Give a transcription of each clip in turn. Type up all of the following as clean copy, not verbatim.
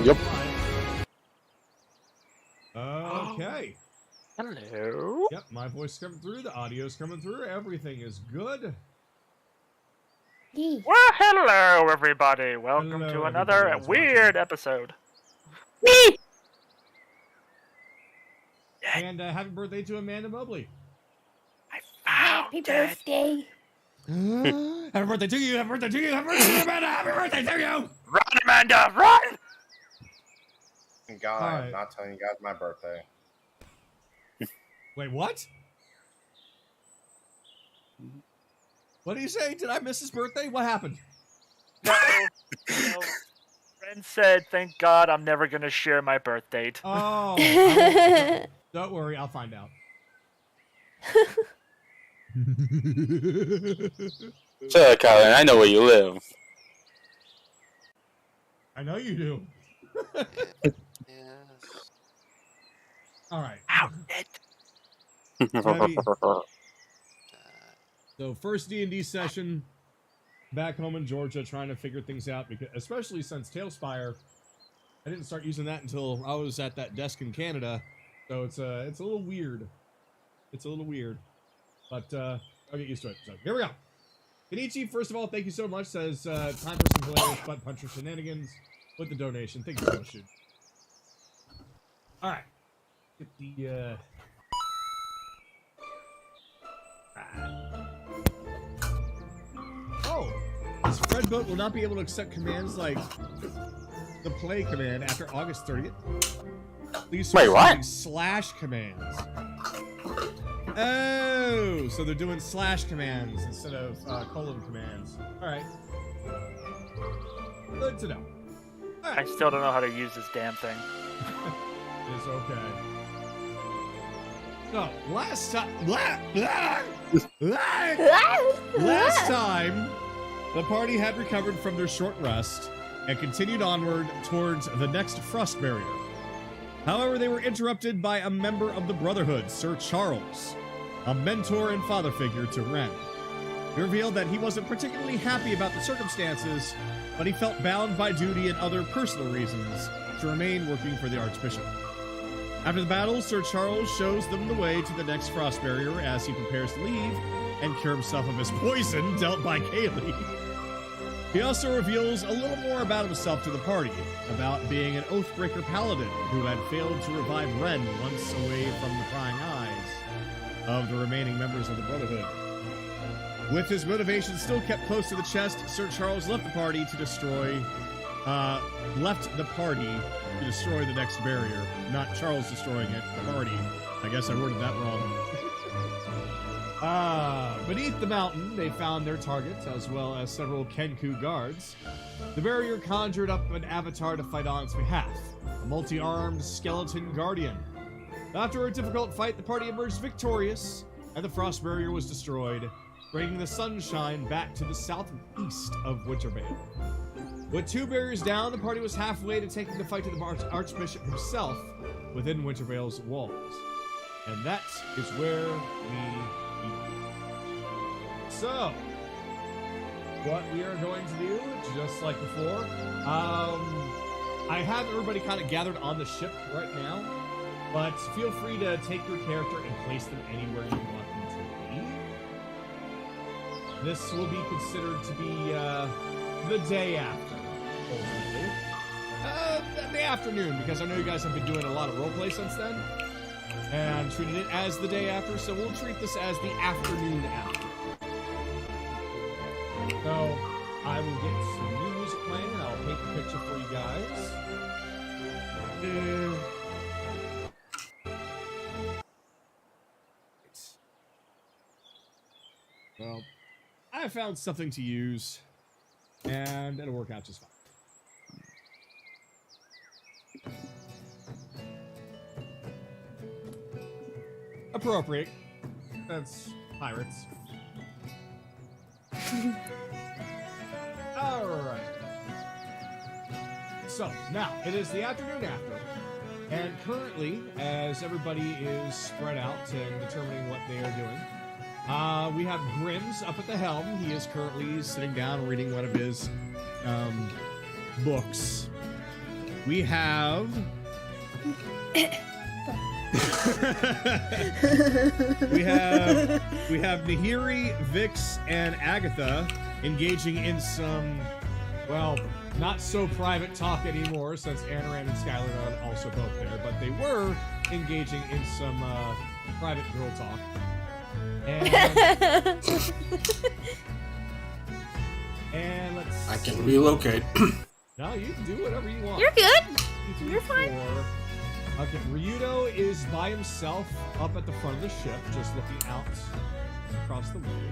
Yep. Okay. Hello. Yep, my voice is coming through. The audio's coming through. Everything is good. Well, hello, everybody. Welcome Hello, to another everybody that's weird watching. episode. And happy birthday to Amanda Mobley. I found Happy it. birthday. Happy birthday to you. Happy birthday to you. Happy birthday to you, Amanda. Happy birthday to you. Run, Amanda, run! God, All I'm right. not telling you guys my birthday. Wait, what? What did you say? Did I miss his birthday? What happened? No. Friend said, thank God I'm never going to share my birth date. Oh, don't worry, I'll find out. So, Colin, I know where you live. I know you do. Yes. All right. Found it. Ready? So first D&D session back home in Georgia, trying to figure things out, because especially since Tailspire, I didn't start using that until I was at that desk in Canada, so it's a little weird. It's a little weird, but I'll get used to it. So here we go. Kenichi, first of all, thank you so much. Says time for some hilarious butt puncher shenanigans with the donation. Thank you so much, dude. All right, get the Oh, this Fred boat will not be able to accept commands like the play command after August 30th. Please Wait, what? slash commands. Oh, so they're doing slash commands instead of colon commands. All right. Good to know. All I right. still don't know how to use this damn thing. It's okay. So, last time... Last time, the party had recovered from their short rest and continued onward towards the next frost barrier. However, they were interrupted by a member of the Brotherhood, Sir Charles, a mentor and father figure to Ren. He revealed that he wasn't particularly happy about the circumstances, but he felt bound by duty and other personal reasons to remain working for the Archbishop. After the battle, Sir Charles shows them the way to the next frost barrier as he prepares to leave and cure himself of his poison dealt by Kayli. He also reveals a little more about himself to the party, about being an Oathbreaker Paladin who had failed to revive Ren once away from the prying eyes of the remaining members of the Brotherhood. With his motivation still kept close to the chest, Sir Charles left the party to destroy the next barrier. Not Charles destroying it, the party. I guess I worded that wrong. Beneath the mountain, they found their targets, as well as several Kenku guards. The barrier conjured up an avatar to fight on its behalf, a multi-armed skeleton guardian. After a difficult fight, the party emerged victorious, and the frost barrier was destroyed, bringing the sunshine back to the southeast of Wintervale. With two barriers down, the party was halfway to taking the fight to the Archbishop himself within Wintervale's walls. And that is where we begin. So, what we are going to do, just like before, I have everybody kind of gathered on the ship right now, but feel free to take your character and place them anywhere you want them to be. This will be considered to be the day after. Ultimately. The afternoon, because I know you guys have been doing a lot of roleplay since then, and treated it as the day after, so we'll treat this as the afternoon after. So, I will get some new music playing, and I'll paint the picture for you guys. Well, I found something to use, and it'll work out just fine. Appropriate. That's pirates. Alright. So, now, it is the afternoon after, and currently, as everybody is spread out and determining what they are doing, we have Grims up at the helm. He is currently sitting down reading one of his books. we have we have Nahiri, Vix, and Agatha engaging in some, well, not so private talk anymore since Anaran and Skylar are also both there, but they were engaging in some private girl talk. And let's I can relocate. No, you can do whatever you want. You're good. 2, 3, You're fine. 4. Okay, Ryudo is by himself up at the front of the ship, just looking out across the way.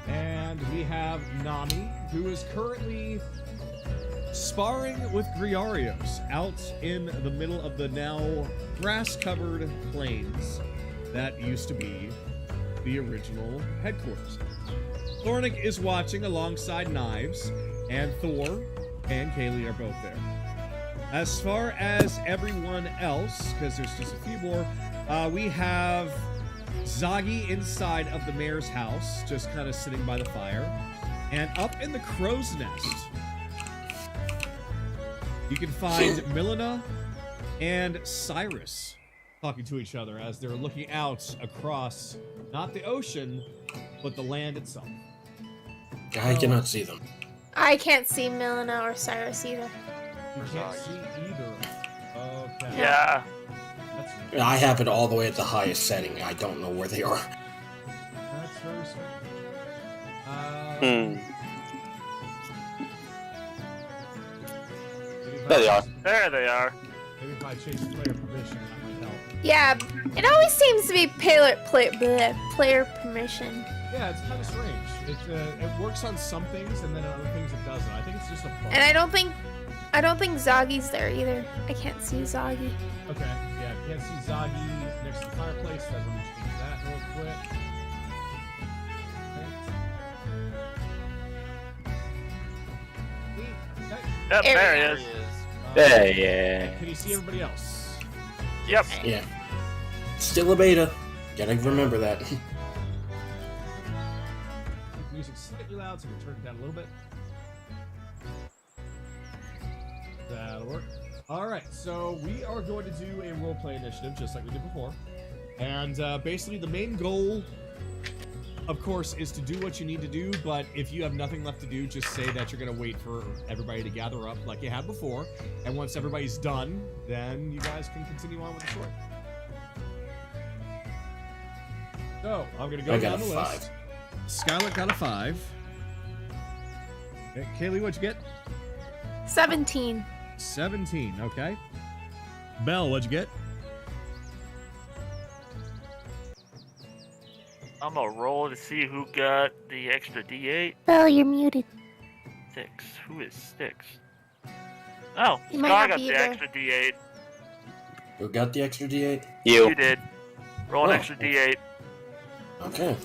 And we have Nami, who is currently sparring with Griarios out in the middle of the now grass-covered plains that used to be the original headquarters. Thornik is watching alongside Knives, and Thor and Kayli are both there. As far as everyone else, because there's just a few more, we have Zagi inside of the mayor's house, just kind of sitting by the fire. And up in the crow's nest, you can find Milena and Cyrus talking to each other as they're looking out across, not the ocean, but the land itself. I cannot see them. I can't see Milena or Cyrus either. You can't see either. Okay. Yeah. That's I have it all the way at the highest setting. I don't know where they are. That's very strange. There they are. There they are. Maybe if I change player permission, that might help. Yeah, it always seems to be player permission. Yeah, it's kind of strange. It works on some things, and then on other things it doesn't. I think it's just a bug. And I don't think Zagi's there either. I can't see Zagi. Okay, yeah, you can't see Zagi next to the fireplace. Then let me change that real quick. Okay. Yep, There there we he go. is. There, yeah. Can you see everybody else? Yep. Yeah. Still a beta. Gotta remember that. Keep the music slightly loud, so we can turn it down a little bit. That'll work. Alright, so we are going to do a roleplay initiative, just like we did before. And basically the main goal, of course, is to do what you need to do, but if you have nothing left to do, just say that you're going to wait for everybody to gather up like you had before. And once everybody's done, then you guys can continue on with the story. So, I'm going to go I got down a the 5. list. Skylar got a 5. Okay, Kaylee, what'd you get? 17. 17, okay. Belle, what'd you get? I'm gonna roll to see who got the extra D8. Belle, you're muted. 6. Who is 6? Oh, He might Saga not got be the there. extra D8. Who got the extra D8? You. You did. Roll an Oh. extra D8. Okay.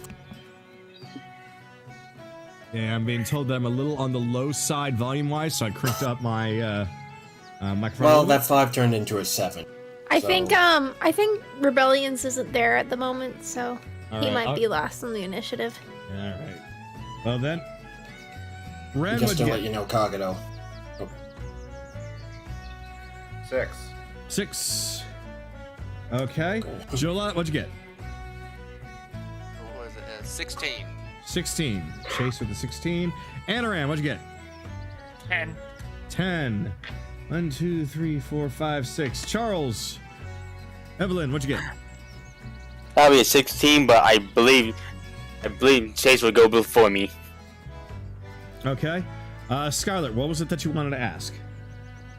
Yeah, I'm being told that I'm a little on the low side volume-wise, so I crinked up my microphone. Well, a little that 5 turned into a 7. I So- think Rebellions isn't there at the moment, so bit. he All right, might be last on the initiative. All right. Well then, Ren, Just what'd to you let get? you know, Kagado. 6. 6. Okay. Jola, what'd you get? What was it? 16. 16. Chase with the 16. Anaran, what'd you get? 10. 10. 1, 2, 3, 4, 5, 6. Charles. Evelyn, what'd you get? That'll be a 16, but I believe Chase will go before me. Okay. Scarlett, what was it that you wanted to ask?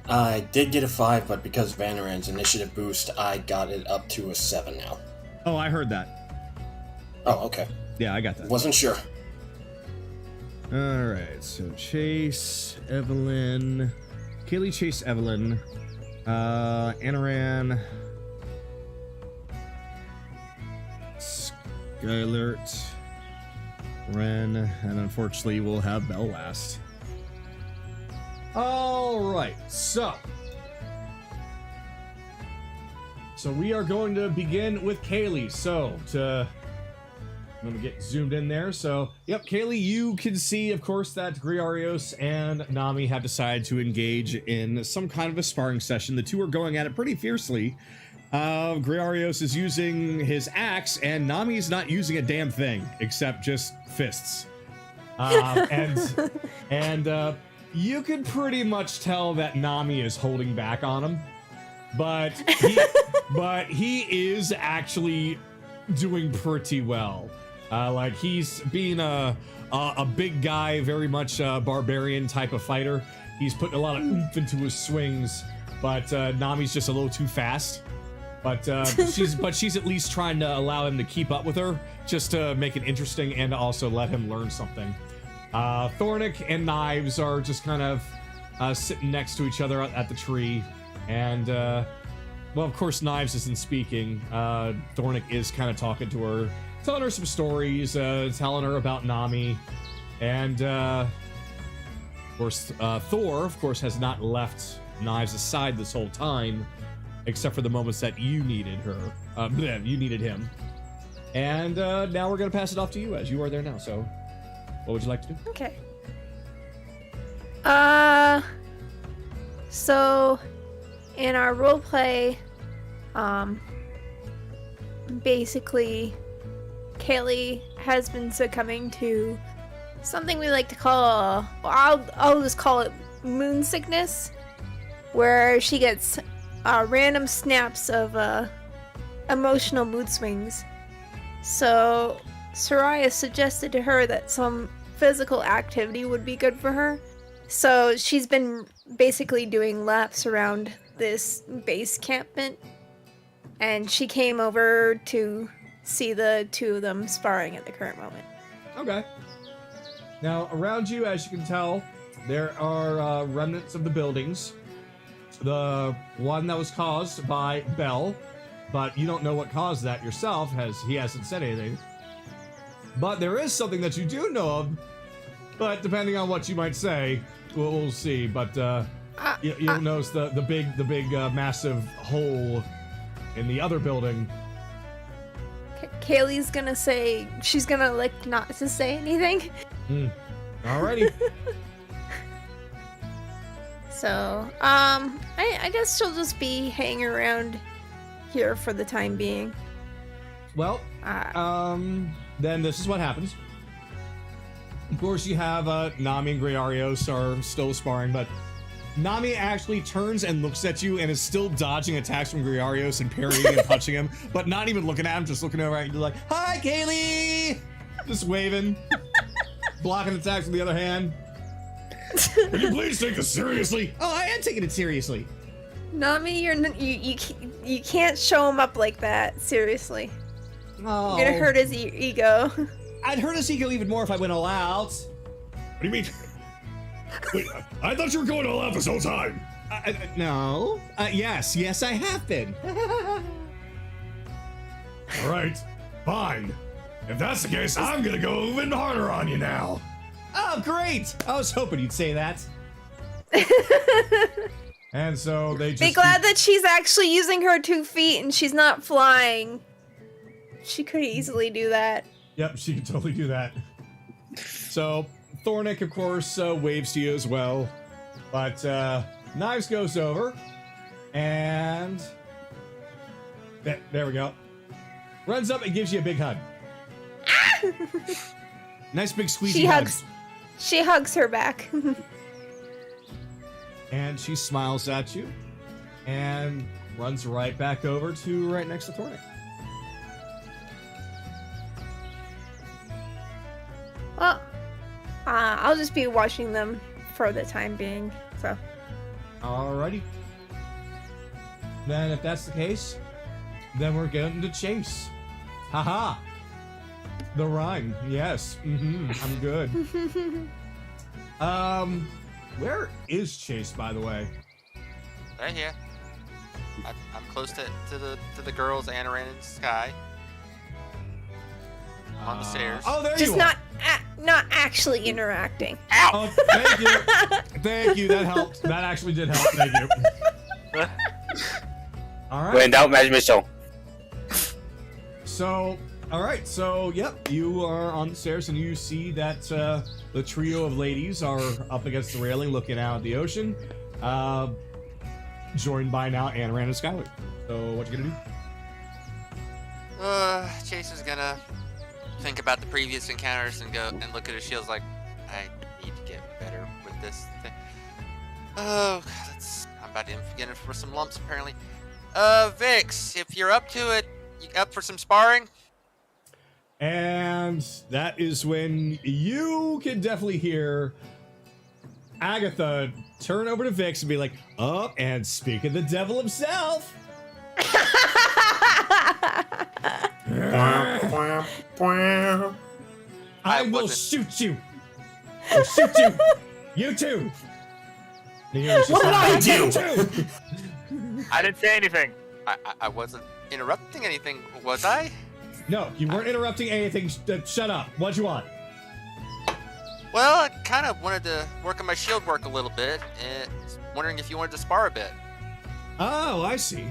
I did get a 5, but because of Vanaran's initiative boost, I got it up to a 7 now. Oh, I heard that. Oh, okay. Yeah, I got that. Wasn't sure. All right, so Chase, Evelyn, Kaylee, Chase, Evelyn, Anaran, Skylert, Ren, and unfortunately we'll have Belle last. All right, so we are going to begin with Kaylee. So to Let me get zoomed in there. So, yep, Kayli, you can see, of course, that Griarios and Nami have decided to engage in some kind of a sparring session. The two are going at it pretty fiercely. Griarios is using his axe, and Nami is not using a damn thing except just fists. And you can pretty much tell that Nami is holding back on him, but he is actually doing pretty well. Like he's being a big guy, very much a barbarian type of fighter. He's putting a lot of oomph into his swings, but Nami's just a little too fast. But she's at least trying to allow him to keep up with her, just to make it interesting and to also let him learn something. Thornic and Knives are just kind of sitting next to each other at the tree, and well, of course, Knives isn't speaking. Thornic is kind of talking to her, telling her some stories, telling her about Nami, and of course, Thor, of course, has not left Knives aside this whole time, except for the moments that you needed her. You needed him. And now we're gonna pass it off to you, as you are there now. So, what would you like to do? Okay. So in our roleplay, basically, Kayli has been succumbing to something we like to call, I'll just call it moon sickness, where she gets random snaps of emotional mood swings. So Soraya suggested to her that some physical activity would be good for her. So she's been basically doing laps around this base campment, and she came over to see the two of them sparring at the current moment. Okay. Now, around you, as you can tell, there are remnants of the buildings. The one that was caused by Bell, but you don't know what caused that yourself, as he hasn't said anything. But there is something that you do know of, but depending on what you might say, we'll see. But you'll notice the big massive hole in the other building. Kayli's gonna say, she's gonna like not to say anything. Alrighty. So, I guess she'll just be hanging around here for the time being. Well, then this is what happens. Of course, you have Nami and Griarios are still sparring, but Nami actually turns and looks at you and is still dodging attacks from Griarios and parrying and punching him, but not even looking at him, just looking over at you like, "Hi, Kayli!" Just waving, blocking attacks with the other hand. Can you please take this seriously? Oh, I am taking it seriously. Nami, you can't show him up like that. Seriously, Oh. you're gonna hurt his ego. I'd hurt his ego even more if I went all out. What do you mean? Wait, I thought you were going all out this whole time. No. Yes, I have been. All right, fine. If that's the case, I'm gonna go even harder on you now. Oh, great! I was hoping you'd say that. And so they just Be glad that she's actually using her 2 feet and she's not flying. She could easily do that. Yep, she can totally do that. So Thornic, of course, waves to you as well. But Knives goes over and there we go. Runs up and gives you a big hug. Nice big squeezy hug. She hugs her back. And she smiles at you and runs right back over to right next to Thornic. Well, I'll just be watching them for the time being, so. Alrighty. Then if that's the case, then we're going to chase. Haha. The rhyme, yes. I'm good. Where is Chase, by the way? Right here. I'm close to the girls, Anaran and Sky. I'm on the stairs. Oh, there Just you are. not actually interacting. Oh, thank you. Thank you. That helped. That actually did help. Thank you. All right. When in doubt, Magic Missile. So, All right, so yep, you are on the stairs and you see that the trio of ladies are up against the railing looking out at the ocean, joined by now Anaran and Skylar. So what you gonna do? Chase is gonna think about the previous encounters and go and look at his shields like, I need to get better with this thing. Oh, I'm about to get in for some lumps apparently. Vix, if you're up to it, you up for some sparring? And that is when you can definitely hear Agatha turn over to Vix and be like, "Oh, and speak of the devil himself." I will shoot you. I'll shoot you. You too. What did I do? I didn't say anything. I wasn't interrupting anything, was I? No, you weren't interrupting anything. Shut up. What you want? Well, I kind of wanted to work on my shield work a little bit, and wondering if you wanted to spar a bit. Oh, I see.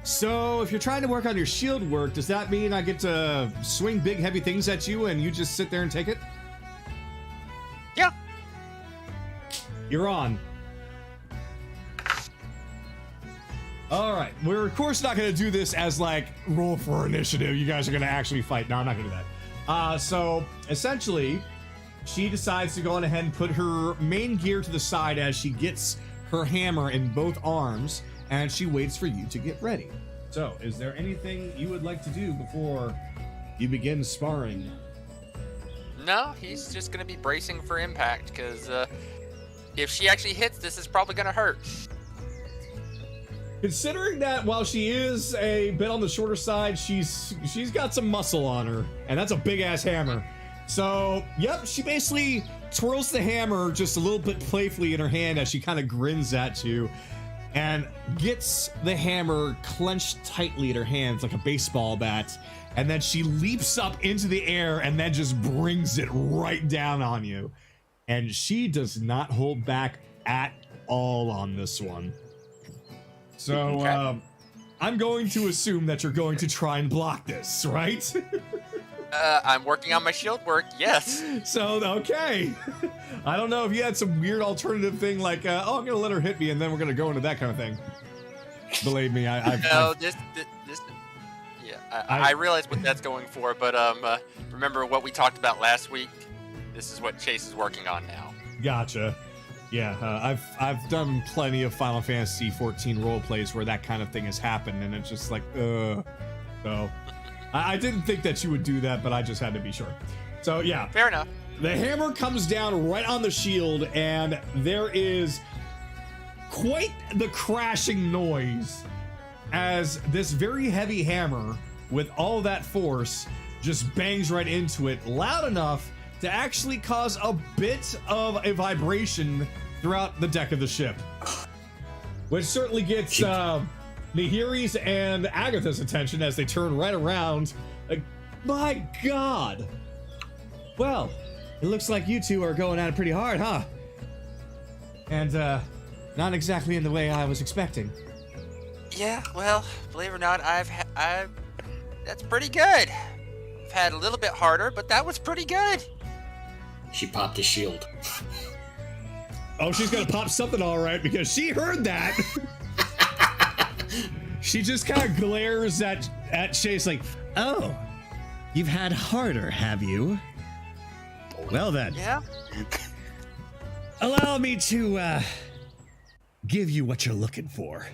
So, if you're trying to work on your shield work, does that mean I get to swing big, heavy things at you and you just sit there and take it? Yeah. You're on. Alright, we're of course not going to do this as like, roll for initiative. You guys are going to actually fight. No, I'm not going to do that. So, essentially, she decides to go on ahead and put her main gear to the side as she gets her hammer in both arms, and she waits for you to get ready. So, is there anything you would like to do before you begin sparring? No, he's just going to be bracing for impact, because if she actually hits, this is probably going to hurt. Considering that while she is a bit on the shorter side, she's got some muscle on her, and that's a big ass hammer. So, yep, she basically twirls the hammer just a little bit playfully in her hand as she kind of grins at you, and gets the hammer clenched tightly in her hands like a baseball bat, and then she leaps up into the air and then just brings it right down on you. And she does not hold back at all on this one. So, Okay. I'm going to assume that you're going to try and block this, right? I'm working on my shield work, yes. So, okay. I don't know if you had some weird alternative thing like, oh, I'm going to let her hit me and then we're going to go into that kind of thing. Believe me, No, I realize what that's going for, but remember what we talked about last week? This is what Chase is working on now. Gotcha. Yeah, I've done plenty of Final Fantasy 14 role plays where that kind of thing has happened, and it's just like, So, I didn't think that you would do that, but I just had to be sure. So, yeah. Fair enough. The hammer comes down right on the shield, and there is quite the crashing noise as this very heavy hammer, with all that force, just bangs right into it, loud enough to actually cause a bit of a vibration throughout the deck of the ship. Which certainly gets Nahiri's and Agatha's attention as they turn right around. Like, my God! Well, it looks like you two are going at it pretty hard, huh? And, not exactly in the way I was expecting. Yeah, well, believe it or not, that's pretty good. I've had a little bit harder, but that was pretty good. She popped his shield. Oh, she's gonna pop something all right because she heard that. She just kind of glares at Chase like, oh, you've had harder, have you? Well then. Yeah? Allow me to, give you what you're looking for.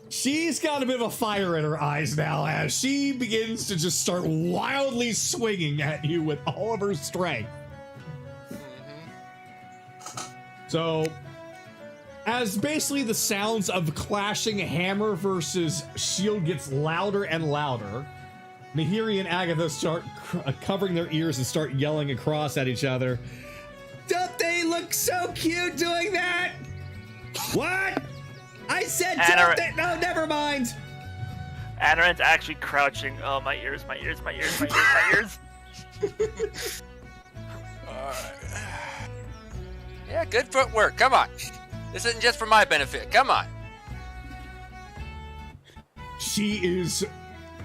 She's got a bit of a fire in her eyes now as she begins to just start wildly swinging at you with all of her strength. So, as basically the sounds of clashing hammer versus shield gets louder and louder, Nahiri and Agatha start covering their ears and start yelling across at each other. Don't they look so cute doing that? What? I said don't they? No, never mind. Anaran's actually crouching. Oh, my ears, my ears, my ears, my ears, my ears. Yeah, good footwork. Come on. This isn't just for my benefit. Come on. She is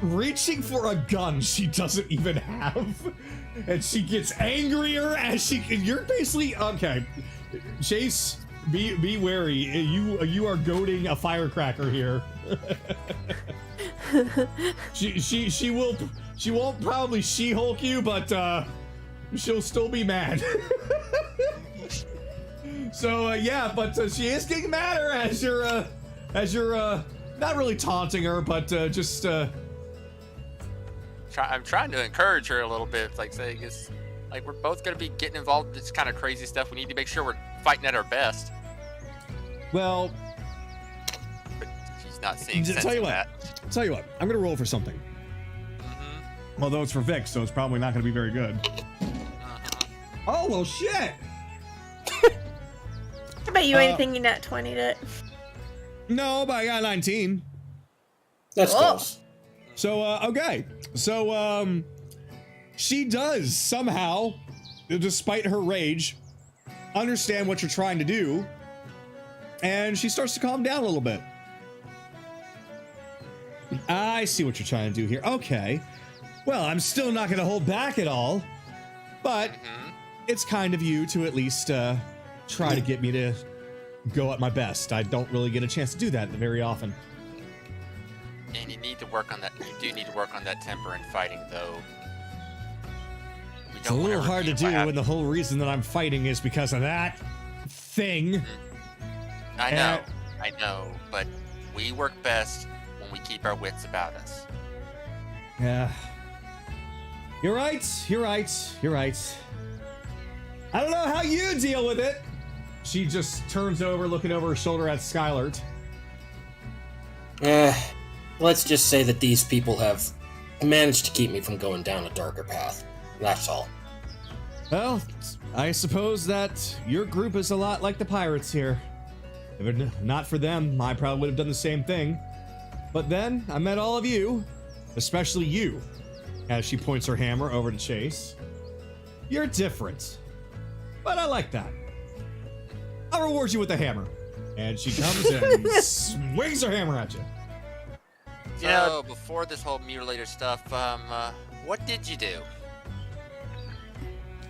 reaching for a gun she doesn't even have, and she gets angrier as she. You're basically okay. Chase, be wary. You are goading a firecracker here. she won't probably She-Hulk you, but she'll still be mad. So yeah, but she is getting madder as you're not really taunting her, but just I'm trying to encourage her a little bit, like saying it's like we're both gonna be getting involved in this kind of crazy stuff. We need to make sure we're fighting at our best. well. But she's not seeing sense Tell you in what. that. Tell you what. I'm gonna roll for something. Mm-hmm. Although it's for Vic, so it's probably not gonna be very good. Oh well, shit. I bet you anything you nat 20'd it. No, but I got 19. That's Oh. close. So okay. So she does somehow, despite her rage, understand what you're trying to do, and she starts to calm down a little bit. I see what you're trying to do here. Okay. Well, I'm still not going to hold back at all, but it's kind of you to at least try to get me to go at my best. I don't really get a chance to do that very often. And you need to work on that. You do need to work on that temper and fighting, though. We It's a little hard to do when the whole reason that I'm fighting is because of that thing. I know, but we work best when we keep our wits about us. Yeah. You're right. I don't know how you deal with it. She just turns over, looking over her shoulder at Skylert. Let's just say that these people have managed to keep me from going down a darker path. That's all. Well, I suppose that your group is a lot like the pirates here. If it not for them, I probably would have done the same thing. But then, I met all of you, especially you, as she points her hammer over to Chase. You're different, but I like that. I'll reward you with the hammer. And she comes and swings her hammer at you. So, before this whole mutilator stuff, what did you do?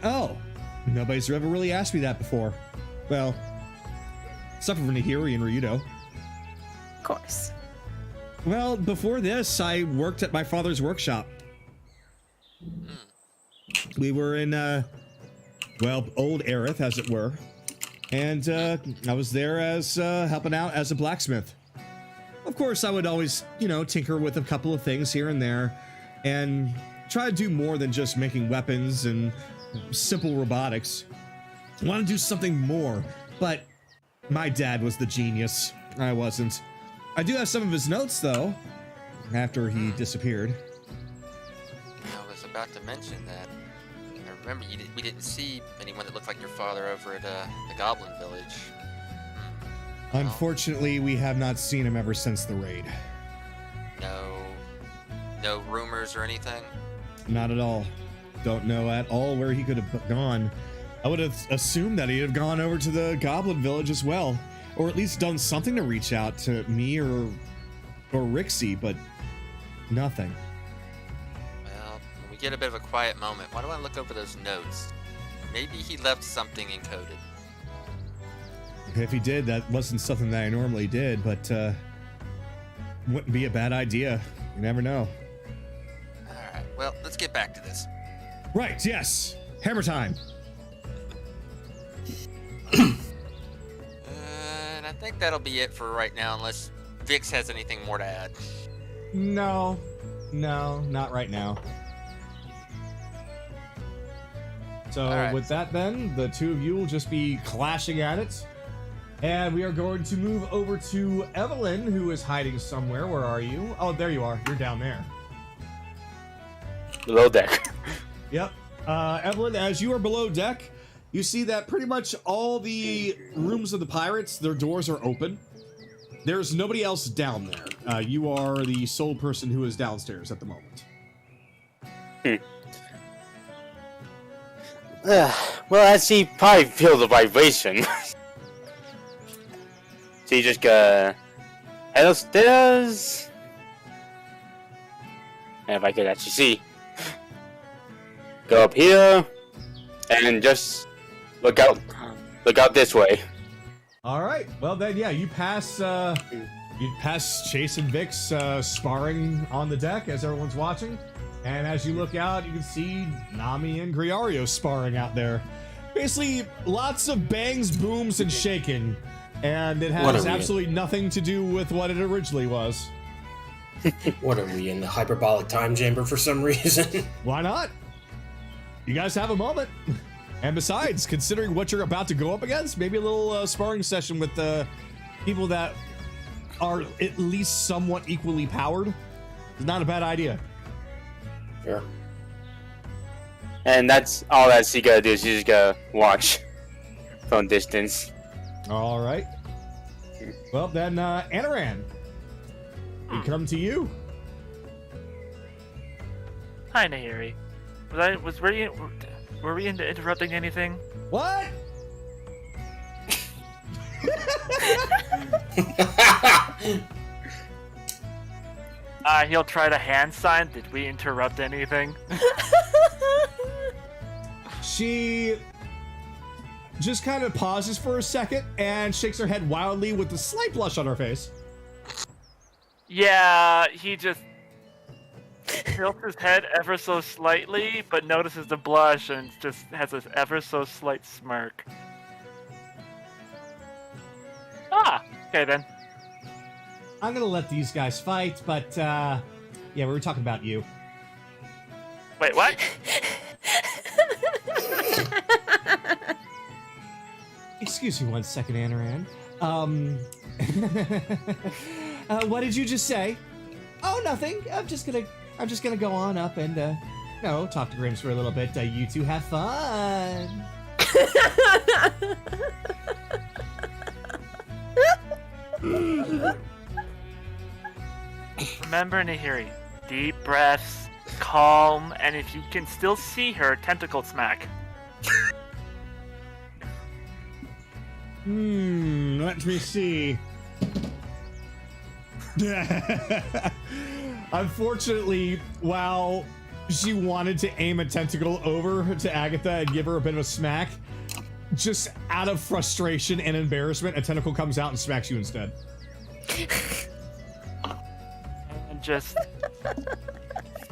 Oh, nobody's ever really asked me that before. Well, except for Nahiri and Ryudo. Of course. Well, before this, I worked at my father's workshop. We were in, old Aerith, as it were. And, I was there as, helping out as a blacksmith. Of course, I would always, tinker with a couple of things here and there, and try to do more than just making weapons and simple robotics. I want to do something more, but my dad was the genius. I wasn't. I do have some of his notes, though, after he disappeared. I was about to mention that. I remember we didn't see anyone that looked like your father over at the Goblin Village. Unfortunately, we have not seen him ever since the raid. No rumors or anything? Not at all. Don't know at all where he could have gone. I would have assumed that he'd have gone over to the Goblin Village as well, or at least done something to reach out to me or Rixie, but nothing. Well, when we get a bit of a quiet moment, why don't I look over those notes? Maybe he left something encoded. If he did, that wasn't something that I normally did, but wouldn't be a bad idea. You never know. Alright, well, let's get back to this. Right, yes. Hammer time. And I think that'll be it for right now, unless Vix has anything more to add. No, not right now. So Alright. with that then, the two of you will just be clashing at it. And we are going to move over to Evelyn, who is hiding somewhere. Where are you? Oh, there you are. You're down there. Below deck. Yep. Evelyn, as you are below deck, you see that pretty much all the rooms of the pirates, their doors are open. There's nobody else down there. You are the sole person who is downstairs at the moment. Well, as he probably feel the vibration. So you just go head upstairs. And if I could actually see. Go up here, and just look out this way. All right. Well then, yeah, you pass Chase and Vix sparring on the deck as everyone's watching, and as you look out, you can see Nami and Griario sparring out there. Basically, lots of bangs, booms, and shaking, and it has absolutely nothing to do with what it originally was. What are we in the hyperbolic time chamber for some reason? Why not? You guys have a moment. And besides, considering what you're about to go up against, maybe a little sparring session with people that are at least somewhat equally powered is not a bad idea. Sure. And that's all that she gotta do. She's just gotta watch from distance. All right. Well, then, Anaran, we come to you. Hi, Nahiri. Were we into interrupting anything? What? He'll try to hand sign. Did we interrupt anything? She just kind of pauses for a second and shakes her head wildly with a slight blush on her face. Yeah, he just tilts his head ever so slightly, but notices the blush and just has this ever so slight smirk. Ah, okay then. I'm gonna let these guys fight, but yeah, we were talking about you. Wait, what? Excuse me one second, Anaran. What did you just say? Oh, nothing. I'm just gonna go on up and talk to Grims for a little bit. You two have fun. Remember, Nahiri, deep breaths, calm, and if you can still see her, tentacle smack. Let me see. Unfortunately, while she wanted to aim a tentacle over to Agatha and give her a bit of a smack, just out of frustration and embarrassment, a tentacle comes out and smacks you instead. And just...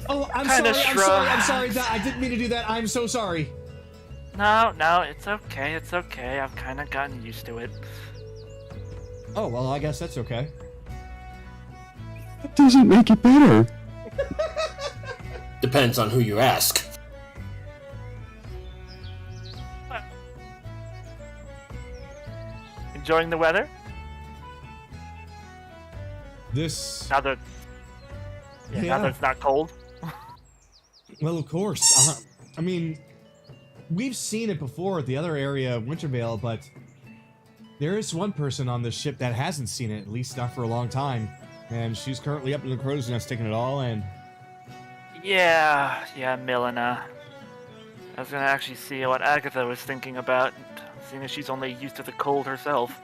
Oh, I'm Kinda sorry. I didn't mean to do that. I'm so sorry. No, it's okay. I've kind of gotten used to it. Oh, well, I guess that's okay. That doesn't make it better. Depends on who you ask. Enjoying the weather? Now that it's not cold? Well, of course. I mean, we've seen it before at the other area, Wintervale, but there is one person on this ship that hasn't seen it, at least not for a long time. And she's currently up in the crow's nest taking it all in. Yeah, Milena. I was gonna actually see what Agatha was thinking about, seeing as she's only used to the cold herself.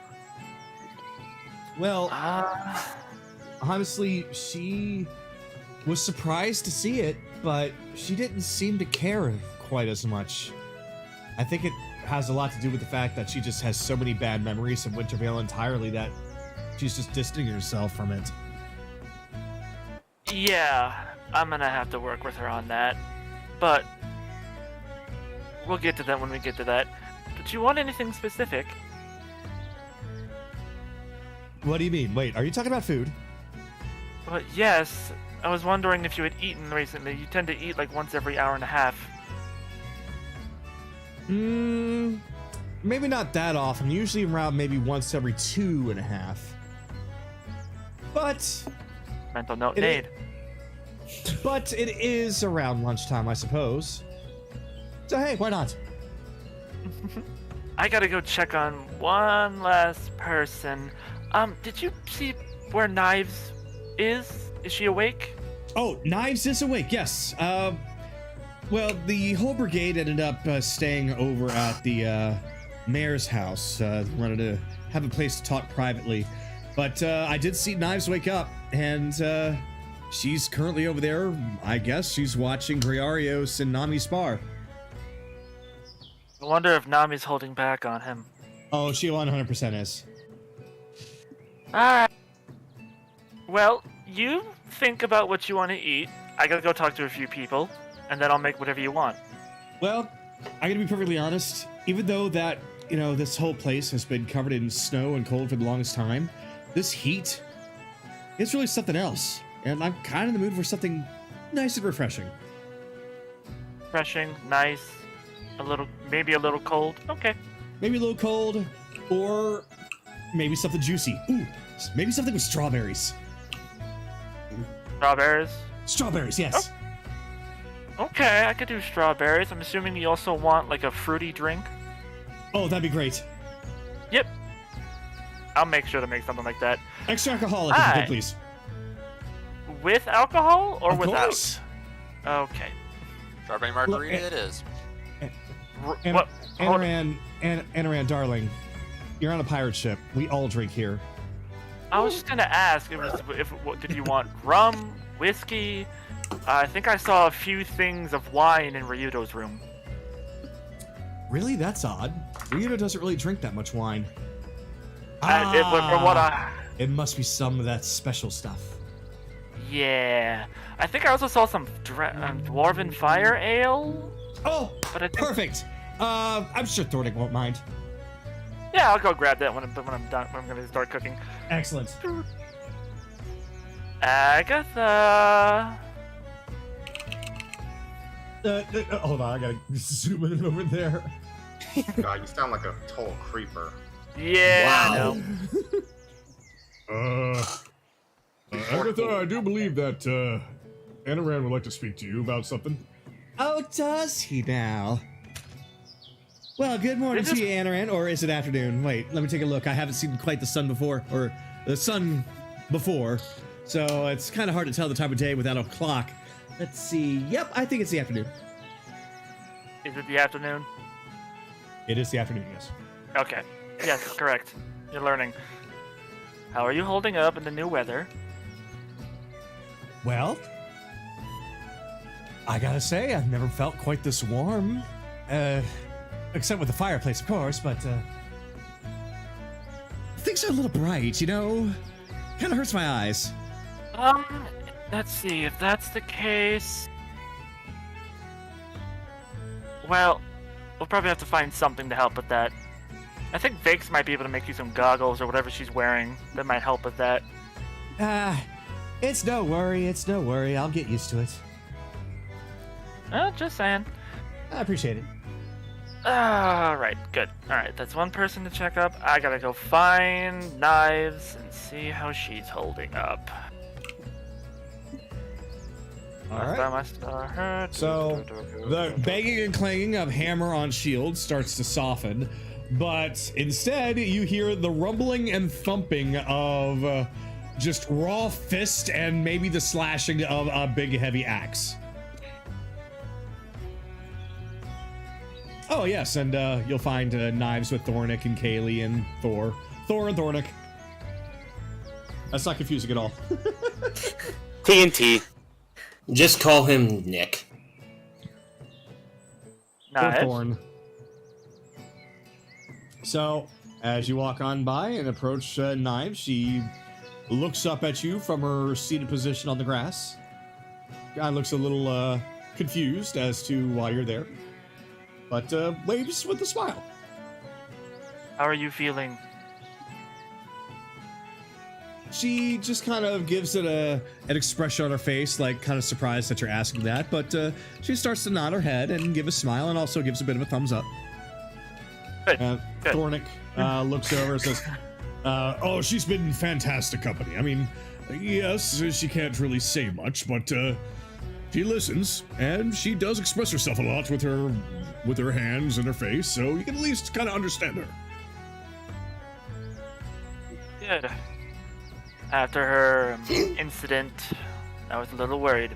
Well, honestly, she was surprised to see it, but she didn't seem to care quite as much. I think it has a lot to do with the fact that she just has so many bad memories of Wintervale entirely that she's just distancing herself from it. Yeah, I'm gonna have to work with her on that. But we'll get to that when we get to that. Did you want anything specific? What do you mean? Wait, are you talking about food? But yes, I was wondering if you had eaten recently. You tend to eat like once every hour and a half. Maybe not that often. Usually around maybe once every 2.5. But Mental note made. But it is around lunchtime, I suppose. So hey, why not? I gotta go check on one last person. Did you see where Knives is? Is she awake? Oh, Knives is awake, yes. Well, the whole brigade ended up staying over at the mayor's house. Wanted to have a place to talk privately. But I did see Knives wake up, and she's currently over there. I guess she's watching Griarios and Nami spar. I wonder if Nami's holding back on him. Oh, she 100% is. Alright. Well, you think about what you want to eat. I gotta go talk to a few people, and then I'll make whatever you want. Well, I gotta be perfectly honest. Even though that, this whole place has been covered in snow and cold for the longest time, this heat, it's really something else. And I'm kind of in the mood for something nice and refreshing. Refreshing, nice, maybe a little cold. Okay. Maybe a little cold, or maybe something juicy. Ooh, maybe something with strawberries. Strawberries? Strawberries, yes. Oh. Okay, I could do strawberries. I'm assuming you also want like a fruity drink. Oh, that'd be great. Yep. I'll make sure to make something like that. Extra alcoholic, if you could, please. With alcohol or Of without? course. Okay. Strawberry margarita it is. What? Hold on. Anoran, darling, you're on a pirate ship. We all drink here. I was just gonna ask what did you want? Rum, whiskey? I think I saw a few things of wine in Ryudo's room. Really? That's odd. Ryudo doesn't really drink that much wine. From what It must be some of that special stuff. Yeah. I think I also saw some dwarven fire ale. Oh, but I think... perfect. I'm sure Thornick won't mind. Yeah, I'll go grab that when I'm done. When I'm gonna start cooking. Excellent. Agatha. Hold on, I gotta zoom in over there. God, you sound like a total creeper. Yeah, Wow. I know. Agatha, I do believe that Anoran would like to speak to you about something. Oh, does he now? Well, good morning to you, Anoran, or is it afternoon? Wait, let me take a look. I haven't seen quite the sun before, so it's kind of hard to tell the time of day without a clock. Let's see. Yep, I think it's the afternoon. Is it the afternoon? It is the afternoon, yes. Okay. Yes, correct. You're learning. How are you holding up in the new weather? Well, I gotta say, I've never felt quite this warm. Except with the fireplace, of course, but, things are a little bright, Kinda hurts my eyes. Let's see, if that's the case... Well, we'll probably have to find something to help with that. I think Vix might be able to make you some goggles or whatever she's wearing that might help with that. It's no worry, I'll get used to it. Just saying. I appreciate it. Alright, good. Alright, that's one person to check up. I gotta go find Knives and see how she's holding up. Alright. So, the banging and clanging of hammer on shield starts to soften, but instead you hear the rumbling and thumping of just raw fist and maybe the slashing of a big heavy axe. Oh yes, and you'll find knives with Thornick and Kayli and Thor. Thor and Thornick. That's not confusing at all. TNT. Just call him Nick. Or Thorn. So, as you walk on by and approach Knives, she looks up at you from her seated position on the grass. Guy looks a little confused as to why you're there, but waves with a smile. How are you feeling? She just kind of gives it an expression on her face, like kind of surprised that you're asking that, but she starts to nod her head and give a smile and also gives a bit of a thumbs up. Good. Good. Thornick looks over and says, Oh, she's been fantastic company. I mean, yes, she can't really say much, but she listens, and she does express herself a lot with her hands and her face, so you can at least kind of understand her. Good. After her incident, I was a little worried.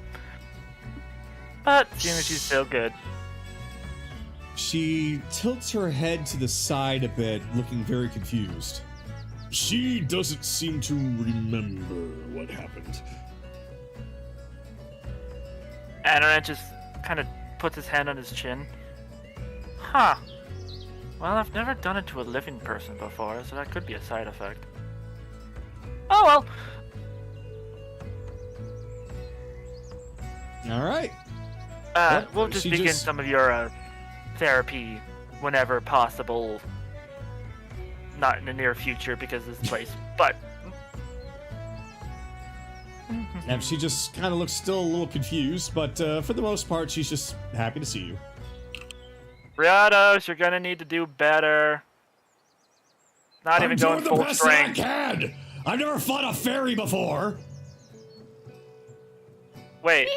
But seeing as she's still good. She tilts her head to the side a bit, looking very confused. She doesn't seem to remember what happened. Anaran just kind of puts his hand on his chin. Huh. Well, I've never done it to a living person before, so that could be a side effect. Oh well. All right. We'll Well, just she begin just- some of your therapy whenever possible. Not in the near future because of this place, but. And she just kind of looks still a little confused, but for the most part, she's just happy to see you. Riados, you're gonna need to do better. Not even going doing full the best that I strength. can. I've never fought a fairy before. Wait,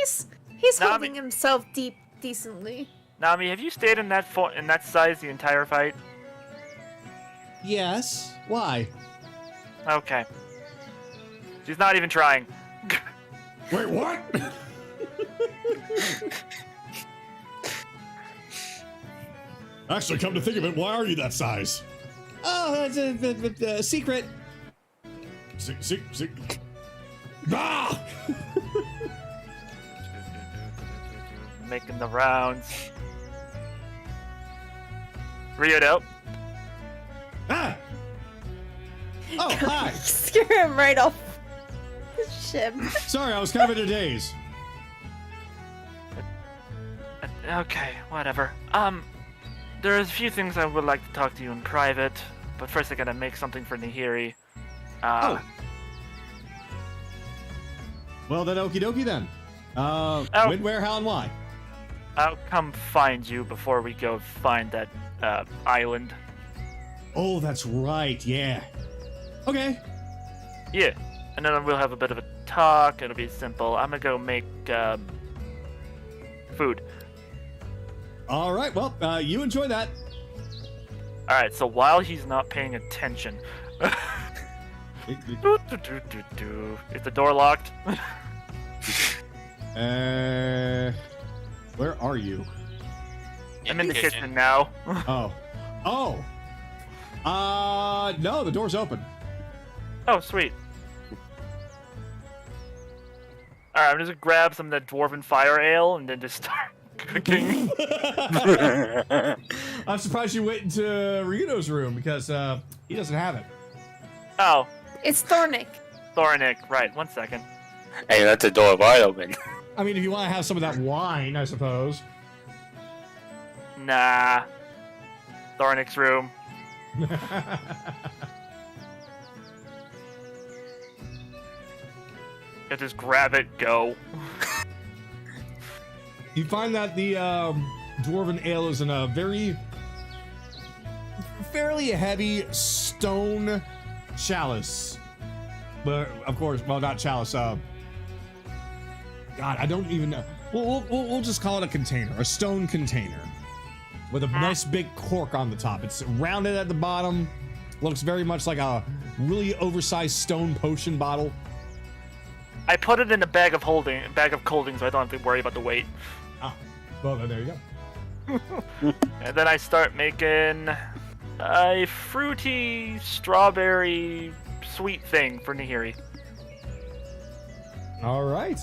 He's Nami- holding himself decently. Nami, have you stayed in that size the entire fight? Yes. Why? Okay. She's not even trying. Wait, what? Actually, come to think of it, why are you that size? Oh, that's a secret. See. Ah! Making the rounds. Ryudo. Ah! Oh, hi. Scare him right off the ship. Sorry, I was kind of in a daze. Okay, whatever. There's a few things I would like to talk to you in private, but first I gotta make something for Nahiri. Oh. Well, then, okie dokie then. When, where, how, and why? I'll come find you before we go find that island. Oh, that's right, yeah. Okay. Yeah, and then we'll have a bit of a talk. It'll be simple. I'm gonna go make food. All right, well, you enjoy that. All right. So while he's not paying attention, is the door locked? Where are you? I'm in the kitchen now. Oh. No, the door's open. Oh, sweet. All right, I'm just gonna grab some of that dwarven fire ale and then just start cooking. I'm surprised you went into Ryudo's room because he doesn't have it. Oh, It's Thornic. Thornic. Right. 1 second. Hey, that's a door wide open. I mean, if you want to have some of that wine, I suppose. Nah. Thornic's room. Yeah, just grab it, go. You find that the dwarven ale is in a fairly heavy stone chalice. But of course, well, not chalice. God, I don't even know. We'll just call it a container, a stone container, with a nice big cork on the top. It's rounded at the bottom. Looks very much like a really oversized stone potion bottle. I put it in a bag of holding, so I don't have to worry about the weight. Ah, well, then there you go. And then I start making a fruity strawberry sweet thing for Nahiri. All right.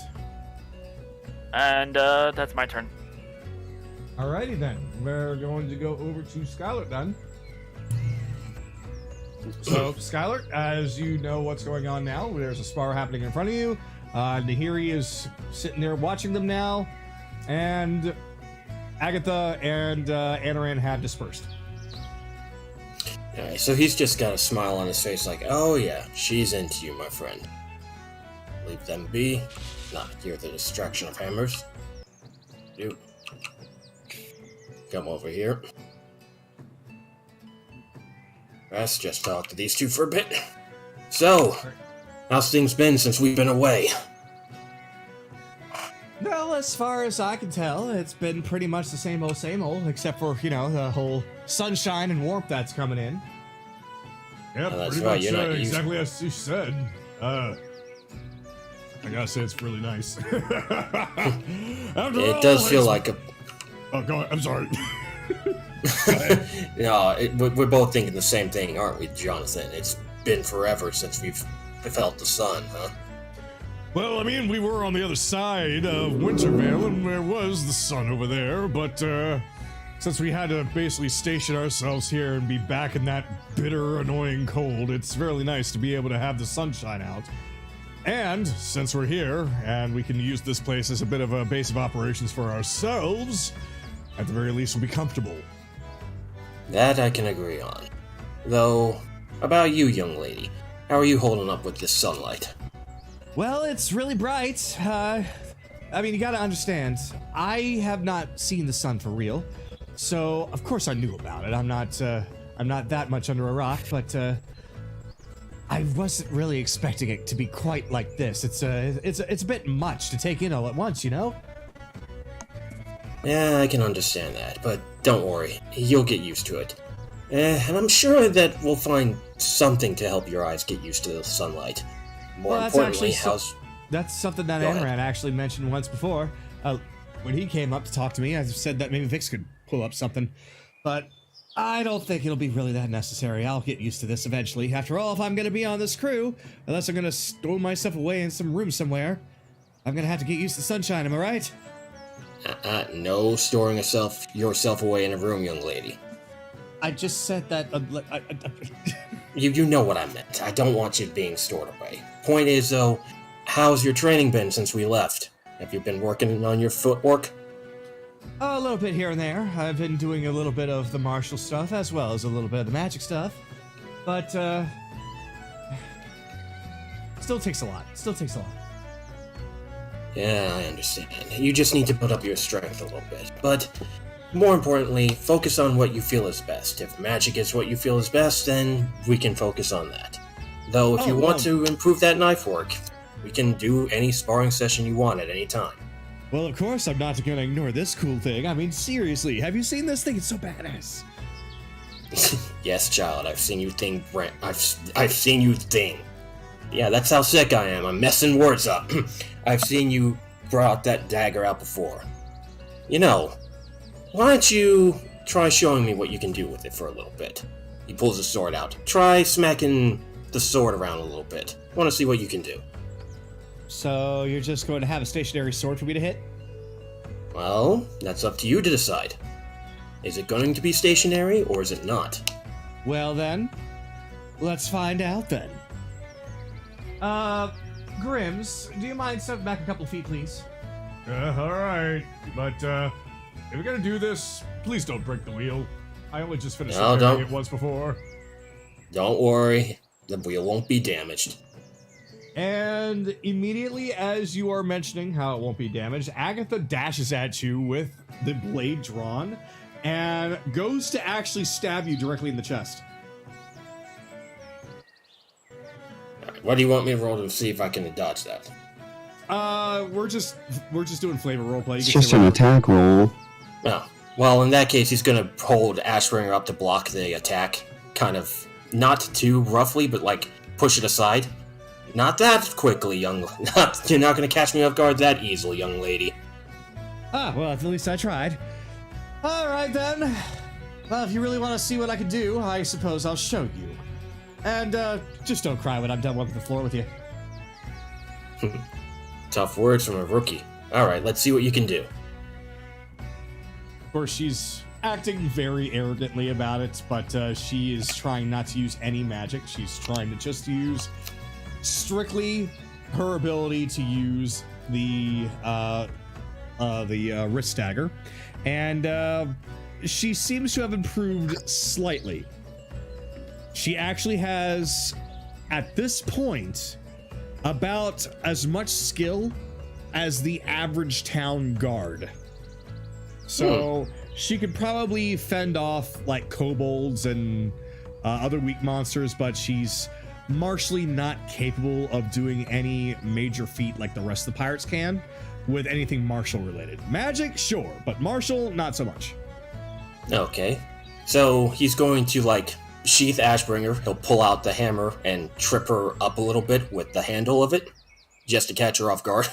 And that's my turn. Alrighty then. We're going to go over to Skylar then. So, Skylar, as you know what's going on now, there's a spar happening in front of you. Nahiri is sitting there watching them now, and Agatha and Anaran have dispersed. Alright, so he's just got a smile on his face like, oh yeah, she's into you, my friend. Leave them be. Not here the destruction of hammers. You. Come over here. Let's just talk to these two for a bit. So, how's things been since we've been away? Well, as far as I can tell, it's been pretty much the same old, except for, you know, the whole sunshine and warmth that's coming in. Yeah, Oh, that's pretty right, much you're not used- exactly as you said. I gotta say, it's really nice. After It all, does feel it's- like a... Oh, go ahead. I'm sorry. No, we're both thinking the same thing, aren't we, Jonathan? It's been forever since we've felt the sun, huh? Well, I mean, we were on the other side of Wintervale, and there was the sun over there, but, since we had to basically station ourselves here and be back in that bitter, annoying cold, it's really nice to be able to have the sunshine out. And since we're here, and we can use this place as a bit of a base of operations for ourselves, at the very least we'll be comfortable. That I can agree on. Though, about you, young lady, how are you holding up with this sunlight? Well, it's really bright. I mean, you gotta understand, I have not seen the sun for real. So, of course I knew about it. I'm not that much under a rock, but, I wasn't really expecting it to be quite like this. It's a bit much to take in all at once, you know? Yeah, I can understand that, but don't worry, you'll get used to it. And I'm sure that we'll find something to help your eyes get used to the sunlight. More importantly, that's something that Amaran actually mentioned once before. When he came up to talk to me, I said that maybe Vix could pull up something, but I don't think it'll be really that necessary. I'll get used to this eventually. After all, if I'm gonna be on this crew, unless I'm gonna stow myself away in some room somewhere, I'm gonna have to get used to sunshine, am I right? No storing yourself away in a room, young lady. I just said that. You know what I meant. I don't want you being stored away. Point is, though, how's your training been since we left? Have you been working on your footwork? A little bit here and there. I've been doing a little bit of the martial stuff as well as a little bit of the magic stuff. But, still takes a lot. Yeah, I understand. You just need to put up your strength a little bit. But, more importantly, focus on what you feel is best. If magic is what you feel is best, then we can focus on that. Though, if you want to improve that knife work, we can do any sparring session you want at any time. Well, of course I'm not gonna ignore this cool thing. I mean, seriously, have you seen this thing? It's so badass. Yes, child, I've seen you thing. I've seen you thing. Yeah, that's how sick I am. I'm messing words up. I've seen you brought that dagger out before. You know, why don't you try showing me what you can do with it for a little bit? He pulls his sword out. Try smacking the sword around a little bit. I want to see what you can do. So you're just going to have a stationary sword for me to hit? Well, that's up to you to decide. Is it going to be stationary, or is it not? Well then, let's find out then. Grims, do you mind stepping back a couple feet, please? Alright, but, if we're gonna do this, please don't break the wheel. I only just finished No, repairing it once before. Don't worry, the wheel won't be damaged. And immediately as you are mentioning how it won't be damaged, Agatha dashes at you with the blade drawn and goes to actually stab you directly in the chest. Alright, what do you want me to roll to see if I can dodge that? We're just doing flavor roleplay. It's just an attack roll. Oh, well, in that case, he's gonna hold Ashbringer up to block the attack. Kind of, not too roughly, but like, push it aside. Not that quickly, you're not gonna catch me off guard that easily, young lady. Ah, well, at least I tried. Alright then. Well, if you really want to see what I can do, I suppose I'll show you. And, just don't cry when I'm done wiping the floor with you. Tough words from a rookie. Alright, let's see what you can do. Of course, she's acting very arrogantly about it, but she is trying not to use any magic. She's trying to just use strictly her ability to use the wrist dagger, and she seems to have improved slightly. She actually has, at this point, about as much skill as the average town guard. So she could probably fend off like kobolds and other weak monsters, but she's martially not capable of doing any major feat like the rest of the pirates can with anything martial related. Magic, sure, but martial, not so much. Okay. So he's going to, like, sheath Ashbringer. He'll pull out the hammer and trip her up a little bit with the handle of it, just to catch her off guard.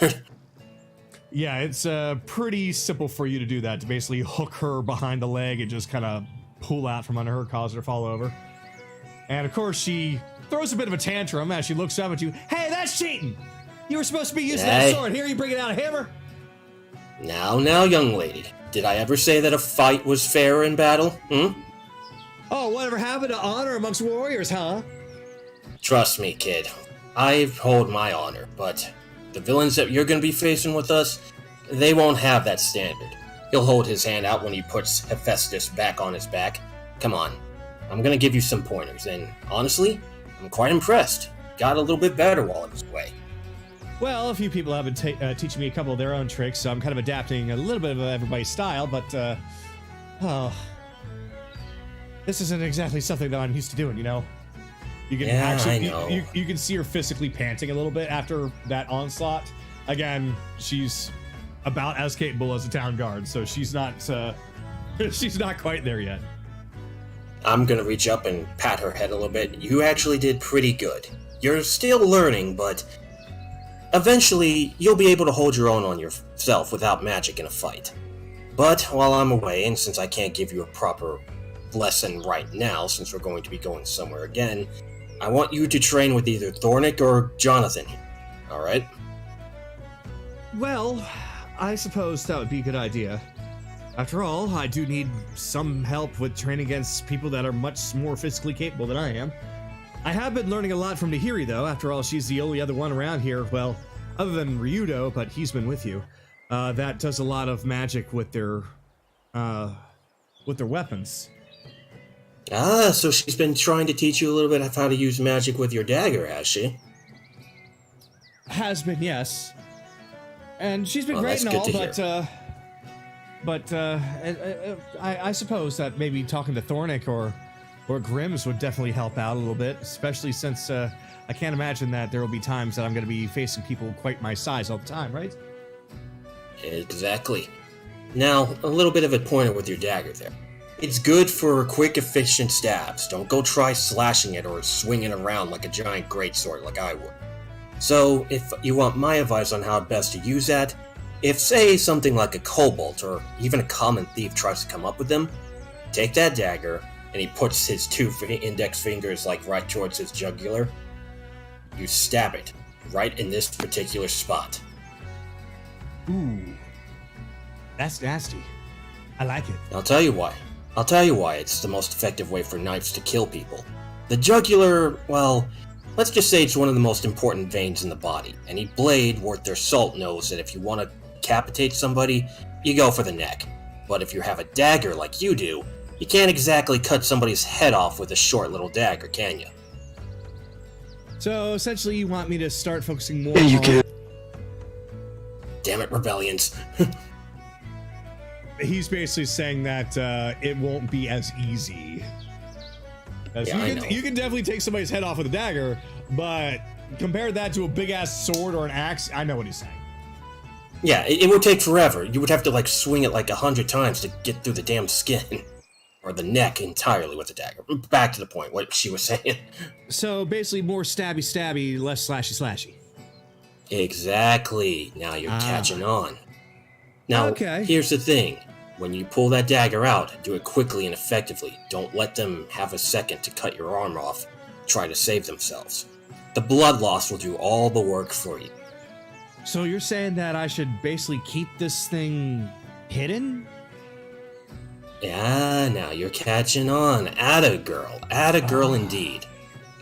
Yeah, it's pretty simple for you to do that, to basically hook her behind the leg and just kind of pull out from under her, cause her to fall over. And of course, she throws a bit of a tantrum as she looks up at you. Hey, that's cheating! You were supposed to be using Hey. that sword. Here, you bringing out a hammer? Now, young lady. Did I ever say that a fight was fair in battle? Oh, whatever happened to honor amongst warriors, huh? Trust me, kid. I hold my honor, but the villains that you're gonna be facing with us, they won't have that standard. He'll hold his hand out when he puts Hephaestus back on his back. Come on. I'm gonna give you some pointers, and honestly, I'm quite impressed. Got a little bit better while I was away. Well, a few people have been teaching me a couple of their own tricks, so I'm kind of adapting a little bit of everybody's style, but, this isn't exactly something that I'm used to doing, you know? You can I know. You can see her physically panting a little bit after that onslaught. Again, she's about as capable as a town guard, so she's not she's not quite there yet. I'm gonna reach up and pat her head a little bit. You actually did pretty good. You're still learning, but eventually you'll be able to hold your own on yourself without magic in a fight. But while I'm away, and since I can't give you a proper lesson right now, since we're going to be going somewhere again, I want you to train with either Thornick or Jonathan. Alright? Well, I suppose that would be a good idea. After all, I do need some help with training against people that are much more physically capable than I am. I have been learning a lot from Nahiri, though. After all, she's the only other one around here, well, other than Ryudo, but he's been with you. That does a lot of magic with their weapons. Ah, so she's been trying to teach you a little bit of how to use magic with your dagger, has she? Has been, yes. And she's been Well, great that's and good all, to but I suppose that maybe talking to Thornick or Grimm's would definitely help out a little bit, especially since I can't imagine that there will be times that I'm going to be facing people quite my size all the time, right? Exactly. Now, a little bit of a pointer with your dagger there. It's good for quick, efficient stabs. Don't go try slashing it or swinging around like a giant greatsword like I would. So, if you want my advice on how best to use that, if, say, something like a kobold or even a common thief tries to come up with them, take that dagger, and he puts his two index fingers like right towards his jugular. You stab it, right in this particular spot. Ooh. That's nasty. I like it. I'll tell you why. It's the most effective way for knives to kill people. The jugular, well, let's just say it's one of the most important veins in the body. Any blade worth their salt knows that if you want to decapitate somebody, you go for the neck. But if you have a dagger like you do, you can't exactly cut somebody's head off with a short little dagger, can you? So, essentially, you want me to start focusing more on... Damn it, rebellions. He's basically saying that it won't be as easy. Yeah, You can definitely take somebody's head off with a dagger, but compare that to a big-ass sword or an axe, I know what he's saying. Yeah, it would take forever. You would have to, like, swing it like 100 times to get through the damn skin. Or the neck entirely with a dagger. Back to the point, what she was saying. So, basically, more stabby-stabby, less slashy-slashy. Exactly. Now you're catching on. Now, Okay. Here's the thing. When you pull that dagger out, do it quickly and effectively. Don't let them have a second to cut your arm off, try to save themselves. The blood loss will do all the work for you. So you're saying that I should basically keep this thing hidden? Yeah, now you're catching on. Atta girl indeed.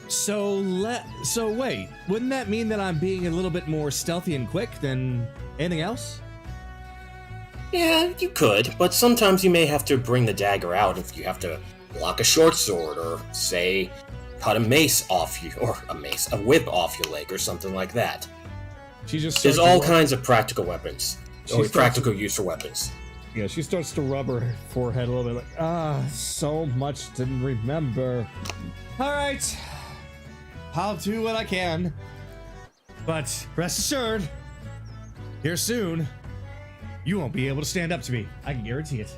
So wait, wouldn't that mean that I'm being a little bit more stealthy and quick than anything else? Yeah, you could, but sometimes you may have to bring the dagger out if you have to block a short sword or, say, cut a mace off you, or a whip off your leg or something like that. There's all kinds of practical weapons, or practical use for weapons. Yeah, she starts to rub her forehead a little bit like, so much to remember. Alright, I'll do what I can. But rest assured, here soon, you won't be able to stand up to me. I can guarantee it.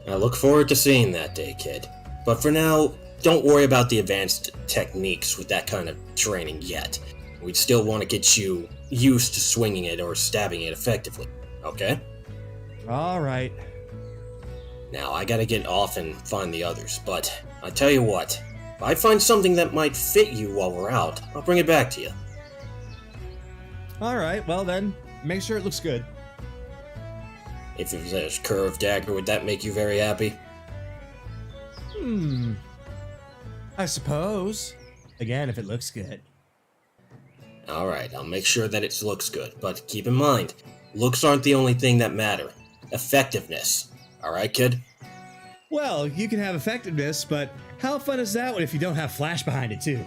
I look forward to seeing that day, kid. But for now, don't worry about the advanced techniques with that kind of training yet. We'd still want to get you used to swinging it or stabbing it effectively, okay? Alright. Now, I gotta get off and find the others, but I tell you what, if I find something that might fit you while we're out, I'll bring it back to you. All right, well then, make sure it looks good. If it was a curved dagger, would that make you very happy? I suppose. Again, if it looks good. Alright, I'll make sure that it looks good, but keep in mind, looks aren't the only thing that matter. Effectiveness. Alright, kid? Well, you can have effectiveness, but how fun is that one if you don't have flash behind it too?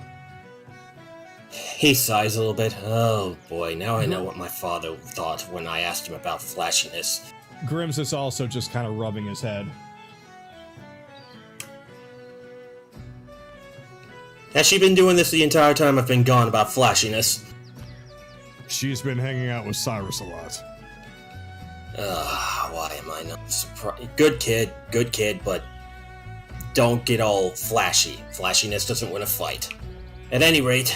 He sighs a little bit. Oh boy, now I know what my father thought when I asked him about flashiness. Grimm's is also just kind of rubbing his head. Has she been doing this the entire time I've been gone about flashiness? She's been hanging out with Cyrus a lot. Why am I not surprised? Good kid, but don't get all flashy. Flashiness doesn't win a fight. At any rate,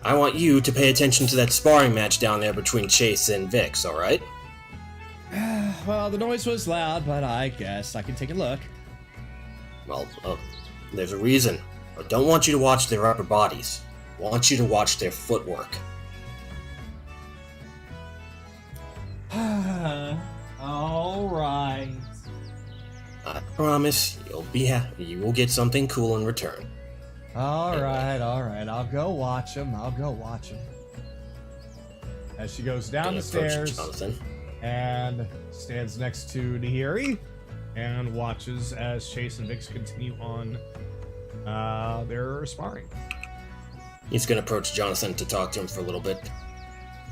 I want you to pay attention to that sparring match down there between Chase and Vix, alright? Well, the noise was loud, but I guess I can take a look. Well, there's a reason. I don't want you to watch their upper bodies. I want you to watch their footwork. All right. I promise you'll be happy. You will get something cool in return. All right. I'll go watch him. As she goes down Gonna the approach stairs Jonathan. and stands next to Nahiri and watches as Chase and Vix continue on their sparring. He's gonna approach Jonathan to talk to him for a little bit.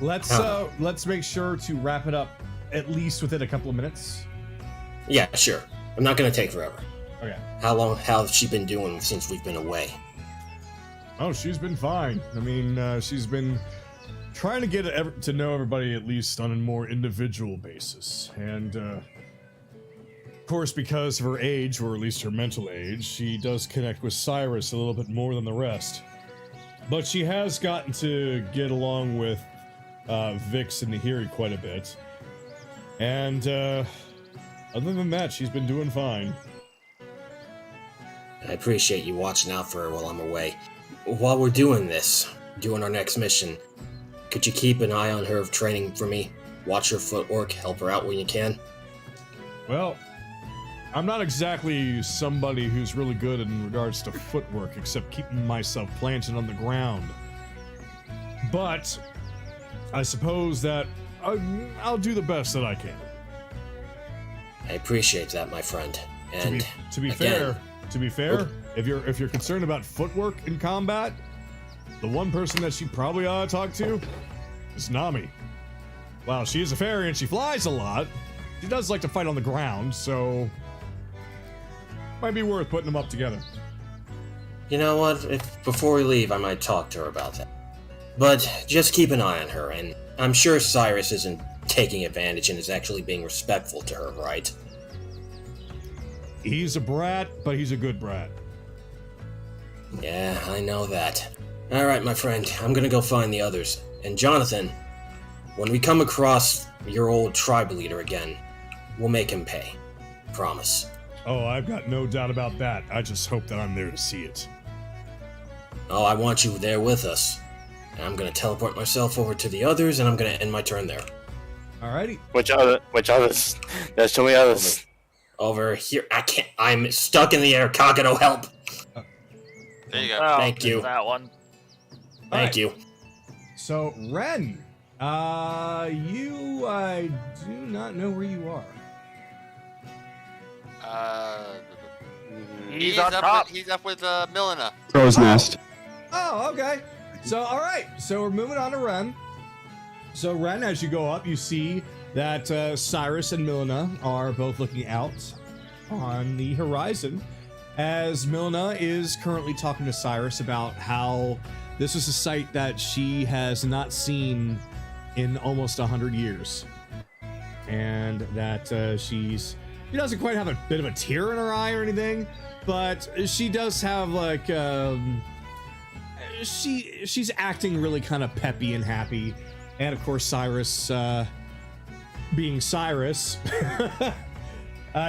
Let's make sure to wrap it up at least within a couple of minutes. Yeah, sure. I'm not gonna take forever. Okay. How has she been doing since we've been away? Oh, she's been fine. I mean, she's been trying to get to know everybody at least on a more individual basis. And, of course, because of her age, or at least her mental age, she does connect with Cyrus a little bit more than the rest. But she has gotten to get along with Vix and Nahiri quite a bit. And, other than that, she's been doing fine. I appreciate you watching out for her while I'm away. While we're doing our next mission, could you keep an eye on her training for me? Watch her footwork, help her out when you can? Well, I'm not exactly somebody who's really good in regards to footwork, except keeping myself planted on the ground. But I suppose that I'll do the best that I can. I appreciate that, my friend. And to be again, fair, if you're concerned about footwork in combat, the one person that she probably ought to talk to is Nami. While she is a fairy and she flies a lot, she does like to fight on the ground, so might be worth putting them up together. You know what? Before we leave, I might talk to her about that. But just keep an eye on her, and I'm sure Cyrus isn't taking advantage and is actually being respectful to her, right? He's a brat, but he's a good brat. Yeah, I know that. Alright, my friend, I'm gonna go find the others. And Jonathan, when we come across your old tribe leader again, we'll make him pay. Promise. Oh, I've got no doubt about that. I just hope that I'm there to see it. Oh, I want you there with us. And I'm gonna teleport myself over to the others, and I'm gonna end my turn there. Alrighty. Which others? There's so many others. Over here. I can't. I'm stuck in the air. Kakado, help! There you go. Oh, Thank you. That one. Thank you. So, Ren, I do not know where you are. He's on top. He's up with Milena. Crow's Nest. Oh, okay. So, all right. So we're moving on to Ren. So, Ren, as you go up, you see that Cyrus and Milena are both looking out on the horizon, as Milena is currently talking to Cyrus about how this is a site that she has not seen in almost 100 years. And that she doesn't quite have a bit of a tear in her eye or anything, but she does have like she's acting really kind of peppy and happy. And of course, Cyrus, being Cyrus,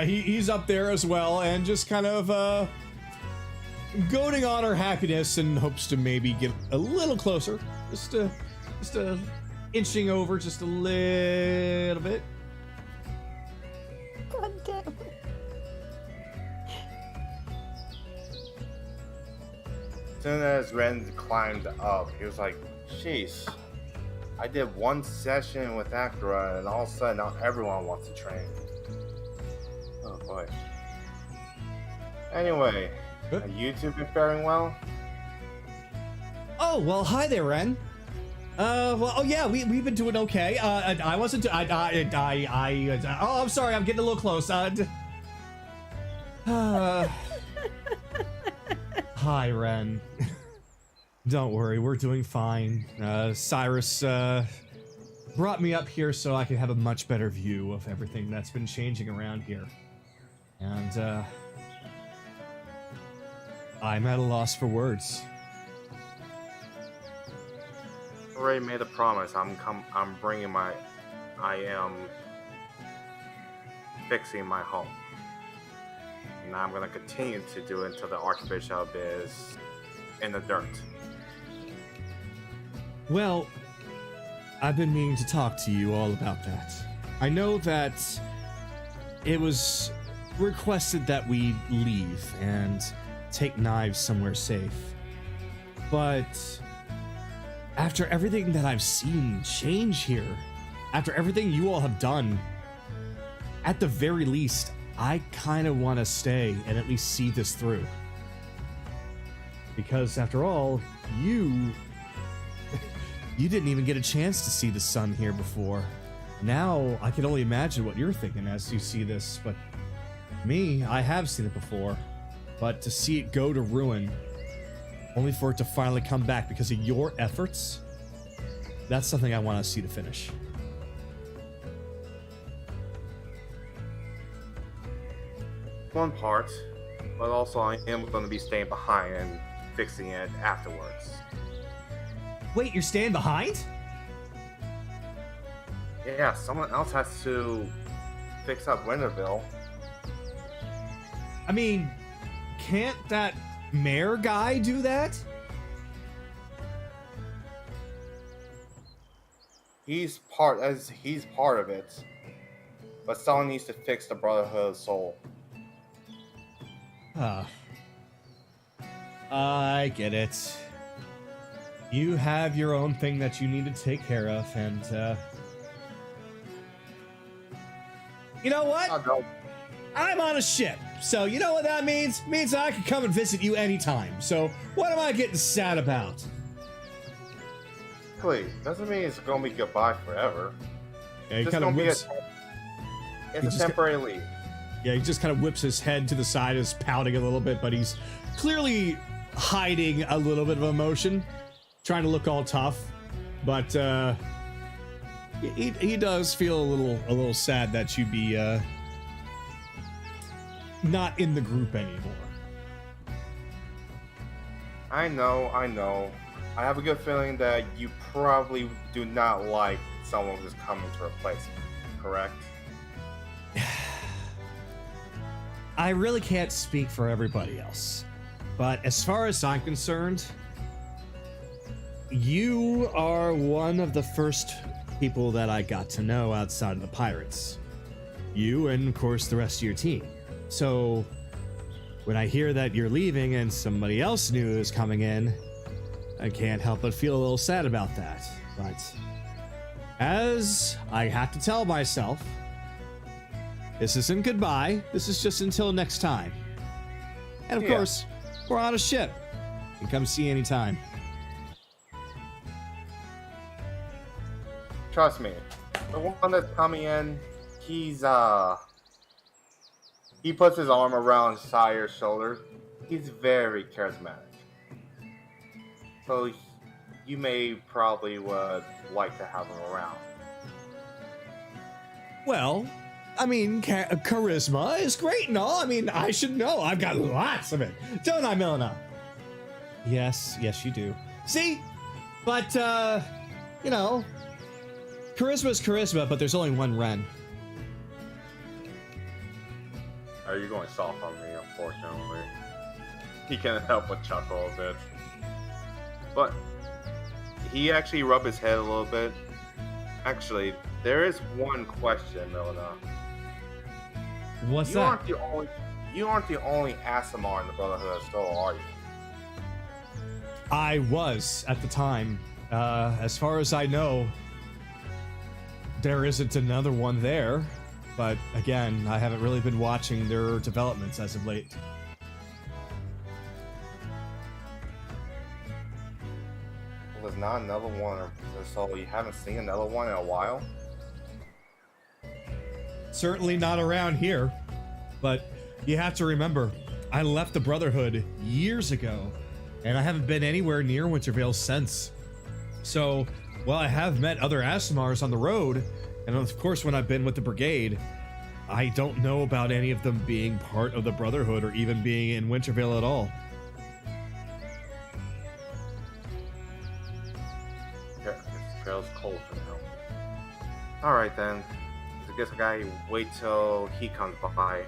he's up there as well, and just kind of goading on her happiness, and hopes to maybe get a little closer, just a inching over just a little bit. God damn it. As soon as Ren climbed up, he was like, jeez, I did one session with Acura and all of a sudden now everyone wants to train. Oh boy. Anyway, have you two been faring well? Oh, well, hi there, Ren. We've been doing okay. I wasn't, oh, I'm sorry, I'm getting a little close. Hi, Ren. Don't worry, we're doing fine. Cyrus, brought me up here so I could have a much better view of everything that's been changing around here. And, I'm at a loss for words. Already made a promise. I am fixing my home. And I'm gonna continue to do it until the Archbishop is in the dirt. Well, I've been meaning to talk to you all about that. I know that it was requested that we leave and take knives somewhere safe. But after everything that I've seen change here, after everything you all have done, at the very least, I kind of want to stay and at least see this through. Because after all, you didn't even get a chance to see the sun here before. Now, I can only imagine what you're thinking as you see this, but me, I have seen it before. But to see it go to ruin, only for it to finally come back because of your efforts, that's something I want to see to finish. One part, but also I am going to be staying behind and fixing it afterwards. Wait, you're staying behind? Yeah, someone else has to fix up Wintervale. I mean, can't that mayor guy do that? He's part of it, but someone needs to fix the Brotherhood soul. I get it. You have your own thing that you need to take care of, and you know what? I'm on a ship, so you know what that means? It means I can come and visit you anytime. So what am I getting sad about? Please, doesn't mean it's gonna be goodbye forever. Yeah, he It's kind of gonna whips. it's a temporary leave. Yeah, he just kind of whips his head to the side, is pouting a little bit, but he's clearly hiding a little bit of emotion, trying to look all tough. But he does feel a little sad that you'd be not in the group anymore. I know. I have a good feeling that you probably do not like someone who's coming to replace me, correct? I really can't speak for everybody else, but as far as I'm concerned, you are one of the first people that I got to know outside of the pirates. You and, of course, the rest of your team. So, when I hear that you're leaving and somebody else new is coming in, I can't help but feel a little sad about that. But, as I have to tell myself, this isn't goodbye, this is just until next time. And of course, we're on a ship. You can come see anytime. Trust me, the one that's coming in, he puts his arm around Sire's shoulder. He's very charismatic. So you may probably would like to have him around. Well, I mean, charisma is great and all. I mean, I should know. I've got lots of it. Don't I, Milena? Yes, you do. See? But, you know, charisma is charisma, but there's only one Ren. Are you going soft on me, unfortunately? He can't help but chuckle a bit. But he actually rubbed his head a little bit, Actually, there is one question, Milena. What's You that? aren't the only Asimar in the Brotherhood still, are you? I was at the time. As far as I know, there isn't another one there. But again, I haven't really been watching their developments as of late. There's not another one, so you haven't seen another one in a while? Certainly not around here. But you have to remember, I left the Brotherhood years ago, and I haven't been anywhere near Wintervale since. So, while I have met other Asimars on the road, and of course when I've been with the Brigade, I don't know about any of them being part of the Brotherhood or even being in Wintervale at all. Yeah, this trail's cold for now. Alright then. I guess I gotta wait till he comes by.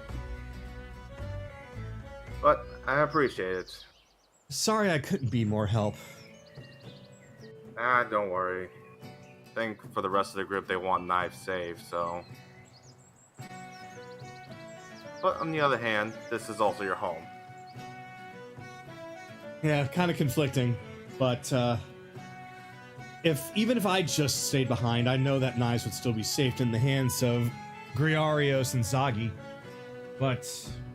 But I appreciate it. Sorry I couldn't be more help. Ah, don't worry. I think for the rest of the group they want knives saved, so... But on the other hand, this is also your home. Yeah, kind of conflicting, but even if I just stayed behind, I know that knives would still be safe in the hands of Griarios and Zagi. But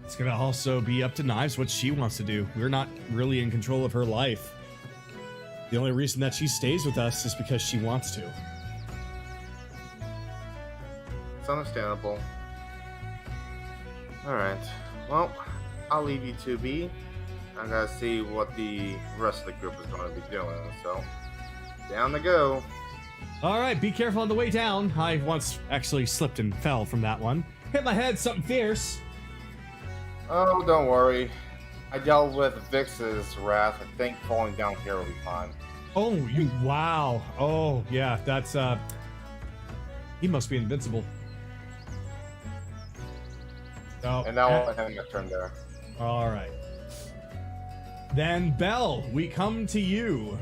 it's gonna also be up to Knives what she wants to do. We're not really in control of her life. The only reason that she stays with us is because she wants to. It's understandable. Alright, well, I'll leave you two be. I gotta see what the rest of the group is going to be doing, so down to go. Alright, be careful on the way down. I once actually slipped and fell from that one. Hit my head, something fierce. Oh, don't worry. I dealt with Vix's wrath. I think falling down here will be fine. Oh, wow. Oh, yeah, that's, he must be invincible. Oh, And now I'll end my turn there. Alright. Then, Belle, we come to you.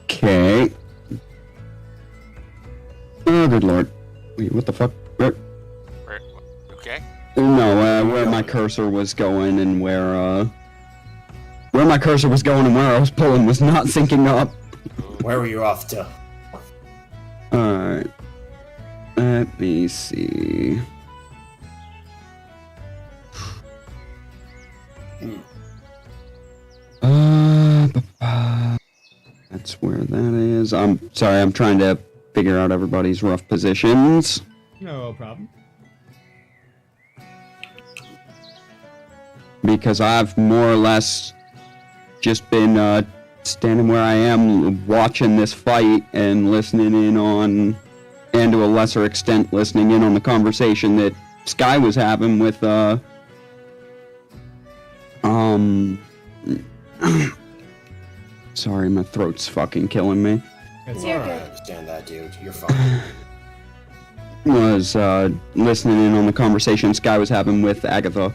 Okay. Oh, good lord. Wait, what the fuck? Okay. No, where my cursor was going and where my cursor was going and where I was pulling was not syncing up. Where were you off to? Alright. Let me see. That's where that is. I'm sorry, I'm trying to figure out everybody's rough positions. No problem. Because I've more or less just been standing where I am, watching this fight and listening in on, and to a lesser extent, listening in on the conversation that Sky was having with, sorry, my throat's fucking killing me. It's You're I good. understand that, dude. You're fine. Was, listening in on the conversation Sky was having with Agatha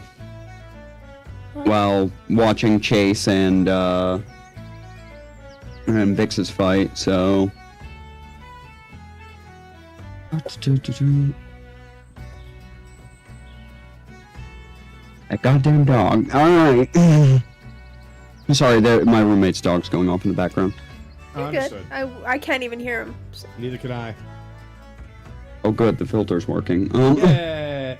while watching Chase and Vix's fight, so... That goddamn dog. Alright. I'm sorry, my roommate's dog's going off in the background. You're good. I can't even hear him. So. Neither could I. Oh good, the filter's working. Yay!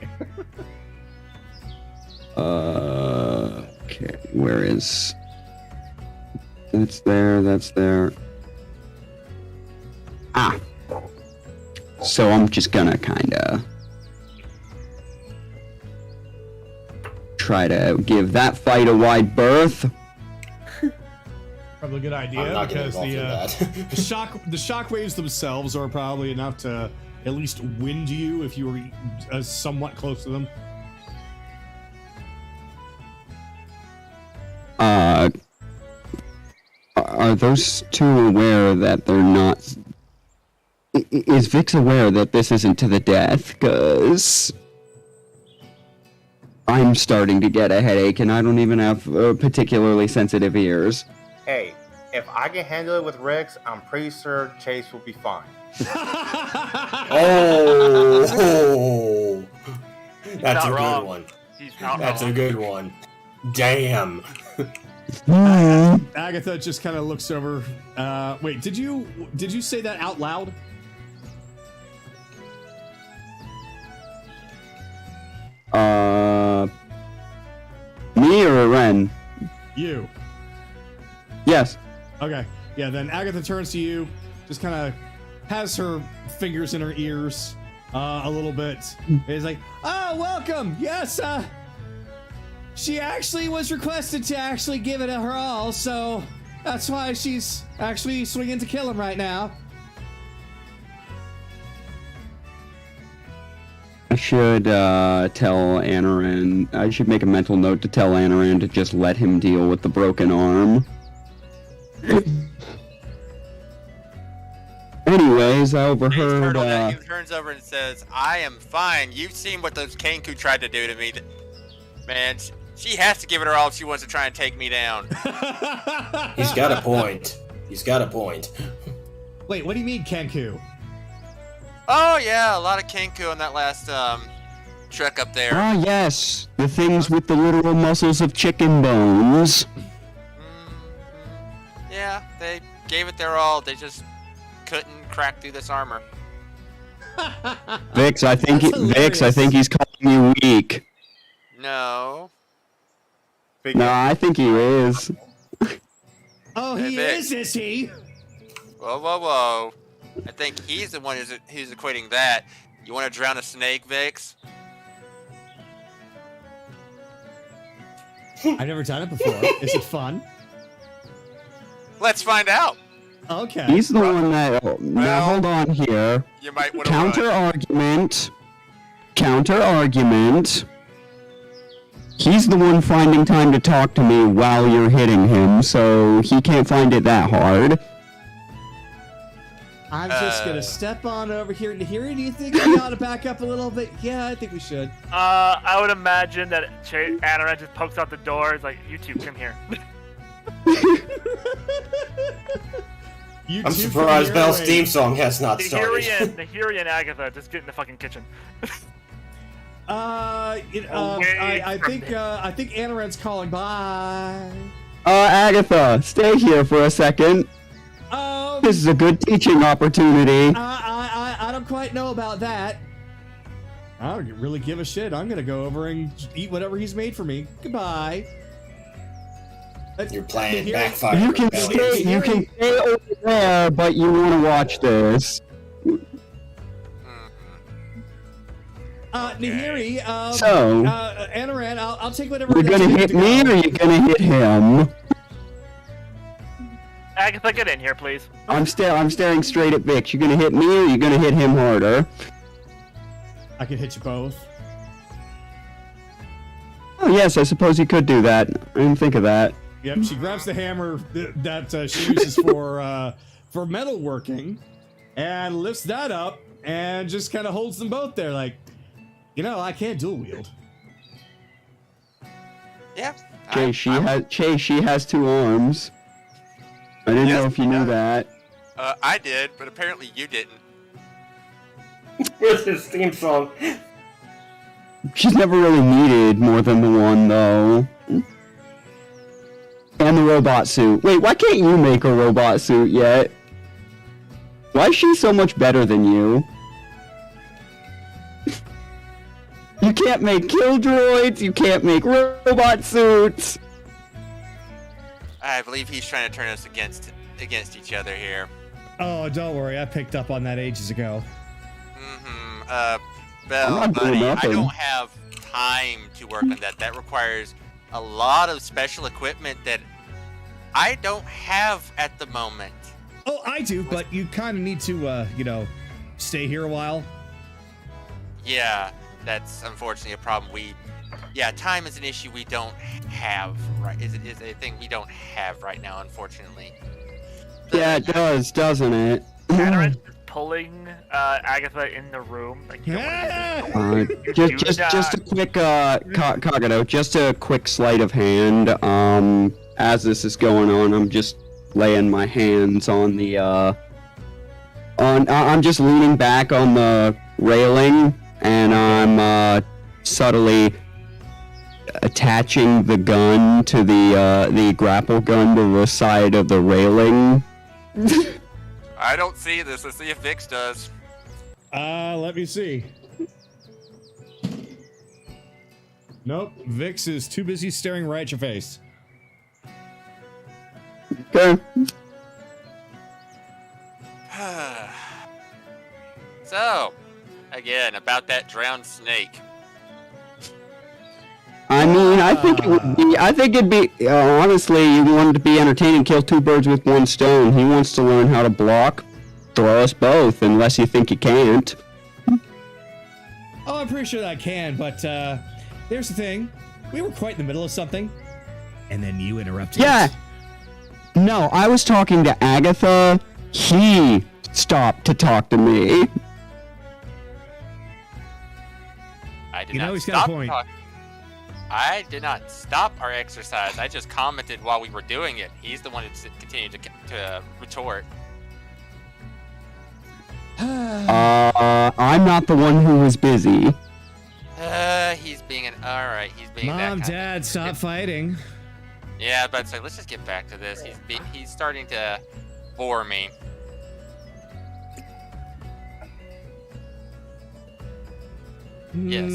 Okay, where is... That's there. Ah! So I'm just gonna kinda... try to give that fight a wide berth. Probably a good idea I'm not because getting involved in that. the shock waves themselves are probably enough to at least wind you if you were somewhat close to them. Are those two aware that they're not... Is Vix aware that this isn't to the death? Because... I'm starting to get a headache and I don't even have particularly sensitive ears. Hey, if I can handle it with Rex, I'm pretty sure Chase will be fine. Oh, that's a wrong. good one. He's not That's wrong. a good one. Damn. Agatha just kind of looks over. Wait, did you say that out loud? Me or Ren? You. Yes. Okay. Yeah, then Agatha turns to you, just kind of has her fingers in her ears a little bit. Is like, oh, welcome. Yes, she actually was requested to actually give it her all, so that's why she's actually swinging to kill him right now. I should tell Anaran. I should make a mental note to tell Anaran to just let him deal with the broken arm. Anyways, I overheard. He turns over and says, "I am fine. You've seen what those Kenku tried to do to me. Man, she has to give it her all if she wants to try and take me down." He's got a point. He's got a point. Wait, what do you mean, Kenku? Oh yeah, a lot of Kenku on that last trek up there. Ah, yes, the things with the literal muscles of chicken bones. Yeah, they gave it their all. They just couldn't crack through this armor. Vix, I think he's calling you weak. No. No, I think he is. Oh, Hey, he Vic. is he? Whoa, whoa, whoa. I think he's the one who's equating that. You want to drown a snake, Vix? I've never done it before. Is it fun? Let's find out. Okay. He's the one that. Now hold on here. You might want to run. Counter argument. He's the one finding time to talk to me while you're hitting him, so he can't find it that hard. I'm just gonna step on over here. Nahiri, do you think we ought to back up a little bit? Yeah, I think we should. I would imagine that Anaran just pokes out the door. It's like, you two, come here. You I'm two surprised from Belle's your theme way. song has not started. Nahiri and Agatha just get in the fucking kitchen. I think Anaran's calling. Bye. Agatha, stay here for a second. This is a good teaching opportunity. I don't quite know about that. I don't really give a shit. I'm gonna go over and eat whatever he's made for me. Goodbye. Your plan Nahiri- backfired. You can stay over there, but you want to watch this. Nahiri, So- Anaran, I'll take whatever. You're it gonna is hit to me, go. or you're gonna hit him? Agatha, get in here, please. I'm staring straight at Vix. You're gonna hit me, or you're gonna hit him harder? I can hit you both. Oh yes, I suppose you could do that. I didn't think of that. Yep, she grabs the hammer that she uses for metalworking, and lifts that up, and just kind of holds them both there, like, I can't dual wield. Yeah. Chase, she has two arms. I didn't know if you knew that. I did, but apparently you didn't. Where's his theme song? She's never really needed more than the one, though. And the robot suit. Wait, why can't you make a robot suit yet? Why is she so much better than you? You can't make kill droids, you can't make robot suits. I believe he's trying to turn us against each other here. Oh, don't worry, I picked up on that ages ago. Belle, I'm not doing buddy, I nothing. don't have time to work on that. That requires a lot of special equipment that I don't have at the moment. Oh, I do, but you kind of need to, stay here a while. Yeah, that's unfortunately a problem. Time is an issue we don't have, right? Is a thing we don't have right now, unfortunately. Yeah, it does, doesn't it? Anaran's just pulling Agatha in the room. Like, you don't want to Just a quick, Kagado, just a quick sleight of hand. As this is going on, I'm just laying my hands on the I'm just leaning back on the railing, and I'm subtly attaching the gun to the grapple gun to the side of the railing. I don't see this. Let's see if Vix does. Let me see. Nope, Vix is too busy staring right at your face. Okay. So, again, about that drowned snake. I mean, I think it'd be, honestly, you want it to be entertaining, kill two birds with one stone. He wants to learn how to block. Throw us both, unless you think you can't. Oh, I'm pretty sure that I can, but, here's the thing. We were quite in the middle of something, and then you interrupted us. No, I was talking to Agatha. He stopped to talk to me. I did You know, not he's got a stop point. I did not stop our exercise. I just commented while we were doing it. He's the one that continued to retort. I'm not the one who was busy. He's being an alright. He's being that Mom, kind Dad, stop fighting. Yeah, but so let's just get back to this. He's starting to bore me. Yes.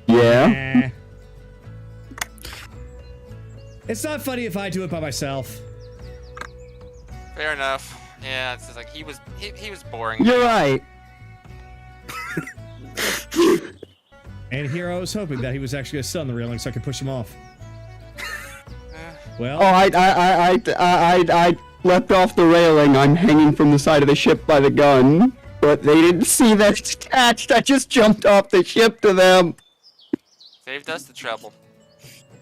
Yeah. Nah. It's not funny if I do it by myself. Fair enough. Yeah, it's just like he was boring. You're right. And here I was hoping that he was actually gonna sit on the railing so I could push him off. Well, Oh, I leapt off the railing. I'm hanging from the side of the ship by the gun. But they didn't see that it's attached. I just jumped off the ship to them. Saved us the trouble.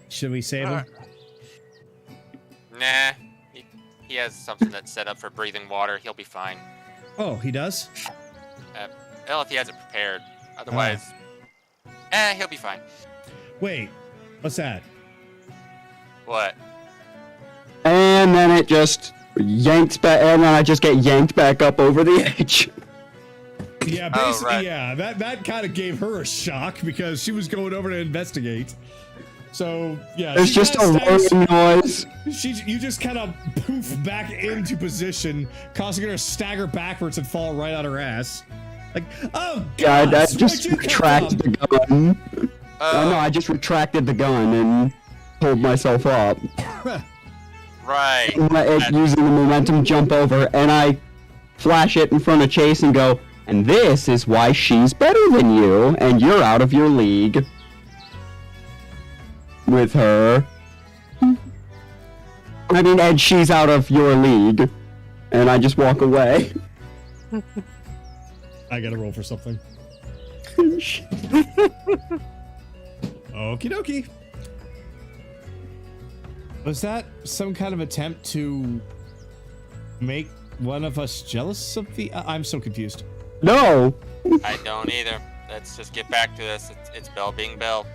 should we save him? Nah. He has something that's set up for breathing water. He'll be fine. Oh, he does? Well, if he has it prepared. Otherwise, he'll be fine. Wait, what's that? What? And then it just yanks back, and then I just get yanked back up over the edge. Yeah, Oh, basically, right. yeah. That kind of gave her a shock because she was going over to investigate. So, yeah. It's she just a kinda staggers- roaring noise. You just kind of poof back into position, causing her to stagger backwards and fall right on her ass. Like, oh God, God! I just retracted the gun. Oh no, I just retracted the gun and pulled myself up. Right. Using the momentum jump over, and I flash it in front of Chase and go, and this is why she's better than you, and you're out of your league. With her. I mean, and she's out of your league. And I just walk away. I gotta roll for something. Okie dokie. Was that some kind of attempt to make one of us jealous of the... I'm so confused. No! I don't either. Let's just get back to this. It's Bell being Bell.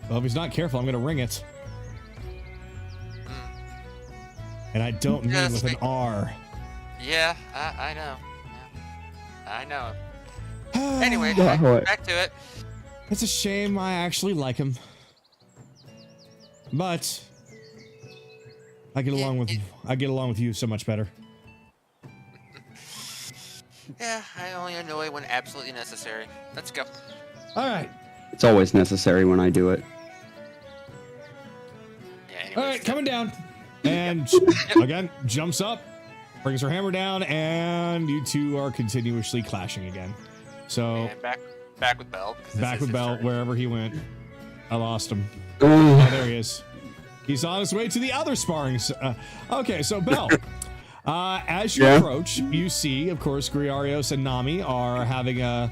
Well, if he's not careful, I'm gonna ring it. And I don't mean Just with an R. Yeah, I know. Yeah. I know. Anyway, Yeah, back to it. It's a shame. I actually like him. But I get along with you so much better. Yeah, I only annoy when absolutely necessary. Let's go. All right. It's always necessary when I do it. Yeah, anyways, All right, coming down. And again, jumps up, brings her hammer down, and you two are continuously clashing again. So And back with Bell. because this back is with his Bell, turn. wherever he went. I lost him. Oh, there he is. He's on his way to the other sparring. Okay, so Bell, as you approach, you see, of course, Griarios and Nami are having a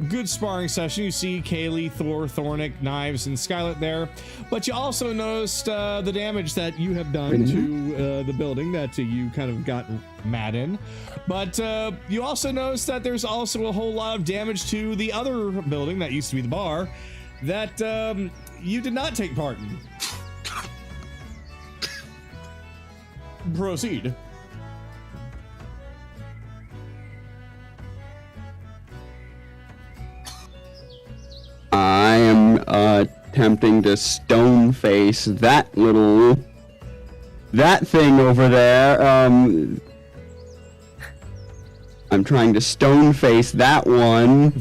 good sparring session. You see Kayli, Thor, Thornic, Knives, and Skylet there. But you also noticed the damage that you have done to the building that you kind of got mad in. But you also noticed that there's also a whole lot of damage to the other building that used to be the bar that you did not take part in. proceed. I am attempting to stone face that thing over there. I'm trying to stone face that one.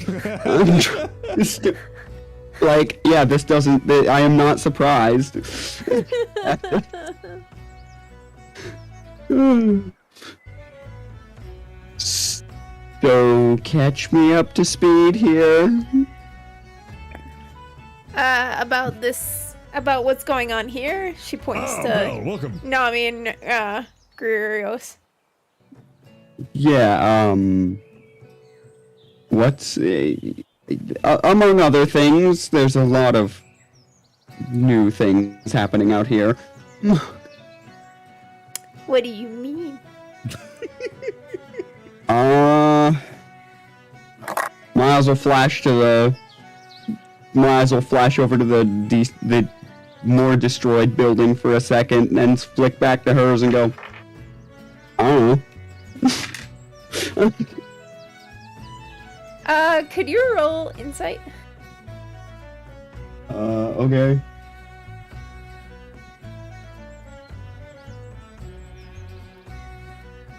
Like, yeah, this doesn't. I am not surprised. So, catch me up to speed here. About what's going on here. She points to. Well, welcome. No, I mean, Guerreros. Yeah, what's among other things, there's a lot of new things happening out here. What do you mean? Miles will flash over to the more destroyed building for a second, and then flick back to hers and go, I don't know. Could you roll insight? Okay.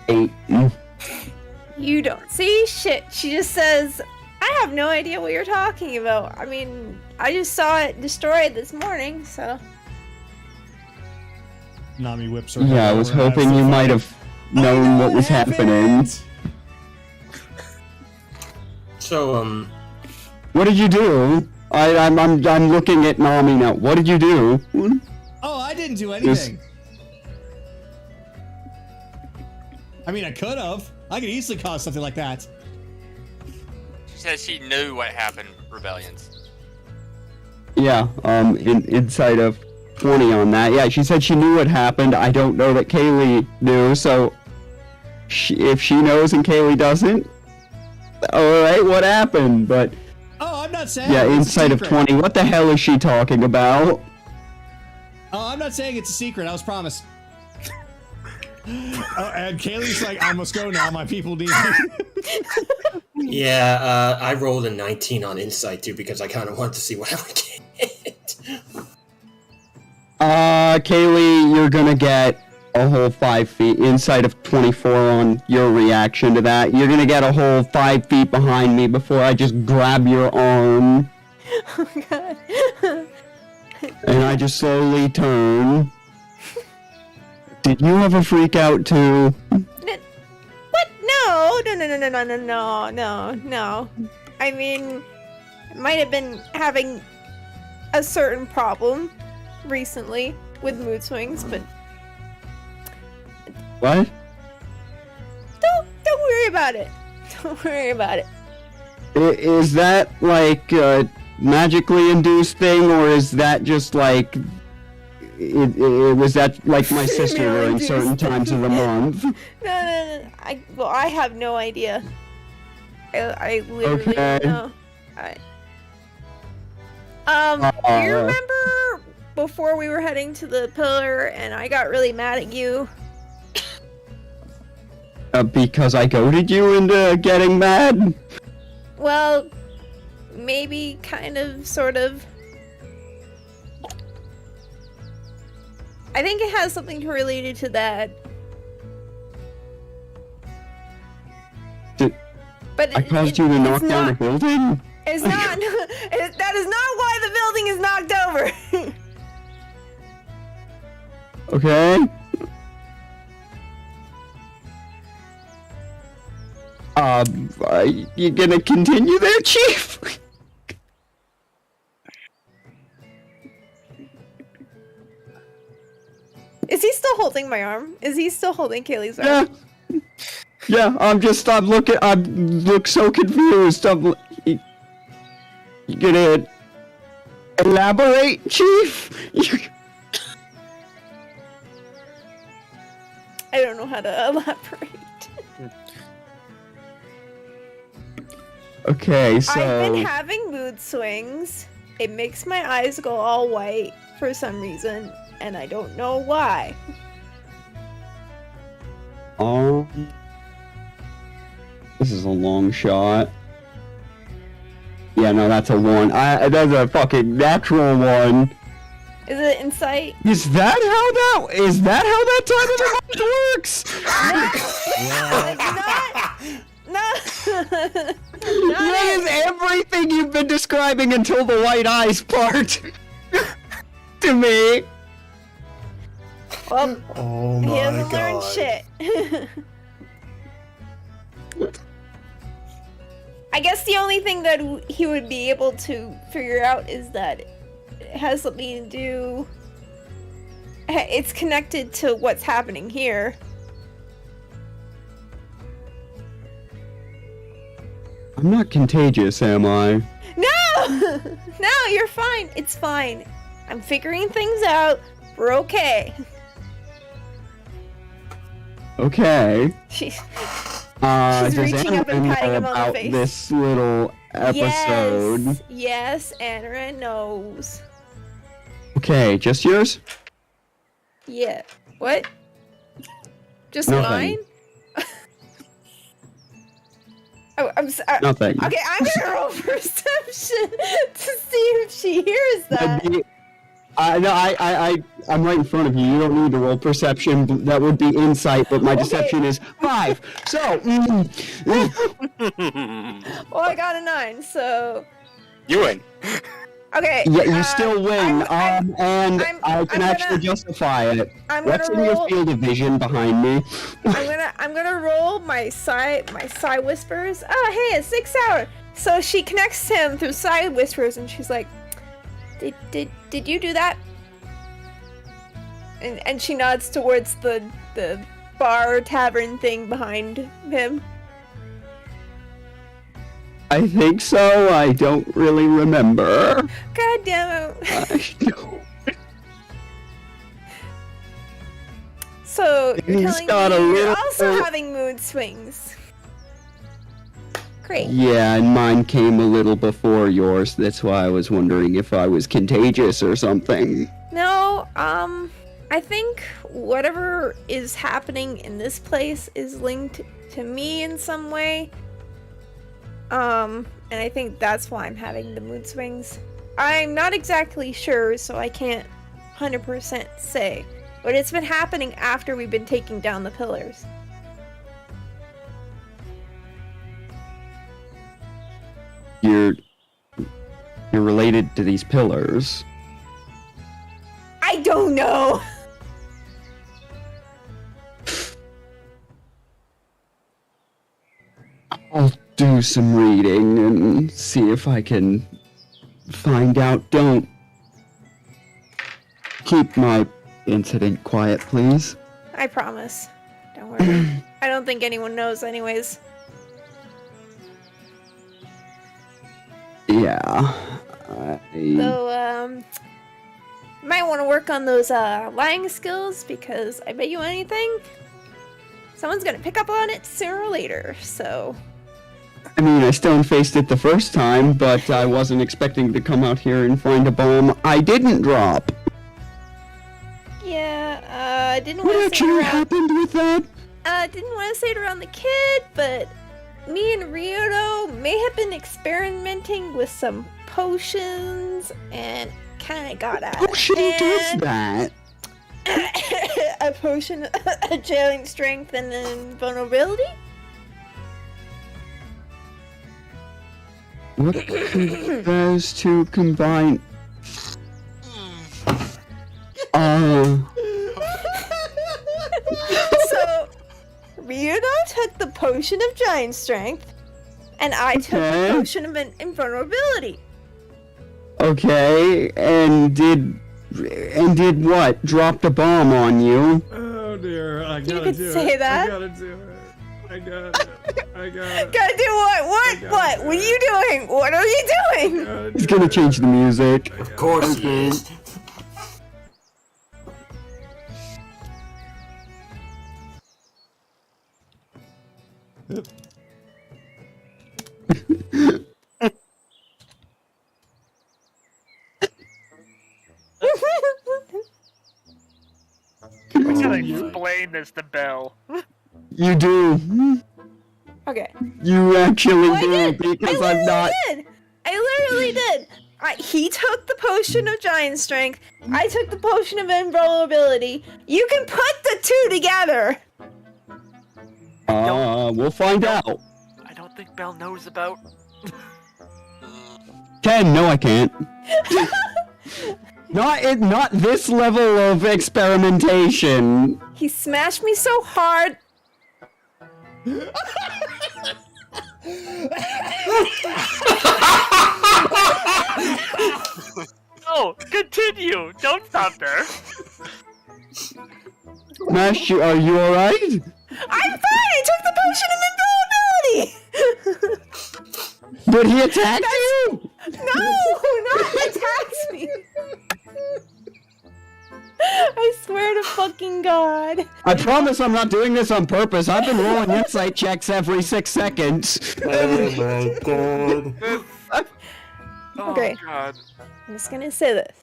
Eight. You don't see shit. She just says, I have no idea what you're talking about. I mean, I just saw it destroyed this morning, so. Nami whips her. Yeah, I was hoping you might have known what was happening. So, What did you do? I'm looking at Nami now. What did you do? Oh, I didn't do anything. I mean, I could have. I could easily cause something like that. She says she knew what happened, Rebellions. Yeah, inside of 20 on that. Yeah, she said she knew what happened. I don't know that Kayli knew, so if she knows and Kayli doesn't, alright, what happened? But Oh, I'm not saying. yeah, it's a inside of secret. 20, what the hell is she talking about? Oh, I'm not saying it's a secret. I was promised. Oh, and Kaylee's like, I must go now. My people need me. yeah, I rolled a 19 on insight too because I kind of wanted to see what I would get. Kayli, you're gonna get a whole 5 feet inside of 24 on your reaction to that. You're gonna get a whole 5 feet behind me before I just grab your arm. Oh, God. And I just slowly turn. Did you ever freak out too? What? No. I mean, might have been having a certain problem recently with mood swings, but What? don't worry about it. Don't worry about it. Is that like a magically induced thing, or is that just like was that like my sister during certain times of the month? No. I have no idea. I literally Okay. don't know. Do you remember before we were heading to the pillar and I got really mad at you? Because I goaded you into getting mad? Well, maybe, kind of, sort of. I think it has something related to that. But I caused you to knock down a building? It's not. That is not why the building is knocked over. Okay. You gonna continue there, Chief? Is he still holding my arm? Is he still holding Kaylee's arm? Yeah. I look so confused. You gonna elaborate, Chief? I don't know how to elaborate. Okay, so I've been having mood swings. It makes my eyes go all white for some reason, and I don't know why. This is a long shot. Yeah, no, that's a 1. That's a fucking natural 1. Is it insight? Is that how that time of the month works? That is everything you've been describing until the white eyes part. To me. Well, Oh he my hasn't learned god. shit. I guess the only thing that he would be able to figure out is that it has something to do. It's connected to what's happening here. I'm not contagious, am I? No! No, you're fine. It's fine. I'm figuring things out. We're okay. Okay. She's Does reaching up and Anarin patting know him on the about face. this little episode? Yes, Anarin knows. Okay, just yours? Yeah. What? Just Nothing. mine? Oh, I'm sorry. Nothing. Okay, I'm gonna roll perception to see if she hears that. I'm right in front of you. You don't need to roll perception. That would be insight, but my deception is 5. So, Well, I got a 9, so. You win. Okay. yeah, you still win. And I I'm can gonna- actually justify it. I'm What's gonna in roll. your field of vision behind me? I'm gonna roll my side whispers. Oh, hey, it's 6 hour. So she connects him through side whispers, and she's like, "Did you do that?" And she nods towards the bar tavern thing behind him. I think so. I don't really remember. God damn it. I don't. So you're He's telling got me a you're little- also having mood swings. Great. Yeah, and mine came a little before yours. That's why I was wondering if I was contagious or something. No, I think whatever is happening in this place is linked to me in some way. And I think that's why I'm having the mood swings. I'm not exactly sure, so I can't 100% say. But it's been happening after we've been taking down the pillars. You're related to these pillars. I don't know! I'll do some reading and see if I can find out. Don't keep my incident quiet, please. I promise. Don't worry. I don't think anyone knows anyways. Yeah. So, you might want to work on those, lying skills, because I bet you anything, someone's gonna pick up on it sooner or later, so... I mean, I stone-faced it the first time, but I wasn't expecting to come out here and find a bomb I didn't drop. Yeah, I didn't What want to say it actually around... happened with that? Didn't want to say it around the kid, but me and Ryoto may have been experimenting with some potions, and kind of got out of Potion does hand. that. A potion of jailing strength and then vulnerability? What could those two combine? So, Ryoto took the potion of giant strength, and I took the Okay. potion of invulnerability. Okay, and did what? Dropped a bomb on you? Oh dear, I You gotta could do say it. that. I gotta do it. I got it. I got it. Gotta do what? What? got What? it. What are you doing? What are you doing? Gotta He's do gonna it. change the music. Of course he is. We gotta Oh my. explain this to Belle. You do. Okay. You actually I do, did. because I'm not. I literally did. He took the potion of giant strength. I took the potion of invulnerability. You can put the two together. We'll find out. I don't think Belle knows about. Ken, no, I can't. Not this level of experimentation. He smashed me so hard. No, continue. Don't stop there. Mash, are you alright? I'm fine. I took the potion of invulnerability. But he attacked you? No, not attacks me. I swear to fucking God. I promise I'm not doing this on purpose. I've been rolling insight checks every 6 seconds. Oh my god. Okay. Oh, God. I'm just gonna say this.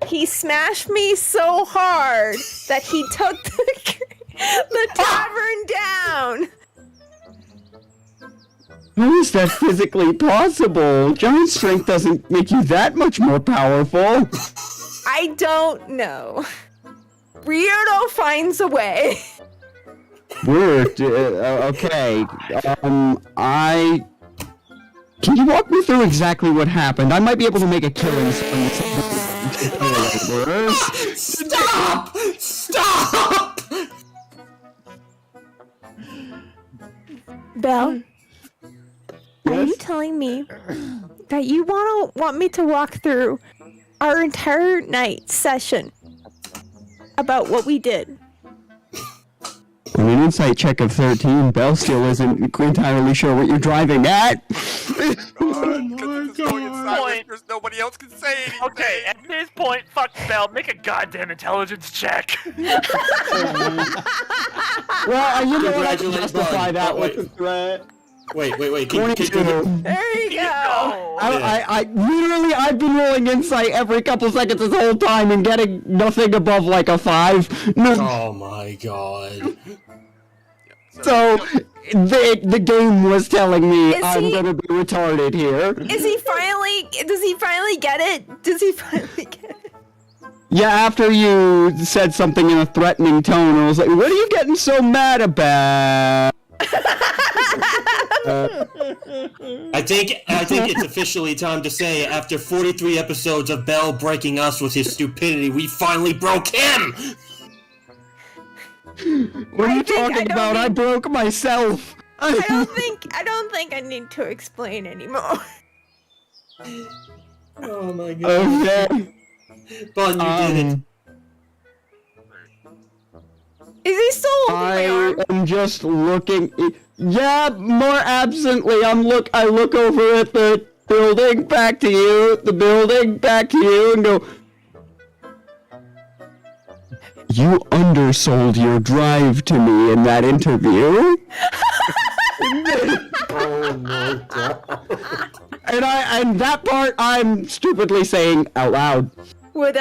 He smashed me so hard that he took the tavern down. How is that physically possible? Giant strength doesn't make you that much more powerful. I don't know. Weirdo finds a way. Weird. Okay. Can you walk me through exactly what happened? I might be able to make a killing spree. Stop! Stop! Belle, are you telling me that you want me to walk through our entire night session about what we did? On an insight check of 13, Belle still isn't entirely sure what you're driving at. Oh my God. There's nobody else can say anything. Okay, at this point, fuck Belle. Make a goddamn intelligence check. Well, you know what? I can Congratulations, justify Bud. that Oh, with the threat. Wait. 22. There you go. No. I literally, I've been rolling insight every couple seconds this whole time and getting nothing above like a 5. No, Oh my god. so the game was telling me Is I'm he- gonna be retarded here. Does he finally get it? Does he finally get it? Yeah, after you said something in a threatening tone, I was like, what are you getting so mad about? I think it's officially time to say, after 43 episodes of Bell breaking us with his stupidity, we finally broke him! What are you talking about? I broke myself. I don't think I need to explain anymore. Oh my god. Okay. Bun, you did it. Is he still holding my I arm? am just looking. Yeah, more absently. I look over at the building, back to you, the building, back to you, and go. You undersold your drive to me in that interview. Oh my god. And that part I'm stupidly saying out loud. Would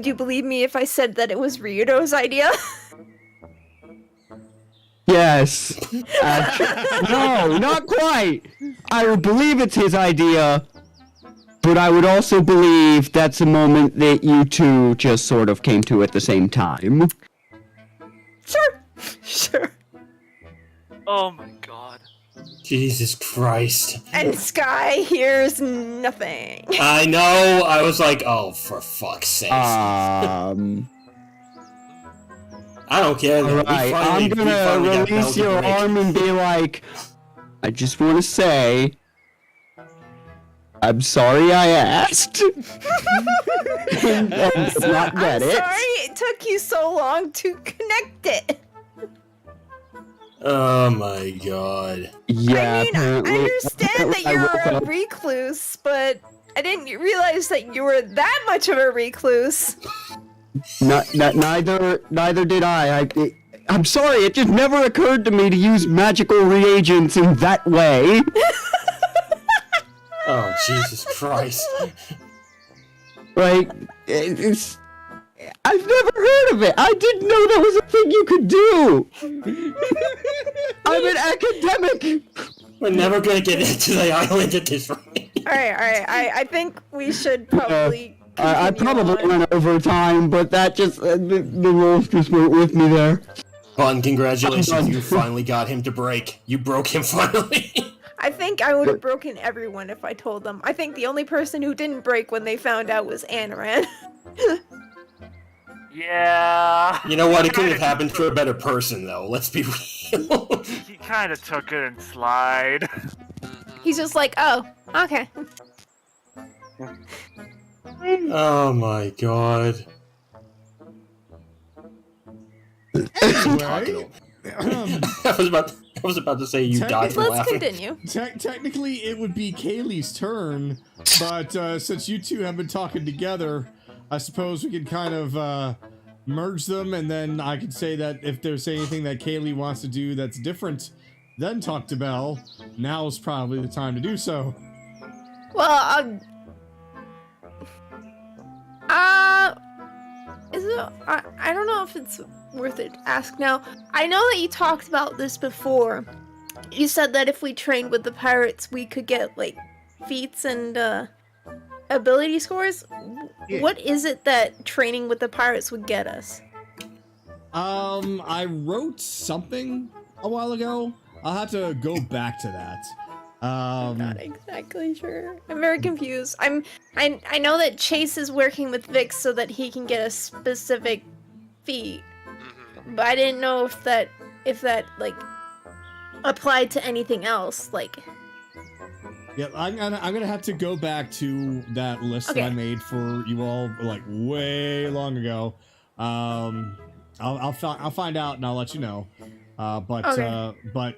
you believe me if I said that it was Ryudo's idea? Yes. No, not quite. I would believe it's his idea, but I would also believe that's a moment that you two just sort of came to at the same time. Sure. Oh my god. Jesus Christ. And Sky hears nothing. I know, I was like, oh, for fuck's sake. I don't care. Then. Alright, I'm gonna release your arm and be like, I just want to say, I'm sorry I asked. And not get I'm it. sorry it took you so long to connect it. Oh my god. Yeah, I mean, apparently. I understand that I you're woke a up. recluse, but I didn't realize that you were that much of a recluse. Neither did I. I'm sorry, it just never occurred to me to use magical reagents in that way. Oh, Jesus Christ. Like, it's I've never heard of it. I didn't know that was a thing you could do. I'm an academic. We're never gonna get into the island at this rate. Alright. I think we should probably. I continue probably on. went over time, but that just the rules just weren't with me there. Bun, congratulations, you finally got him to break. You broke him finally. I think I would have broken everyone if I told them. I think the only person who didn't break when they found out was Anaran. Yeah. You know what? It could have happened to a better person, though. Let's be real. He kind of took it and slide. He's just like, oh, okay. Oh my god. Anyway, I was about to say you died from Let's laughing. continue. technically, it would be Kaylee's turn, but since you two have been talking together, I suppose we could kind of merge them, and then I could say that if there's anything that Kaylee wants to do that's different than talk to Belle, now is probably the time to do so. Well, is it? I don't know if it's worth it to ask now. I know that you talked about this before. You said that if we trained with the pirates, we could get like feats and ability scores. Yeah. What is it that training with the pirates would get us? I wrote something a while ago. I'll have to go back to that. Not exactly sure. I'm very confused. I know that Chase is working with Vix so that he can get a specific feat, but I didn't know if that like applied to anything else. Like, Yeah, I'm gonna have to go back to that list that I made for you all like way long ago. I'll find out and I'll let you know. But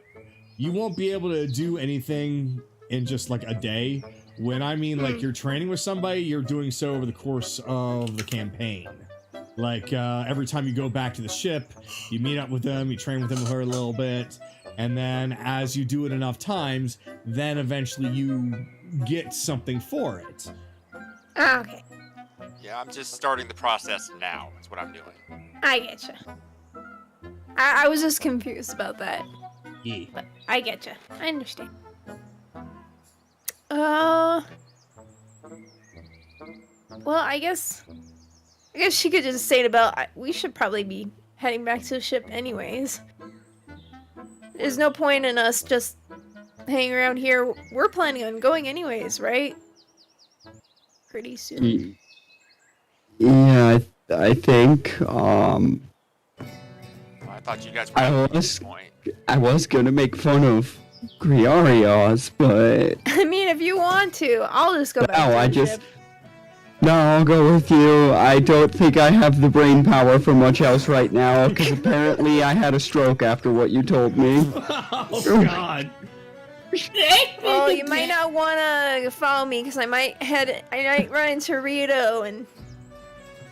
you won't be able to do anything in just like a day. When I mean like you're training with somebody, you're doing so over the course of the campaign. Like every time you go back to the ship, you meet up with them, you train with them for a little bit, and then as you do it enough times, then eventually you get something for it. okay, Yeah, I'm just starting the process now. That's what I'm doing. I getcha. I was just confused about that, Yeah. but I getcha. I understand. Well, I guess she could just say to Belle, we should probably be heading back to the ship anyways. There's no point in us just hanging around here. We're planning on going anyways, right? Pretty soon. Yeah, I think. I thought you guys were at this point. I was gonna make fun of Griarios, but I mean, if you want to, I'll just go back to the ship. No, I'll go with you. I don't think I have the brain power for much else right now, because apparently I had a stroke after what you told me. Oh God. Well, you might not want to follow me because I might run into Rito, and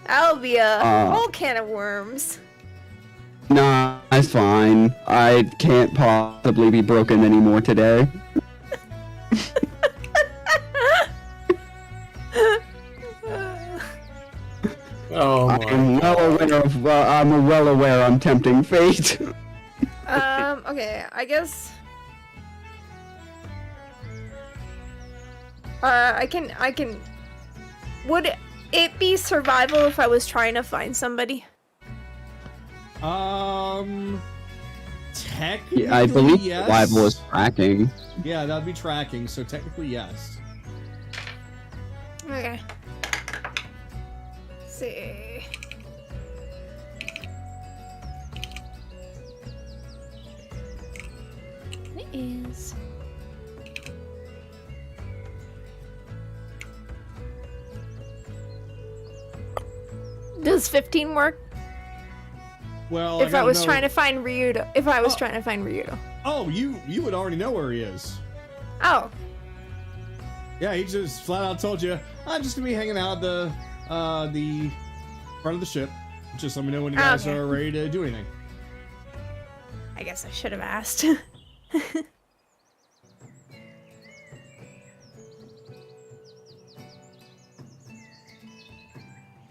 that'll be a whole can of worms. Nah, that's fine. I can't possibly be broken anymore today. Oh my I'm well aware I'm tempting fate. Okay, I guess. I can. Would it be survival if I was trying to find somebody? Technically, Yeah, I believe yes. survival is tracking. Yeah, that'd be tracking, so technically yes. Okay. Let's see. It is. Does 15 work? Well, If I was trying to find Ryudo. If I was trying to find Ryudo. Oh, you would already know where he is. Oh. Yeah, he just flat out told you, I'm just gonna be hanging out at the front of the ship. Just let me know when you guys Okay. are ready to do anything. I guess I should have asked.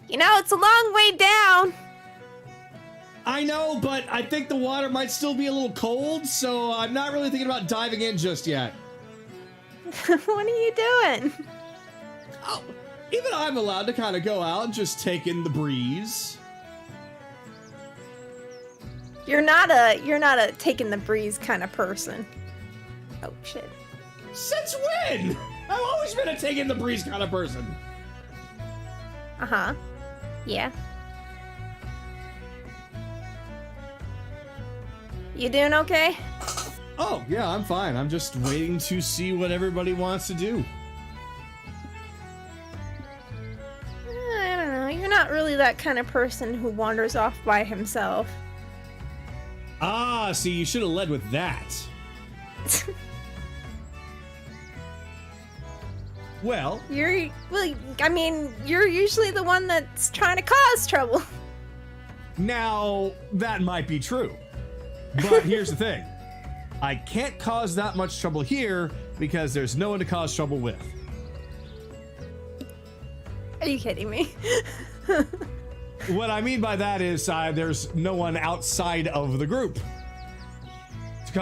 You know, it's a long way down. I know, but I think the water might still be a little cold, so I'm not really thinking about diving in just yet. What are you doing? Oh, even I'm allowed to kind of go out and just take in the breeze. You're not a taking the breeze kind of person. Oh shit. Since when? I've always been a take in the breeze kind of person. Uh-huh. Yeah. You doing okay? Oh, yeah, I'm fine. I'm just waiting to see what everybody wants to do. I don't know. You're not really that kind of person who wanders off by himself. Ah, see, you should have led with that. Well, You're usually the one that's trying to cause trouble. now, that might be true. But here's the thing. I can't cause that much trouble here because there's no one to cause trouble with. Are you kidding me? What I mean by that is there's no one outside of the group.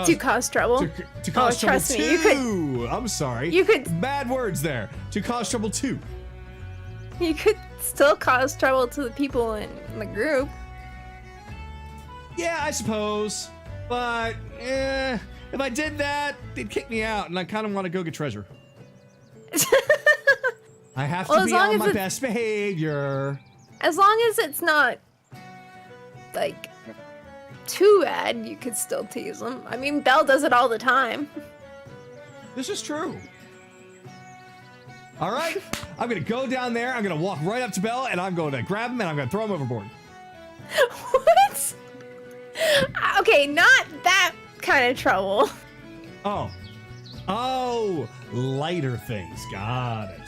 To cause trouble? To cause trouble trust too. me, you could. I'm sorry. You could. Bad words there. To cause trouble too. You could still cause trouble to the people in the group. Yeah, I suppose. But, if I did that, they'd kick me out, and I kind of want to go get treasure. I have Well, to as be long on as my it's- best behavior. As long as it's not, like, too bad, you could still tease them. I mean, Belle does it all the time. This is true. All right, I'm gonna go down there. I'm gonna walk right up to Belle, and I'm going to grab him, and I'm gonna throw him overboard. What? Okay, not that kind of trouble. Oh, lighter things. Got it.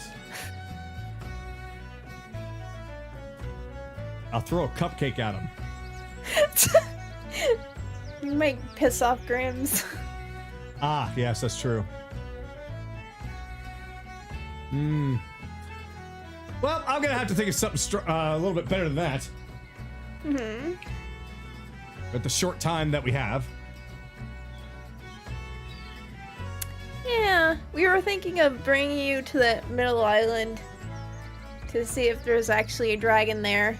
I'll throw a cupcake at him. You might piss off Grims. Ah, yes, that's true. Well, I'm gonna have to think of something a little bit better than that. Mm-hmm. At the short time that we have. Yeah, we were thinking of bringing you to the middle island to see if there's actually a dragon there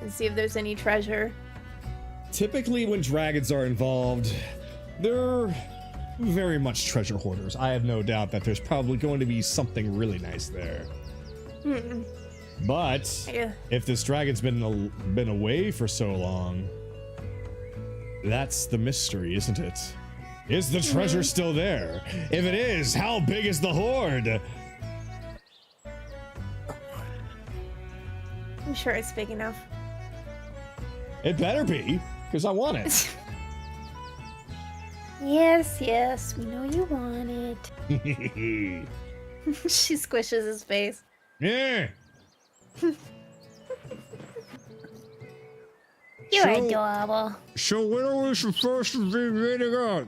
and see if there's any treasure. Typically, when dragons are involved, they're very much treasure hoarders. I have no doubt that there's probably going to be something really nice there. Hmm. But Yeah. if this dragon's been away for so long, that's the mystery, isn't it? Is the treasure still there? If it is, how big is the hoard? I'm sure it's big enough. It better be, because I want it. Yes, we know you want it. She squishes his face. Yeah. You're So- adorable. So when are we supposed to be meeting up?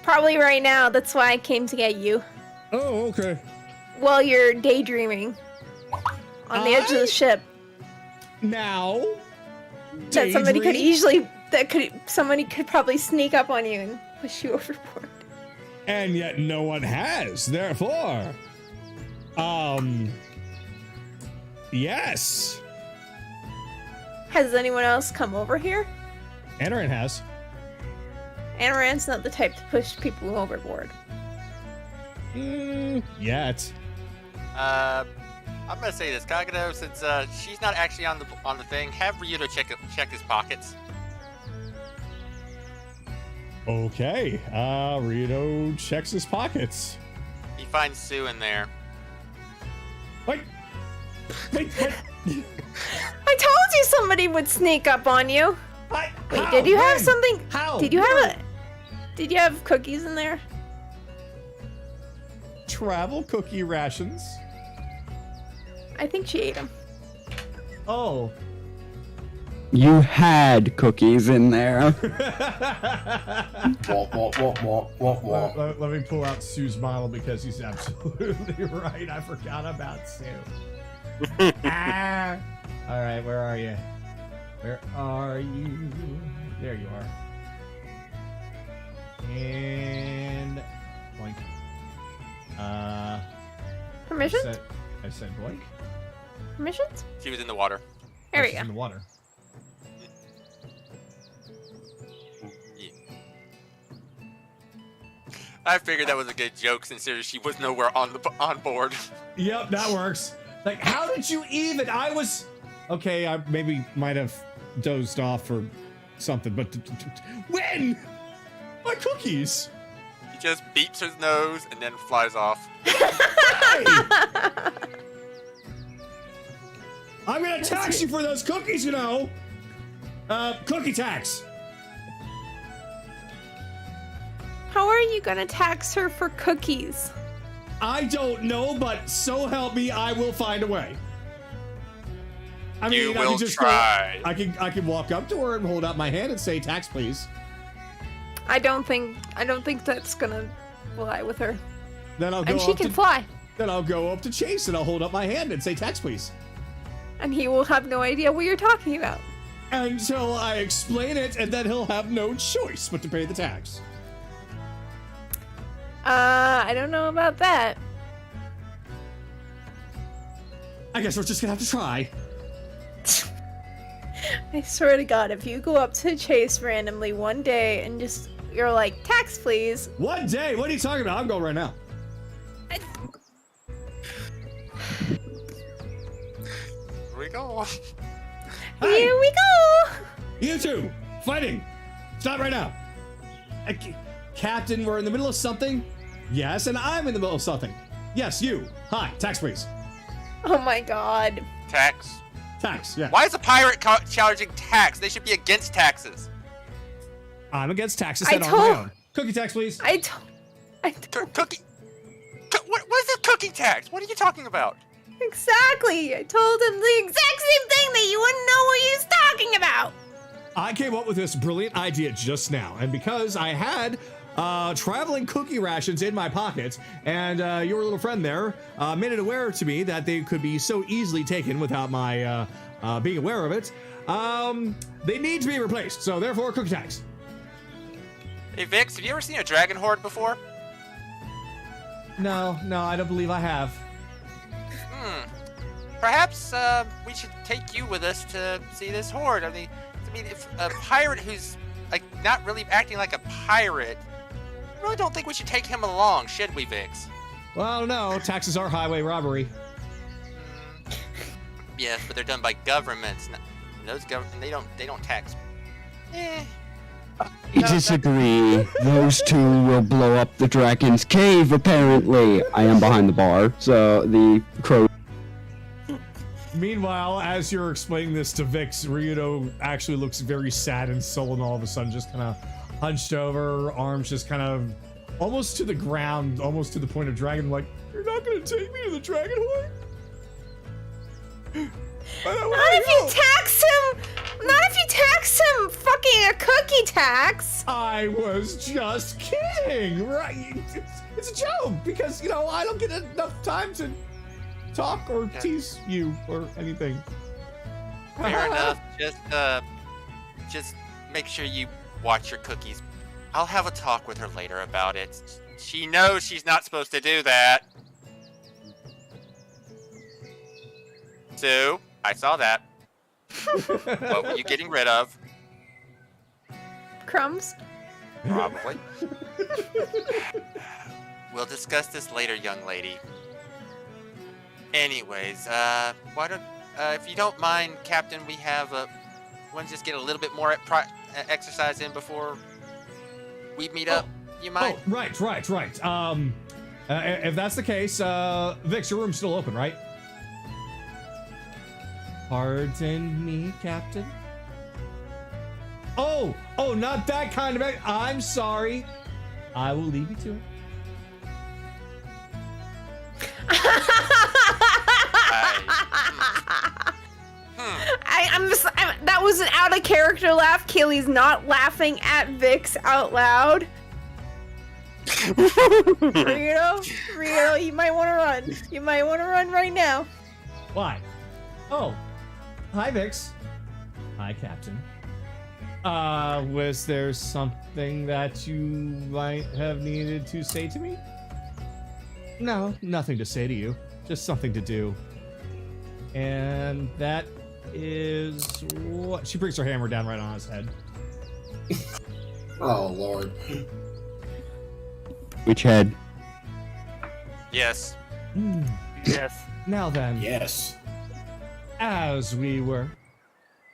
Probably right now, that's why I came to get you. Oh, okay. While you're daydreaming on the edge of the ship. Now, That somebody could daydream? somebody could probably sneak up on you and push you overboard. And yet no one has, therefore. Yes. Has anyone else come over here? Anaran has. Amaranth's not the type to push people overboard. Yet. I'm gonna say this, Kagado, since she's not actually on the thing, have Ryudo check his pockets. Okay. Rito checks his pockets. He finds Sue in there. Wait. Wait. I told you somebody would sneak up on you. Wait, How? did you have When? something? How? Did you Where? Did you have cookies in there? Travel cookie rations? I think she ate them. Oh. You had cookies in there. Let me pull out Sue's model because he's absolutely right. I forgot about Sue. Ah. All right, where are you? Where are you? There you are. And boink. Permissions? I said boink. Permissions? She was in the water. There we She's go. in the water. I figured that was a good joke since she was nowhere on board. Yep, that works. Like, how did you even? I was okay. I maybe might have dozed off or something, but when? My cookies. He just beeps his nose and then flies off. Hey! I'm gonna tax you for those cookies, you know. Cookie tax. How are you gonna tax her for cookies? I don't know, but so help me, I will find a way. I mean, You I will can just try. I can walk up to her and hold out my hand and say, "Tax, please." I don't think that's gonna fly with her. Then I'll go And she up can to, fly. Then I'll go up to Chase and I'll hold up my hand and say, "Tax, please." And he will have no idea what you're talking about. Until I explain it, and then he'll have no choice but to pay the tax. I don't know about that. I guess we're just gonna have to try. I swear to God, if you go up to Chase randomly one day and you're like, tax please. One day? What are you talking about? I'm going right now. Here we go. Here we go. You two, fighting. Stop right now. Captain, we're in the middle of something. Yes, and I'm in the middle of something. Yes, you. Hi, tax please. Oh my God. Tax. Tax, yeah. Why is a pirate charging tax? They should be against taxes. I'm against taxes I set on my told- own. Cookie tax, please. Cookie. What is a cookie tax? What are you talking about? Exactly. I told him the exact same thing that you wouldn't know what he was talking about. I came up with this brilliant idea just now, and because I had traveling cookie rations in my pocket, and your little friend there made it aware to me that they could be so easily taken without my being aware of it, they need to be replaced, so therefore cookie tax. Hey Vix, have you ever seen a dragon horde before? No, I don't believe I have. Perhaps we should take you with us to see this horde. I mean, if a pirate who's like not really acting like a pirate, I really don't think we should take him along, should we, Vix? Well, no, taxes are highway robbery. Yes, but they're done by governments. Those they don't tax. I disagree. Those two will blow up the dragon's cave, apparently. I am behind the bar, so the crow. Meanwhile, as you're explaining this to Vix, Ryudo actually looks very sad and sullen all of a sudden, just kind of hunched over, arms just kind of almost to the ground, almost to the point of dragon, like, "You're not gonna take me to the dragon horde?" Not if you tax him! Not if you tax him fucking a cookie tax! I was just kidding, right? It's a joke, because, I don't get enough time to talk or tease you or anything. Fair enough. Just make sure you watch your cookies. I'll have a talk with her later about it. She knows she's not supposed to do that. Sue, I saw that. What were you getting rid of? Crumbs? Probably. We'll discuss this later, young lady. Anyways, why don't, if you don't mind, Captain, we have want to just get a little bit more exercise in before we meet up. You mind? Oh, right. If that's the case, Vix, your room's still open, right? Pardon me, Captain. Oh, not that kind of. I'm sorry. I will leave you to it. That was an out of character laugh. Kayli's not laughing at Vix out loud. Rito, you might want to run. You might want to run right now. Why? Oh, hi, Vix. Hi, Captain. Was there something that you might have needed to say to me? No, nothing to say to you. Just something to do. And that is what... She brings her hammer down right on his head. Oh, Lord. Which head? Yes. Yes. Now then, Yes. as we were.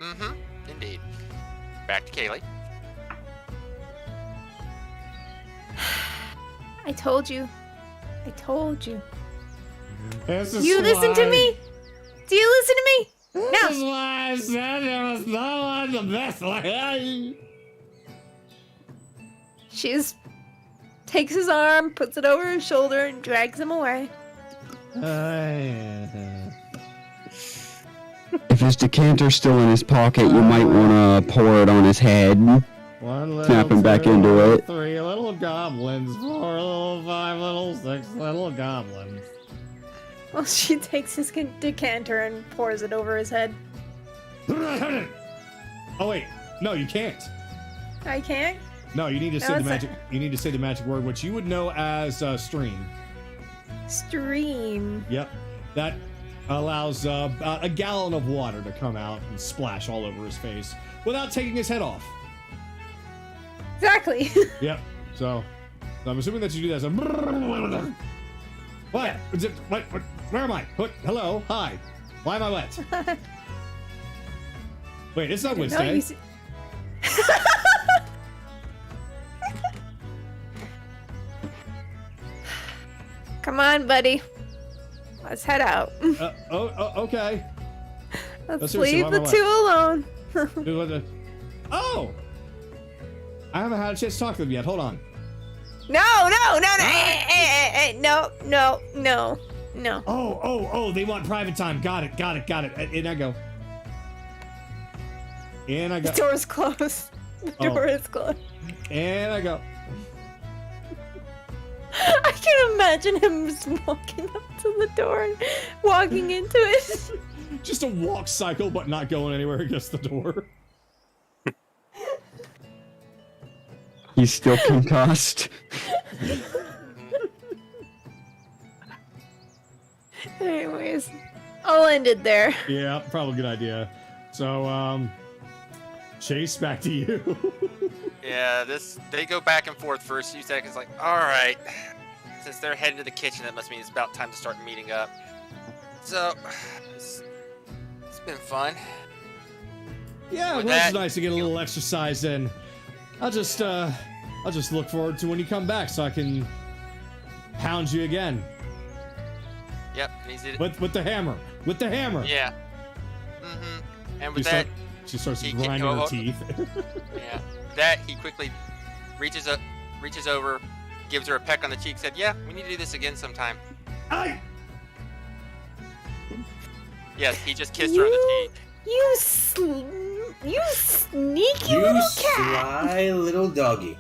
Mm-hmm. Indeed. Back to Kayli. I told you. I told you. This is You listen to why- me? Do you listen to me? This No. is why I said there was no one the best way. She just takes his arm, puts it over his shoulder, and drags him away. If his decanter's still in his pocket, you might want to pour it on his head. One little, Snap him back two into little, it. 3 little goblins, 4 little, 5 little, 6 little goblins. Well, she takes his decanter and pours it over his head. Oh wait, no, you can't. I can't? No, you need to No, say the it's magic. You need to say the magic word, which you would know as stream. Stream. Yep, that allows a gallon of water to come out and splash all over his face without taking his head off. Exactly. Yep. So I'm assuming that you do that. So, what? Is it, what? Where am I? What? Hello? Hi. Why am I wet? Wait, it's not No, Wednesday. you see- Come on, buddy. Let's head out. Okay. Let's seriously, leave why the am I two alone. Oh! I haven't had a chance to talk to them yet. Hold on. No. No. Oh, they want private time. Got it. In I go. The door's closed. The door is closed. And I go. I can imagine him just walking up to the door and walking into it. Just a walk cycle, but not going anywhere against the door. He's still concussed. Anyways, I'll end it there. Yeah, probably a good idea. So, Chase, back to you. Yeah, they go back and forth for a few seconds, like, alright. Since they're heading to the kitchen, that must mean it's about time to start meeting up. So, it's been fun. Yeah, With well, it's that, nice to get a little exercise in. I'll just look forward to when you come back so I can pound you again. Yep, and he's With the hammer. With the hammer. yeah. Mm-hmm. And with that, She starts he grinding can- her teeth. yeah, that he quickly reaches over, gives her a peck on the cheek, said, "Yeah, we need to do this again sometime." Aye. Yes, he just kissed her on the cheek. You sneaky You little cat. sly little doggy.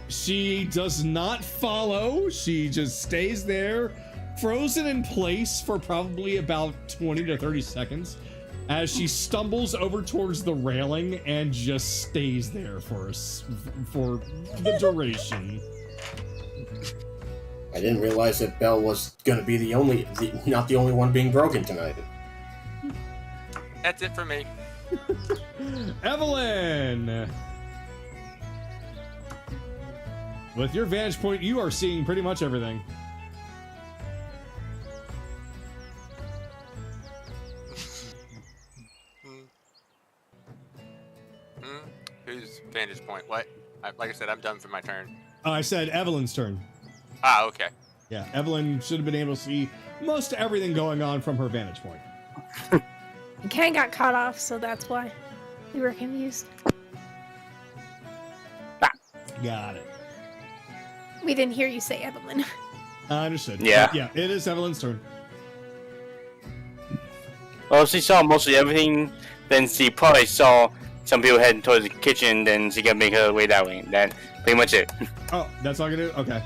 She does not follow. She just stays there, frozen in place for probably about 20 to 30 seconds as she stumbles over towards the railing and just stays there for the duration. I didn't realize that Belle was gonna be not the only one being broken tonight. That's it for me. Evelyn! With your vantage point, you are seeing pretty much everything. Whose vantage point? What? Like I said, I'm done for my turn. I said Evelyn's turn. Ah, okay. Yeah, Evelyn should have been able to see most everything going on from her vantage point. Ken got caught off, so that's why we were confused. Got it. We didn't hear you say Evelyn. I understood. Yeah. But yeah, it is Evelyn's turn. Well, she saw mostly everything. Then she probably saw some people heading towards the kitchen. Then she can make her way that way. That pretty much it. Oh, that's all I can do? Okay.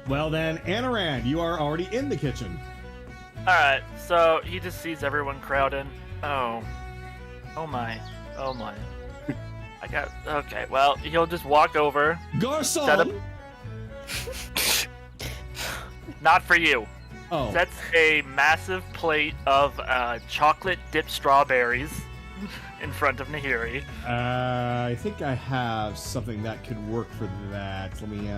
Well then, Anaran, you are already in the kitchen. Alright, so he just sees everyone crowding. Oh. Oh my. Oh my. Okay, well, he'll just walk over. Garçon! Not for you. Oh. Sets a massive plate of chocolate dipped strawberries in front of Nahiri. I think I have something that could work for that. Let me,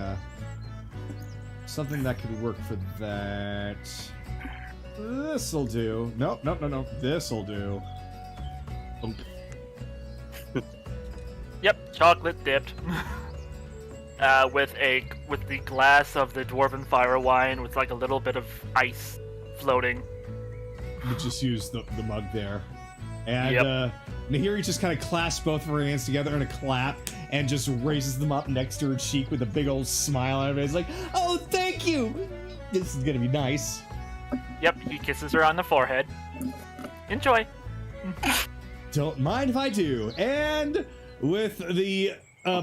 something that could work for that. This'll do. No. This'll do. Yep, chocolate dipped. With the glass of the dwarven fire wine with like a little bit of ice floating. You just use the mug there. And Yep. Nahiri just kind of clasps both of her hands together in a clap and just raises them up next to her cheek with a big old smile on her face like, oh, thank you! This is gonna be nice. Yep, he kisses her on the forehead. Enjoy. Don't mind if I do. And with the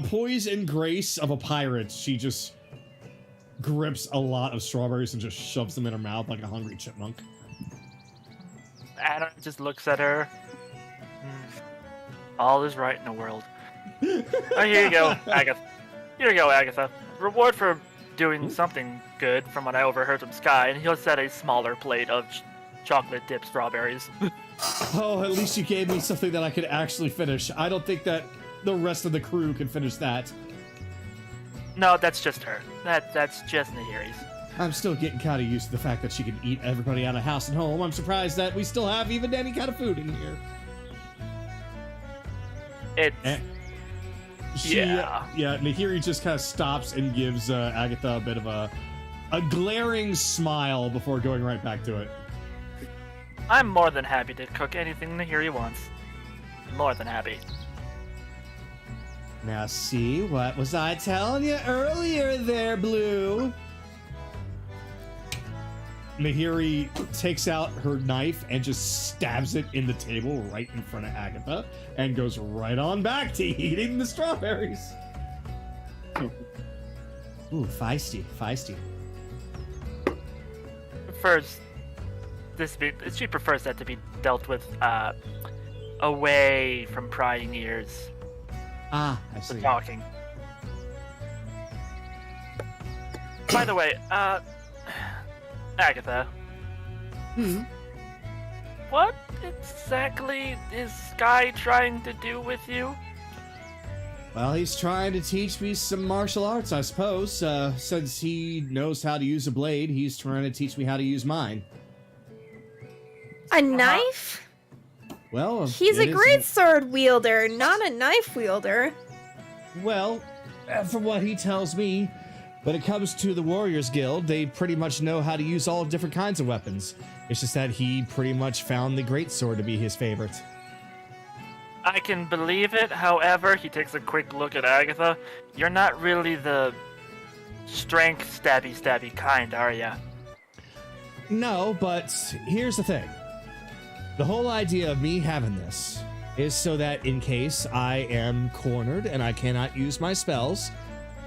poise and grace of a pirate, she just grips a lot of strawberries and just shoves them in her mouth like a hungry chipmunk. Anna just looks at her. All is right in the world. Oh, here you go, Agatha. Here you go, Agatha. Reward for doing something good from what I overheard from Sky, and he'll set a smaller plate of chocolate dipped strawberries. Oh, at least you gave me something that I could actually finish. I don't think that the rest of the crew can finish that. No, that's just her. That's just Nahiri's. I'm still getting kind of used to the fact that she can eat everybody out of house and home. I'm surprised that we still have even any kind of food in here. It's... Yeah, Nahiri just kind of stops and gives Agatha a bit of a glaring smile before going right back to it. I'm more than happy to cook anything Nahiri wants. More than happy. Now see, what was I telling you earlier there, Blue? Nahiri takes out her knife and just stabs it in the table right in front of Agatha and goes right on back to eating the strawberries. Ooh, feisty. She prefers that to be dealt with away from prying ears. Ah, I see. Talking. By the way, Agatha. What exactly is Sky trying to do with you? Well, he's trying to teach me some martial arts, I suppose. Since he knows how to use a blade, he's trying to teach me how to use mine. A knife? Well, He's a it is- great sword wielder, not a knife wielder. Well, from what he tells me, when it comes to the Warriors Guild, they pretty much know how to use all different kinds of weapons. It's just that he pretty much found the greatsword to be his favorite. I can believe it, however, he takes a quick look at Agatha. You're not really the strength stabby kind, are ya? No, but here's the thing. The whole idea of me having this is so that in case I am cornered and I cannot use my spells,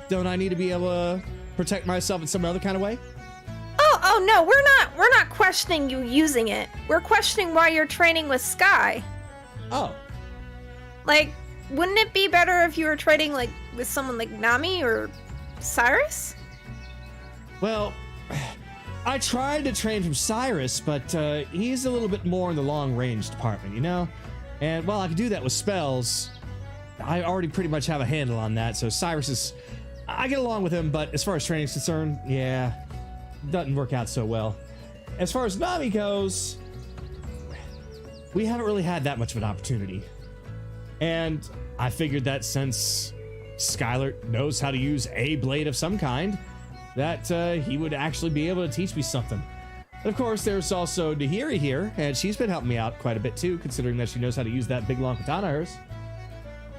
don't I need to be able to protect myself in some other kind of way? Oh no, we're not questioning you using it. We're questioning why you're training with Sky. Oh. Like, wouldn't it be better if you were training like with someone like Nami or Cyrus? Well, I tried to train from Cyrus, but he's a little bit more in the long-range department, you know? And while I can do that with spells, I already pretty much have a handle on that, so Cyrus is... I get along with him, but as far as training is concerned, yeah, doesn't work out so well. As far as Nami goes, we haven't really had that much of an opportunity. And I figured that since Skylar knows how to use a blade of some kind, that he would actually be able to teach me something. And of course, there's also Nahiri here, and she's been helping me out quite a bit too, considering that she knows how to use that big long katana of hers.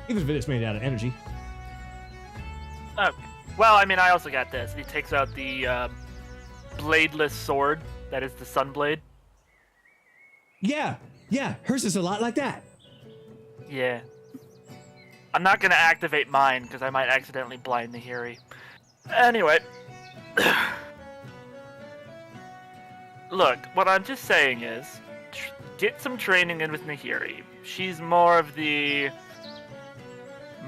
Even if it's made out of energy. Oh, well, I mean, I also got this. He takes out the bladeless sword that is the Sunblade. Yeah, hers is a lot like that. Yeah. I'm not gonna activate mine because I might accidentally blind the Hiri. Anyway. Look, what I'm just saying is, get some training in with Nahiri. She's more of the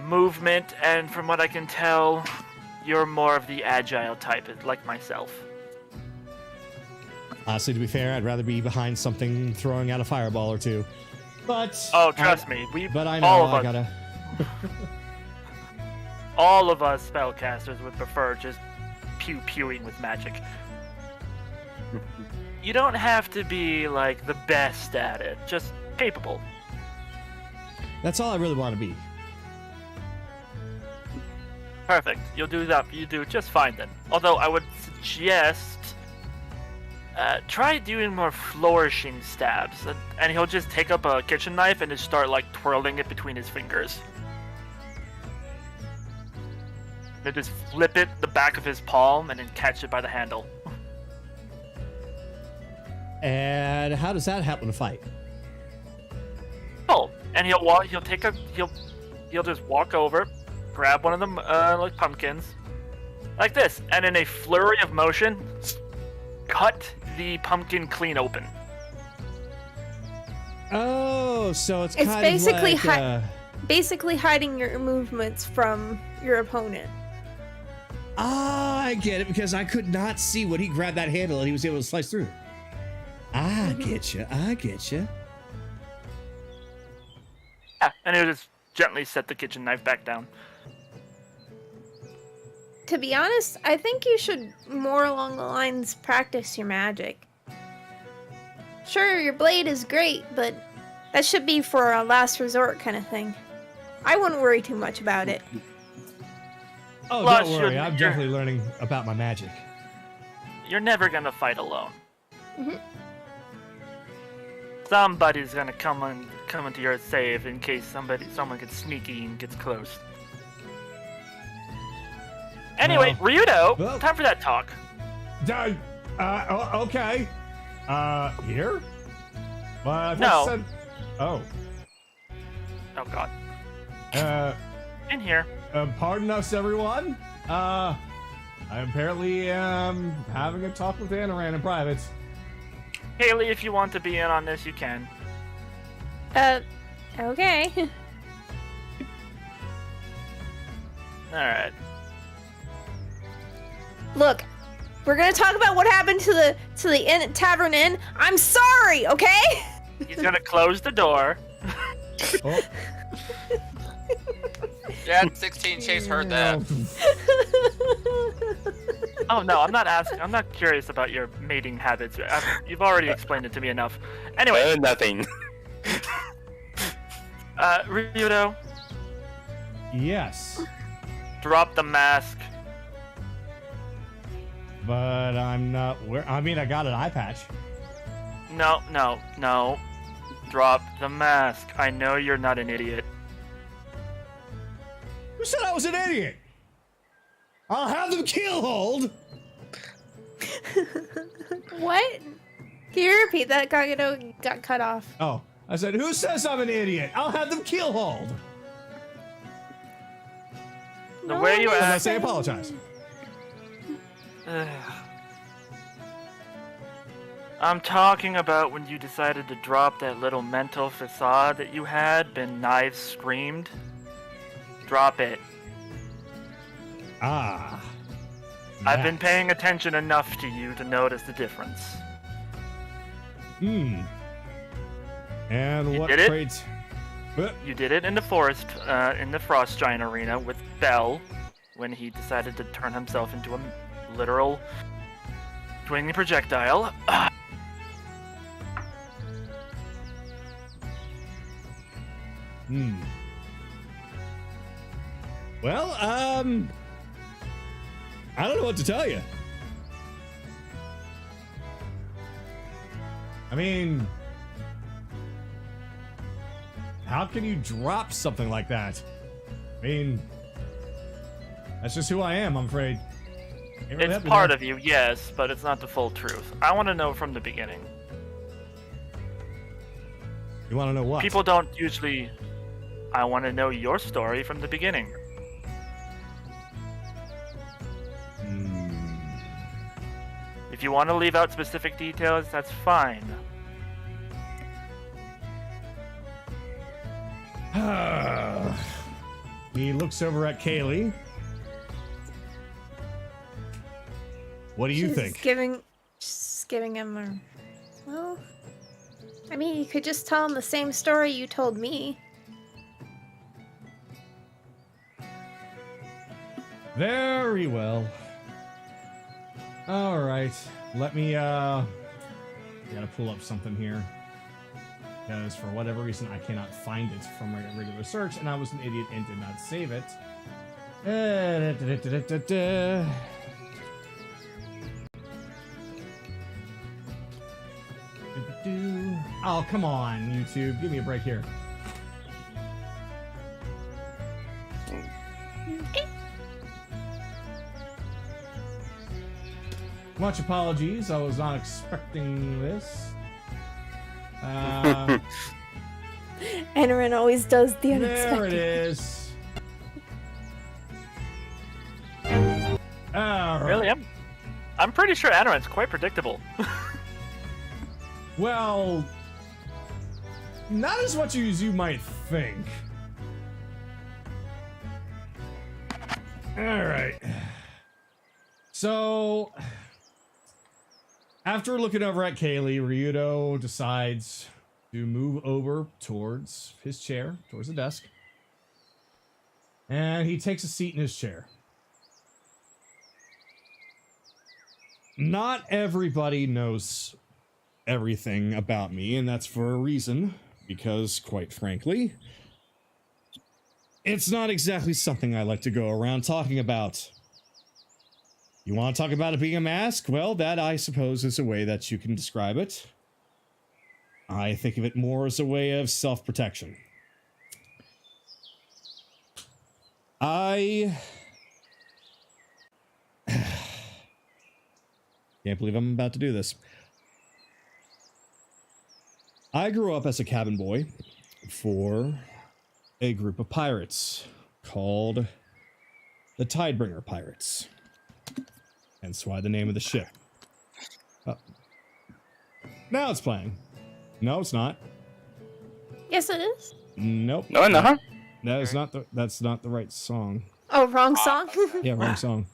movement, and from what I can tell, you're more of the agile type, like myself. Honestly, to be fair, I'd rather be behind something throwing out a fireball or two. But oh, trust me, But I know all of I us, gotta. all of us spellcasters would prefer just pew-pewing with magic. You don't have to be like the best at it, just capable. That's all I really want to be. Perfect. You'll do that. You do just fine then. Although I would suggest try doing more flourishing stabs, and he'll just take up a kitchen knife and just start like twirling it between his fingers. Then just flip it the back of his palm and then catch it by the handle. And how does that happen to fight? Oh, and he'll just walk over, grab one of them like pumpkins, like this, and in a flurry of motion, cut the pumpkin clean open. Oh, so it's kind basically of like, basically hiding your movements from your opponent. Ah, I get it, because I could not see when he grabbed that handle and he was able to slice through. I get you. Yeah, and he'll just gently set the kitchen knife back down. To be honest, I think you should more along the lines practice your magic. Sure, your blade is great, but that should be for a last resort kind of thing. I wouldn't worry too much about it. Oh, Plus, don't worry. you're- I'm definitely learning about my magic. You're never gonna fight alone. Mhm. Somebody's gonna come into your save in case someone gets sneaky and gets close. Anyway, Ryudo, well- time for that talk. Okay. Here? Well, I thought No. you said... Oh. Oh god. Uh, In here. Pardon us, everyone. I apparently am having a talk with Anaran in private. Kayli, if you want to be in on this, you can. Okay. Alright. Look, we're gonna talk about what happened to the tavern inn. I'm sorry, okay? He's gonna close the door. Oh. Yeah, 16 Chase heard that. Oh no, I'm not asking. I'm not curious about your mating habits. You've already explained it to me enough. Anyway, Nothing. Ryudo, Yes. drop the mask. But I'm not... I mean, I got an eye patch. No. Drop the mask. I know you're not an idiot. Who said I was an idiot? I'll have them keel hold. What? Can you repeat that? Got cut off. Oh, I said, who says I'm an idiot? I'll have them keel hold. The way you And I act. say apologize. I'm talking about when you decided to drop that little mental facade that you had, been knives screamed. Drop it. Ah. I've been paying attention enough to you to notice the difference. And You what did it? traits? You did it in the forest, in the Frost Giant Arena with Bell, when he decided to turn himself into a literal swinging projectile. Well, I don't know what to tell you. I mean, how can you drop something like that? I mean, that's just who I am, I'm afraid. Can't really It's help you part there. of you, yes, but it's not the full truth. I want to know from the beginning. You want to know what? People don't usually... I want to know your story from the beginning. If you want to leave out specific details, that's fine. He looks over at Kayli. What do you think? Just giving him a... Well, I mean, you could just tell him the same story you told me. Very well. All right. Let me, gotta pull up something here. Because for whatever reason, I cannot find it from a regular search, and I was an idiot and did not save it. Oh, come on, YouTube. Give me a break here. Much apologies. I was not expecting this. Anarin always does the unexpected. There it is. Really? I'm pretty sure Anarin's quite predictable. Well, not as much as you might think. Alright. So, after looking over at Kayli, Ryudo decides to move over towards his chair, towards the desk. And he takes a seat in his chair. Not everybody knows everything about me, and that's for a reason, because, quite frankly, it's not exactly something I like to go around talking about. You want to talk about it being a mask? Well, that, I suppose, is a way that you can describe it. I think of it more as a way of self-protection. I can't believe I'm about to do this. I grew up as a cabin boy for a group of pirates called the Tidebringer Pirates. Hence why the name of the ship. Oh. Now it's playing. No, it's not. Yes, it is. Nope. No, no. That's not the right song. Oh, wrong song. Yeah, wrong song.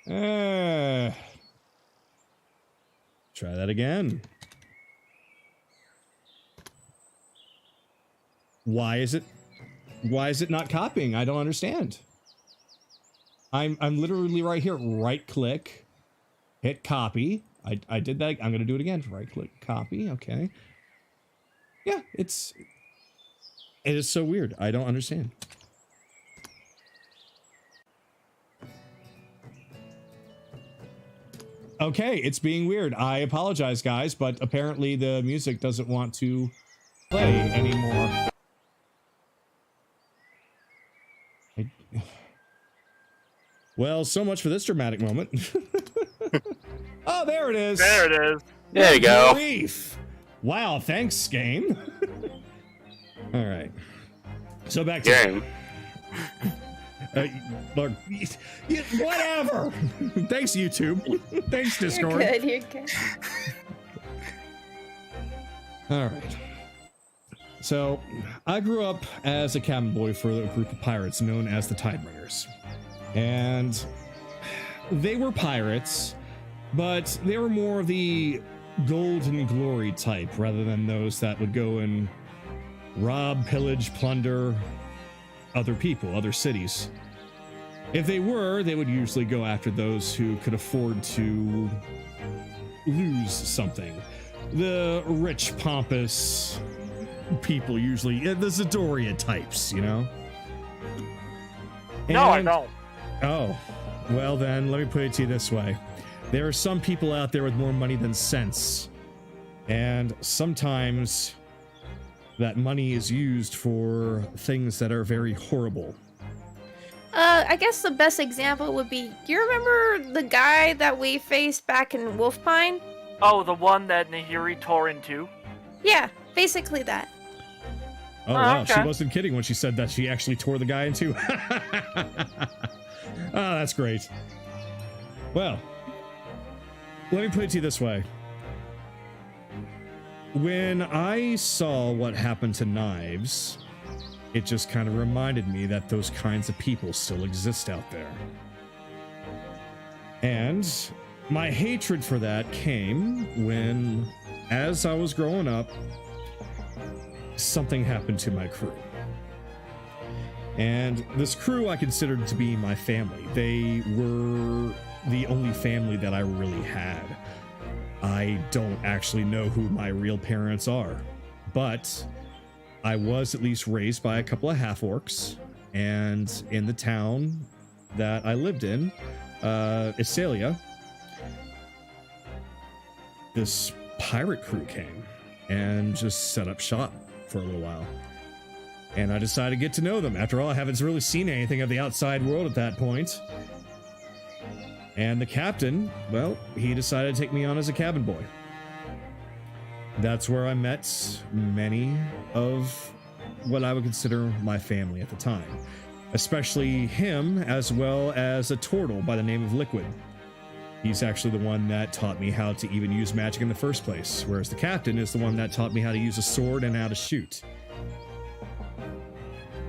Try that again. Why is it not copying? I don't understand. I'm literally right here. Right click, hit copy. I did that. I'm gonna do it again. Right click, copy. Okay. Yeah, it is so weird. I don't understand. Okay, it's being weird. I apologize, guys, but apparently the music doesn't want to play anymore. Well, so much for this dramatic moment. Oh, there it is. There it is. There you go. Relief. Wow, thanks, game. All right. So back to Game. Look, whatever. Thanks, YouTube. Thanks, Discord. You're good. All right. So, I grew up as a cabin boy for a group of pirates known as the Tidebringers. And they were pirates, but they were more of the golden glory type rather than those that would go and rob, pillage, plunder other people, other cities. If they were, they would usually go after those who could afford to lose something. The rich, pompous people usually, the Zadoria types, you know? No, I don't. Oh, well then, let me put it to you this way. There are some people out there with more money than sense. And sometimes that money is used for things that are very horrible. I guess the best example would be, you remember the guy that we faced back in Wolfpine? Oh, the one that Nahiri tore into? Yeah, basically that. Oh, wow. okay. She wasn't kidding when she said that she actually tore the guy in two. Oh, that's great. Well, let me put it to you this way. When I saw what happened to Knives, it just kind of reminded me that those kinds of people still exist out there. And my hatred for that came when, as I was growing up, something happened to my crew. And this crew I considered to be my family. They were the only family that I really had. I don't actually know who my real parents are, but I was at least raised by a couple of half-orcs, and in the town that I lived in, Isalia, this pirate crew came and just set up shop for a little while. And I decided to get to know them. After all, I haven't really seen anything of the outside world at that point. And the captain, well, he decided to take me on as a cabin boy. That's where I met many of what I would consider my family at the time. Especially him, as well as a turtle by the name of Liquid. He's actually the one that taught me how to even use magic in the first place, whereas the captain is the one that taught me how to use a sword and how to shoot.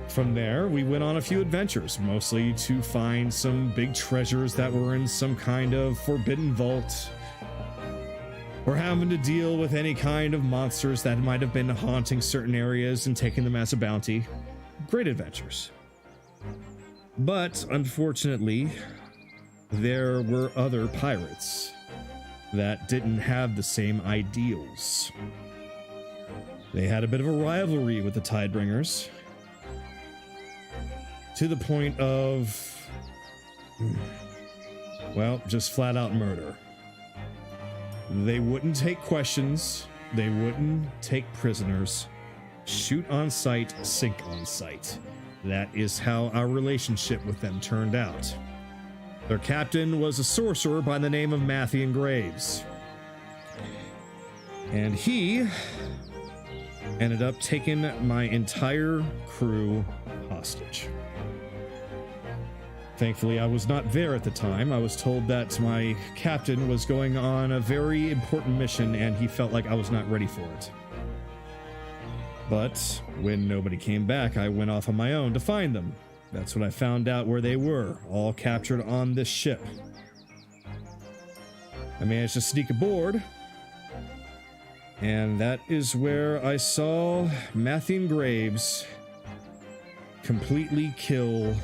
From there, we went on a few adventures, mostly to find some big treasures that were in some kind of forbidden vault, or having to deal with any kind of monsters that might have been haunting certain areas and taking them as a bounty. Great adventures. But, unfortunately, there were other pirates that didn't have the same ideals. They had a bit of a rivalry with the Tidebringers, to the point of, well, just flat out murder. They wouldn't take questions, they wouldn't take prisoners. Shoot on sight, sink on sight. That is how our relationship with them turned out. Their captain was a sorcerer by the name of Matthean Graves. And he ended up taking my entire crew hostage. Thankfully, I was not there at the time. I was told that my captain was going on a very important mission and he felt like I was not ready for it. But when nobody came back, I went off on my own to find them. That's when I found out where they were, all captured on this ship. I managed to sneak aboard, and that is where I saw Matthean Graves completely kill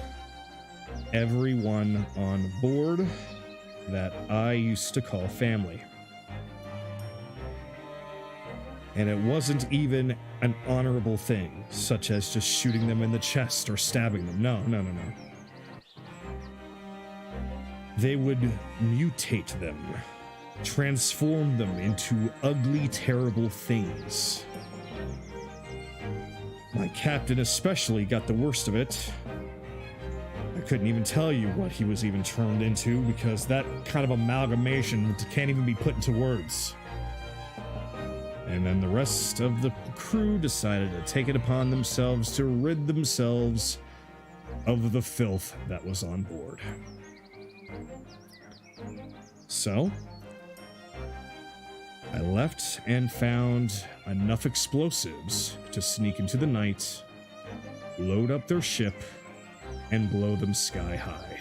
everyone on board that I used to call family. And it wasn't even an honorable thing, such as just shooting them in the chest or stabbing them. No. They would mutate them, transform them into ugly, terrible things. My captain especially got the worst of it. I couldn't even tell you what he was even turned into, because that kind of amalgamation can't even be put into words. And then the rest of the crew decided to take it upon themselves to rid themselves of the filth that was on board. So, I left and found enough explosives to sneak into the night, load up their ship, and blow them sky high.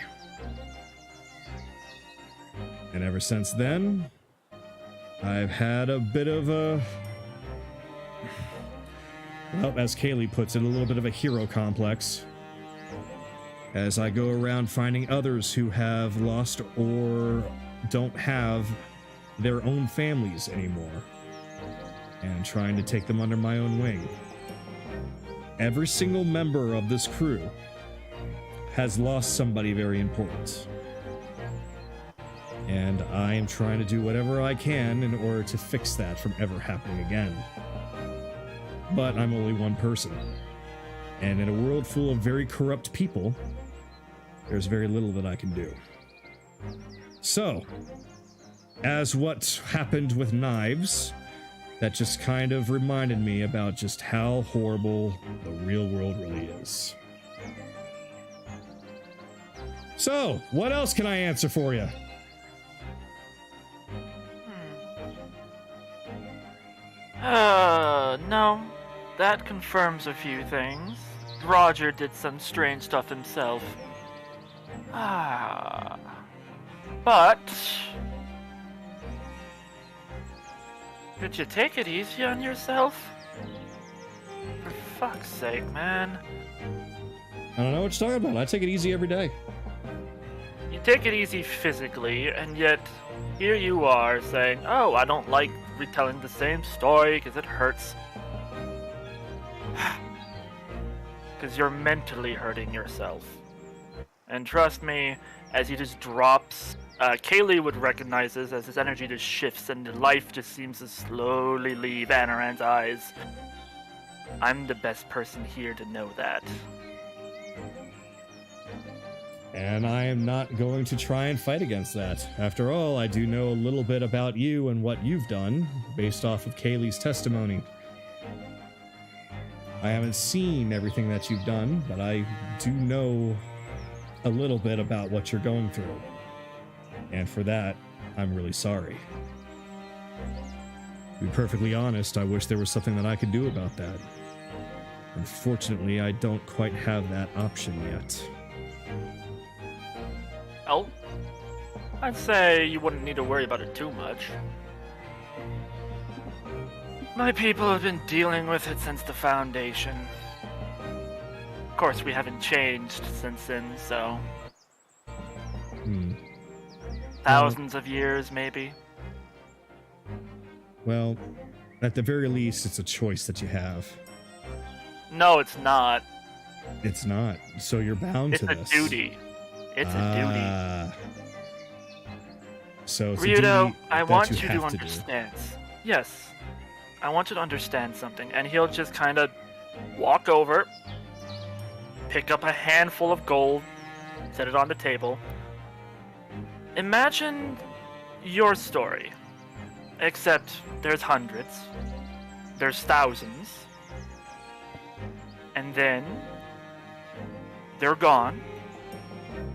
And ever since then, I've had a bit of a, well, as Kayli puts it, a little bit of a hero complex, as I go around finding others who have lost or don't have their own families anymore, and trying to take them under my own wing. Every single member of this crew has lost somebody very important. And I am trying to do whatever I can in order to fix that from ever happening again. But I'm only one person. And in a world full of very corrupt people, there's very little that I can do. So, as what happened with Knives that just kind of reminded me about just how horrible the real world really is. So, what else can I answer for you? No. That confirms a few things. Roger did some strange stuff himself. But... could you take it easy on yourself? For fuck's sake, man. I don't know what you're talking about. I take it easy every day. You take it easy physically, and yet here you are saying, oh, I don't like retelling the same story because it hurts. Because you're mentally hurting yourself. And trust me, as he just drops, Kayli would recognize this as his energy just shifts and the life just seems to slowly leave Anaran's eyes. I'm the best person here to know that. And I am not going to try and fight against that. After all, I do know a little bit about you and what you've done, based off of Kayli's testimony. I haven't seen everything that you've done, but I do know a little bit about what you're going through. And for that, I'm really sorry. To be perfectly honest, I wish there was something that I could do about that. Unfortunately, I don't quite have that option yet. Well, I'd say you wouldn't need to worry about it too much. My people have been dealing with it since the Foundation. Of course, we haven't changed since then, so... Thousands of years, maybe. Well, at the very least, it's a choice that you have. No, it's not. It's not. So you're bound to this. It's a duty. It's a duty. So it's Ryudo, a duty I that want you you have to to do. understand. Yes. I want you to understand something. And he'll just kind of walk over, pick up a handful of gold, set it on the table. Imagine your story. Except there's hundreds. There's thousands. And then they're gone.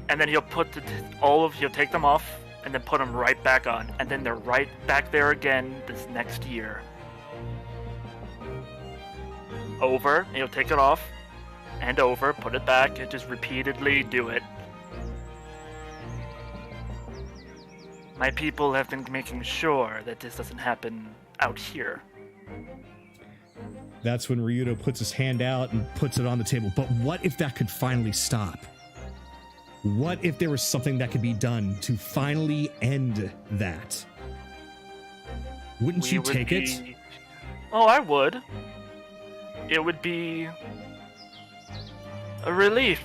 And then he'll put he'll take them off and then put them right back on. And then they're right back there again this next year. Over, and he'll take it off, and over, put it back, and just repeatedly do it. My people have been making sure that this doesn't happen out here. That's when Ryudo puts his hand out and puts it on the table. But what if that could finally stop? What if there was something that could be done to finally end that? Wouldn't you take it? Oh, I would. It would be a relief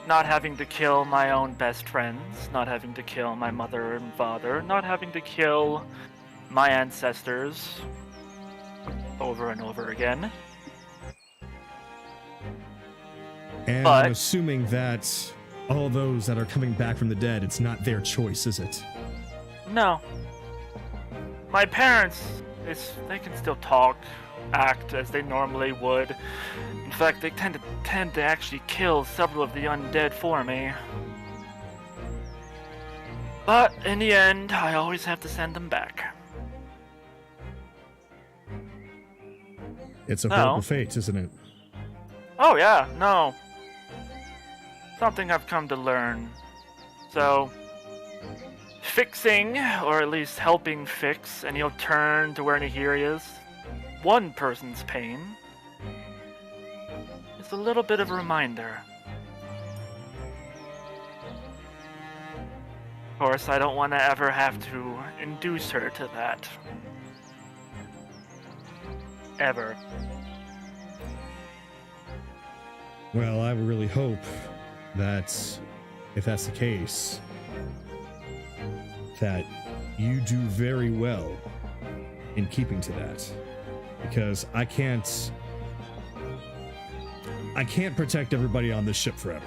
not having to kill my own best friends, not having to kill my mother and father, not having to kill my ancestors over and over again. And I'm assuming that all those that are coming back from the dead, it's not their choice, is it? No. My parents, they can still talk, act as they normally would. In fact, they tend to actually kill several of the undead for me. But in the end, I always have to send them back. It's a horrible fate, isn't it? Oh yeah, no. Something I've come to learn. So, fixing, or at least helping fix, and he'll turn to where Nahiri is, one person's pain is a little bit of a reminder. Of course, I don't want to ever have to induce her to that. Ever. Well, I really hope that, if that's the case, that you do very well in keeping to that. Because I can't protect everybody on this ship forever.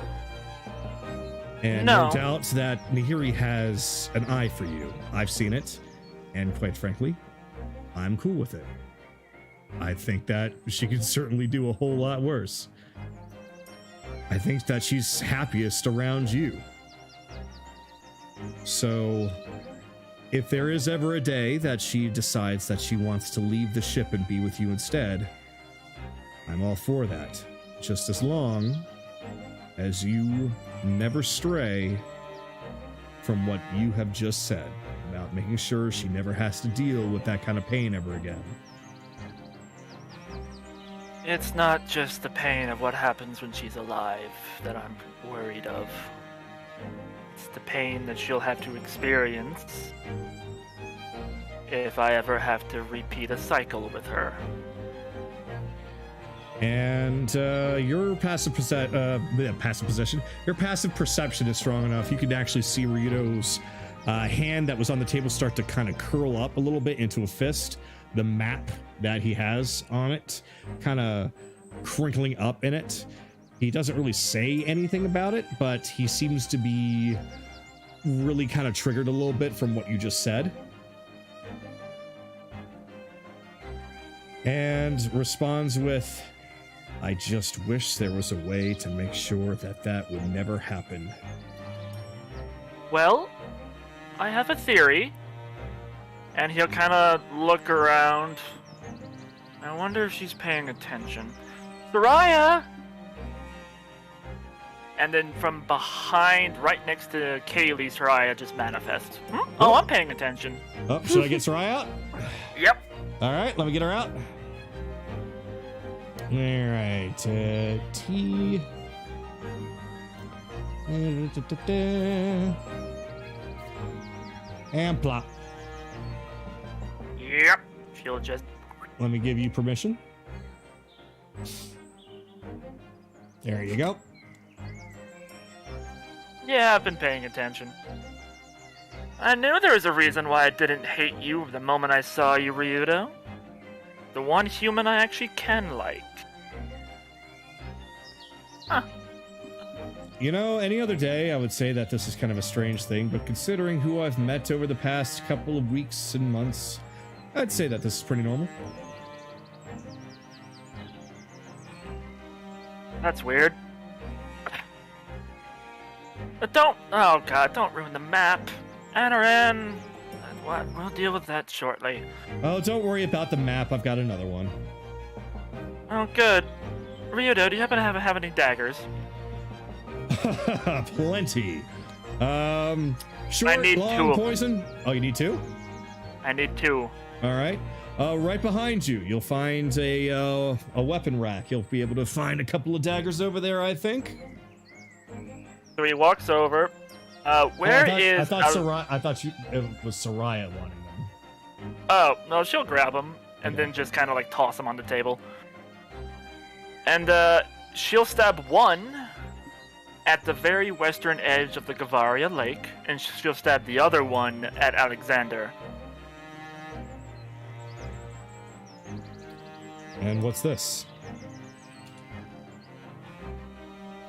And no doubt that Nahiri has an eye for you. I've seen it, and quite frankly, I'm cool with it. I think that she could certainly do a whole lot worse. I think that she's happiest around you. So, if there is ever a day that she decides that she wants to leave the ship and be with you instead, I'm all for that. Just as long as you never stray from what you have just said about making sure she never has to deal with that kind of pain ever again. It's not just the pain of what happens when she's alive that I'm worried of. It's the pain that she'll have to experience if I ever have to repeat a cycle with her. And your passive possession, your passive perception is strong enough. You can actually see Ryudo's hand that was on the table start to kind of curl up a little bit into a fist. The map that he has on it kind of crinkling up in it. He doesn't really say anything about it, but he seems to be really kind of triggered a little bit from what you just said. And responds with, I just wish there was a way to make sure that that would never happen. Well, I have a theory. And he'll kind of look around. I wonder if she's paying attention. Soraya! And then from behind, right next to Kayli, Soraya just manifests. Oh, I'm paying attention. Oh, should I get Soraya out? Yep. All right, let me get her out. All right, T. And plop. Yep. She'll just... Let me give you permission. There you go. Yeah, I've been paying attention. I knew there was a reason why I didn't hate you the moment I saw you, Ryudo. The one human I actually can like. Huh. You know, any other day I would say that this is kind of a strange thing, but considering who I've met over the past couple of weeks and months, I'd say that this is pretty normal. That's weird. But don't... Oh god, don't ruin the map. Anaran... What? We'll deal with that shortly. Oh, don't worry about the map. I've got another one. Oh, good. Ryudo, do you happen to have any daggers? Plenty. Short, I need long, two of them. poison. Oh, you need two? I need two. All right. Right behind you, you'll find a weapon rack. You'll be able to find a couple of daggers over there, I think. So he walks over. Where is? I thought it was Soraya wanting them. Oh no, she'll grab them and then just kind of like toss them on the table. And she'll stab one at the very western edge of the Gavaria Lake, and she'll stab the other one at Alexander. And what's this?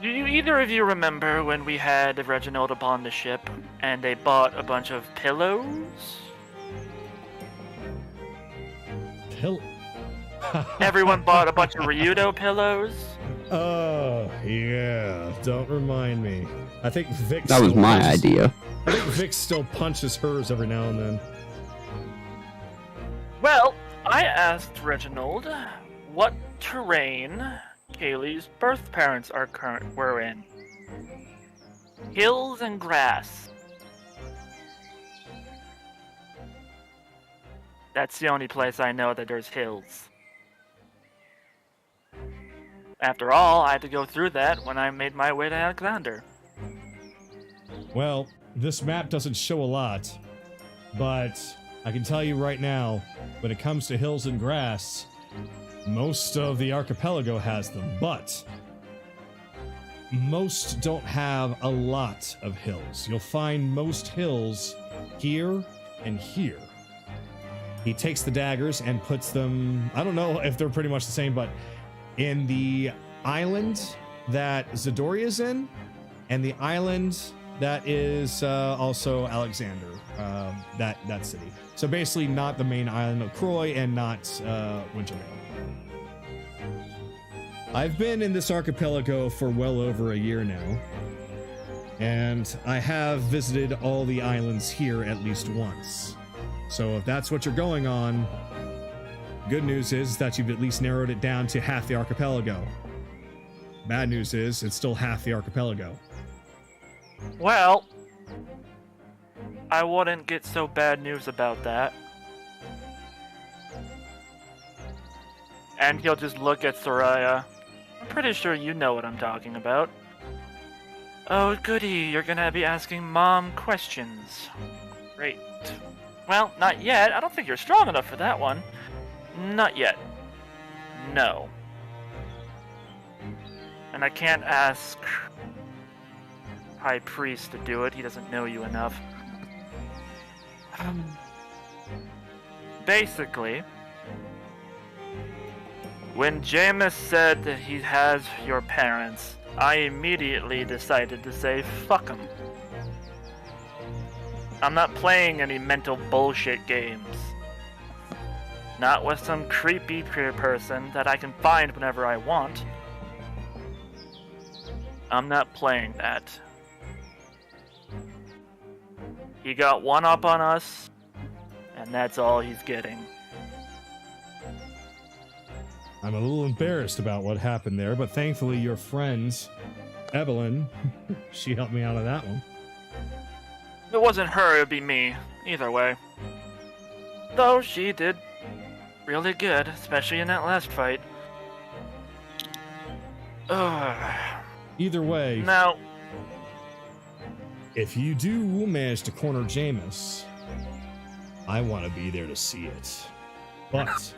Do you either of you remember when we had Reginald upon the ship and they bought a bunch of pillows? Everyone bought a bunch of Ryudo pillows? Oh, yeah. Don't remind me. I think Vic... That was my idea. I think Vic still punches hers every now and then. Well, I asked Reginald what terrain Kayli's birth parents were in. Hills and grass. That's the only place I know that there's hills. After all, I had to go through that when I made my way to Alexander. Well, this map doesn't show a lot, but I can tell you right now, when it comes to hills and grass, most of the archipelago has them, but most don't have a lot of hills. You'll find most hills here and here. He takes the daggers and puts them, I don't know if they're pretty much the same, but in the island that Zadoria's in, and the island that is also Alexander, that city. So basically not the main island of Croy and not Wintervale. I've been in this archipelago for well over a year now, and I have visited all the islands here at least once. So if that's what you're going on, good news is that you've at least narrowed it down to half the archipelago. Bad news is it's still half the archipelago. Well, I wouldn't get so bad news about that. And he'll just look at Soraya. I'm pretty sure you know what I'm talking about. Oh, goody, you're gonna be asking Mom questions. Great. Well, not yet. I don't think you're strong enough for that one. Not yet. No. And I can't ask High Priest to do it. He doesn't know you enough. Basically, when Jameis said that he has your parents, I immediately decided to say, fuck him. I'm not playing any mental bullshit games. Not with some creepy person that I can find whenever I want. I'm not playing that. He got one up on us, and that's all he's getting. I'm a little embarrassed about what happened there, but thankfully your friend, Evelyn, she helped me out of that one. If it wasn't her, it'd be me. Either way. Though she did really good, especially in that last fight. Either way, Now, if you do manage to corner Jameis, I want to be there to see it. But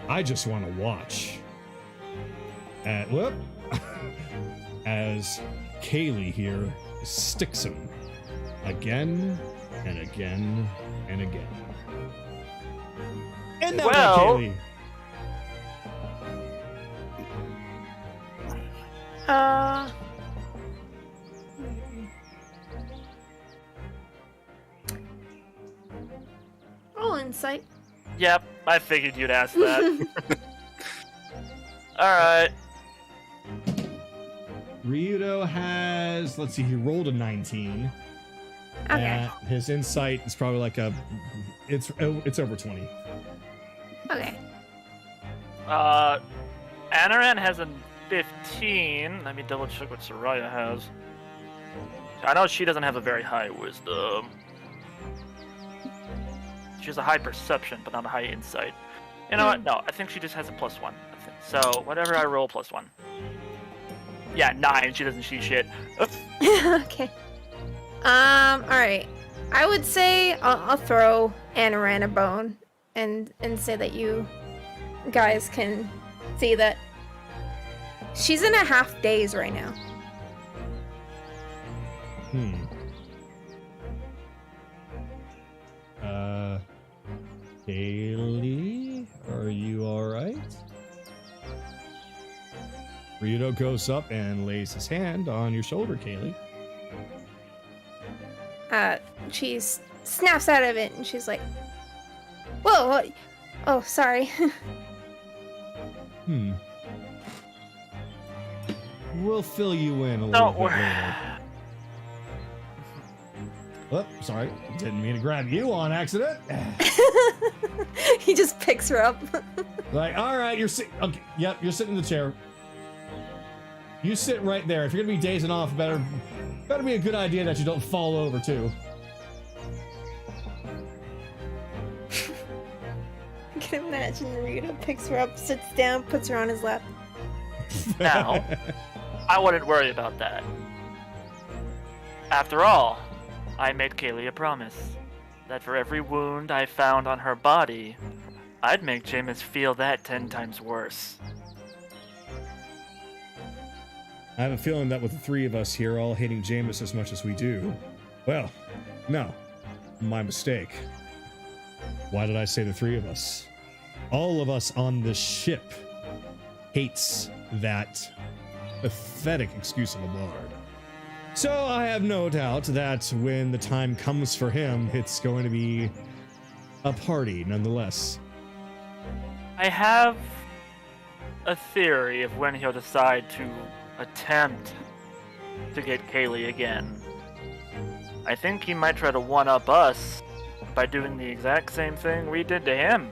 I just want to watch. And whoop, as Kayli here sticks him again and again and again. And that Well- way, Kayli. Roll insight. yep, I figured you'd ask that. Alright. Ryudo has, let's see, he rolled a 19. Okay. His insight is probably like it's over 20. Okay. Anaran has a 15. Let me double check what Soraya has. I know she doesn't have a very high wisdom. She has a high perception, but not a high insight. You know what? No, I think she just has a +1. I think. So, whatever I roll, +1. Yeah, 9. She doesn't see shit. Okay. Alright. I would say I'll throw Anaran a bone and say that you guys can see that she's in a half daze right now. Kayli, are you alright? Ryudo goes up and lays his hand on your shoulder, Kayli. She snaps out of it and she's like, "Whoa, what? Oh, sorry." We'll fill you in a little Don't bit worry. later. Oh, sorry. Didn't mean to grab you on accident. He just picks her up. Like, all right, you're sitting. Okay, yep, you're sitting in the chair. You sit right there. If you're gonna be dazing off, better be a good idea that you don't fall over too. I can imagine Rita picks her up, sits down, puts her on his lap. Now, I wouldn't worry about that. After all, I made Kayli a promise that for every wound I found on her body, I'd make Jameis feel that 10 times worse. I have a feeling that with the three of us here all hating Jameis as much as we do, well, no, my mistake. Why did I say the three of us? All of us on this ship hates that pathetic excuse of a bard. So I have no doubt that when the time comes for him, it's going to be a party nonetheless. I have a theory of when he'll decide to attempt to get Kayli again. I think he might try to one-up us by doing the exact same thing we did to him.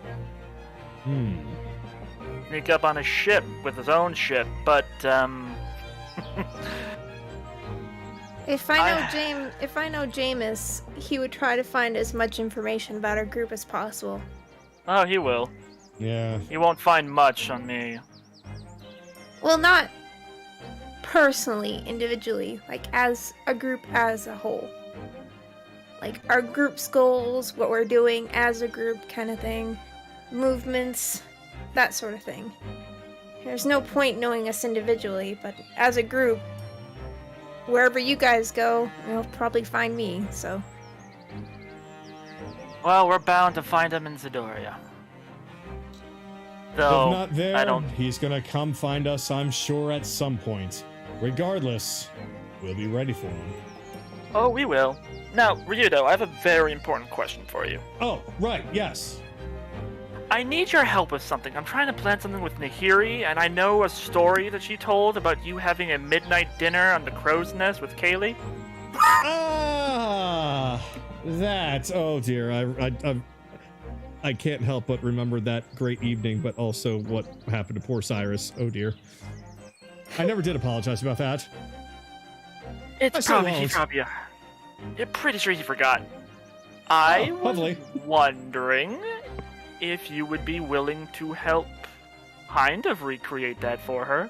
Sneak up on a ship with his own ship, but If I know Jameis, he would try to find as much information about our group as possible. oh, he will. Yeah. He won't find much on me. Well, not personally, individually, like as a group as a whole. Like our group's goals, what we're doing as a group kind of thing, movements, that sort of thing. There's no point knowing us individually, but as a group, wherever you guys go, you'll probably find me, so. Well, we're bound to find him in Zidoria. Though, If not there, I don't... he's gonna come find us, I'm sure, at some point. Regardless, we'll be ready for him. Oh, we will. Now, Ryudo, I have a very important question for you. Oh, right, yes. I need your help with something. I'm trying to plan something with Nahiri, and I know a story that she told about you having a midnight dinner on the crow's nest with Kayli. Ah, that. Oh dear, I can't help but remember that great evening, but also what happened to poor Cyrus. Oh dear. I never did apologize about that. It's probably, you're pretty sure he forgot. I was hopefully. wondering if you would be willing to help kind of recreate that for her.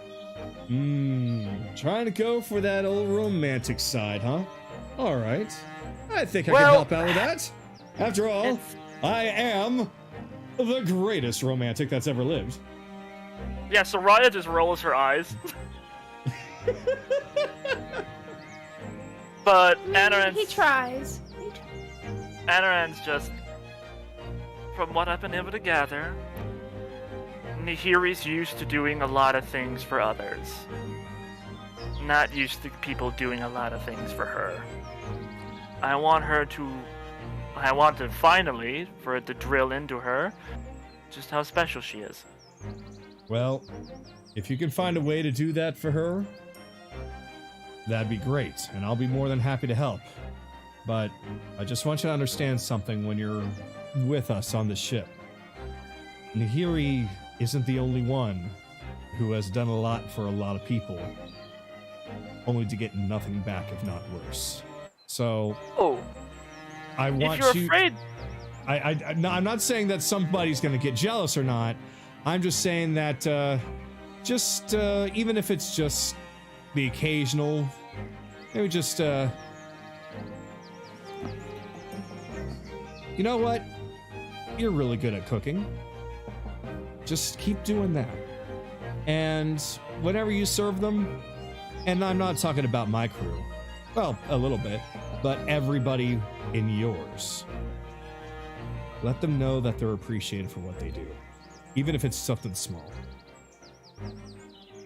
Trying to go for that old romantic side, huh? Alright. I think I Well, can help out with that. After all, I am the greatest romantic that's ever lived. Yeah, Soraya just rolls her eyes. But Anaran's... He tries. Anaran's just... From what I've been able to gather, Nahiri's used to doing a lot of things for others. Not used to people doing a lot of things for her. I want to finally, for it to drill into her, just how special she is. Well, if you can find a way to do that for her, that'd be great, and I'll be more than happy to help. But I just want you to understand something when you're with us on the ship. Nahiri isn't the only one who has done a lot for a lot of people, only to get nothing back, if not worse. So, I want if you're afraid... No, I'm not saying that somebody's going to get jealous or not. I'm just saying that, even if it's just the occasional, maybe just, you know what? You're really good at cooking. Just keep doing that. And whenever you serve them, and I'm not talking about my crew, well, a little bit, but everybody in yours, let them know that they're appreciated for what they do, even if it's something small.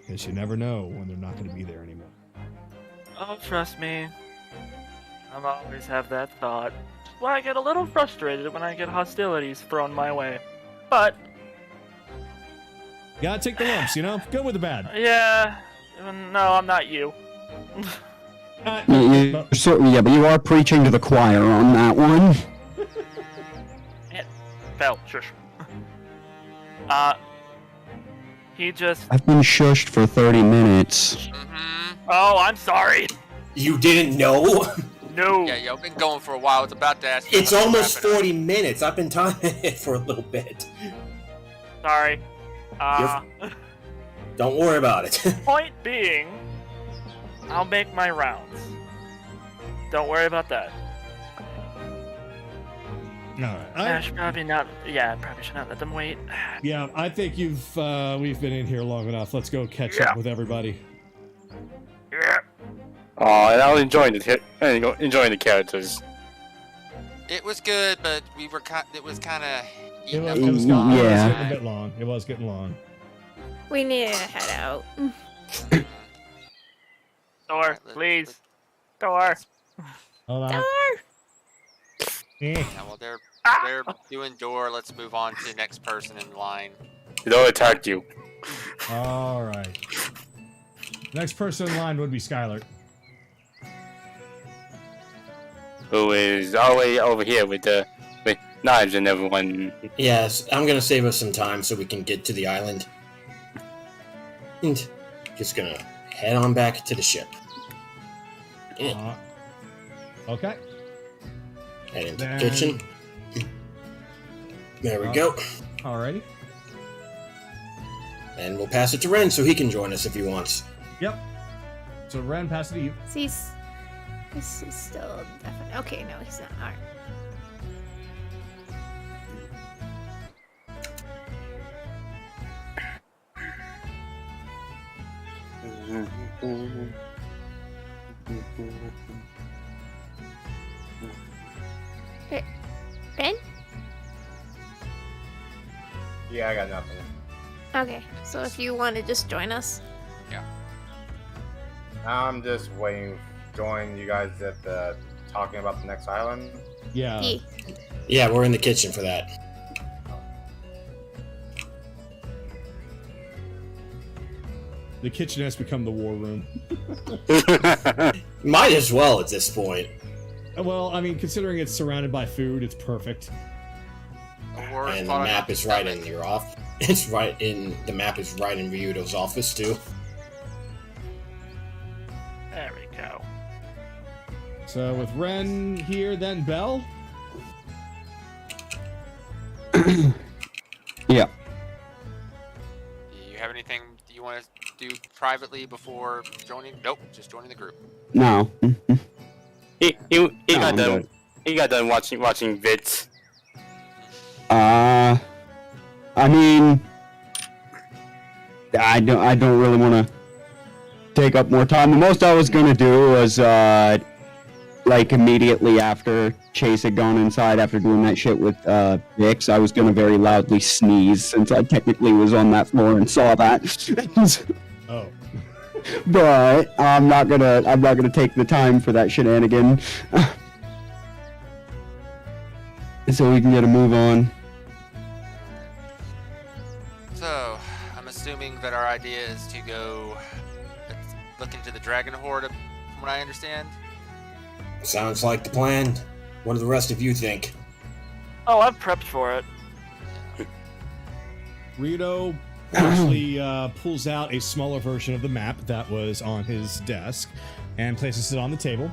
Because you never know when they're not going to be there anymore. Oh, trust me. I'll always have that thought. Well, I get a little frustrated when I get hostilities thrown my way. But... You gotta take the lumps, you know? Good with the bad. Yeah. No, I'm not you. But you are preaching to the choir on that one. Fell, shush. He just... I've been shushed for 30 minutes. Oh, I'm sorry. You didn't know? No. Yeah, yo, been going for a while. It's about to ask. It's almost 40 minutes. I've been timing it for a little bit. Sorry. Don't worry about it. Point being, I'll make my rounds. Don't worry about that. I should probably not. Yeah, probably should not let them wait. Yeah, I think we've been in here long enough. Let's go catch up with everybody. Yeah. Oh, and I was enjoying the characters. It was good, but it was kind of. It was getting a bit long. It was getting long. We need to head out. Door, please. Door. Hold on. Door! Yeah, well, they're doing door. Let's move on to the next person in line. They don't attack you. All right. Next person in line would be Skylar. Who is always over here with knives and everyone. Yes, I'm gonna save us some time so we can get to the island. And just gonna head on back to the ship. Yeah. Okay. Head into Then- the kitchen. There we go. Alrighty. And we'll pass it to Ren so he can join us if he wants. Yep. So Ren, pass it to you. He's still definitely. Okay, no, he's not. All right. Ben? Yeah, I got nothing. Okay, so if you want to just join us. I'm just waiting. Join you guys at the talking about the next island. Yeah. Yeah. Yeah, we're in the kitchen for that. The kitchen has become the war room. Might as well at this point. Well, I mean, considering it's surrounded by food, it's perfect. Or And the fought on map your is right in stomach. your off. It's right in the map is right in Ryudo's office too. There we go. So with Ren here, then Bell. Yeah. Do you have anything you want to do privately before joining? Nope, just joining the group. No. he No, got I'm done. good. He got done watching vids. I mean, I don't really want to take up more time. The most I was gonna do was like immediately after Chase had gone inside after doing that shit with Vix, I was gonna very loudly sneeze since I technically was on that floor and saw that. Oh. But I'm not gonna take the time for that shenanigan. So we can get a move on. So, I'm assuming that our idea is to go look into the Dragon Horde, from what I understand. Sounds like the plan. What do the rest of you think? Oh, I've prepped for it. Rito actually pulls out a smaller version of the map that was on his desk and places it on the table.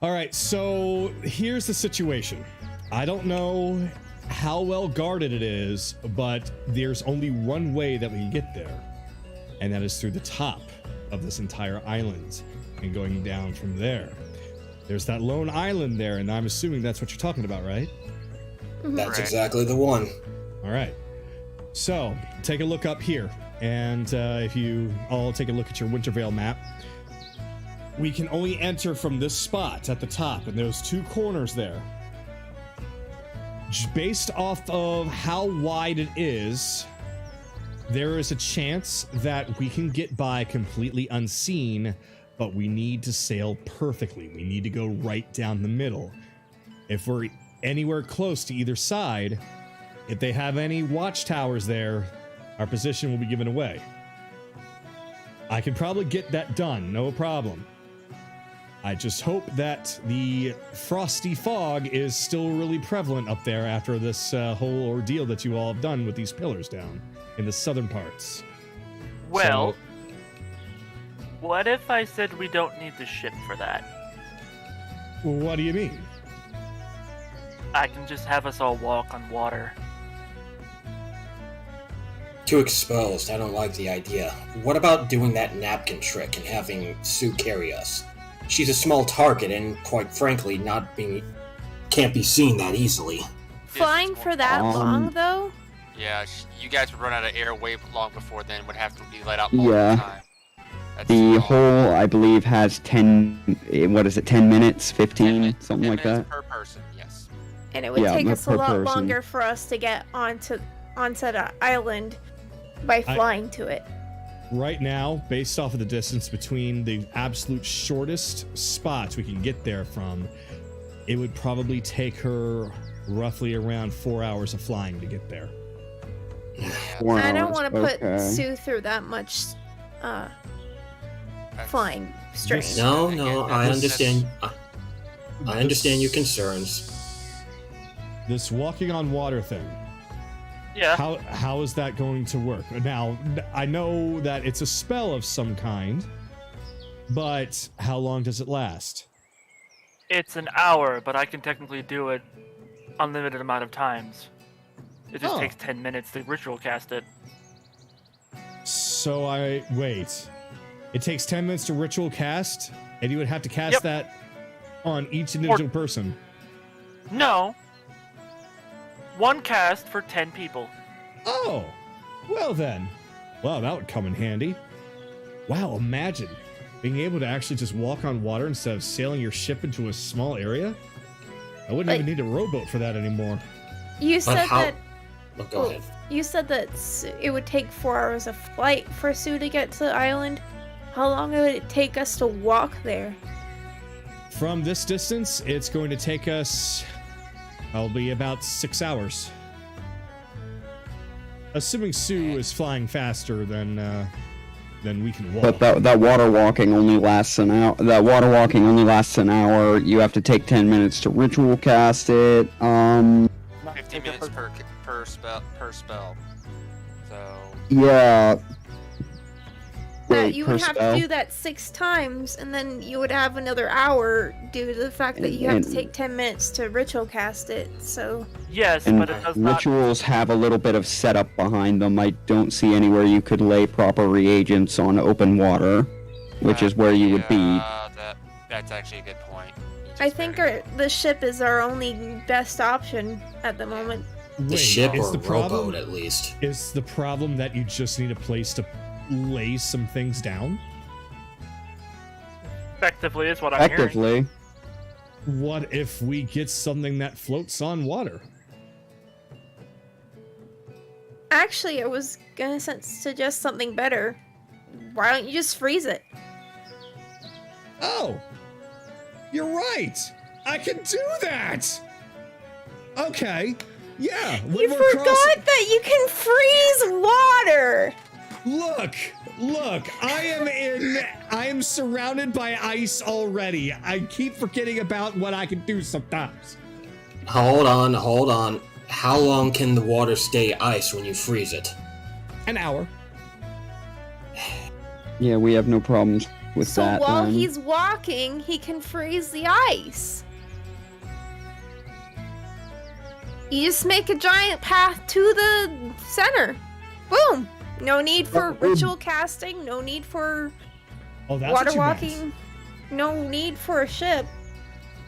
All right, so here's the situation. I don't know how well guarded it is, but there's only one way that we can get there, and that is through the top of this entire island and going down from there. There's that lone island there, and I'm assuming that's what you're talking about, right? That's Right. exactly the one. All right. So, take a look up here, and if you all take a look at your Wintervale map, we can only enter from this spot at the top, and there's two corners there. Based off of how wide it is, there is a chance that we can get by completely unseen, but we need to sail perfectly. We need to go right down the middle. If we're anywhere close to either side, if they have any watchtowers there, our position will be given away. I can probably get that done, no problem. I just hope that the frosty fog is still really prevalent up there after this whole ordeal that you all have done with these pillars down in the southern parts. Well, what if I said we don't need the ship for that? What do you mean? I can just have us all walk on water. Too exposed. I don't like the idea. What about doing that napkin trick and having Sue carry us? She's a small target and, quite frankly, can't be seen that easily. Flying for that long, though? Yeah, you guys would run out of air way long before then, would have to be let out all Yeah. the time. That's The all. hole, I believe, has 10 minutes, 15, something 10 like minutes that. per person, yes. And it would Yeah, take not us a per lot person. longer for us to get onto the island by flying to it. Right now, based off of the distance between the absolute shortest spots we can get there from, it would probably take her roughly around 4 hours of flying to get there. 4 I don't hours, want to put okay. Sue through that much flying strain. No, Again, no, I that's- understand. I understand your concerns. This walking on water thing. Yeah. How is that going to work? Now, I know that it's a spell of some kind, but how long does it last? It's an hour, but I can technically do it unlimited amount of times. It just Oh. takes 10 minutes to ritual cast it. So wait. It takes 10 minutes to ritual cast, and you would have to cast Yep. that on each individual person. No. One cast for 10 people. Oh, well then. Well, that would come in handy. Wow, imagine being able to actually just walk on water instead of sailing your ship into a small area. I wouldn't Like- even need a rowboat for that anymore. You said how- that. Oh, go ahead. You said that it would take 4 hours of flight for Sue to get to the island. How long would it take us to walk there? From this distance, it's going to take us probably about 6 hours. Assuming Sue is flying faster than we can walk. But that water walking only lasts an hour. That water walking only lasts an hour. You have to take 10 minutes to ritual cast it. 50 minutes per spell. So Yeah. That Wait, you per would have spell? to do that 6 times, and then you would have another hour due to the fact that you have to And- take 10 minutes to ritual cast it. So Yes, And but it does not. rituals have a little bit of setup behind them. I don't see anywhere you could lay proper reagents on open water, which is where you would be. That's actually a good point. You I just think better- the ship is our only best option at the moment. The Wait, ship is or the problem rowboat, at least. is the problem that you just need a place to lay some things down? Effectively, is what I'm hearing. Effectively, What if we get something that floats on water? Actually, I was gonna suggest something better. Why don't you just freeze it? Oh, you're right. I can do that. Okay. Yeah. when You we're forgot crossing- that you can freeze water! Look, I am surrounded by ice already. I keep forgetting about what I can do sometimes. Hold on. How long can the water stay ice when you freeze it? An hour. yeah, we have no problems with So that. while then. he's walking, he can freeze the ice. You just make a giant path to the center. Boom! No need for ritual casting, no need for Oh, that's water what you walking, meant. no need for a ship.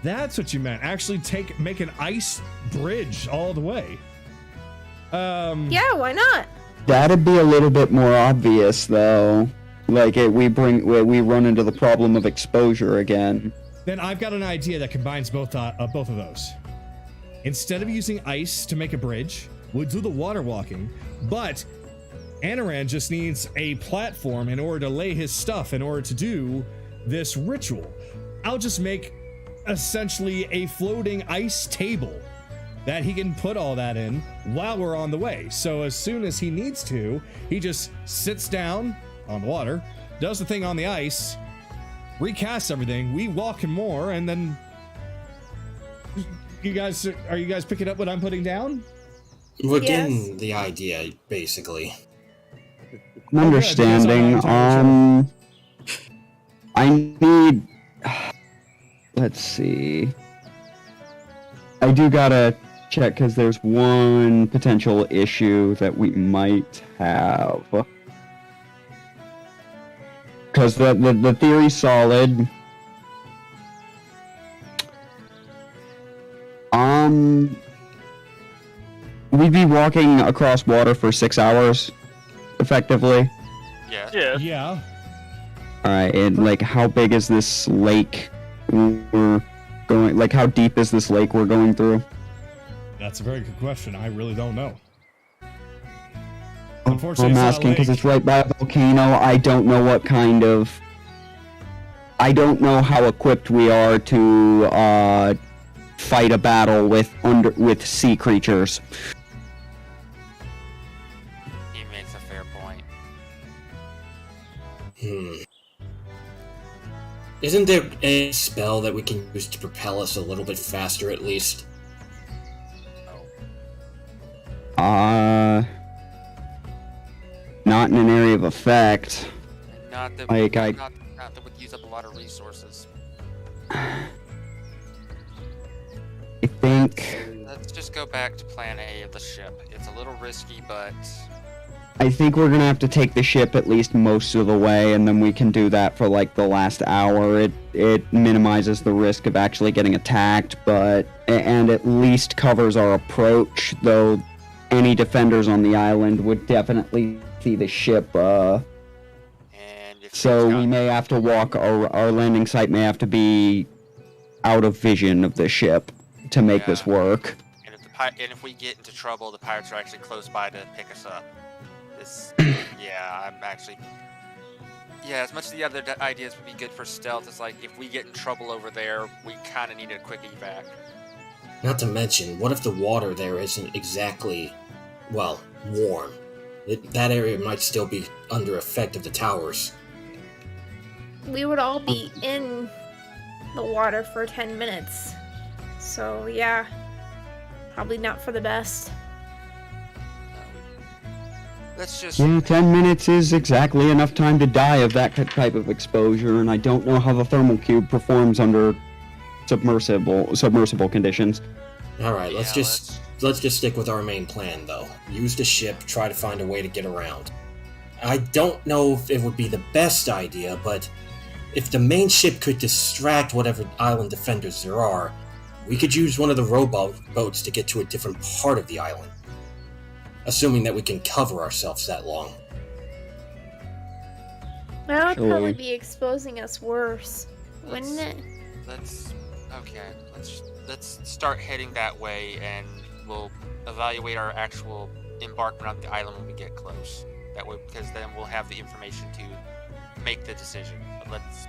That's what you meant. Actually, make an ice bridge all the way. Yeah, why not? That'd be a little bit more obvious, though. Like we run into the problem of exposure again. Then I've got an idea that combines both of those. Instead of using ice to make a bridge, we'll do the water walking, but Anaran just needs a platform in order to lay his stuff in order to do this ritual. I'll just make essentially a floating ice table that he can put all that in while we're on the way. So as soon as he needs to, he just sits down on the water, does the thing on the ice, recasts everything, we walk and more, and then are you guys picking up what I'm putting down? We're Yes. getting the idea, basically. I'm understanding. I need. Let's see. I do gotta check because there's one potential issue that we might have. Because the theory's solid. We'd be walking across water for 6 hours, effectively. Yeah. Yeah. Yeah. Alright, and like how big is this lake we're going, like how deep is this lake we're going through? That's a very good question. I really don't know. Unfortunately, I'm it's not a asking because lake. it's right by a volcano. I don't know what kind of. I don't know how equipped we are to fight a battle with sea creatures. Isn't there a spell that we can use to propel us a little bit faster at least? Not in an area of effect. Not that Like, not that would use up a lot of resources. I think Let's just go back to plan A of the ship. It's a little risky, but we're gonna have to take the ship at least most of the way, and then we can do that for like the last hour. It minimizes the risk of actually getting attacked, and at least covers our approach, though any defenders on the island would definitely see the ship, and if so we may have to walk, our landing site may have to be out of vision of the ship to make this work. And if we get into trouble, the pirates are actually close by to pick us up. As much as the other ideas would be good for stealth, it's like if we get in trouble over there, we kind of need a quick evac. Not to mention, what if the water there isn't exactly, well, warm? That area might still be under effect of the towers. We would all be in the water for 10 minutes. So, yeah. Probably not for the best. Let's just... Yeah, 10 minutes is exactly enough time to die of that type of exposure, and I don't know how the thermal cube performs under submersible conditions. Alright, let's just stick with our main plan, though. Use the ship, try to find a way to get around. I don't know if it would be the best idea, but if the main ship could distract whatever island defenders there are, we could use one of the rowboat boats to get to a different part of the island. Assuming that we can cover ourselves that long. That would probably be exposing us worse, wouldn't it? Let's start heading that way, and we'll evaluate our actual embarkment on the island when we get close. That way, because then we'll have the information to make the decision. But let's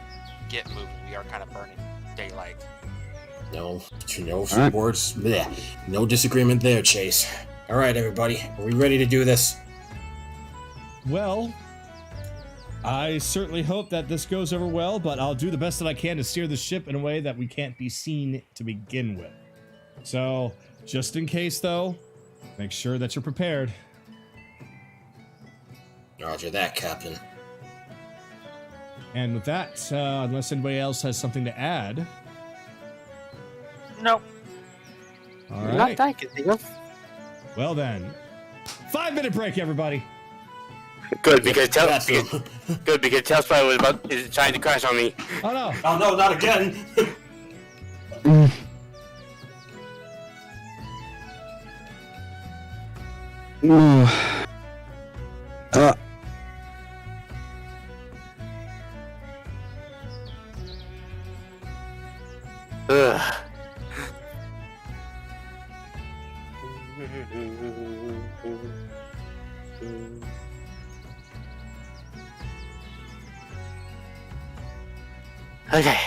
get moving. We are kind of burning daylight. No words. Bleh. No disagreement there, Chase. All right, everybody, are we ready to do this? Well, I certainly hope that this goes over well, but I'll do the best that I can to steer the ship in a way that we can't be seen to begin with. So, just in case, though, make sure that you're prepared. Roger that, Captain. And with that, unless anybody else has something to add... Nope. All right. Not that I can think of. Well then, 5-minute break, everybody. Good, because Tailspire is trying to crash on me. Oh no! Oh no, not again! Ugh. Okay.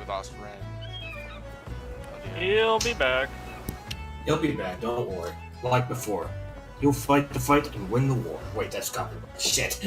We lost Ren. He'll be back. He'll be back, don't worry. Like before. He'll fight the fight and win the war. Wait, that's copyright. Shit.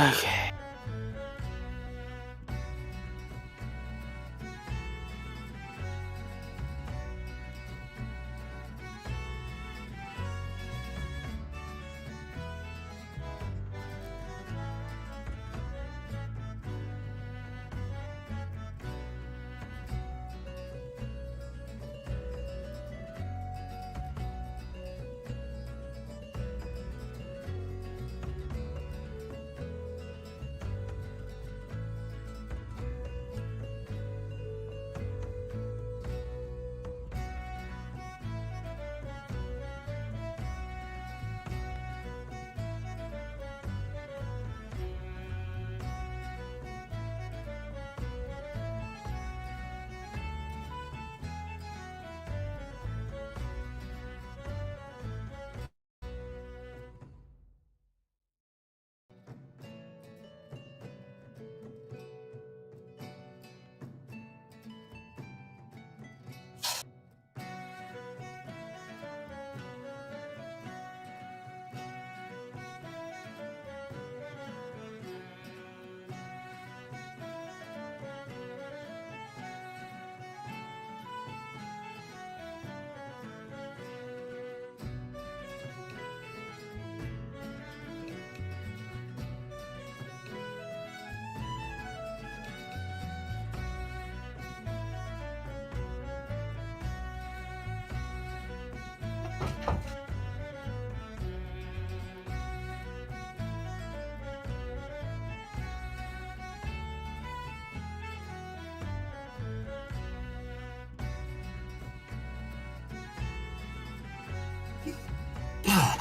Okay.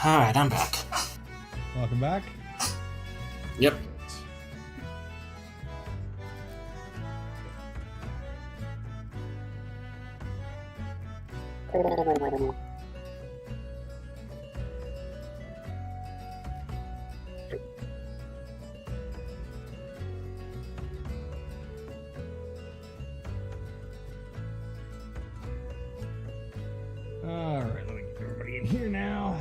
Alright, I'm back. Welcome back. Yep. All right, let me get everybody in here now.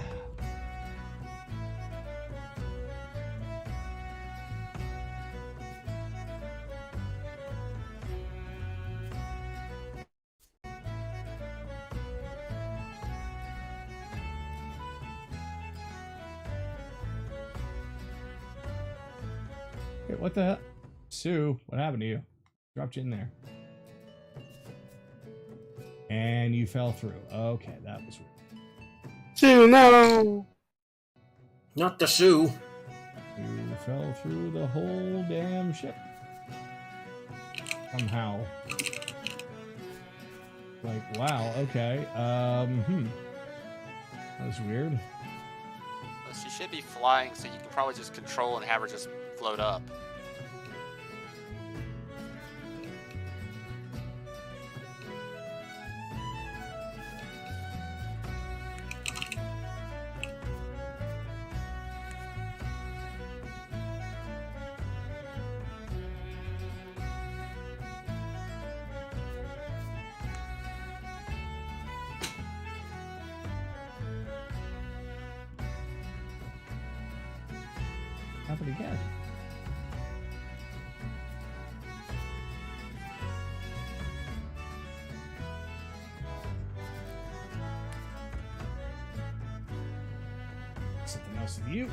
Hey, what the hell? Sue, what happened to you? Dropped you in there. And you fell through. Okay, that was weird. Sue, no! Not the shoe. You fell through the whole damn ship. Somehow. Like, wow, okay. That was weird. Well, she should be flying, so you can probably just control and have her just float up. Happened again. Something else with you.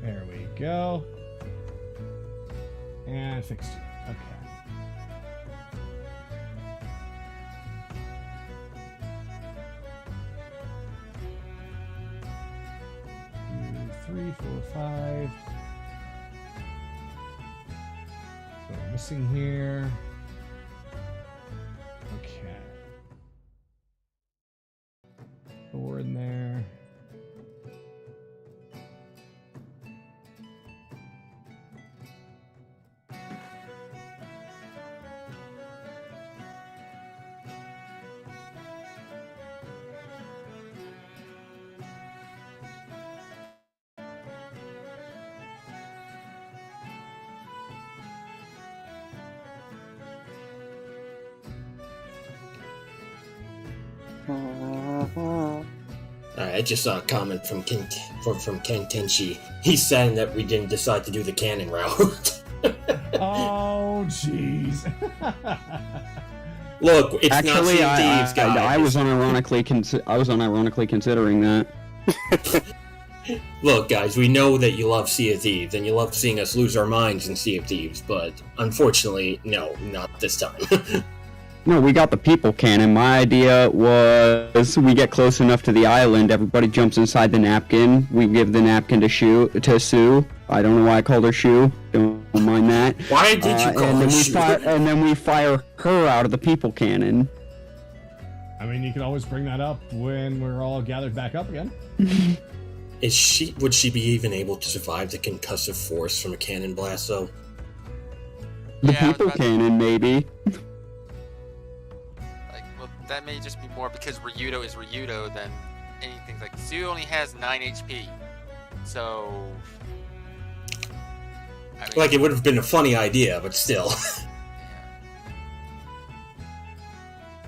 There we go. And I fixed it. Okay. 2, 3, 4, 5. So we're missing here. Okay. 4 in there. I just saw a comment from Ken Tenchi. He's saying that we didn't decide to do the cannon route. Oh, jeez. Look, it's not Actually, Sea of Thieves, guys. I was unironically considering that. Look, guys, we know that you love Sea of Thieves, and you love seeing us lose our minds in Sea of Thieves, but unfortunately, no, not this time. No, we got the people cannon. My idea was we get close enough to the island, everybody jumps inside the napkin, we give the napkin to Sue. I don't know why I called her Sue. Don't mind that. Why did you call her Sue? And then we fire her out of the people cannon. I mean, you could always bring that up when we're all gathered back up again. Would she be even able to survive the concussive force from a cannon blast, though? The Yeah, I was people about to- cannon, maybe. Like, well, that may just be more because Ryudo is Ryudo than anything. Like, Sue only has 9 HP. So. I mean, Like, it would have been a funny idea, but still.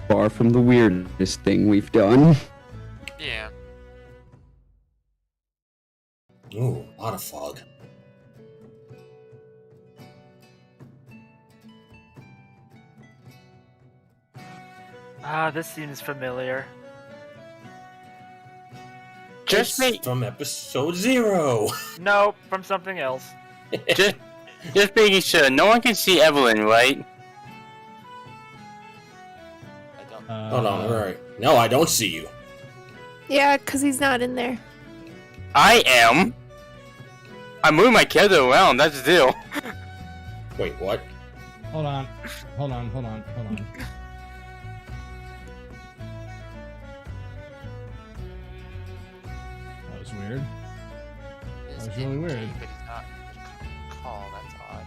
Far from the weirdest thing we've done. yeah. Ooh, a lot of fog. This seems familiar. Just It's make from episode 0. No, from something else. just making sure no one can see Evelyn, right? I don't. Hold on, alright. No, I don't see you. Yeah, because he's not in there. I am. I move my character around. That's the deal. Wait, what? Hold on. Oh, That was weird. It's That was really in weird. game, but he's not in the call. That's odd.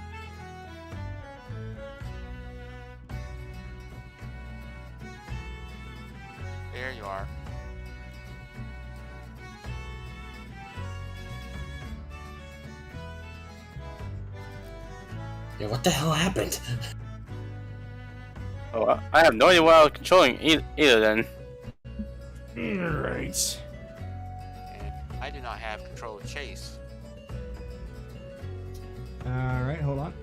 There you are. Yeah, what the hell happened? Oh, I have no idea what I was controlling either then. Right. And I do not have control of Chase. Alright, hold on.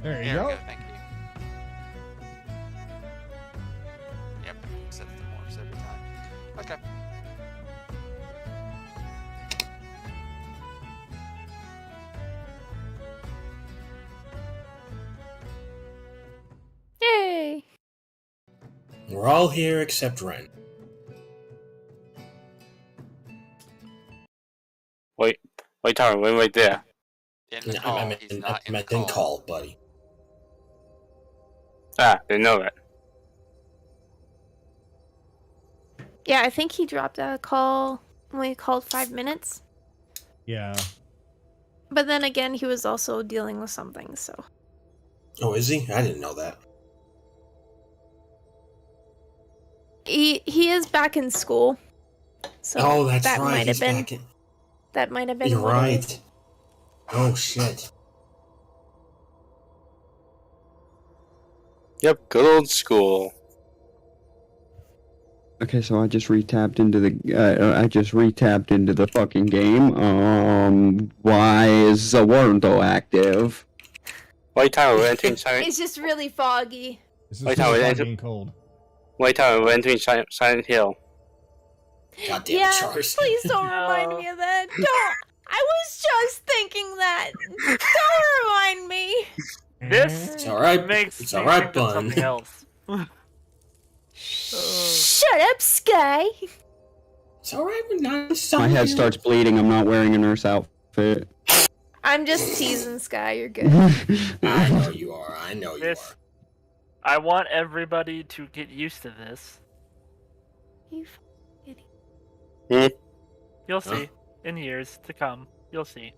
There you There go. we go. Thank you. Yep. Sets the morphs every time. Okay. Yay! We're all here except Ren. Wait, Tyler, wait right there. In the No, call. I He's not in the meant call. in call, buddy. Ah, didn't know that. Yeah, I think he dropped a call when we called 5 minutes. Yeah. But then again, he was also dealing with something, so. Oh, is he? I didn't know that. He is back in school. So Oh, that's that right. might He's have been back in. that might have been You're what it is. right. Oh, shit. Yep, good old school. Okay, so I just retapped into the fucking game. Why is Zawardo active? Wait, Tyler, we're entering Silent. It's just really foggy. This is Wait, really Tyler, foggy and cold. Wait, Tyler, we're entering Silent Hill. God damn Yeah, it, Charles. please don't remind me of that. Don't. I was just thinking that. Don't remind me. This It's alright. makes It's me alright, think of something bun. else. Shut up, Sky. It's alright, we're not My head starts bleeding. I'm not wearing a nurse outfit. I'm just teasing Sky. You're good. I know you are. I know you This- are. I want everybody to get used to this. You You'll see. In years to come, you'll see.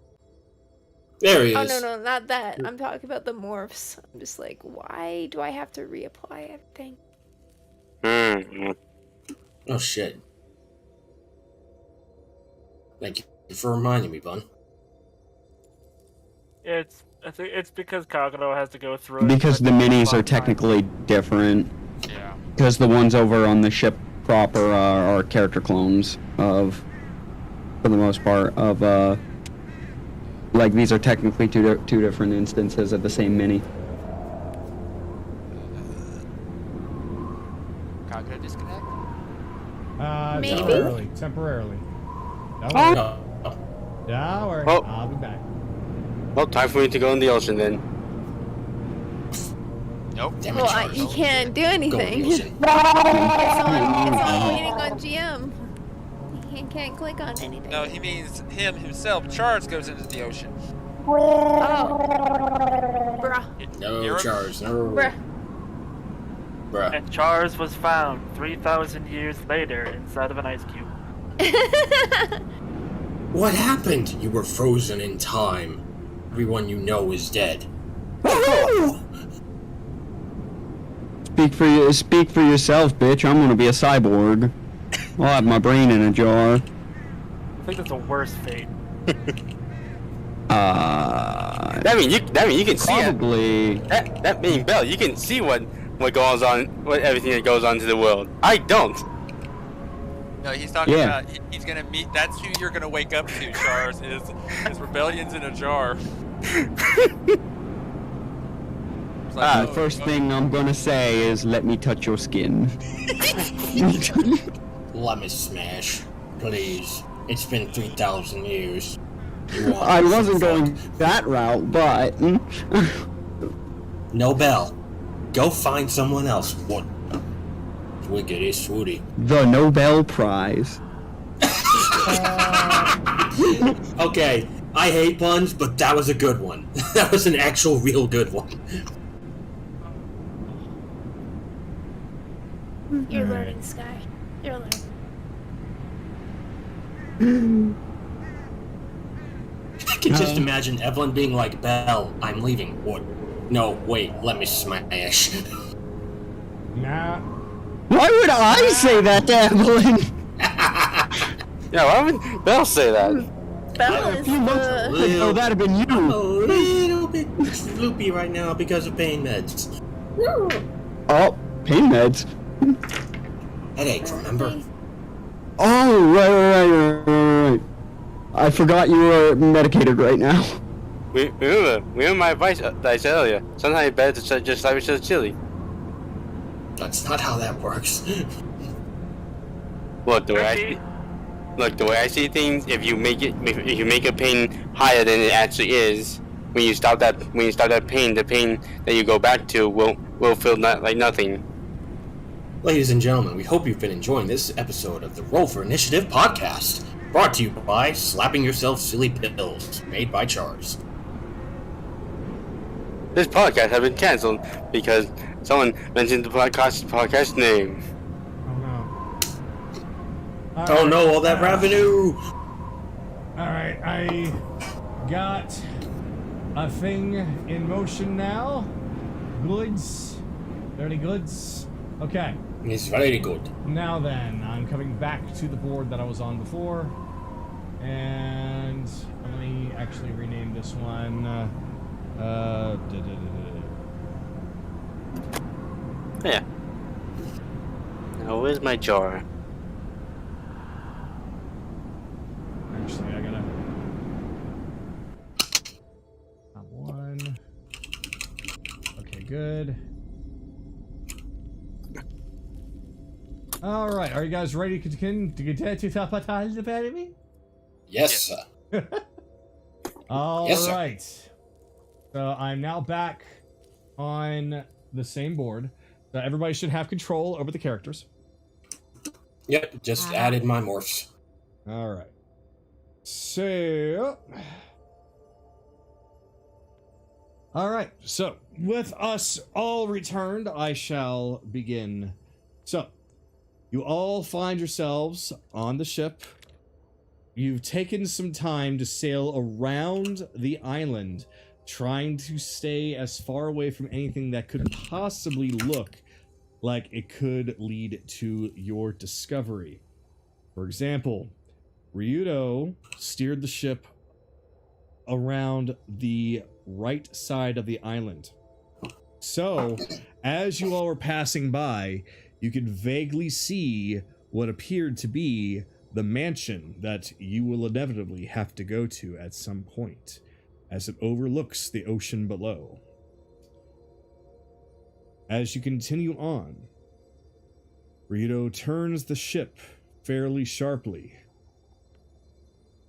There he Oh is. no, not that. I'm talking about the morphs. I'm just like, why do I have to reapply everything? Hmm. Oh, shit. Thank you. Thanks for reminding me, Bun. I think it's because Kagero has to go through it. Because the minis are Times. technically different. Yeah. Because the ones over on the ship proper are character clones of, for the most part, of, like, these are technically two different instances of the same mini. Kagero disconnect? Maybe? Temporarily. Don't Oh. worry. No. Don't worry. Oh. I'll be back. Well, time for me to go in the ocean then. Nope. Damn it, Well, Charles. you can't do Go in anything. the ocean. It's all waiting on GM. He can't click on anything. No, he means him himself. Charles goes into the ocean. Oh. Bruh. No, You're- Charles, no. Bruh. Bruh. And Charles was found 3,000 years later inside of an ice cube. What happened? You were frozen in time. Everyone you know is dead. Speak for yourself, bitch. I'm gonna be a cyborg. I'll have my brain in a jar. I think that's the worst fate. That mean you can see it. Probably. That mean Bell, you can see what goes on, what everything that goes on to the world. I don't. No, he's talking Yeah. about he's gonna meet. That's who you're gonna wake up to, Charles. Is rebellions in a jar. It's like, The first thing I'm gonna say is, let me touch your skin. Let me smash. Please. It's been 3,000 years. You want I some wasn't fuck? going that route, but... No Bell. Go find someone else. What? Wiggity swooty. The Nobel Prize. Okay, I hate puns, but that was a good one. That was an actual real good one. You're learning, Sky. You're learning. I can just imagine Evelyn being like, Belle, I'm leaving. What? No, wait, let me smash. Nah. Why would I say that to Evelyn? Yeah, why would Bell say that? Belle is the... Oh, that'd have been I'm a you. little bit loopy right now because of pain meds. Oh, pain meds. Headache, remember? Oh, right. I forgot you were medicated right now. Remember my advice that I said earlier. Sometimes it's better to just like yourself chili. That's not how that works. Look, the way I see things, if you make a pain higher than it actually is, when you stop that pain, the pain that you go back to will feel like nothing. Ladies and gentlemen, we hope you've been enjoying this episode of the Roll for Initiative podcast, brought to you by Slapping Yourself Silly Pills, made by Charles. This podcast has been cancelled because someone mentioned the podcast name. Oh no. Oh no, all that revenue! Alright, I got a thing in motion now. Goods. Dirty goods. Okay. It's very good. Now then, I'm coming back to the board that I was on before. And let me actually rename this one. Yeah. Now where's my jar? Actually, I gotta... One. Okay, good. Alright, are you guys ready to get to top of the academy? Yes, sir. All Yes, sir. right. So I'm now back on the same board. So everybody should have control over the characters. Yep, just added my morphs. All right. So. All right. So with us all returned, I shall begin. So you all find yourselves on the ship. You've taken some time to sail around the island, trying to stay as far away from anything that could possibly look like it could lead to your discovery. For example, Ryudo steered the ship around the right side of the island. So, as you all were passing by, you could vaguely see what appeared to be the mansion that you will inevitably have to go to at some point, as it overlooks the ocean below. As you continue on, Ryudo turns the ship fairly sharply.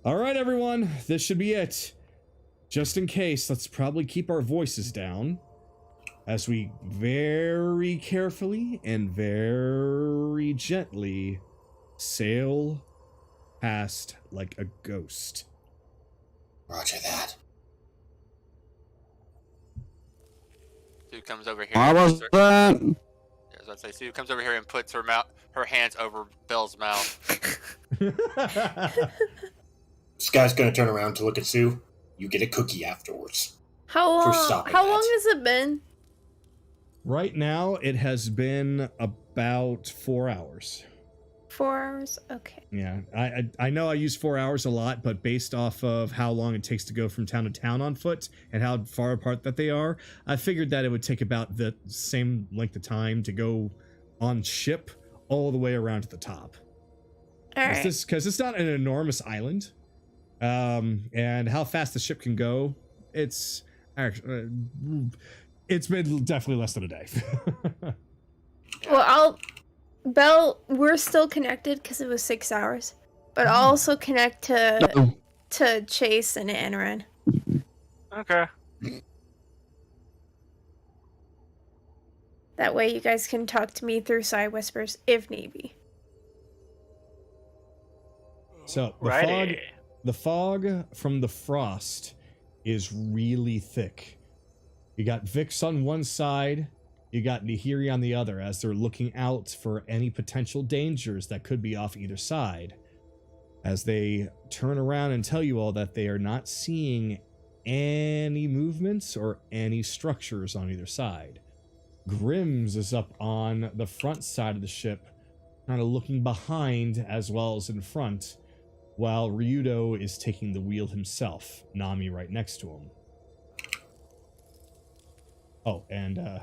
Alright everyone, this should be it. Just in case, let's probably keep our voices down as we very carefully and very gently sail past like a ghost. Roger that. Sue comes over here. How was that? I was about to say, Sue comes over here and puts her hands over Bill's mouth. This guy's gonna turn around to look at Sue. You get a cookie afterwards. How For long? stopping How that. long has it been? Right now, it has been about 4 hours. 4 hours. Okay. Yeah, I know I use 4 hours a lot, but based off of how long it takes to go from town to town on foot and how far apart that they are, I figured that it would take about the same length of time to go on ship all the way around to the top. All right. Because it's not an enormous island, and how fast the ship can go, it's actually it's been definitely less than a day. Well, Belle, we're still connected because it was 6 hours, but I'll also connect to Chase and Anaran. Okay. That way, you guys can talk to me through side whispers if need be. So Righty. the fog from the frost is really thick. You got Vix on one side, you got Nahiri on the other, as they're looking out for any potential dangers that could be off either side. As they turn around and tell you all that they are not seeing any movements or any structures on either side. Grims is up on the front side of the ship, kind of looking behind as well as in front, while Ryudo is taking the wheel himself, Nami right next to him. Oh, and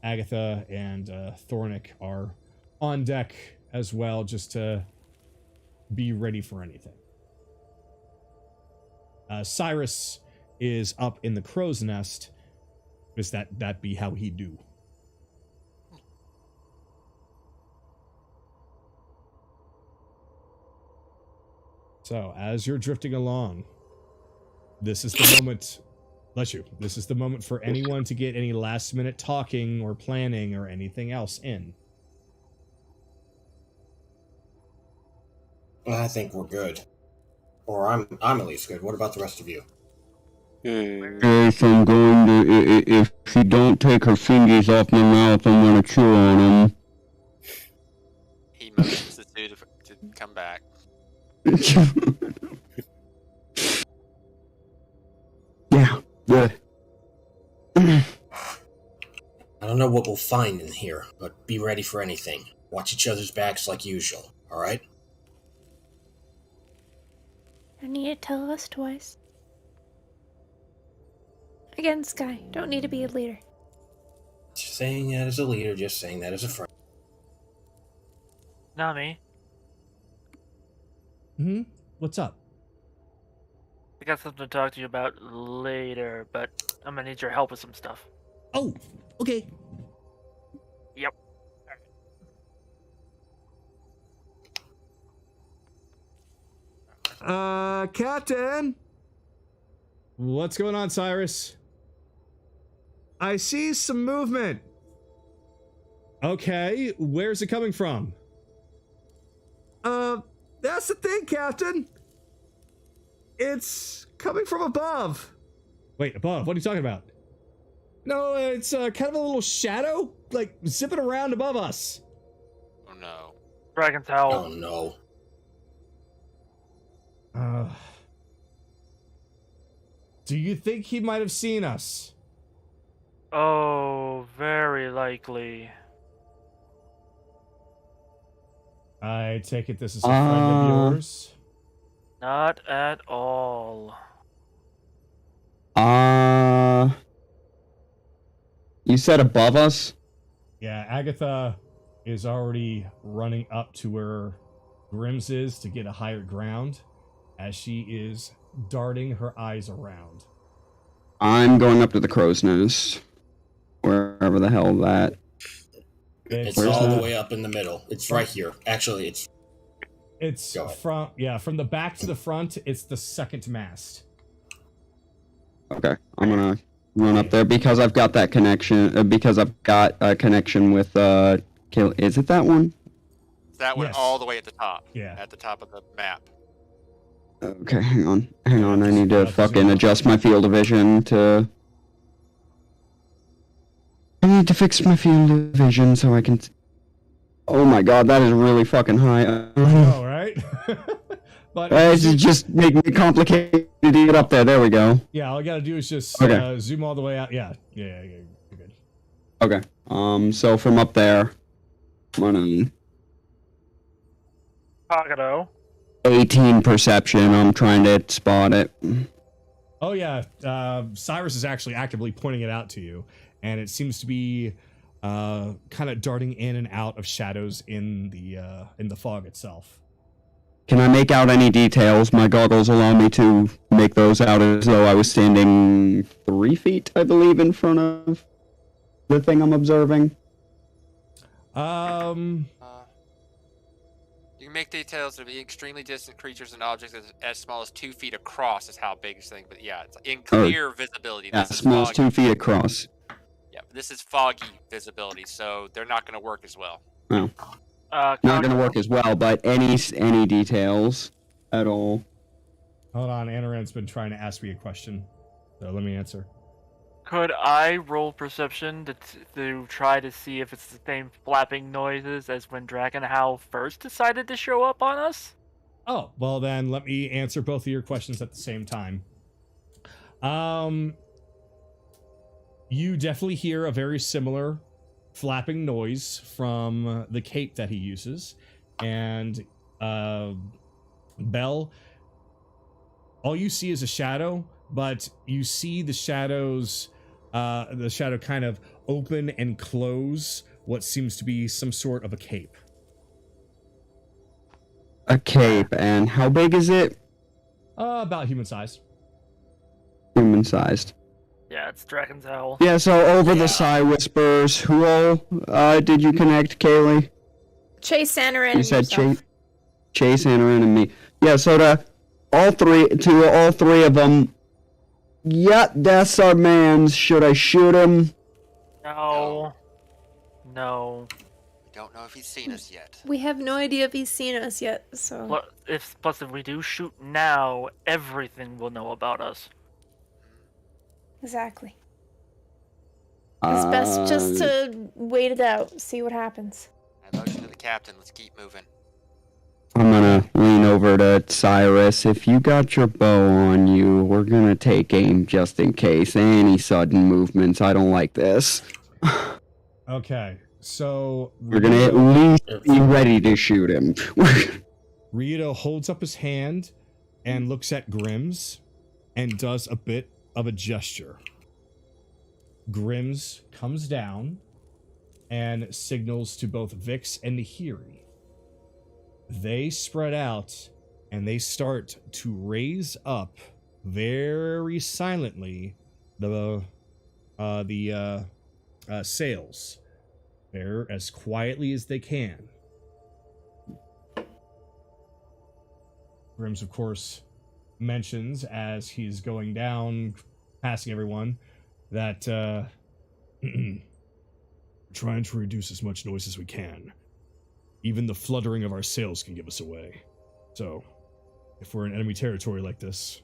Agatha and Thornick are on deck as well, just to be ready for anything. Cyrus is up in the crow's nest, because that be how he do. So, as you're drifting along, this is the moment, bless you, this is the moment for anyone to get any last minute talking or planning or anything else in. I think we're good. Or I'm at least good. What about the rest of you? Yes, I'm going to, if she don't take her fingers off my mouth, I'm gonna chew on them. He motions to Sue to come back. Yeah, good. I don't know what we'll find in here, but be ready for anything. Watch each other's backs like usual, alright? Don't need to tell us twice. Again, Sky, don't need to be a leader. Just saying that as a leader, just saying that as a friend. Nami, What's up? I got something to talk to you about later, but I'm gonna need your help with some stuff. Oh, okay. Yep. Captain? What's going on, Cyrus? I see some movement. Okay, where's it coming from? That's the thing, Captain. It's coming from above. Wait, above? What are you talking about? No, it's kind of a little shadow, like zipping around above us. Oh no. I can tell. Oh no. Do you think he might have seen us? Oh, very likely. I take it this is a friend of yours? Not at all. You said above us? Yeah, Agatha is already running up to where Grims is to get a higher ground as she is darting her eyes around. I'm going up to the crow's nest. Wherever the hell that. It's Where's all that? the way up in the middle. It's right here. Actually, It's Go ahead. from the back to the front, it's the second mast. Okay, I'm gonna run up there because I've got that connection. Because I've got a connection with Kayli. Is it that one? That one Yes. all the way at the top. Yeah. At the top of the map. Okay, hang on. I need to That's fucking zoom. adjust my field of vision to. I need to fix my field of vision so I can. Oh my god, that is really fucking high. Oh, right? But It's just making it complicated to get up there. There we go. yeah, all I gotta do is just Okay. zoom all the way out. Yeah, you're good. Okay. So from up there, I'm gonna Pagano. 18 perception. I'm trying to spot it. Oh yeah, Cyrus is actually actively pointing it out to you, and it seems to be kind of darting in and out of shadows in the fog itself. Can I make out any details? My goggles allow me to make those out as though I was standing 3 feet, I believe, in front of the thing I'm observing. You can make details of the extremely distant creatures and objects as small as 2 feet across is how big this thing. But yeah, it's in clear visibility. Yeah, This is small as foggy. 2 feet across. Yeah, but this is foggy visibility, so they're not going to work as well. Oh, not gonna work as well, but any details at all. Hold on, Anaran's been trying to ask me a question, so let me answer. Could I roll perception to try to see if it's the same flapping noises as when Dragonhowl first decided to show up on us? Oh, well then let me answer both of your questions at the same time. You definitely hear a very similar flapping noise from the cape that he uses, and Bell, all you see is a shadow, but you see the shadow kind of open and close what seems to be some sort of a cape. A cape, and how big is it? About human size. Human-sized. Yeah, it's Dragon's Howl. Yeah, so over the Psy Whispers, who all did you connect, Kayli? Chase, Anaran, You and said yourself. Chase, Anaran, and me. Yeah, so to all three of them. Yeah, that's our man's. Should I shoot him? No. We don't know if he's seen us yet. We have no idea if he's seen us yet, so... Plus, if we do shoot now, everything will know about us. Exactly. It's best just to wait it out, see what happens. I motion to the captain. Let's keep moving. I'm gonna lean over to Cyrus. If you got your bow on you, we're gonna take aim just in case. Any sudden movements, I don't like this. Okay, so We're gonna at least be ready to shoot him. Rito holds up his hand and looks at Grims and does a bit of a gesture. Grims comes down and signals to both Vix and Nahiri. They spread out and they start to raise up very silently the sails. They're as quietly as they can. Grims, of course, mentions as he's going down, passing everyone, that trying to reduce as much noise as we can. Even the fluttering of our sails can give us away. So, if we're in enemy territory like this,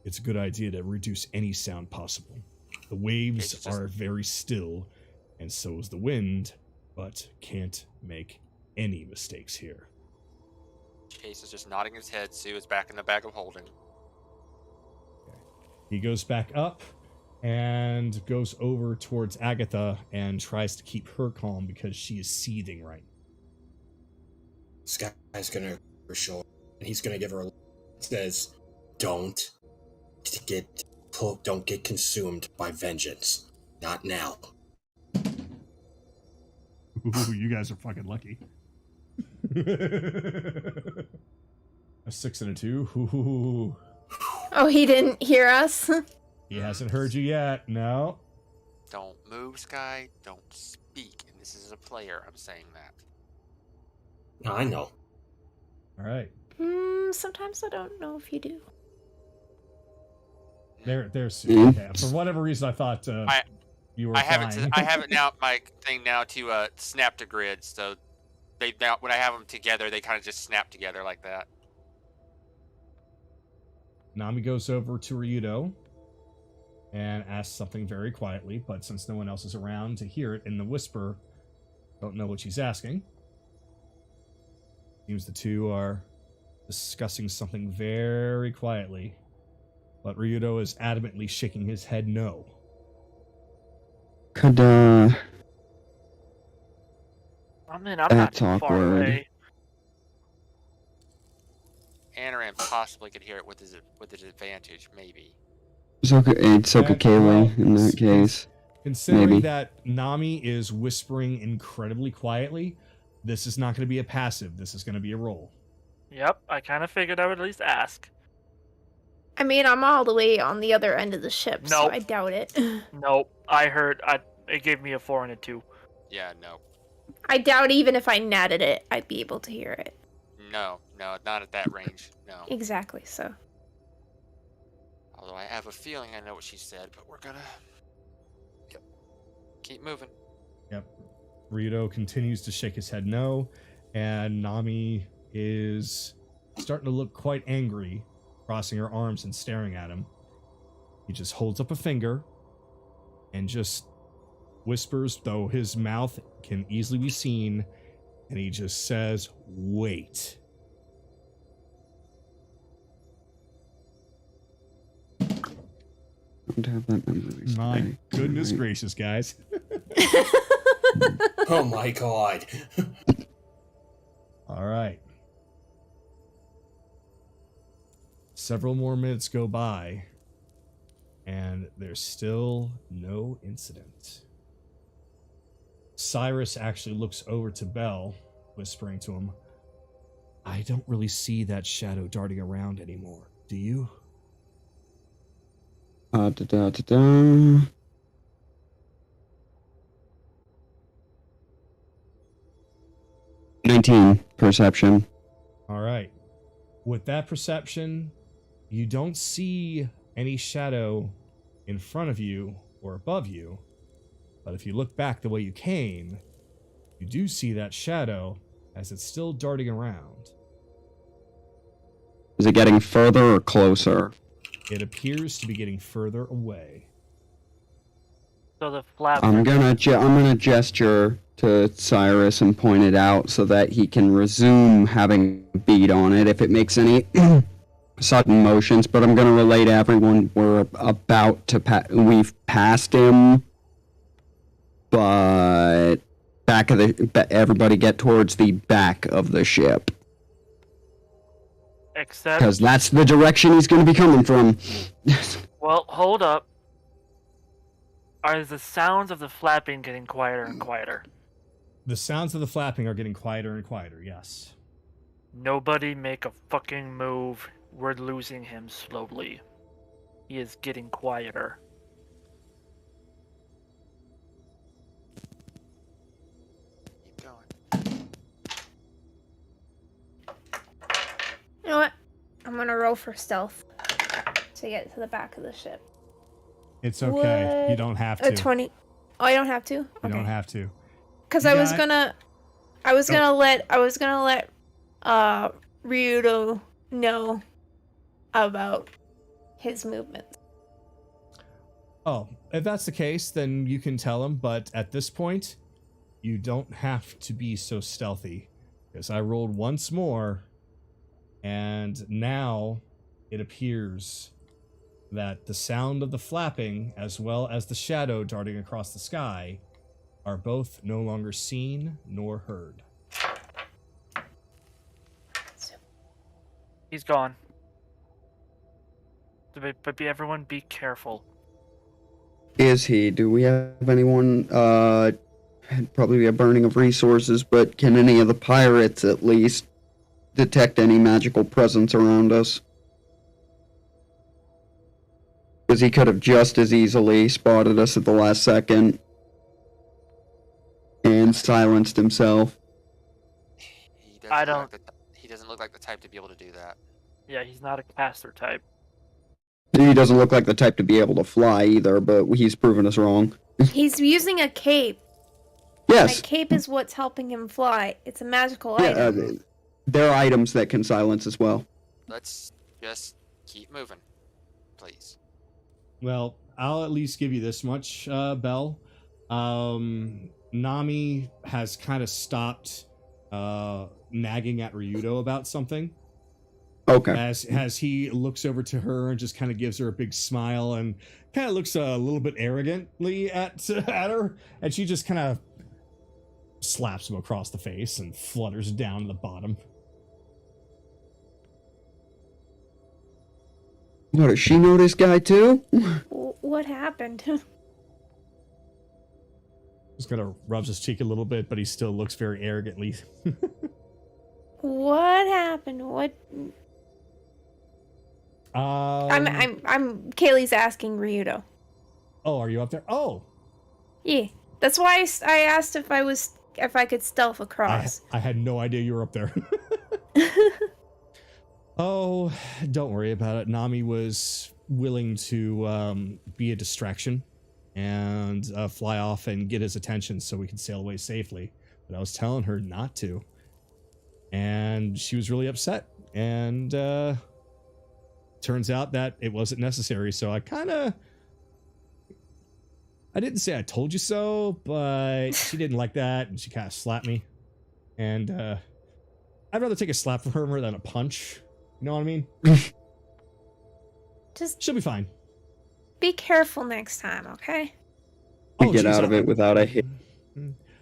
it's a good idea to reduce any sound possible. The waves are very still, and so is the wind, but can't make any mistakes here. Chase is just nodding his head. Sue is back in the bag of holding. He goes back up and goes over towards Agatha and tries to keep her calm because she is seething right now. This guy's gonna her shoulder, and he's gonna give her a says, don't get consumed by vengeance. Not now. Ooh, you guys are fucking lucky. A 6 and a 2. Ooh. Oh, he didn't hear us? He hasn't heard you yet. No. Don't move, Sky. Don't speak. And this is a player. I'm saying that. I know. All right. Sometimes I don't know if you do. There's Mm. okay. For whatever reason, I thought you were I have fine. I have it now. My thing now to snap to grid. So they now when I have them together, they kind of just snap together like that. Nami goes over to Ryudo and asks something very quietly, but since no one else is around to hear it in the whisper, don't know what she's asking. Seems the two are discussing something very quietly, but Ryudo is adamantly shaking his head no. Could, I mean, I'm not That's too far awkward. away. Anaran possibly could hear it with his advantage, maybe. it's okay Kayli, in that case. Considering Maybe. that Nami is whispering incredibly quietly, this is not going to be a passive. This is going to be a roll. Yep, I kind of figured I would at least ask. I mean, I'm all the way on the other end of the ship, so Nope. I doubt it. Nope, I heard. It gave me a 4 and a 2. Yeah, no. I doubt even if I natted it, I'd be able to hear it. No, not at that range. No. Exactly, so. Although I have a feeling I know what she said, but we're gonna keep moving. Yep. Ryudo continues to shake his head no, and Nami is starting to look quite angry, crossing her arms and staring at him. He just holds up a finger and just whispers, though his mouth can easily be seen, and he just says, "Wait." Don't have that memory. My goodness Right. gracious, guys. Oh my god. All right. Several more minutes go by, and there's still no incident. Cyrus actually looks over to Bell, whispering to him, "I don't really see that shadow darting around anymore. Do you?" Da-da-da-da. 19 perception. All right. With that perception, you don't see any shadow in front of you or above you. But if you look back the way you came, you do see that shadow as it's still darting around. Is it getting further or closer? It appears to be getting further away. So the flap. I'm gonna gesture to Cyrus and point it out so that he can resume having a beat on it if it makes any sudden motions. But I'm gonna relay to everyone we're about to we've passed him, but everybody get towards the back of the ship Except. because that's the direction he's gonna be coming from. Well, hold up. Are the sounds of the flapping getting quieter and quieter? The sounds of the flapping are getting quieter and quieter, yes. Nobody make a fucking move. We're losing him slowly. He is getting quieter. Keep going. You know what? I'm gonna roll for stealth to get to the back of the ship. It's okay. You What? don't have A to. 20. Oh, I don't have to? You don't have to. Because You I was got- gonna let Ryudo know about his movements. Oh, if that's the case, then you can tell him, but at this point, you don't have to be so stealthy. Because I rolled once more, and now it appears that the sound of the flapping, as well as the shadow darting across the sky, are both no longer seen nor heard. He's gone. But everyone be careful. Is he? Do we have anyone? Probably a burning of resources, but can any of the pirates at least detect any magical presence around us? Because he could have just as easily spotted us at the last second and silenced himself. He doesn't look like the type to be able to do that. Yeah, he's not a caster type. He doesn't look like the type to be able to fly either, but he's proven us wrong. He's using a cape. Yes. A cape is what's helping him fly. It's a magical Yeah, item. there are items that can silence as well. Let's just keep moving, please. Well, I'll at least give you this much, Belle. Nami has kind of stopped nagging at Ryudo about something. Okay. As he looks over to her and just kind of gives her a big smile and kind of looks a little bit arrogantly at her, and she just kind of slaps him across the face and flutters down to the bottom. What, does she know this guy too? What happened? Just kind of rubs his cheek a little bit, but he still looks very arrogantly. What happened? What? I'm Kaylee's asking Ryudo. Oh, are you up there? Oh, Yeah, that's why I asked if I could stealth across. I had no idea you were up there. Oh, don't worry about it. Nami was willing to be a distraction and fly off and get his attention so we could sail away safely. But I was telling her not to. And she was really upset. And turns out that it wasn't necessary. So I didn't say I told you so, but she didn't like that. And she kind of slapped me. And I'd rather take a slap from her than a punch. You know what I mean? Just She'll be fine. be careful next time, okay? To get out of it without a hit.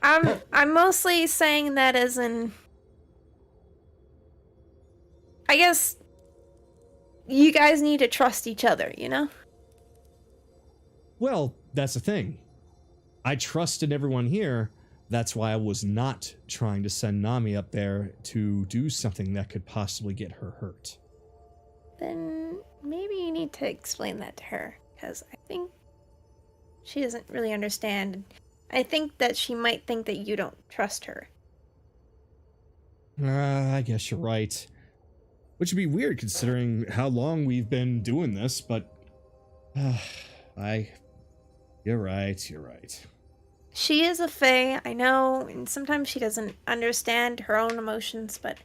I'm mostly saying that as in, I guess you guys need to trust each other, you know? Well, that's the thing. I trusted everyone here. That's why I was not trying to send Nami up there to do something that could possibly get her hurt. Then maybe you need to explain that to her, because I think she doesn't really understand. I think that she might think that you don't trust her. I guess you're right. Which would be weird considering how long we've been doing this, but you're right. She is a fae, I know, and sometimes she doesn't understand her own emotions, but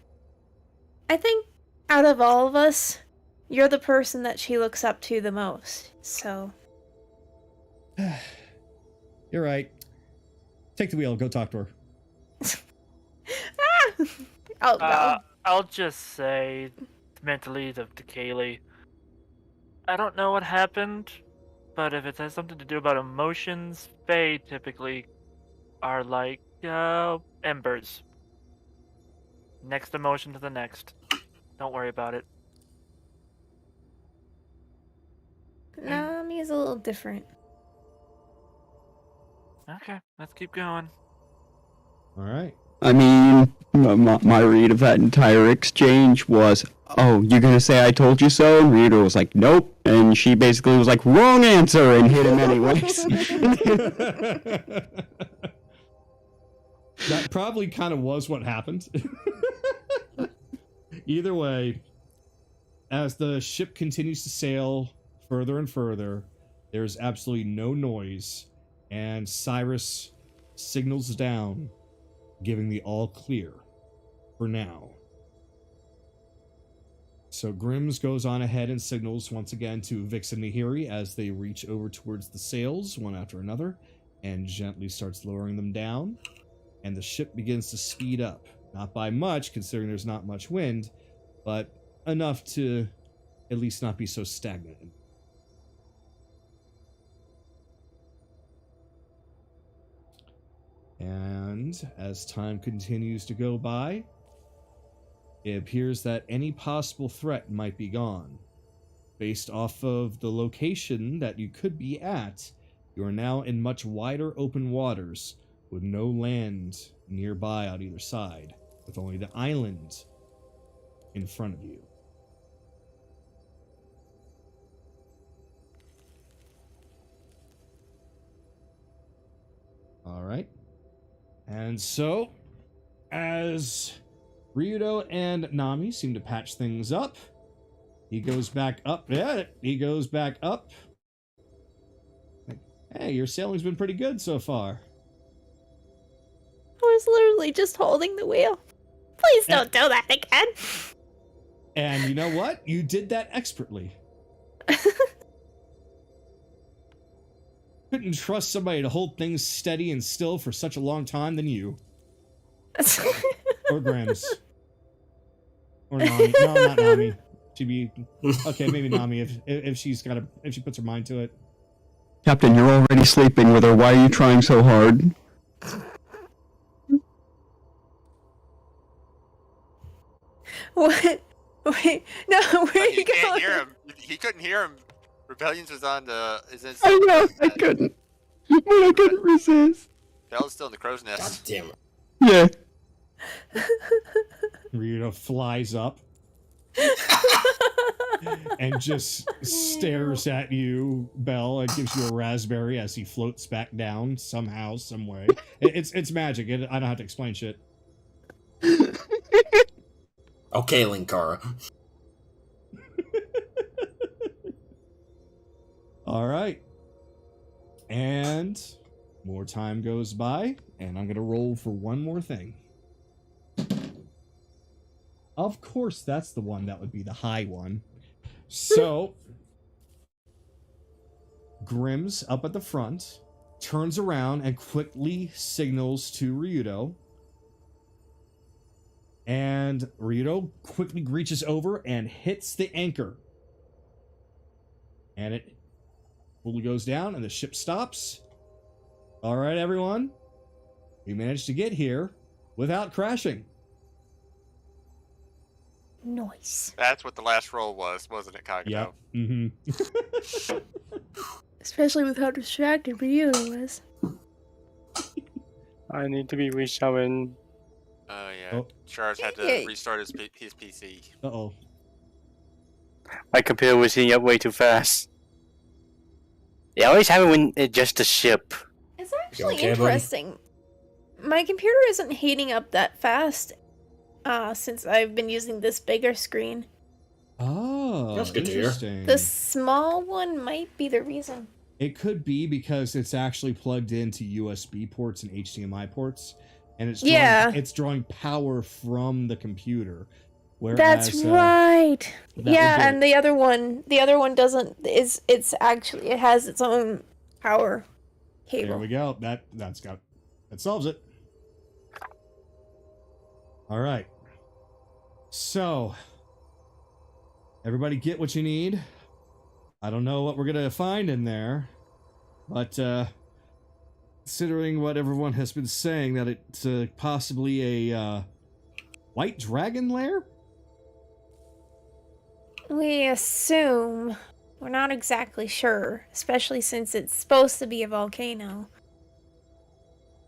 I think out of all of us, you're the person that she looks up to the most, so... You're right. Take the wheel, go talk to her. I'll just say mentally to Kayli, I don't know what happened, but if it has something to do about emotions, fae typically are like embers. Next emotion to the next. Don't worry about it. Nami's a little different. Okay, let's keep going. All right. I mean, my read of that entire exchange was, oh, you're gonna say I told you so? And Rita was like, nope. And she basically was like, wrong answer, and hit him anyways. That probably kind of was what happened. Either way, as the ship continues to sail further and further, there's absolutely no noise, and Cyrus signals down, giving the all clear for now. So Grims goes on ahead and signals once again to Vix and Nahiri as they reach over towards the sails one after another and gently starts lowering them down, and the ship begins to speed up. Not by much, considering there's not much wind, but enough to at least not be so stagnant. And as time continues to go by, it appears that any possible threat might be gone. based off of the location that you could be at, you are now in much wider open waters with no land nearby on either side, with only the island in front of you. All right. And so, as Ryudo and Nami seem to patch things up, he goes back up. Yeah, he goes back up. Hey, your sailing's been pretty good so far. I was literally just holding the wheel. Please don't do that again. And you know what? You did that expertly. Couldn't trust somebody to hold things steady and still for such a long time than you. Or Grims. Or Nami. No, not Nami. She'd be okay. Maybe Nami if she's got if she puts her mind to it. Captain, you're already sleeping with her. Why are you trying so hard? What? Wait, no, where are you Can't going? hear him. He couldn't hear him. Rebellions was on the. I know, I couldn't. But I couldn't resist. Bell's still in the crow's God nest. damn it. Yeah. Ryudo flies up and just stares at you, Belle, and gives you a raspberry as he floats back down somehow, some way. It's magic. I don't have to explain shit. Okay, Linkara. All right. And more time goes by, and I'm going to roll for one more thing. Of course, that's the one that would be the high one. So, Grims up at the front turns around and quickly signals to Ryudo. And Ryudo quickly reaches over and hits the anchor. And it fully goes down and the ship stops. All right, everyone. We managed to get here without crashing. Nice. That's what the last roll was, wasn't it, Kagito? Yep. Mm-hmm. Especially with how distracted Ryudo was. I need to be reshowered. Oh, yeah. Oh. Charles had to Yay. restart his PC. Uh-oh. My computer was heating up way too fast. They always have it when it's just a ship. It's actually okay, buddy? interesting. My computer isn't heating up that fast since I've been using this bigger screen. Oh, That's good to hear. interesting. The small one might be the reason. It could be because it's actually plugged into USB ports and HDMI ports, and it's drawing power from the computer. Whereas, That's right. that Yeah, would be- and the other one doesn't. It has its own power There cable. we go. That solves it. All right. So, everybody get what you need. I don't know what we're gonna find in there, but considering what everyone has been saying, that it's possibly a white dragon lair. We assume. We're not exactly sure, especially since it's supposed to be a volcano.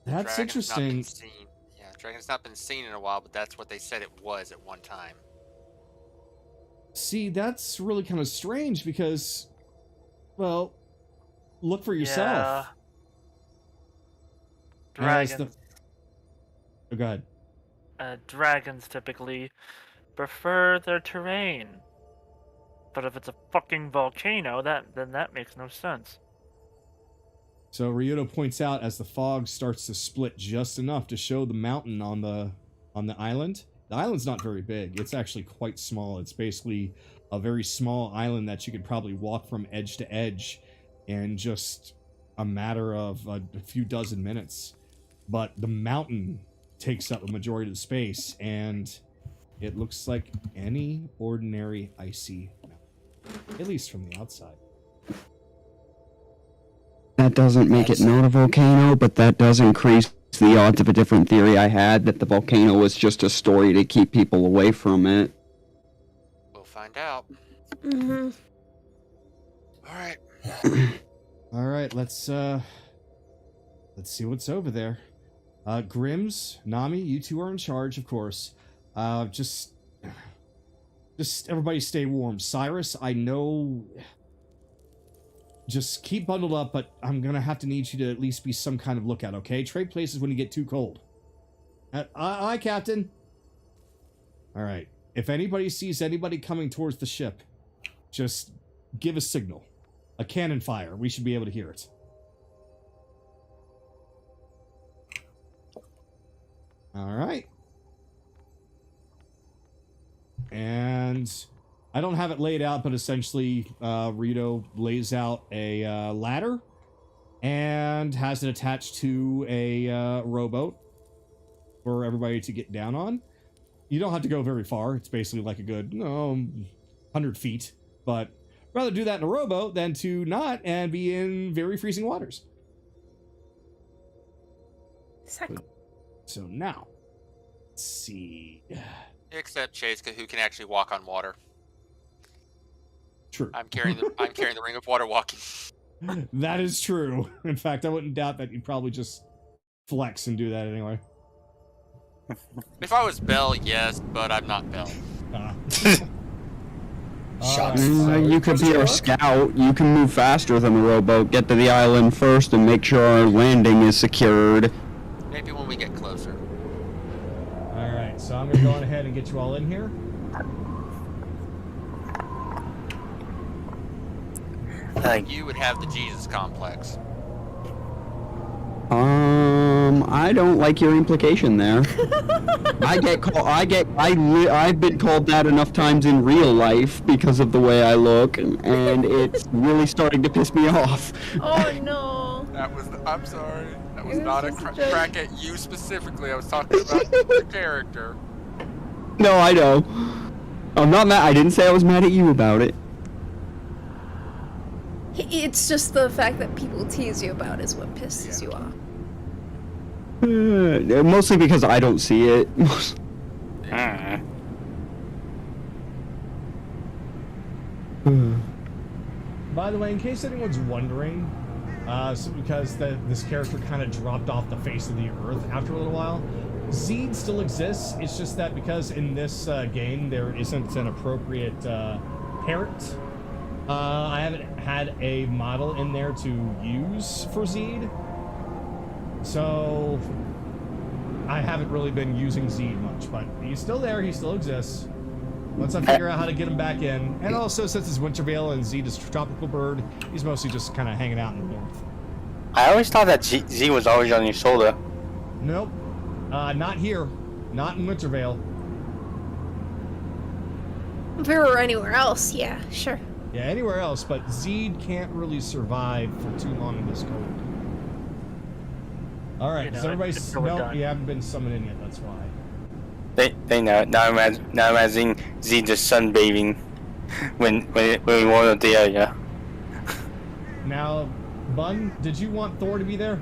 That's Dragon's not been interesting. seen. Yeah, Dragon's not been seen in a while, but that's what they said it was at one time. See, that's really kind of strange because, well, look for yourself. As the- Dragons. Oh, go ahead. Dragons typically prefer their terrain. But if it's a fucking volcano, then that makes no sense. So Ryudo points out as the fog starts to split just enough to show the mountain on the island. The island's not very big. It's actually quite small. It's basically a very small island that you could probably walk from edge to edge in just a matter of a few dozen minutes. But the mountain takes up a majority of the space, and it looks like any ordinary icy mountain, at least from the outside. That doesn't make it not a volcano, but that does increase the odds of a different theory I had, that the volcano was just a story to keep people away from it. We'll find out. Mm-hmm. All right. All right, let's see what's over there. Grims, Nami, you two are in charge, of course. Just everybody stay warm. Cyrus, I know. Just keep bundled up, but I'm gonna have to need you to at least be some kind of lookout, okay? Trade places when you get too cold. Aye, Captain. All right. If anybody sees anybody coming towards the ship, just give a signal. A cannon fire. We should be able to hear it. All right. And I don't have it laid out, but essentially Rito lays out a ladder and has it attached to a rowboat for everybody to get down on. You don't have to go very far. It's basically like a good 100 feet, but rather do that in a rowboat than to not and be in very freezing waters. So now, let's see. Except Chaska, who can actually walk on water. True. I'm carrying the ring of water walking. That is true. In fact, I wouldn't doubt that you'd probably just flex and do that anyway. If I was Belle, yes, but I'm not Belle. You could be our scout. You can move faster than the rowboat. Get to the island first and make sure our landing is secured. Maybe when we get closer. Alright, so I'm going to go on ahead and get you all in here. You would have the Jesus complex. I don't like your implication there. I've been called that enough times in real life because of the way I look, and it's really starting to piss me off. Oh no. I'm sorry. That was not a crack at you specifically. I was talking about the character. No, I know. I'm not mad. I didn't say I was mad at you about it. It's just the fact that people tease you about is what pisses you off. Mostly because I don't see it. By the way, in case anyone's wondering, because this character kind of dropped off the face of the earth after a little while, Zeed still exists. It's just that because in this game there isn't an appropriate parent, I haven't had a model in there to use for Zeed. So I haven't really been using Zeed much, but he's still there, he still exists. Once I figure out how to get him back in, and also since it's Wintervale and Zeed is a tropical bird, he's mostly just kind of hanging out in the north. I always thought that Z was always on your shoulder. Nope. Not here. Not in Wintervale. If we were anywhere else, yeah, sure. Yeah, anywhere else, but Zeed can't really survive for too long in this cold. Alright, so everybody's... No, you haven't been summoned in yet, that's why. They know. Now imagine Z just sunbathing when we were the area. Now, Bun, did you want Thor to be there?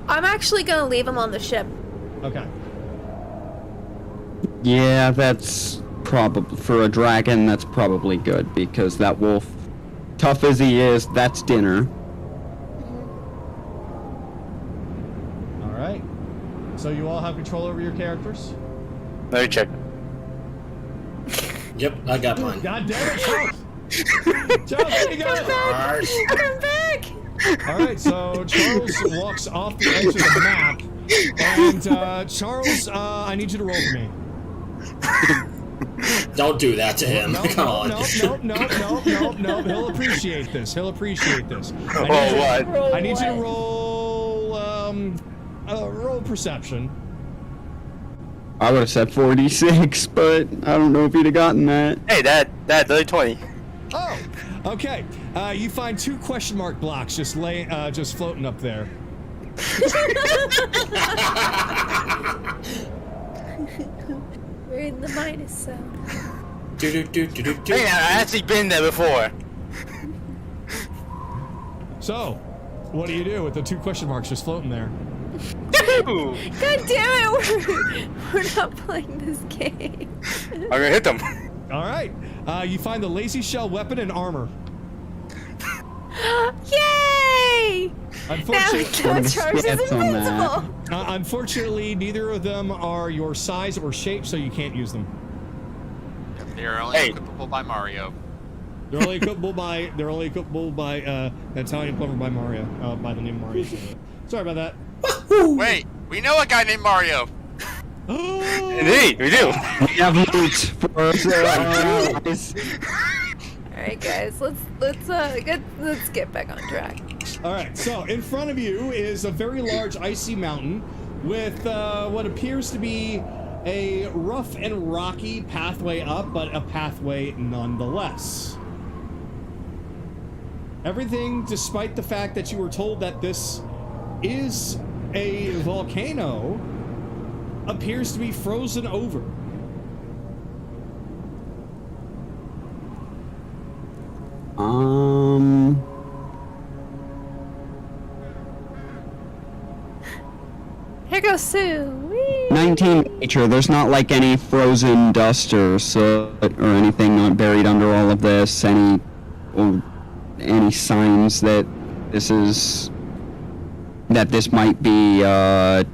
I'm actually gonna leave him on the ship. Okay. Yeah, that's probably, for a dragon, that's probably good, because that wolf, tough as he is, that's dinner. Alright. So you all have control over your characters? Let me check. Yep, I got mine. God damn it, Charles! Charles, there you go! Come back! Alright, so Charles walks off the edge of the map, and Charles, I need you to roll for me. Don't do that to him. No, Come on. No. He'll appreciate this. I need you to roll, roll perception. I would have said 46, but I don't know if he'd have gotten that. Hey, that's only 20. Oh, okay. You find 2 question mark blocks just floating up there. We're in the minus zone. Hey, I've actually been there before. So, what do you do with the 2 question marks just floating there? Ooh. God damn it! We're not playing this game. I'm gonna hit them. All right. You find the lazy shell weapon and armor. Yay! Unfortunately, Now Charge is stats on that. invincible. unfortunately, neither of them are your size or shape, so you can't use them. They're only Hey. equipable by Mario. They're only equipable by an Italian plumber by Mario, by the name Mario. Sorry about that. Wait, we know a guy named Mario. Indeed, we do. We have loot for our allies. All right, guys, let's get back on track. All right, so in front of you is a very large icy mountain with what appears to be a rough and rocky pathway up, but a pathway nonetheless. Everything, despite the fact that you were told that this is a volcano, appears to be frozen over. Here goes Sue. Whee! 19 nature. There's not like any frozen dust or soot or anything not buried under all of this. Any signs that this might be at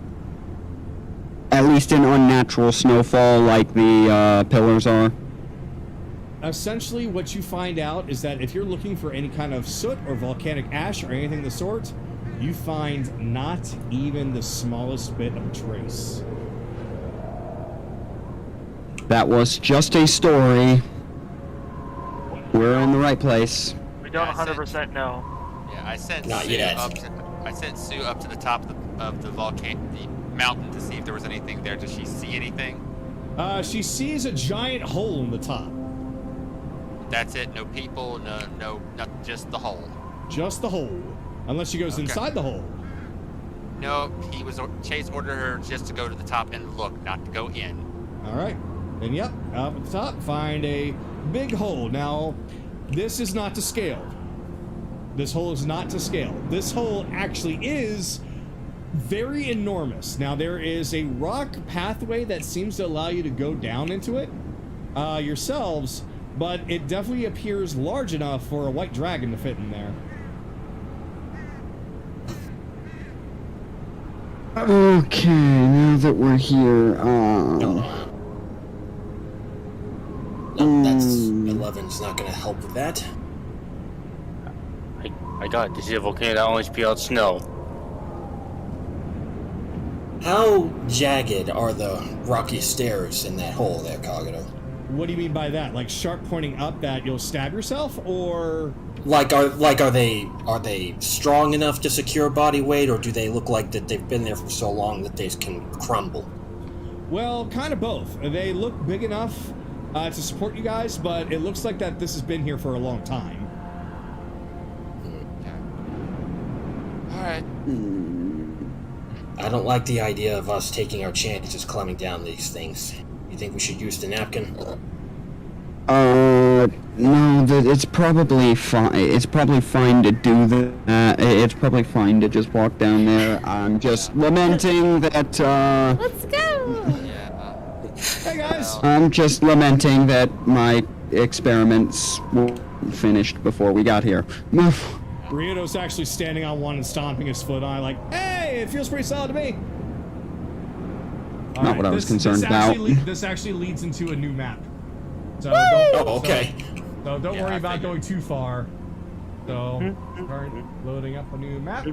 least an unnatural snowfall like the pillars are. Essentially, what you find out is that if you're looking for any kind of soot or volcanic ash or anything of the sort, you find not even the smallest bit of trace. That was just a story. We're in the right place. We don't Yeah, I said- 100% know. Yeah, I sent Not Sue yet. I sent Sue up to the top of the mountain to see if there was anything there. Does she see anything? She sees a giant hole in the top. That's it. No people. No, just the hole. Just the hole. Unless she goes Okay. inside the hole. No, Chase ordered her just to go to the top and look, not to go in. Alright. And yep, up at the top, find a big hole. Now, this is not to scale. This hole is not to scale. This hole actually is very enormous. Now, there is a rock pathway that seems to allow you to go down into it yourselves, but it definitely appears large enough for a white dragon to fit in there. Okay, now that we're here, No, that's 11's not gonna help with that. My god, this is a volcano that only spews out snow. How jagged are the rocky stairs in that hole there, Kagero? What do you mean by that? Like sharp pointing up that you'll stab yourself, or Are they strong enough to secure body weight, or do they look like that they've been there for so long that they can crumble? well, kind of both. They look big enough to support you guys, but it looks like that this has been here for a long time. All right. I don't like the idea of us taking our chances climbing down these things. You think we should use the napkin? no, it's probably fine. It's probably fine to do that. It's probably fine to just walk down there. I'm just lamenting that, Let's go. Yeah. Hey guys! I'm just lamenting that my experiments were finished before we got here. Rioto's actually standing on one and stomping his foot on it like, hey, it feels pretty solid to me. Not what I was concerned about. This actually leads into a new map. So Oh, okay. So don't Yeah, worry I about figured. going too far. So, start loading up a new map.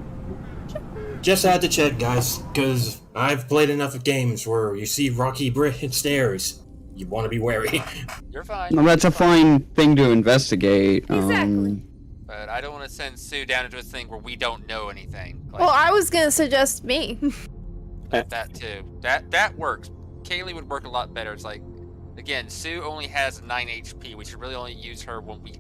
Just had to check, guys, because I've played enough of games where you see rocky brick stairs. You want to be wary. You're fine. Well, that's a fine thing to investigate. Exactly. But I don't want to send Sue down into a thing where we don't know anything. Like, Well, I was gonna suggest me. that too. That works. Kayli would work a lot better. It's like, again, Sue only has 9 HP. We should really only use her when we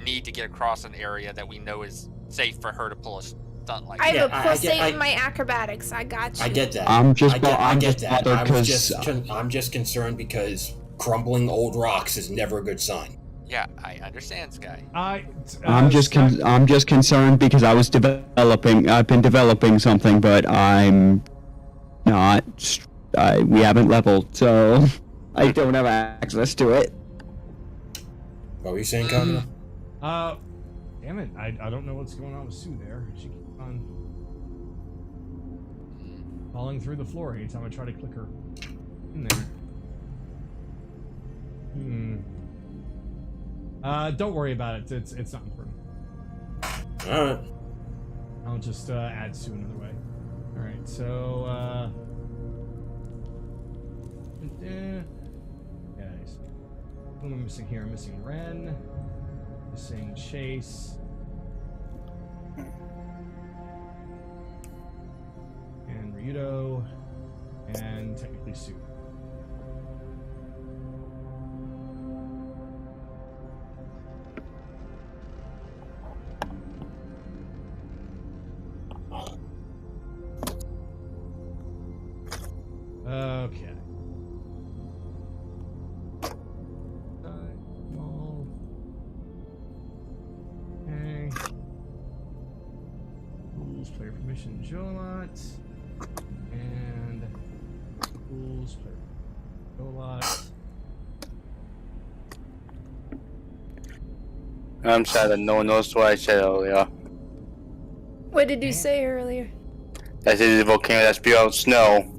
need to get across an area that we know is safe for her to pull a stunt like I that. have a +8 I- in my acrobatics. I got you. I get that. I'm just I bothered get that. because I'm just concerned because crumbling old rocks is never a good sign. Yeah, I understand, Sky. I'm just concerned because I've been developing something, but I'm not. We haven't leveled, so I don't have access to it. What were you saying, Kagura? Damn it, I don't know what's going on with Sue there. She keeps on falling through the floor anytime I try to click her in there. Don't worry about it. It's not important. Alright. I'll just add Sue another way. Alright, so guys. Who am I missing here? I'm missing Ren. Missing Chase. And Ryudo. And technically Sue. Okay. Okay. Rules, player permission, Jolot. And rules, player Jolot. I'm sad that no one knows what I said earlier. What did you say earlier? That is a volcano that spews out snow.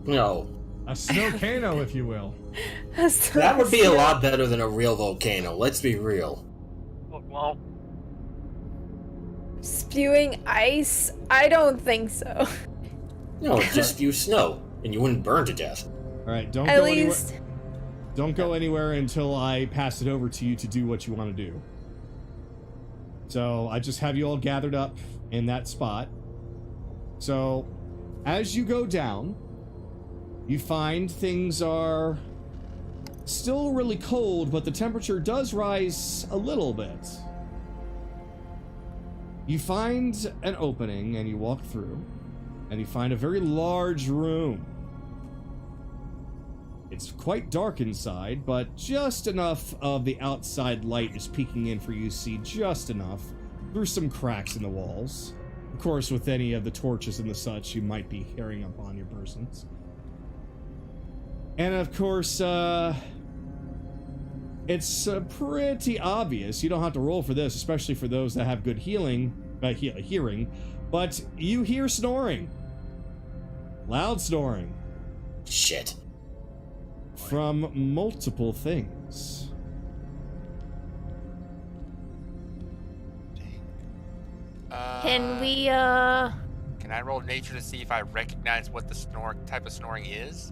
No. A snowcano, if you will. That would be a lot better than a real volcano, let's be real. Well, Spewing ice? I don't think so. No, it'd just spew snow, and you wouldn't burn to death. Alright, don't At go least. anywhere. Don't go anywhere until I pass it over to you to do what you want to do. So I just have you all gathered up in that spot. So as you go down, you find things are still really cold, but the temperature does rise a little bit. You find an opening and you walk through, and you find a very large room. It's quite dark inside, but just enough of the outside light is peeking in for you to see just enough through some cracks in the walls. Of course, with any of the torches and the such you might be carrying upon your persons. And of course, it's pretty obvious. You don't have to roll for this, especially for those that have good hearing, but you hear snoring. Loud snoring. Shit. From multiple things. Can we, Can I roll nature to see if I recognize what the type of snoring is?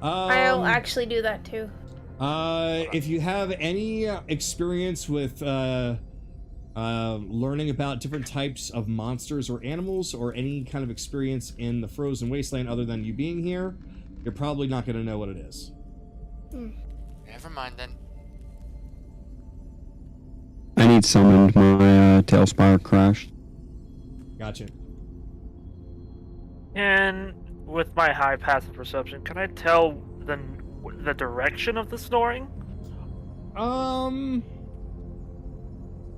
I'll actually do that too. If you have any experience with learning about different types of monsters or animals, or any kind of experience in the frozen wasteland other than you being here, you're probably not going to know what it is. Never mind then. I need summoned. My Tailspire crashed. Gotcha. and with my high passive perception, can I tell the direction of the snoring?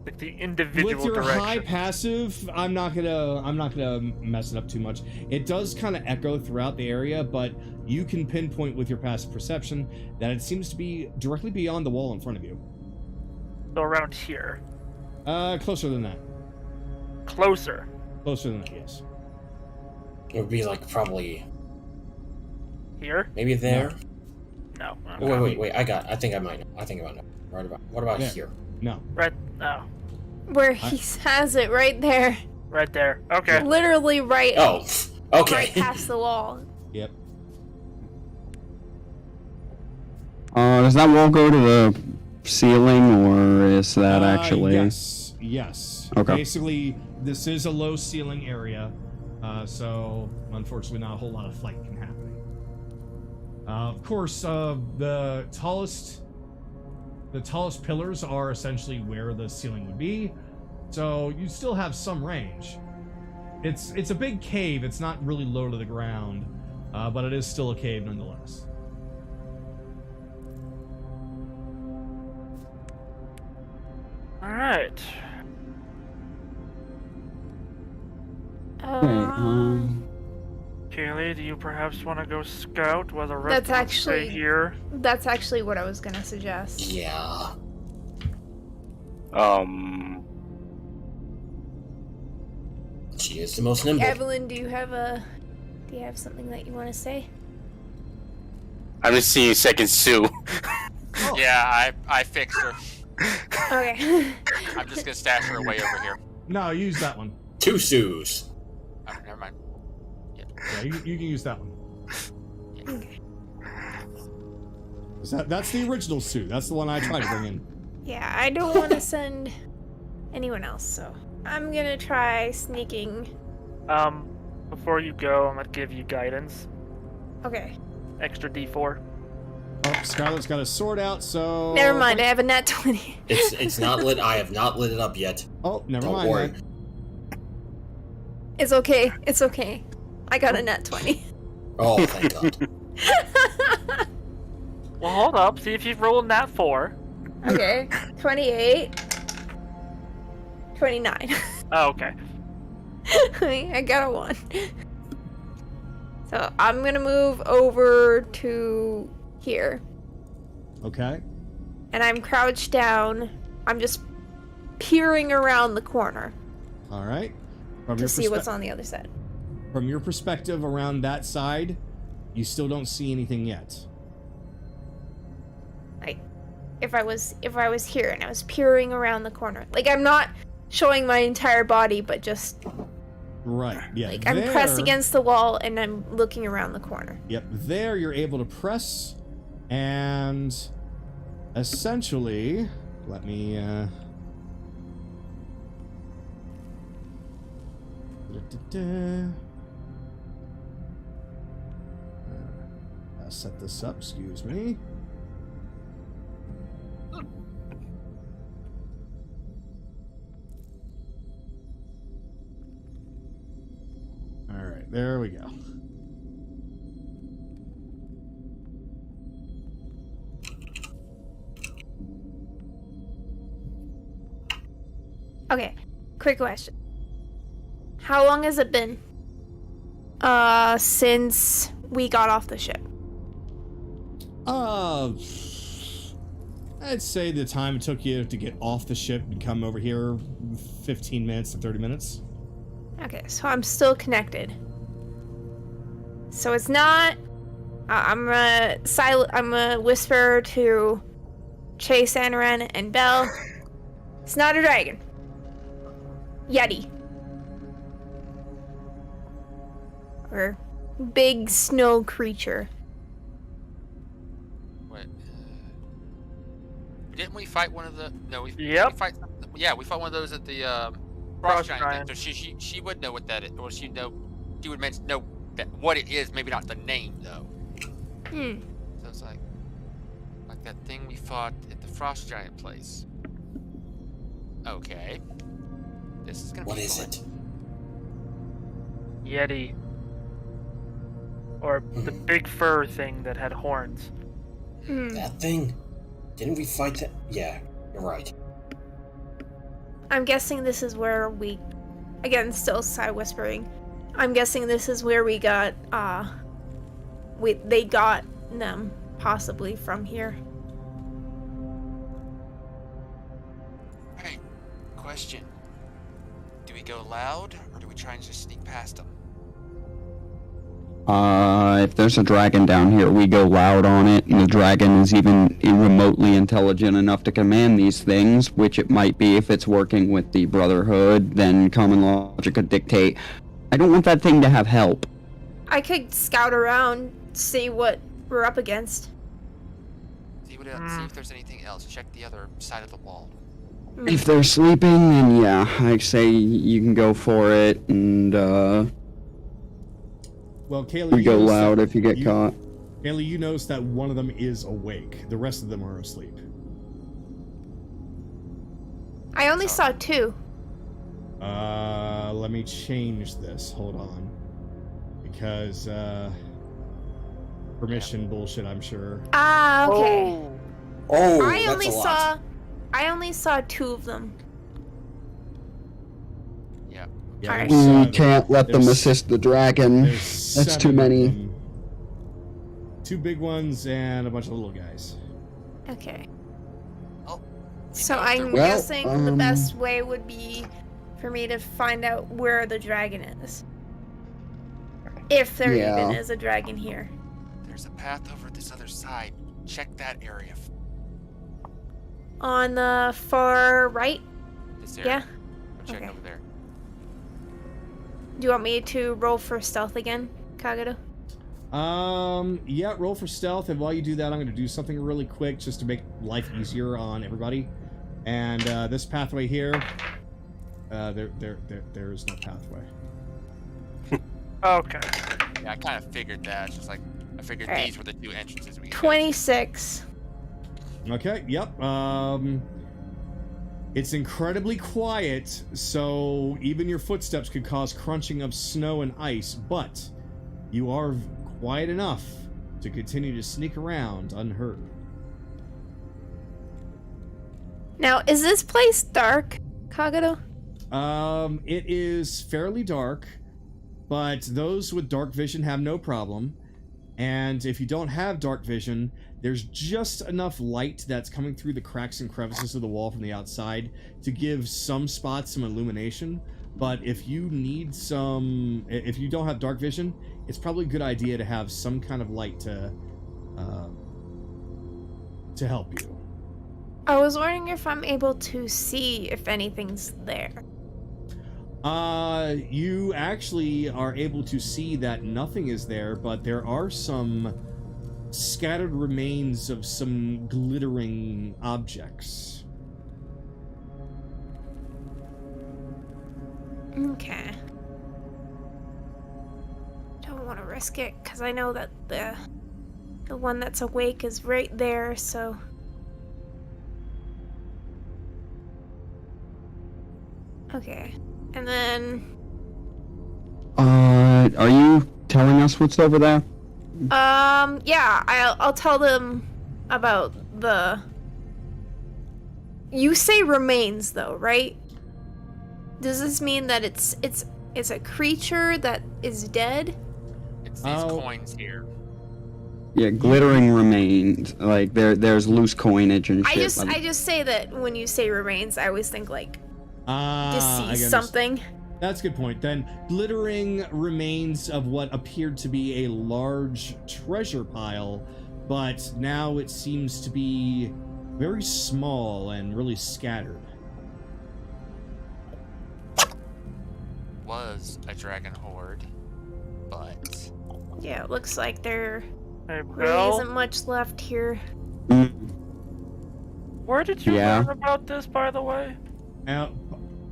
Like the individual with your direction. high passive, I'm not gonna mess it up too much. It does kind of echo throughout the area, but you can pinpoint with your passive perception that it seems to be directly beyond the wall in front of you. So around here. Closer than that. Closer. Closer than that, yes. It would be like probably Here? maybe there. No. Oh, wait. I think I might know. Right about. What about Yeah. here? No. Right. No. Where he has it, right there. Right there. Okay. Literally right, Oh, okay. right past the wall. Yep. Does that wall go to the ceiling, or is that actually? Yes. Okay. Basically, this is a low ceiling area, so unfortunately, not a whole lot of flight can happen. Of course, the tallest pillars are essentially where the ceiling would be, so you still have some range. It's a big cave. It's not really low to the ground, but it is still a cave nonetheless. All right. Kayli, do you perhaps want to go scout while the rest That's of us actually- stay here? That's actually what I was gonna suggest. Yeah. She is the most nimble. Evelyn, do you have something that you want to say? I'm just seeing second Sue. Yeah, I fixed her. Okay. I'm just gonna stash her away over here. No, use that one. 2 Sues. Oh, never mind. Yeah, you can use that one. Okay. That's the original Sue. That's the one I tried to bring in. Yeah, I don't want to send anyone else, so I'm gonna try sneaking. Before you go, I'm gonna give you guidance. Okay. Extra D4. Oh, Scarlett's got a sword out, so... Never mind, I have a nat 20. It's not lit. I have not lit it up yet. Oh, never Don't mind. worry. then. It's okay. It's okay. I got a nat 20. Oh, thank God. Well, hold up. See if you've rolled nat 4. Okay. 28. 29. Oh, okay. I got a 1. So I'm gonna move over to here. Okay. And I'm crouched down. I'm just peering around the corner All right. to see what's on the other side. From your perspective around that side, you still don't see anything yet. Like, if I was here and I was peering around the corner, like I'm not showing my entire body, but just Right. Yeah. like I'm pressed against the wall and I'm looking around the corner. Yep. There, you're able to press, and essentially, let me. I'll set this up. Excuse me. All right, there we go. Okay, quick question. How long has it been? Since we got off the ship? I'd say the time it took you to get off the ship and come over here, 15 minutes to 30 minutes. Okay, so I'm still connected. So it's not. I'm gonna whisper to Chase, Anaran, and Belle. It's not a dragon. Yeti. Or big snow creature. Wait. Didn't we fight one of the? No, we. Yep. We fight. Yeah, we fought one of those at the Frost frost giant giant. thing. So she would know what that is, or she would know what it is. Maybe not the name though. Hmm. So it's like that thing we fought at the frost giant place. Okay. This is gonna What be is fun. it? Yeti. Or the big fur thing that had horns. Hmm. That thing? Didn't we fight that? Yeah, you're right. I'm guessing this is where we, again, still side whispering. I'm guessing this is where we got, they got them, possibly from here. Hey, question. Do we go loud, or do we try and just sneak past them? If there's a dragon down here, we go loud on it, and the dragon is even remotely intelligent enough to command these things, which it might be if it's working with the Brotherhood, then common logic could dictate. I don't want that thing to have help. I could scout around, see what we're up against. See if there's anything else. Check the other side of the wall. If they're sleeping, then yeah, I'd say you can go for it, and Well, Kayli, we you go notice loud that if you get caught. Kayli, you notice that one of them is awake. The rest of them are asleep. I only saw 2. Let me change this. Hold on. Because, permission bullshit, I'm sure. Ah, okay. Oh, I that's only a lot. saw 2 of them. Yeah. Yeah, Alright. there's We seven. can't let them There's- assist the dragon. There's That's too 7 of many. them. 2 big ones and a bunch of little guys. Okay. Oh. So know if they're- I'm Well, guessing the best way would be for me to find out where the dragon is. If there even is a dragon here. There's a path over this other side. Check that area. On the far right? This area. Yeah? Go check Okay. over there. Do you want me to roll for stealth again, Kagero? Yeah, roll for stealth, and while you do that, I'm gonna do something really quick just to make life easier on everybody. And this pathway here, there is no pathway. Okay. Yeah, I kind of figured that. It's just like I figured All right. these were the two entrances we could go. 26. Okay, yep. It's incredibly quiet, so even your footsteps could cause crunching of snow and ice, but you are quiet enough to continue to sneak around unheard. Now, is this place dark, Kagero? It is fairly dark, but those with dark vision have no problem. And if you don't have dark vision, there's just enough light that's coming through the cracks and crevices of the wall from the outside to give some spots some illumination. But if you need some, if you don't have dark vision, it's probably a good idea to have some kind of light to help you. I was wondering if I'm able to see if anything's there. You actually are able to see that nothing is there, but there are some scattered remains of some glittering objects. Okay. Don't want to risk it, because I know that the one that's awake is right there, so... Okay. And then... Are you telling us what's over there? Yeah, I'll tell them about the... You say remains, though, right? Does this mean that it's a creature that is dead? It's these coins here. Yeah, glittering remains. Like there's loose coinage and shit. I just say that when you say remains, I always think like I deceased something. That's a good point. Then glittering remains of what appeared to be a large treasure pile, but now it seems to be very small and really scattered. Was a dragon horde, but Yeah, it looks like there Hey, really Bill, isn't much left here. where did you Yeah. learn about this, by the way?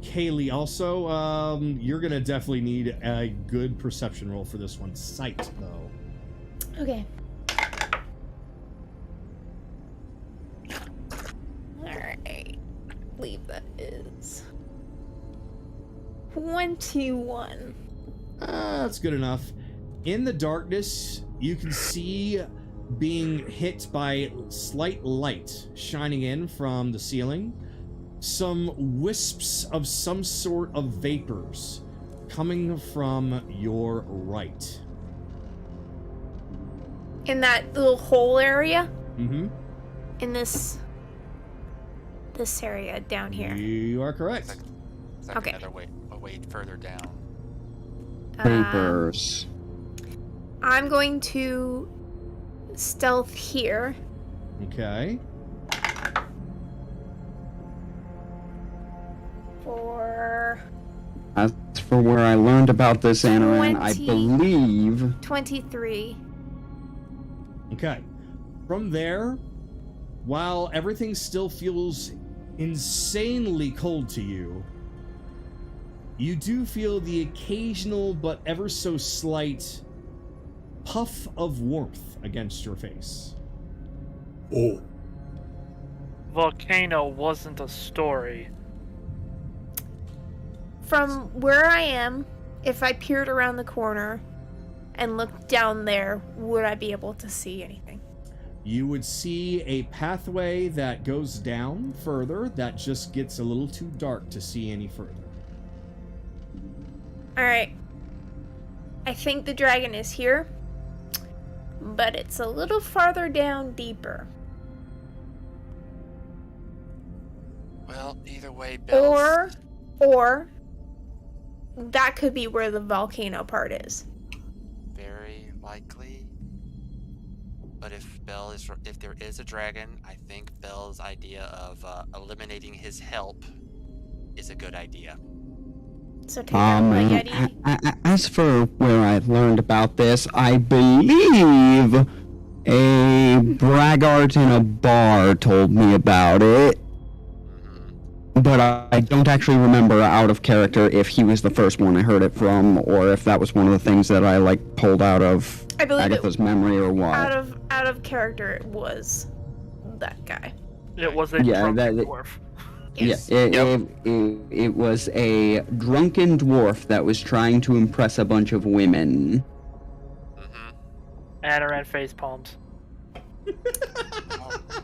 Kayli, also, you're gonna definitely need a good perception roll for this one. Sight, though. Okay. Alright. I believe that is 21. That's good enough. In the darkness, you can see being hit by slight light shining in from the ceiling. Some wisps of some sort of vapors coming from your right. In that little hole area? Mm-hmm. In this area down here. You are correct. it's like Okay. another way further down. Papers. I'm going to stealth here. Okay. For That's for where I learned about this Anaran, I 20. believe. 23. Okay. From there, while everything still feels insanely cold to you, you do feel the occasional but ever so slight puff of warmth against your face. Oh, Volcano wasn't a story. From where I am, if I peered around the corner and looked down there, would I be able to see anything? You would see a pathway that goes down further that just gets a little too dark to see any further. Alright. I think the dragon is here, but it's a little farther down deeper. Well, either way, Bill. Or that could be where the volcano part is. Very likely. But if there is a dragon, I think Bell's idea of eliminating his help is a good idea. So take out the Yeti. As for where I learned about this, I believe a braggart in a bar told me about it. But I don't actually remember out of character if he was the first one I heard it from, or if that was one of the things that I pulled out of Agatha's memory or what. Out of character, it was that guy. It was a drunken dwarf. Yes. Yeah, it was a drunken dwarf that was trying to impress a bunch of women. And I ran face palms.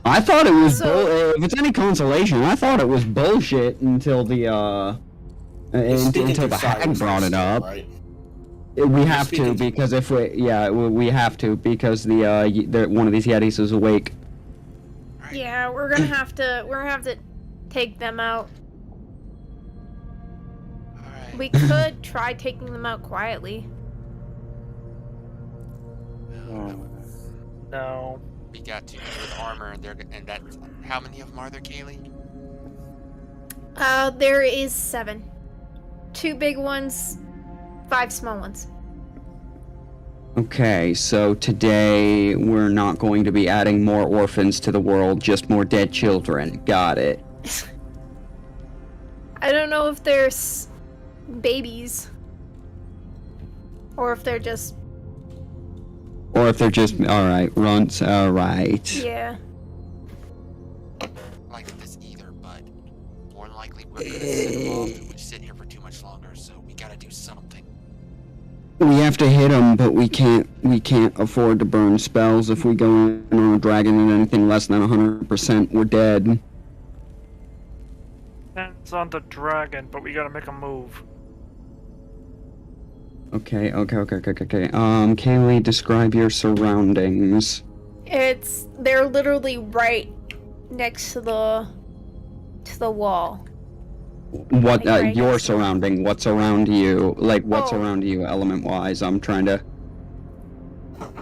I thought it was if it's any consolation, I thought it was bullshit until the hag brought it up. Right? We have to because we have to because the one of these yetis is awake. Yeah, we're gonna have to take them out. Alright. We could try taking them out quietly. No. We got to with armor, and that's how many of them are there, Kayli? There is 7. 2 big ones, 5 small ones. Okay, so today we're not going to be adding more orphans to the world, just more dead children. Got it. I don't know if there's babies. Or if they're just... alright, runts, alright. Yeah. Like this either, but more than likely we're gonna sit involved and we sit here for too much longer, so we gotta do something. We have to hit them, but we can't afford to burn spells. If we go in on a dragon and anything less than 100%, we're dead. It's on the dragon, but we gotta make a move. Okay. Kayli, describe your surroundings. They're literally right next to the wall. What, right your next to surrounding, what's around you, what's around you element-wise? I'm trying to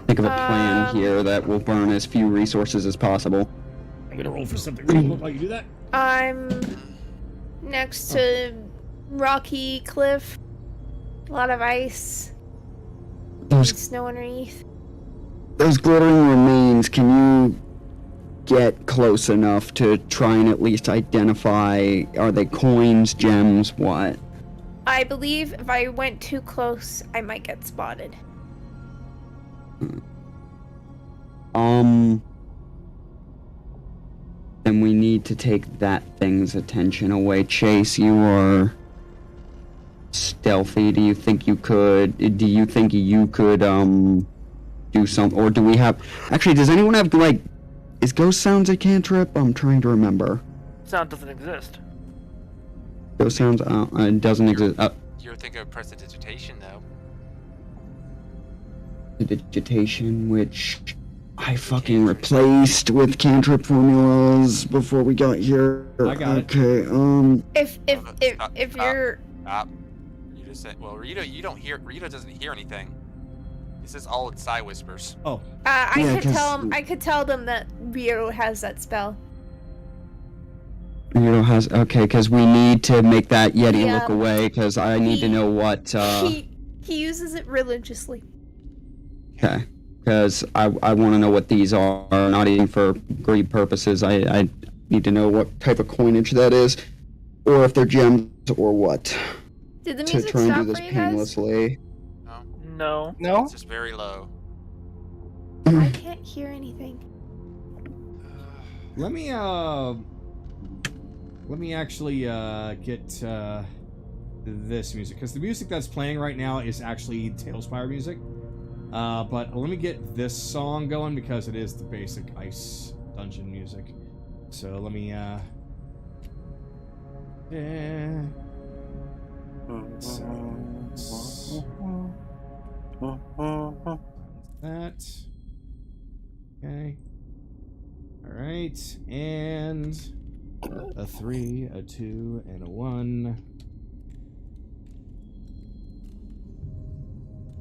think of a plan here that will burn as few resources as possible. I'm gonna roll for something real while you do that. I'm next to rocky cliff. A lot of ice. And snow underneath. Those glittering remains, can you get close enough to try and at least identify, are they coins, gems, what? I believe if I went too close, I might get spotted. Then we need to take that thing's attention away. Chase, you are stealthy. Do you think you could do something, or do we have, actually, does anyone have, is ghost sounds a cantrip? I'm trying to remember. Sound doesn't exist. Ghost sounds, doesn't exist. You're thinking of prestidigitation, though. Digitation, which I fucking replaced with cantrip formulas before we got here. I got it. Okay, If you're... Stop. You just said, well, Rita doesn't hear anything. This is all in Psy whispers. Oh. I could tell them that Rio has that spell. Rio has, okay, because we need to make that Yeti look away, because I need to know what, He uses it religiously. Okay, because I want to know what these are, not even for greed purposes. I need to know what type of coinage that is, or if they're gems or what. Did the to music try and stop do this for you guys? painlessly. No. It's just very low. I can't hear anything. Let me actually get this music, because the music that's playing right now is actually Tailspire music. But let me get this song going because it is the basic ice dungeon music. So let me that. Okay. Alright, and a 3, a 2, and a 1.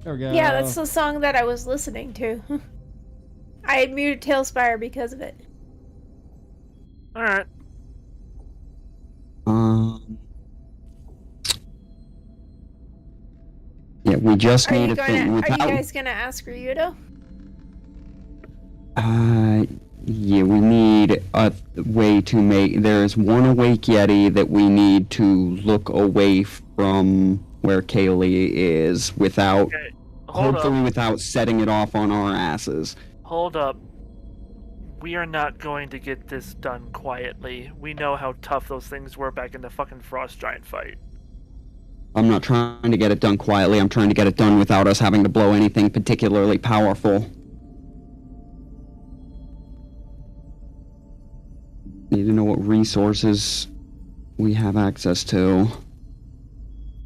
There we go. Yeah, that's the song that I was listening to. I had muted Tailspire because of it. Alright. Yeah, we just Are need you a thing gonna? Are without. you guys gonna ask Ryudo? Yeah, we need a way to make. There's one awake Yeti that we need to look away from where Kayli is without, Okay. Hold hopefully up. without setting it off on our asses. Hold up. We are not going to get this done quietly. We know how tough those things were back in the fucking Frost Giant fight. I'm not trying to get it done quietly. I'm trying to get it done without us having to blow anything particularly powerful. Need to know what resources we have access to.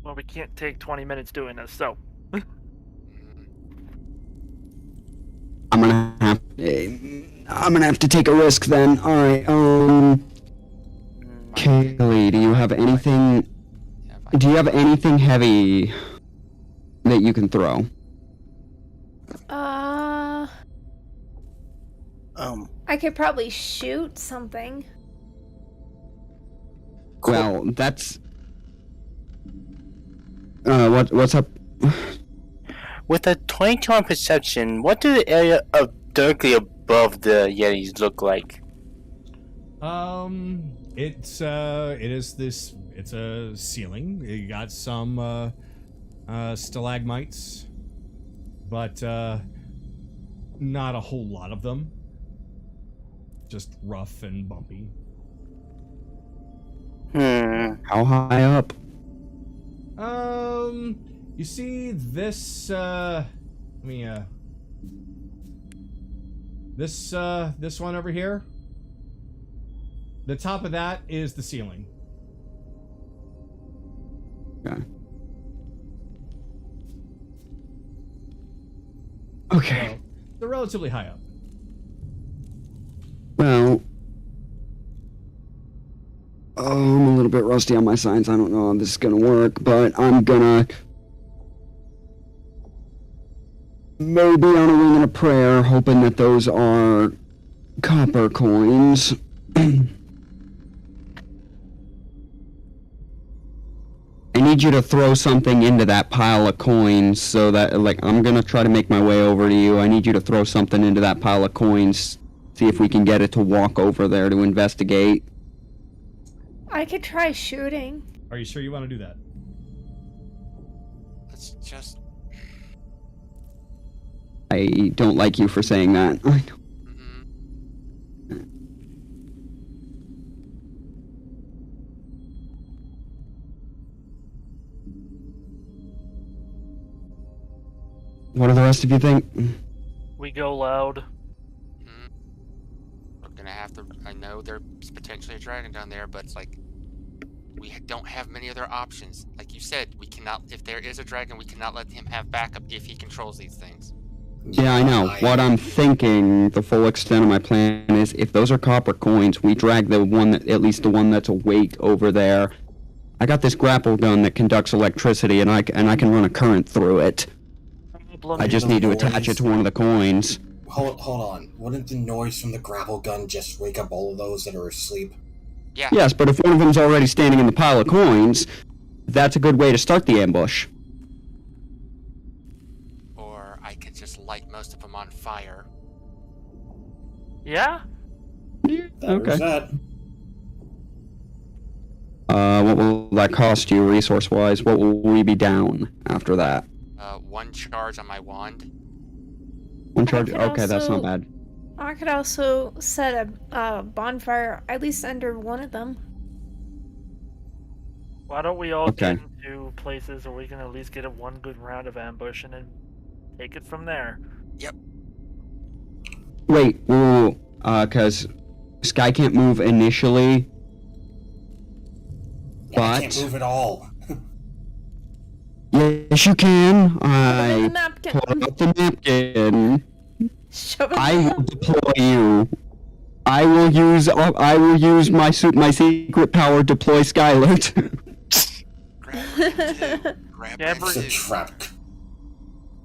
Well, we can't take 20 minutes doing this, so. I'm gonna have to take a risk then. All right. Kayli, do you have anything? Do you have anything heavy that you can throw? I could probably shoot something. Well, that's. What's up? With a 22 on perception, what do the area of directly above the Yetis look like? It's a ceiling. You got some stalagmites, but not a whole lot of them. Just rough and bumpy. How high up? You see this this one over here? The top of that is the ceiling. Okay. So, they're relatively high up. Well, I'm a little bit rusty on my science. I don't know how this is gonna work, but I'm gonna maybe on a wing and a prayer, hoping that those are copper coins. I need you to throw something into that pile of coins so that, like, I'm gonna try to make my way over to you. I need you to throw something into that pile of coins. See if we can get it to walk over there to investigate. I could try shooting. Are you sure you want to do that? Let's just. I don't like you for saying that. What do the rest of you think? We go loud. We're gonna have to. I know there's potentially a dragon down there, but it's like we don't have many other options. Like you said, we cannot. If there is a dragon, we cannot let him have backup if he controls these things. Yeah, I know. What I'm thinking, the full extent of my plan is, if those are copper coins, we drag the one that, at least the one that's awake over there. I got this grapple gun that conducts electricity, and I can run a current through it. I just need to attach it to one of the coins. Hold on. Wouldn't the noise from the grapple gun just wake up all of those that are asleep? Yeah. Yes, but if one of them's already standing in the pile of coins, that's a good way to start the ambush. Or I could just light most of them on fire. Yeah? Okay. That. What will that cost you, resource-wise? What will we be down after that? One charge on my wand. One charge? could Okay, that's not also- bad. I could also set a bonfire at least under one of them. Why don't we all Okay. get into places where we can at least get one good round of ambush and then take it from there? Wait, ooh, cause Sky can't move initially, Yeah, I but can't move at all. yes, you can. Shove it in I the napkin. pulled out the napkin. Shove it I in will deploy you. I will use my secret power. Deploy Skylert. Grab him too. Grab Yeah, him It's a too. trap.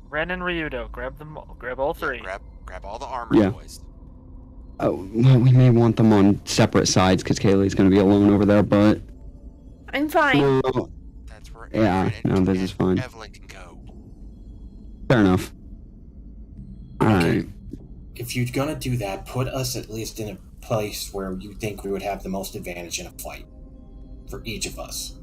Ren and Ryudo, grab them. Grab all three. Grab all the armor Yeah. boys. Oh, well, we may want them on separate sides because Kaylee's gonna be alone over there, but I'm fine. no, That's where. Yeah, Aaron no, this is fine. Evelyn can go. fair enough. All Okay. right. If you're gonna do that, put us at least in a place where you think we would have the most advantage in a fight. For each of us.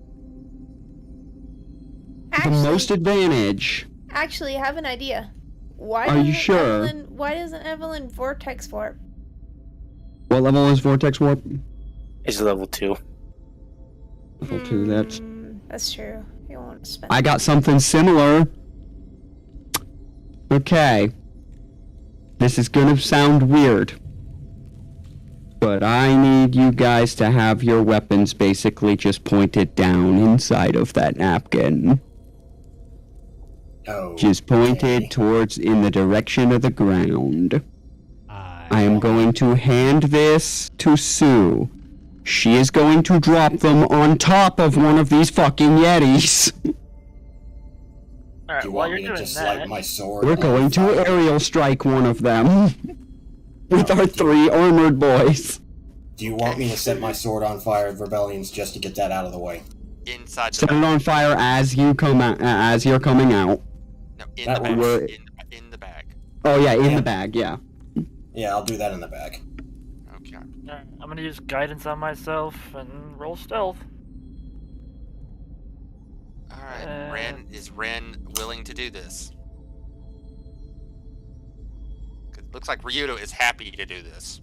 The most advantage. Actually, I have an idea. Why Are you doesn't sure? Why doesn't Evelyn vortex warp? What level is Vortex Warp? It's level 2. Level 2. That's. That's true. You won't spend. I got something similar. Okay. This is gonna sound weird. But I need you guys to have your weapons basically just pointed down inside of that napkin. Oh. Just pointed towards in the direction of the ground. I am going to hand this to Sue. She is going to drop them on top of one of these fucking Yetis. Alright, Do you while want you're me to doing just that, light my sword? We're on going to fire? aerial strike one of them. With our 3 armored boys. Do you want me to set my sword on fire of rebellions just to get that out of the way? Inside the Set it on fire as you come out, as you're coming out. No, in That the bag. works. In the bag. Oh yeah, in Yeah. the bag, yeah. Yeah, I'll do that in the bag. Okay. alright, I'm gonna use guidance on myself and roll stealth. Alright, is Ren willing to do this? 'Cause it looks like Ryudo is happy to do this.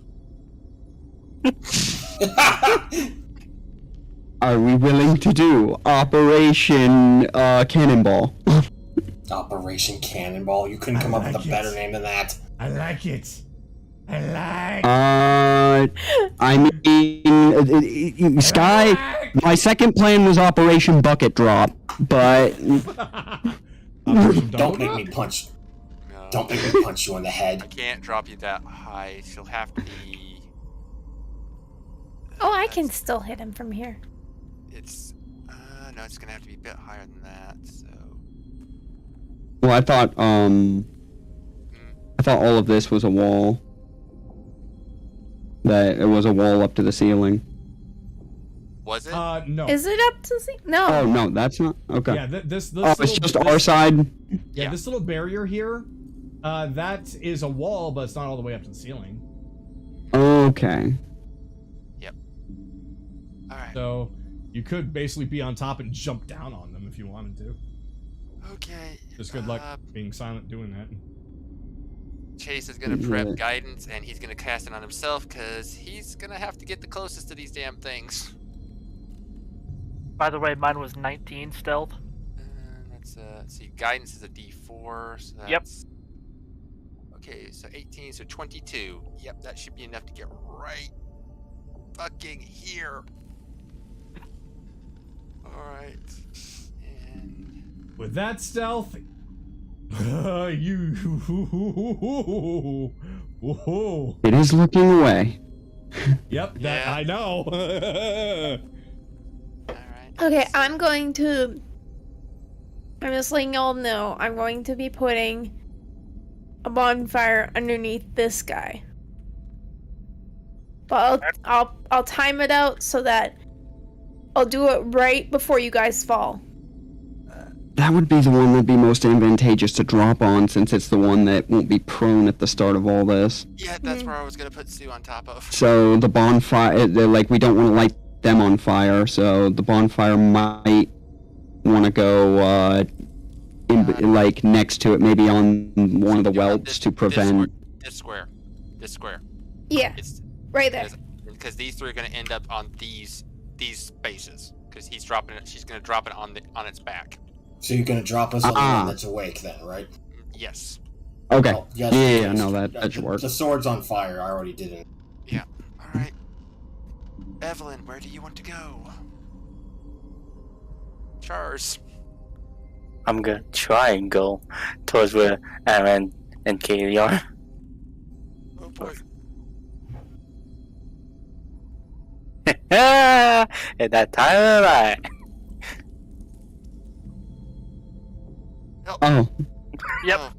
Are we willing to do Operation Cannonball? Operation Cannonball? You couldn't come up with a better name than that. I like it. I like. I mean, Sky. My second plan was Operation Bucket Drop, but Don't make me punch. No. Don't make me punch you on the I head. can't drop you that high. She'll have to be. Oh, I can still hit him from here. It's. No, it's gonna have to be a bit higher than that, so. well, I thought all of this was a wall. That it was a wall up to the ceiling. Was it? No. Is it up to see? No. Oh no, that's not okay. Yeah, this Oh, it's just our side. Yeah, Yeah. this little barrier here, that is a wall, but it's not all the way up to the ceiling. Okay. Alright. So you could basically be on top and jump down on them if you wanted to. Okay. Just good luck being silent doing that. Chase is gonna prep guidance, and he's gonna cast it on himself, because he's gonna have to get the closest to these damn things. By the way, mine was 19 stealth. Let's see, guidance is a D4, so that's... Yep. Okay, so 18, so 22. Yep, that should be enough to get right fucking here. Alright. And... With that stealth, It is looking away. Yep, that Yeah. I know. Alright. Okay, I'm just letting y'all know, I'm going to be putting a bonfire underneath this guy. But I'll time it out so that I'll do it right before you guys fall. That would be the one that'd be most advantageous to drop on, since it's the one that won't be prone at the start of all this. Yeah, that's where I was gonna put Sue on top of. So the bonfire, like, we don't want to light them on fire, so the bonfire might want to go, like, next to it, maybe on one of the welts to prevent... This square. Yeah, It's right there. because these three are gonna end up on these spaces. Because she's gonna drop it on its back. So you're gonna drop us on the one that's awake then, right? Yes. Okay. Well, yes, yeah, yes. no, that should work. The sword's on fire. I already did it. Yeah. All right. Evelyn, where do you want to go? Chars. I'm gonna try and go towards where Aaron and Kayli are. Oh boy. At that time of night. Oh. Yep.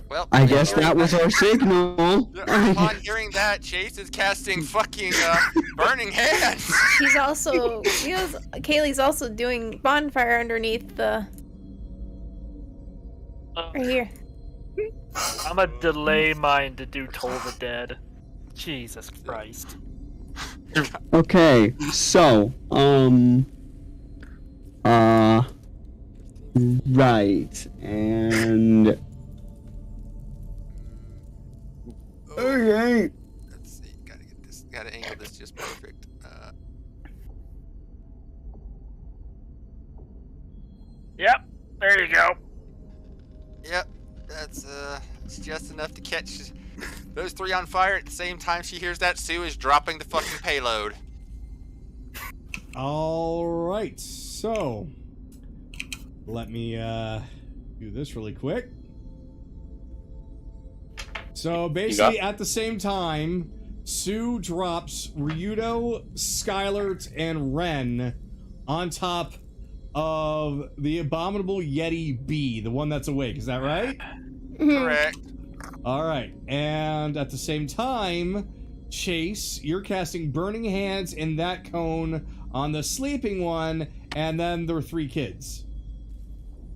Well, I guess that was our signal. upon hearing that, Chase is casting fucking burning hands. He's also Kaylee's also doing bonfire underneath the right here. I'm gonna delay mine to do Toll the Dead. Jesus Christ. Okay, so, right, and... Okay. Let's see, gotta angle this just perfect. Yep, there you go. Yep, it's just enough to catch those three on fire. At the same time she hears that, Sue is dropping the fucking payload. Alright, so let me do this really quick. So basically at the same time, Sue drops Ryudo, Skylert, and Ren on top of the abominable Yeti B, the one that's awake. Is that right? Correct. Alright, and at the same time, Chase, you're casting Burning Hands in that cone on the sleeping one, and then there are 3 kids.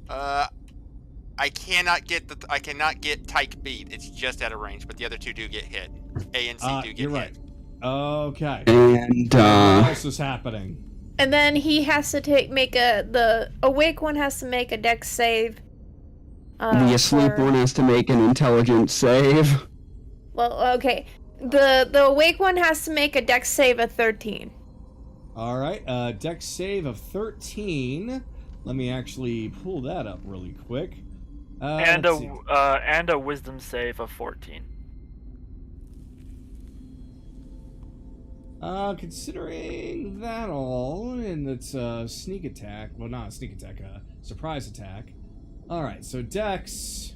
I cannot get Tyke beat. It's just out of range, but the other 2 do get hit. A and C do get you're hit. right. Okay. And, what else is happening? And then he has to the awake one has to make a dex save. the asleep one has to make an intelligence save. Well, okay. The awake one has to make a dex save of 13. Alright, dex save of 13. Let me actually pull that up really quick. And a wisdom save of 14. Considering that all, and it's sneak attack, well, not a sneak attack, surprise attack. Alright, so Dex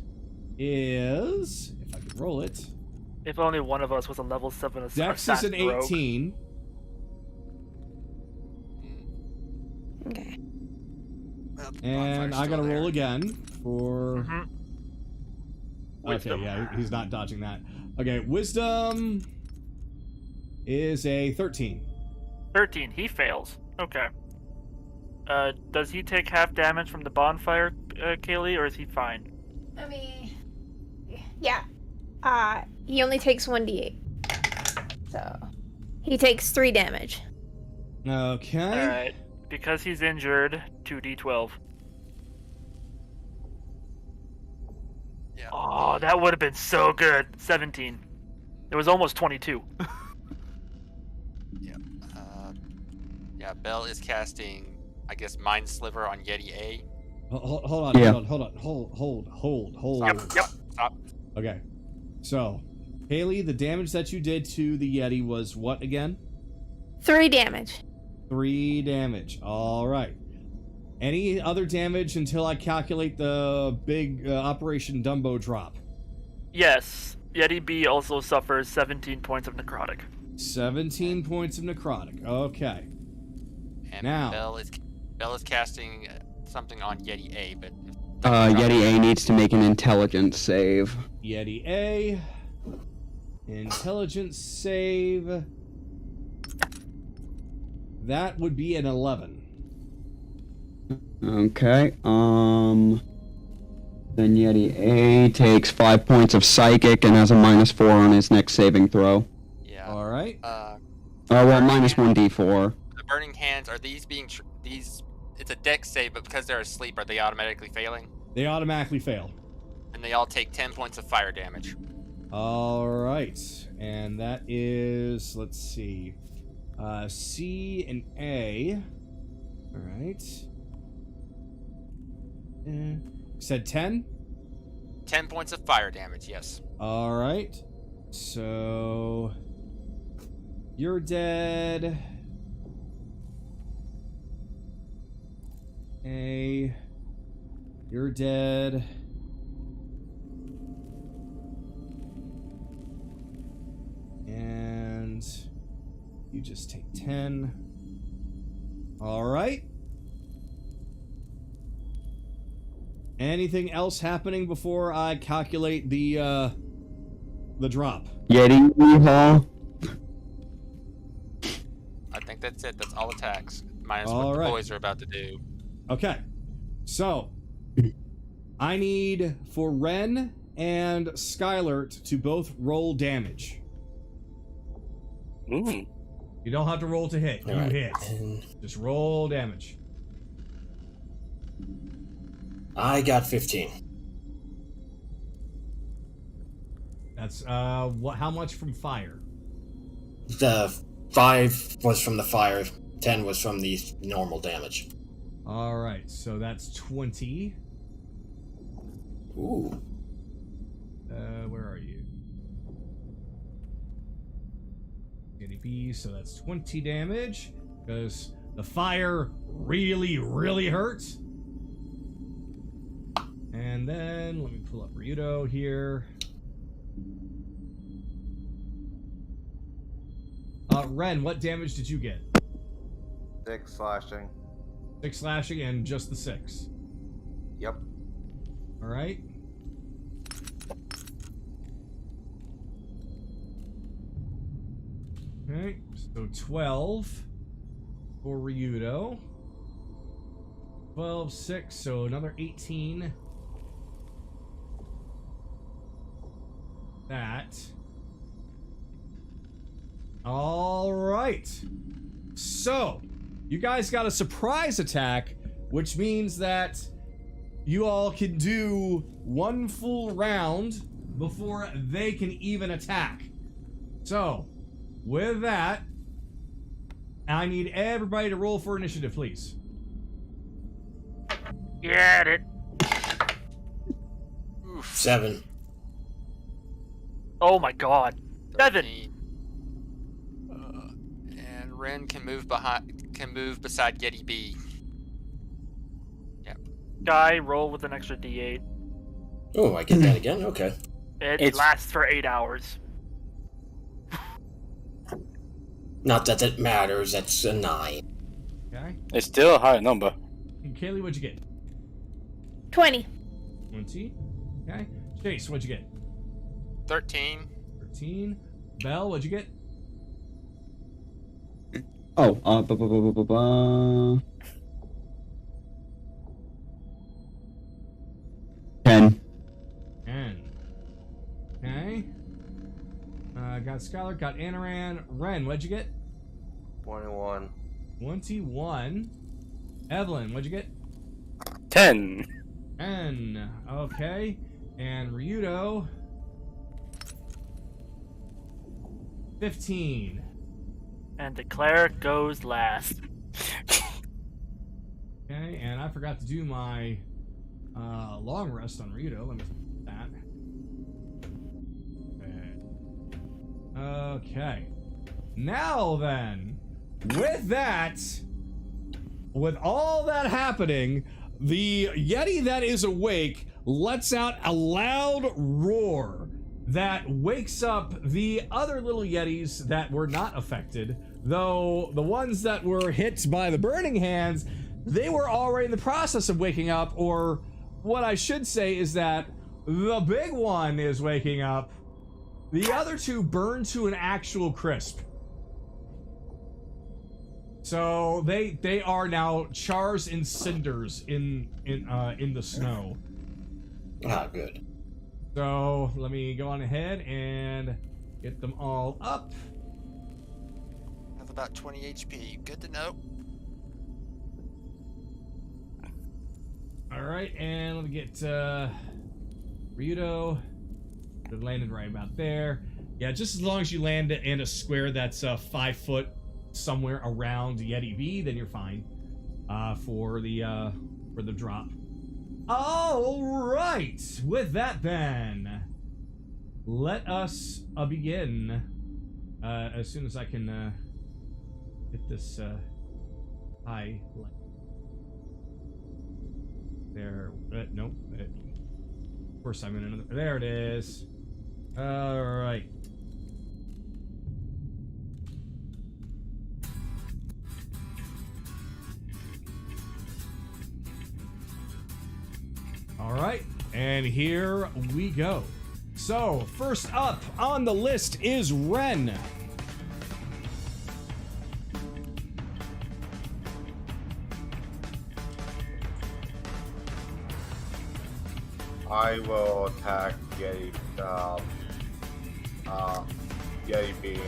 is, if I could roll it. If only one of us was a level 7 Dex is an 18. Okay. And I gotta roll again for... Wisdom. Okay, yeah, he's not dodging that. Okay, Wisdom is a 13. 13, he fails. Okay. Does he take half damage from the bonfire, Kayli, or is he fine? I mean, yeah. He only takes 1d8. So, he takes 3 damage. Okay. Alright. Because he's injured, 2d12. Yeah. Oh, that would have been so good. 17. It was almost 22. Yeah. Yeah, Bell is casting, I guess, Mind Sliver on Yeti A. Hold on, Yeah. hold on. Hold. Yep. Stop. Okay. So, Haley, the damage that you did to the Yeti was what again? 3 damage. 3 damage. Alright. Any other damage until I calculate the big Operation Dumbo drop? Yes. Yeti B also suffers 17 points of necrotic. 17 points of necrotic. Okay. And Now. Bell is casting something on Yeti A, but Yeti A needs to make an intelligence save. Yeti A. Intelligence save. That would be an 11. Okay, then Yeti A takes 5 points of psychic and has a -4 on his next saving throw. yeah. Alright. Oh, well, -1d4. The burning hands, are these being these? It's a dex save, but because they're asleep, are they automatically failing? They automatically fail. And they all take 10 points of fire damage. Alright. And that is, let's see, C and A. Alright. Said 10? 10 points of fire damage, yes. Alright. So... You're dead. A. You're dead. And... You just take 10. Alright. Anything else happening before I calculate the drop? Yeti Hall. I think that's it. That's all attacks. Minus All what right. the boys are about to do. Okay. So, I need for Ren and Skylert to both roll damage. Ooh. You don't have to roll to hit. You All right. hit. And Just roll damage. I got 15. That's how much from fire? The 5 was from the fire, 10 was from the normal damage. All right, so that's 20. Ooh. Where are you? Getting B, so that's 20 damage because the fire really, really hurts. And then let me pull up Ryudo here. Ren, what damage did you get? 6 slashing. 6 slashing and just the 6. Yep. All right. Okay, so 12 for Ryudo. 12, 6, so another 18. That. All right. So, you guys got a surprise attack, which means that you all can do 1 full round before they can even attack. So, with that, I need everybody to roll for initiative, please. Get it. 7. Oh my god. 7. 13. And Ren can move beside Yeti B. Guy, roll with an extra D8. Oh, I get that again? Okay. It lasts for 8 hours. Not that that matters, that's a 9. Okay. It's still a high number. And Kayli, what'd you get? 20. 20. Okay. Chase, what'd you get? 13. 13. Belle, what'd you get? Oh, 10. 10. Okay. Got Skylar, got Anaran. Ren, what'd you get? 21. 21. Evelyn, what'd you get? 10. 10. Okay. And Ryudo. 15. And the cleric goes last. Okay, and I forgot to do my long rest on Ryudo. Let me do that. Okay. Now then, with that, with all that happening, the Yeti that is awake lets out a loud roar that wakes up the other little Yetis that were not affected, though the ones that were hit by the burning hands, they were already in the process of waking up, or what I should say is that the big one is waking up. The other two burned to an actual crisp. So they are now chars and cinders in the snow. Ah, good. So let me go on ahead and get them all up. Have about 20 HP. Good to know. All right, and let me get Ryudo. It landed right about there. Yeah, just as long as you land it in a square that's 5 foot somewhere around Yeti B, then you're fine for the drop. All right, with that then, let us begin as soon as I can hit this high. There, nope. Of course, I'm in another. There it is. All right. All right, and here we go. So, first up on the list is Ren. I will attack Yeti B.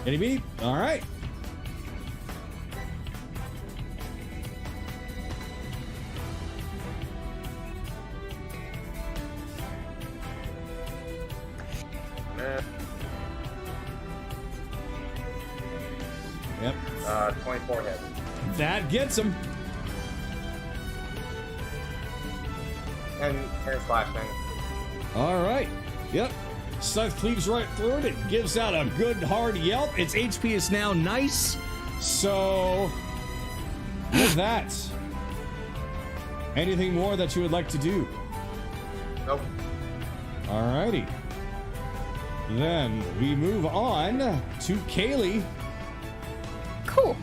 Yeti B? All right. Yep. 24 hit. That gets him. And slashing. All right. Yep. Scythe cleaves right through it. It gives out a good hard yelp. Its HP is now nice. So, with that, anything more that you would like to do? Nope. Alrighty. Then we move on to Kayli. Cool.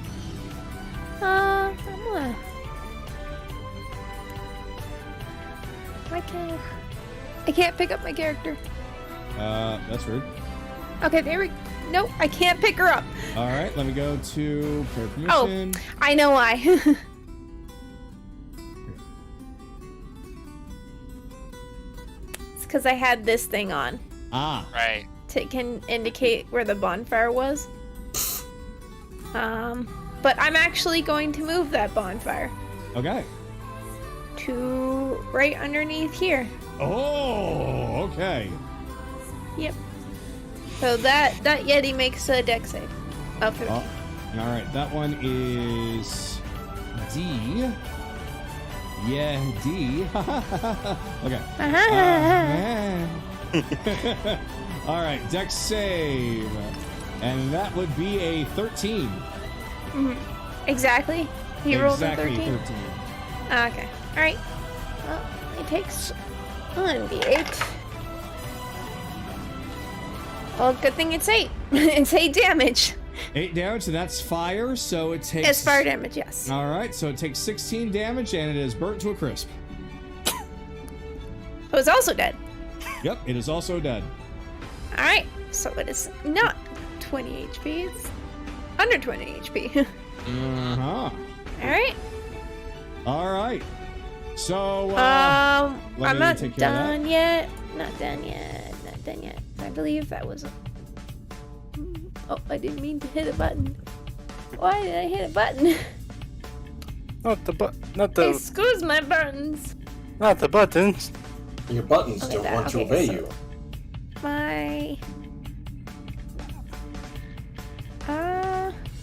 I'm gonna... I can't pick up my character. That's rude. Okay, there we... Nope, I can't pick her up. Alright, let me go to player Oh, permission. I know why. It's because I had this thing on. Ah. Right. Can indicate where the bonfire was. But I'm actually going to move that bonfire Okay. to right underneath here. Oh, okay. Yep. So that Yeti makes a dex save. Oh, 15. All right, that one is D. Yeah, D. Okay. All right, dex save. And that would be a 13. Mhm. Exactly. He rolled a Exactly 13. 13. Okay. All right. Well, it takes 1d8. Well, good thing it's 8. It's 8 damage. 8 damage, and that's fire, so it takes... It's fire damage, yes. All right, so it takes 16 damage, and it is burnt to a crisp. It was also dead. Yep, it is also dead. All right. So it is not 20 HP. It's under 20 HP. Uh-huh. All right. All right. So, let I'm me not take care of that. done yet. Not done yet. Not done yet. I believe that was. Oh, I didn't mean to hit a button. Why did I hit a button? Not the Excuse my buttons. not the buttons. Your buttons Okay, don't that- want to okay, obey so- you. My.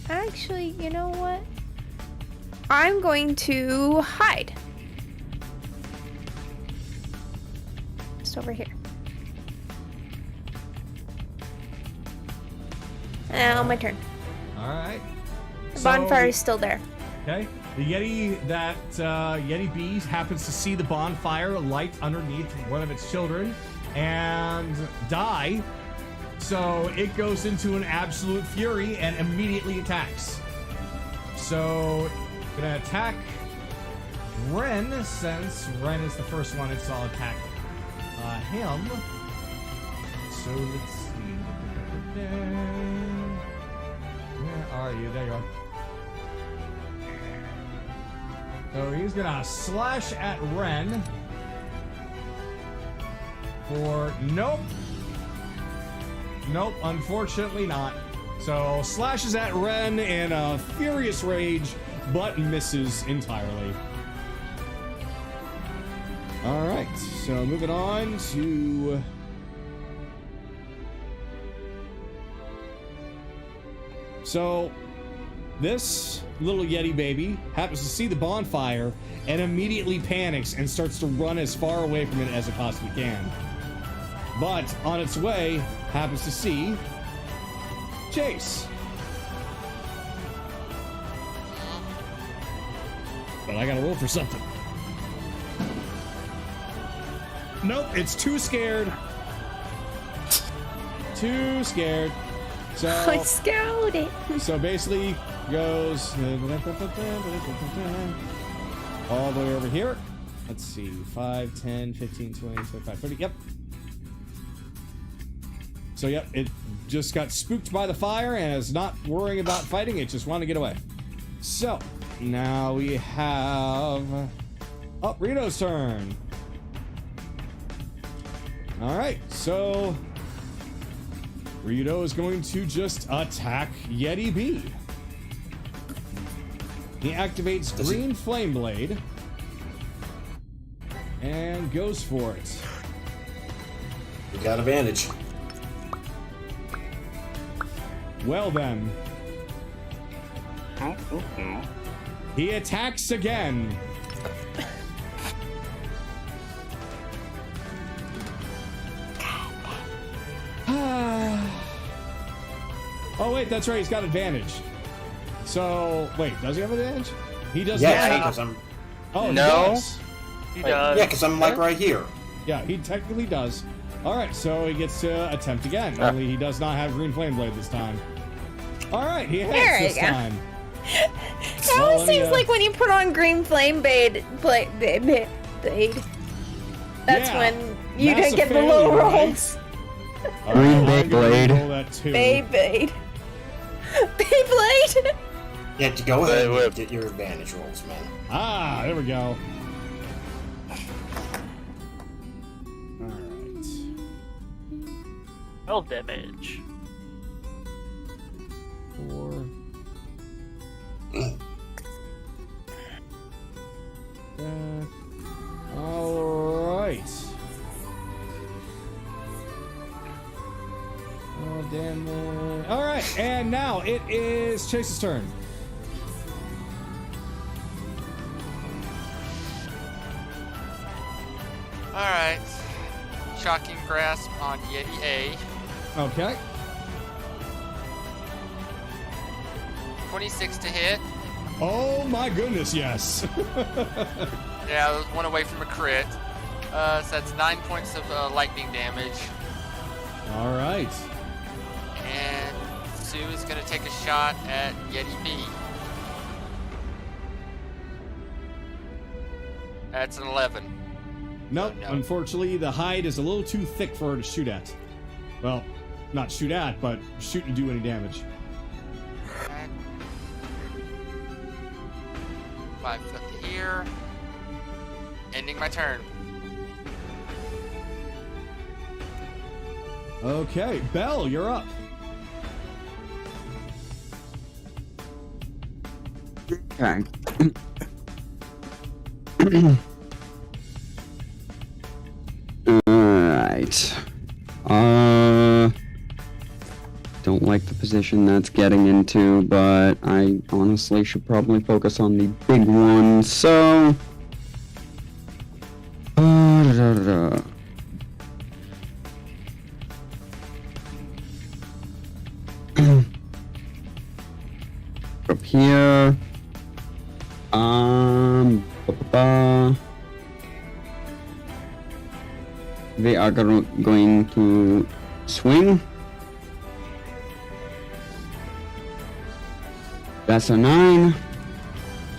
Actually, you know what? I'm going to hide. Just over here. Now my turn. All right. The bonfire is still there. Okay. The Yeti that Yeti B happens to see the bonfire light underneath one of its children and die. So it goes into an absolute fury and immediately attacks. So gonna attack Ren, since Ren is the first one it's all attack him. So let's see. Where are you? There you are. So he's gonna slash at Ren for nope. Nope, unfortunately not. So slashes at Ren in a furious rage, but misses entirely. Alright, so moving on to so this little Yeti baby happens to see the bonfire and immediately panics and starts to run as far away from it as it possibly can. But on its way, happens to see Chase. But I gotta roll for something. Nope, it's too scared. Too scared. So I scowled it. so basically goes all the way over here Let's see. 5, 10, 15, 20, 25, 30. Yep. So, yep, it just got spooked by the fire and is not worrying about fighting. It just wanted to get away. So, now we have... Oh, Rito's turn. Alright, so... Rito is going to just attack Yeti B. He activates Green Flame Blade and goes for it. You got advantage. Well then. He attacks again. Oh wait, that's right, he's got advantage. So, wait, does he have advantage? He does not. Yeah, because I'm... Oh, No. he does. He does. Yeah, because I'm like right here. Yeah, he technically does. Alright, so he gets to attempt again. Only he does not have Green Flame Blade this time. Alright, he hits There you this go. time. It always seems like when you put on Green Flame Blade, that's Yeah. when you Massive didn't get the low failure, right? rolls. Green I'm gonna Blade. roll that too. Beyblade. Beyblade? Yeah, to go ahead Wait. and get your advantage rolls, man. Ah, there we go. Alright. Well, damage. 4. Alright. Oh, damn it. Alright, and now it is Chase's turn. Alright. Shocking Grasp on Yeti A. Okay. 26 to hit. Oh my goodness, yes. Yeah, I was one away from a crit. So that's 9 points of lightning damage. Alright. And Sue is going to take a shot at Yeti B. That's an 11. Nope, No. unfortunately, the hide is a little too thick for her to shoot at. Well, not shoot at, but shoot and do any damage. Alright. 5 foot here. Ending my turn. Okay, Belle, you're up. Okay. Alright. Don't like the position that's getting into, but I honestly should probably focus on the big one, so... Up here. They are going to swing. That's a 9.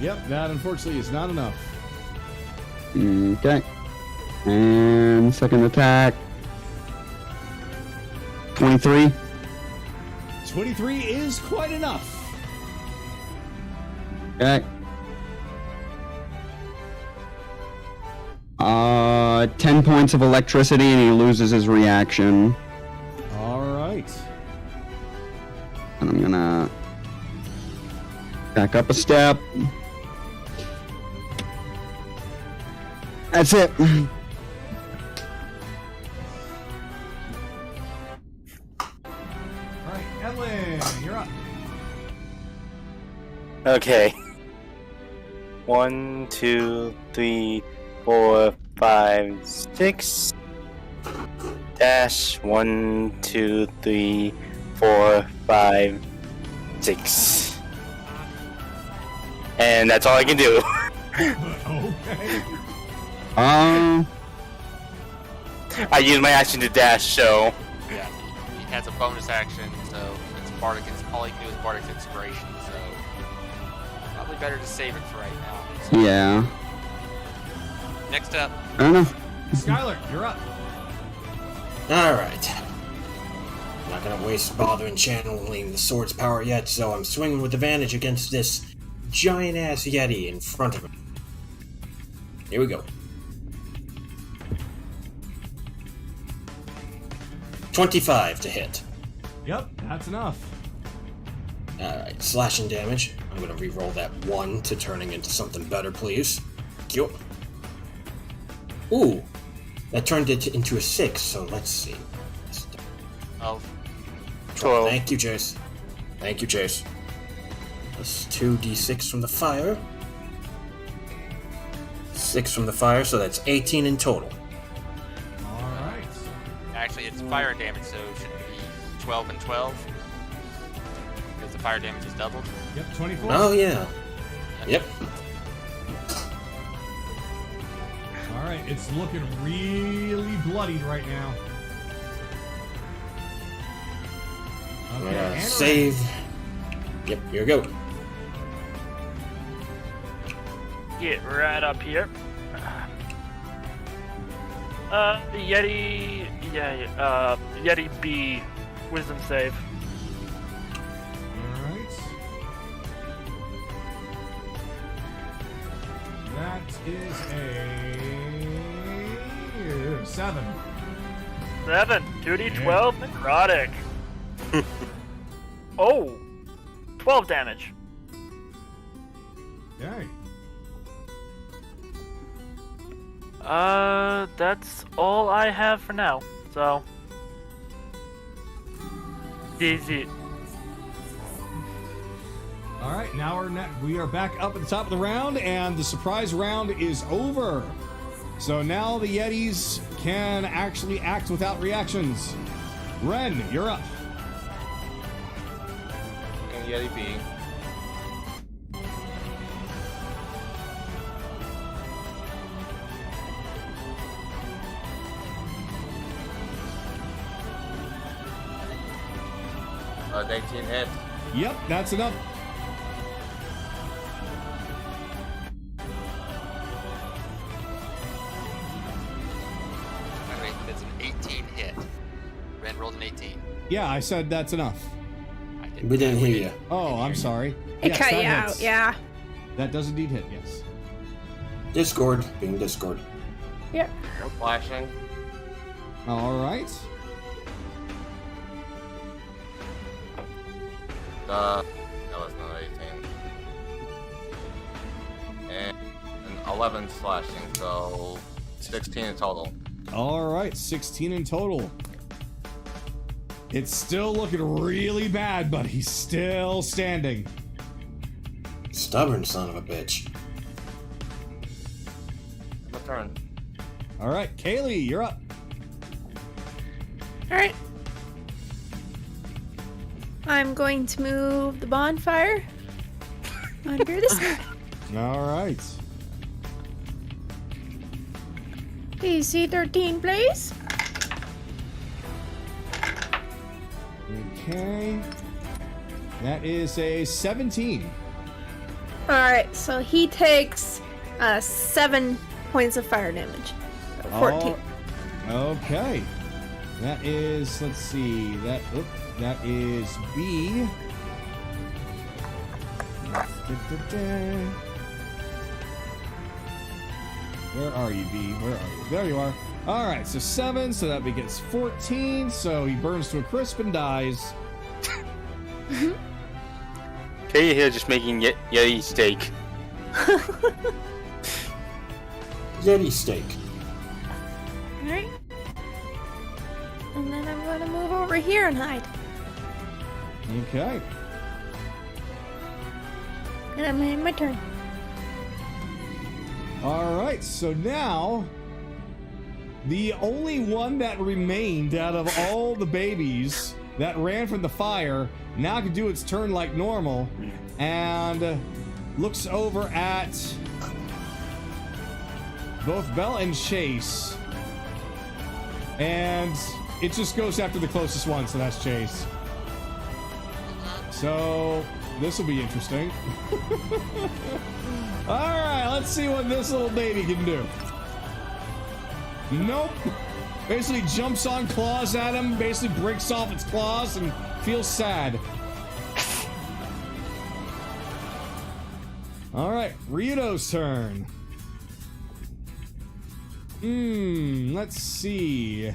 Yep, that unfortunately is not enough. Okay. And second attack. 23. 23 is quite enough. Okay. 10 points of electricity and he loses his reaction. Alright. And I'm gonna back up a step. That's it. Alright, Evelyn, you're up. Okay. 1, 2, 3, 4, 5, 6. Dash 1, 2, 3, 4, 5, 6. And that's all I can do. Okay. I used my action to dash, so. Yeah, he has a bonus action, so it's Bardic. All he can do is Bardic Inspiration, so probably better to save it for right now. So. Yeah. Next up. I don't know. Skylar, you're up. Alright. Not gonna waste bothering channeling the sword's power yet, so I'm swinging with advantage against this giant-ass Yeti in front of him. Here we go. 25 to hit. Yep, that's enough. Alright, slashing damage. I'm gonna re-roll that 1 to turning into something better, please. Thank you. Ooh, that turned it into a 6, so let's see. 12. Thank you, Chase. Thank you, Chase. Plus 2d6 from the fire. 6 from the fire, so that's 18 in total. Alright. Actually, it's fire damage, so it should be 12 and 12. Because the fire damage is doubled. Yep, 24. Oh, yeah. Yep. Alright, it's looking really bloodied right now. Okay, and Save. Yep, here we go. Get right up here. The Yeti. Yeah, Yeti B. Wisdom save. Alright. That is a 7. 7. 2d12 necrotic. Oh! 12 damage. Okay. That's all I have for now. So. Easy. Alright, now we are back up at the top of the round, and the surprise round is over. So now the Yetis can actually act without reactions. Ren, you're up. Yeti B. An 18 hit. Yep, that's enough. Wait, that's an 18 hit. Ren rolled an 18. Yeah, I said that's enough. I We didn't hear you. Oh, I'm sorry. It Yes, cut that you out, hits. yeah. That does indeed hit, yes. Discord, being Discord. Yep. No flashing. All right. That was not 18. And 11 slashing, so 16 in total. All right, 16 in total. It's still looking really bad, but he's still standing. Stubborn son of a bitch. My turn. All right, Kayli, you're up. Alright. I'm going to move the bonfire under the side. All right. DC 13, please. Okay. That is a 17. Alright, so he takes 7 points of fire damage. So 14. Okay. That is, let's see, that is B. Where are you, B? Where are you? There you are. All right, so 7, so that begins 14, so he burns to a crisp and dies. Katie here just making Yeti steak. Yeti steak. Alright. And then I'm going to move over here and hide. Okay. And I'm in my turn. All right, so now the only one that remained out of all the babies that ran from the fire now can do its turn like normal and looks over at both Belle and Chase, and it just goes after the closest one, so that's Chase. So this will be interesting. All right, let's see what this little baby can do. Nope. Basically jumps on claws at him, basically breaks off its claws and feels sad. All right, Ryudo's turn. Let's see.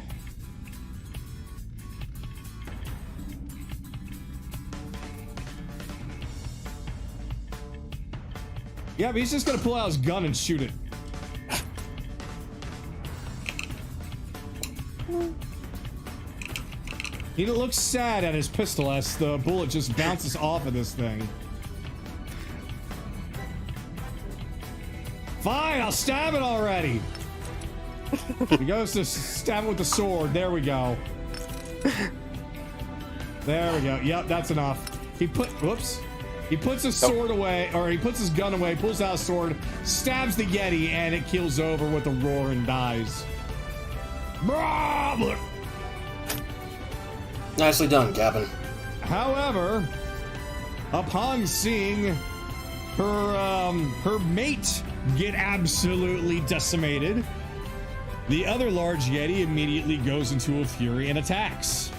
Yeah, but he's just gonna pull out his gun and shoot it. He looks sad at his pistol as the bullet just bounces off of this thing. Fine, I'll stab it already. He goes to stab it with the sword. There we go. There we go. Yep, that's enough. He puts his sword away, or he puts his gun away, pulls out a sword, stabs the Yeti, and it keels over with a roar and dies. Bravo! Nicely done, Captain. However, upon seeing her mate get absolutely decimated, the other large Yeti immediately goes into a fury and attacks.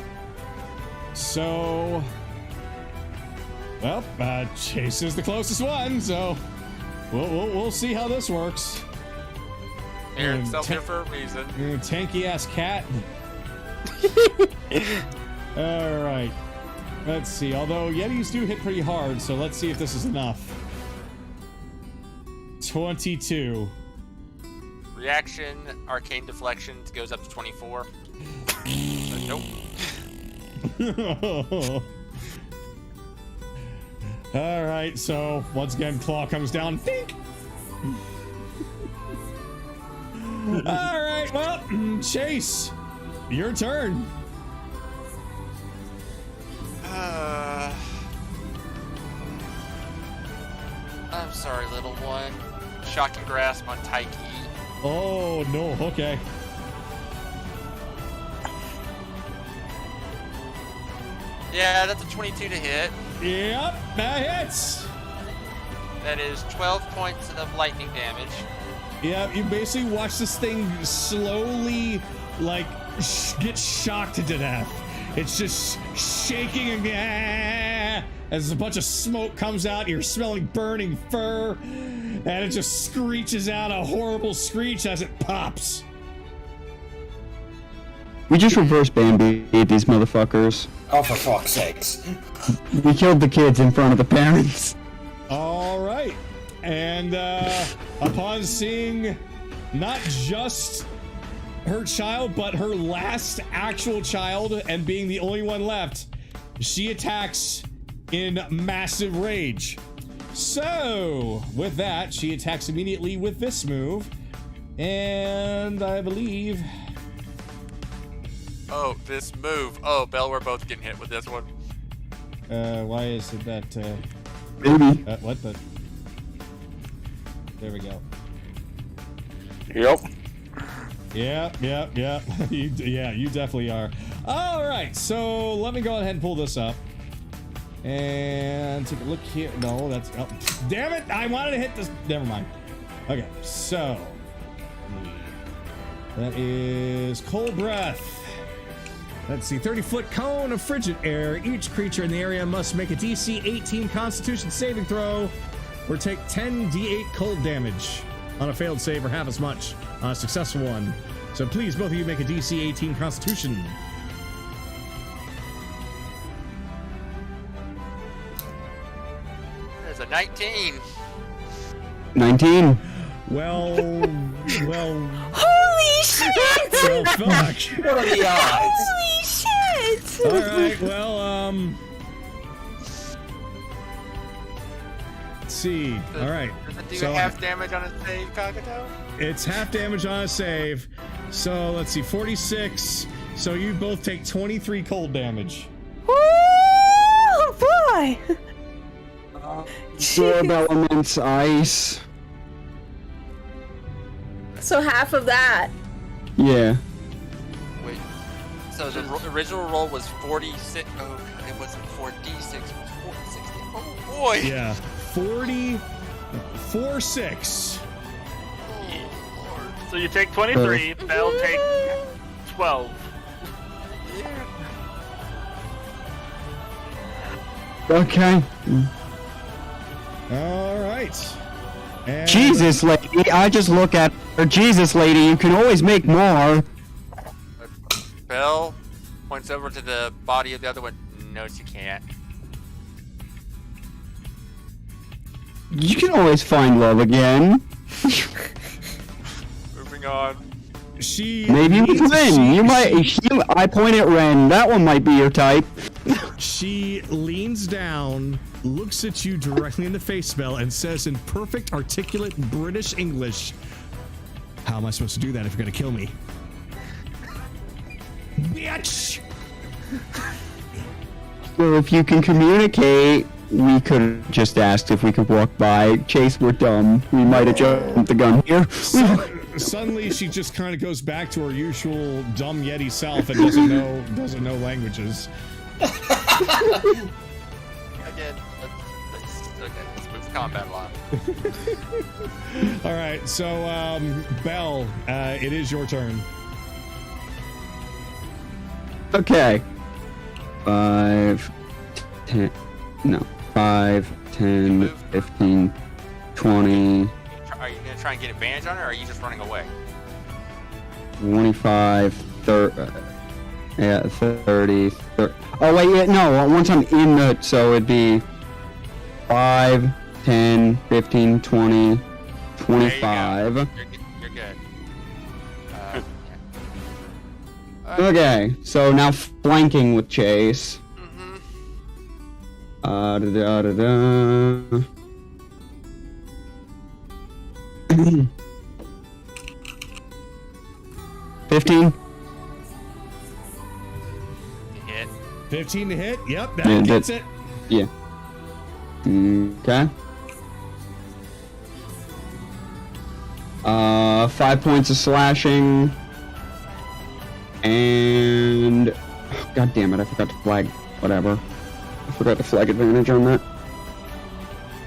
So, well, Chase is the closest one, so we'll see how this works. Eric's up here for a reason. Tanky ass cat. All right. Let's see. Although Yetis do hit pretty hard, so let's see if this is enough. 22. Reaction, arcane deflection goes up to 24. So, nope. All right. So once again, claw comes down. Think. All right. Well, Chase, your turn. I'm sorry, little one. Shocking grasp on Taiki. Oh no, okay. Yeah, that's a 22 to hit. Yep, that hits. That is 12 points of lightning damage. Yeah, you basically watch this thing slowly, like, get shocked to death. It's just shaking and as a bunch of smoke comes out, you're smelling burning fur, and it just screeches out a horrible screech as it pops. We just reverse Bambi these motherfuckers. Oh, for fuck's sakes. We killed the kids in front of the parents. All right. And upon seeing not just her child, but her last actual child, and being the only one left, she attacks in massive rage. So, with that, she attacks immediately with this move. And I believe... Oh, this move. Oh, Belle, we're both getting hit with this one. Why is it that, Maybe. what the... There we go. Yep. Yeah. You definitely are. All right, so let me go ahead and pull this up. And take a look here. No, that's... Oh, damn it! I wanted to hit this... Never mind. Okay, so... That is Cold Breath. Let's see, 30-foot cone of frigid air. Each creature in the area must make a DC 18 Constitution saving throw or take 10 D8 cold damage on a failed save, or half as much on a successful one. So please, both of you make a DC 18 Constitution. There's a 19. 19. Well... Holy shit! Well, fuck. What are the odds? Holy shit! Alright, well, let's see. Alright. Does it do So half damage on a save, Kagato? it's half damage on a save. So let's see, 46. So you both take 23 cold damage. Oh boy! Absorb elements, ice. So half of that. Yeah. Wait. So the original roll was 46. Oh, it wasn't 4d6. It was 460. Oh boy. Yeah, 40, 4, 6. Oh, Lord. So you take 23, Bell take 12. Okay. All right. And Jesus, lady, I just look at her. Jesus, lady, you can always make more. Bell points over to the body of the other one. No, she can't. You can always find love again. Moving on. she Maybe with leans- Ren. she- You might. I point at Ren. That one might be your type. She leans down, looks at you directly in the face, Bell, and says in perfect, articulate British English, "How am I supposed to do that if you're gonna kill me?" Bitch! So if you can communicate, we could have just asked if we could walk by. Chase, we're dumb. We might have jumped the gun here. Suddenly, she just kind of goes back to her usual dumb Yeti self and doesn't know languages. Again, let's move to combat line. All right, so Bell, it is your turn. Okay. 5, 10, 15, 20, Are you gonna try and get advantage on her, or are you just running away? 25, 30, 30. Oh, wait, yeah, no, once I'm in the, so it'd be 5, 10, 15, 20, 25. You're good. Okay, so now flanking with Chase. Da-da-da-da. 15. Hit. 15 to hit. Yep, that Yeah, gets it. Yeah. Okay. 5 points of slashing. And God damn it, I forgot to flag whatever. I forgot to flag advantage on that.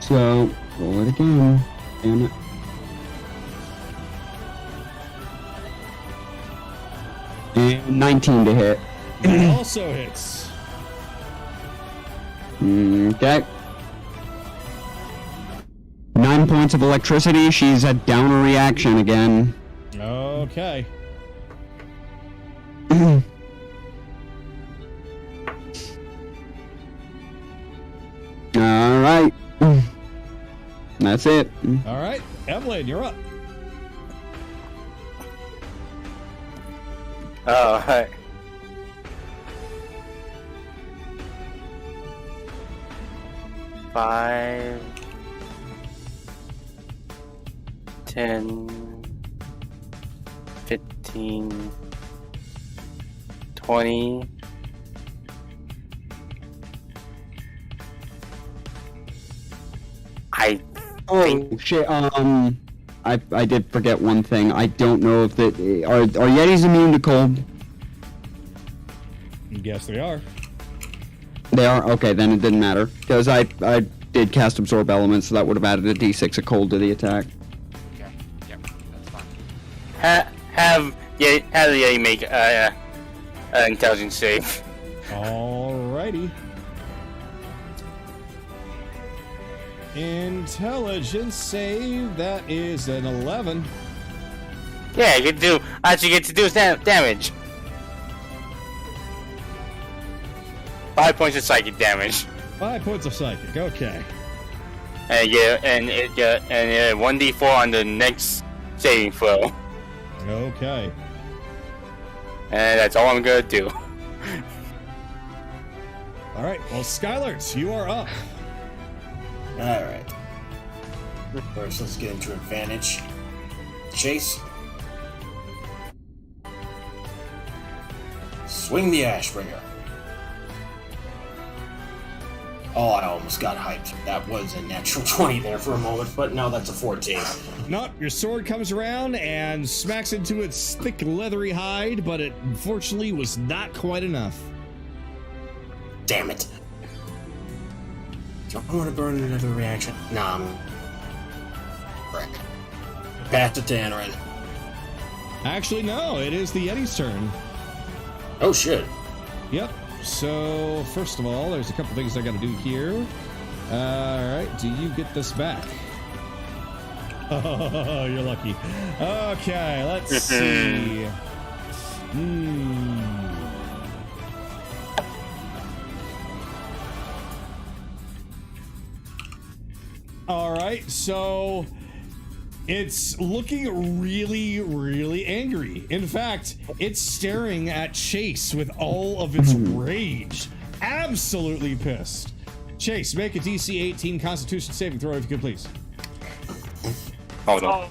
So roll it again. Damn it. And 19 to hit. That also hits. Okay. 9 points of electricity. She's a downer reaction again. Okay. All right. That's it. All right, Evelyn, you're up. Oh, hi. Five, 10, 15, 20. I Oh shit. I did forget one thing. I don't know if that are Yetis immune to cold. Yes, they are. They are? Okay, then it didn't matter. Because I did cast Absorb Elements, so that would have added a d6 of cold to the attack. Okay. Yep. That's fine. have the Yeti make an intelligence save. Alrighty. Intelligence save, that is an 11. Yeah, you get to do damage. 5 points of psychic damage. 5 points of psychic, okay. And 1d4 on the next saving throw. Okay. And that's all I'm gonna do. Alright, well, Skylert, you are up. Alright. First, let's get into advantage. Chase. Swing the Ashbringer. Oh, I almost got hyped. That was a natural 20 there for a moment, but now that's a 14. Nope, your sword comes around and smacks into its thick, leathery hide, but it unfortunately was not quite enough. Damn it. Do I want to burn another reaction? Nah, I'm... Frick. Pass to Tanarin. Actually, no, it is the Yeti's turn. Oh shit. Yep. So, first of all, there's a couple things I gotta do here. Alright, do you get this back? Oh, you're lucky. Okay, let's see. Alright, so it's looking really, really angry. In fact, it's staring at Chase with all of its rage. Absolutely pissed. Chase, make a DC 18 Constitution saving throw if you could, please. Hold on.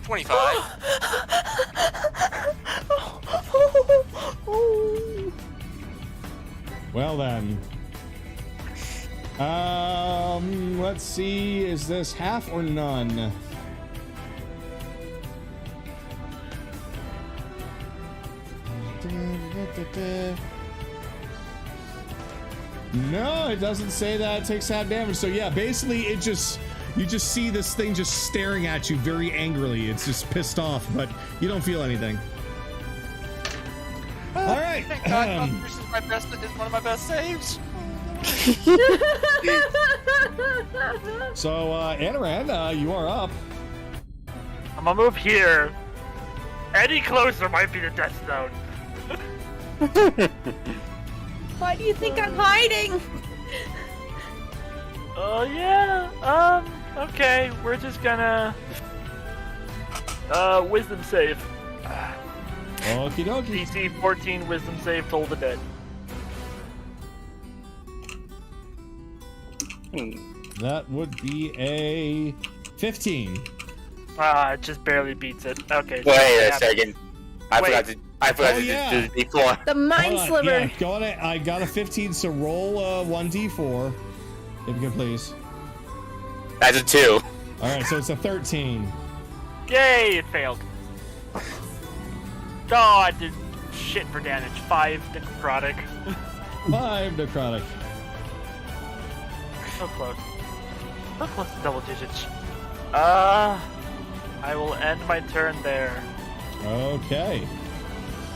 25. Well then. Let's see, is this half or none? No, it doesn't say that it takes half damage. So yeah, basically you just see this thing just staring at you very angrily. It's just pissed off, but you don't feel anything. All right. Thank God, this is one of my best saves. So, Anaran, you are up. I'm gonna move here. Any closer might be the death zone. Why do you think I'm hiding? Oh yeah. Okay. We're just gonna wisdom save. Okie dokie. DC 14 wisdom save, Toll the Dead. That would be a 15. It just barely beats it. Okay. Wait a second. I Wait. forgot to do this before. The mind Hold on, sliver. yeah, go on it. I got a 15, so roll 1d4. If you could, please. That's a 2. Alright, so it's a 13. Yay! It failed. Oh, I did shit for damage. 5 necrotic. 5 necrotic. So close. So close to double digits. I will end my turn there. Okay.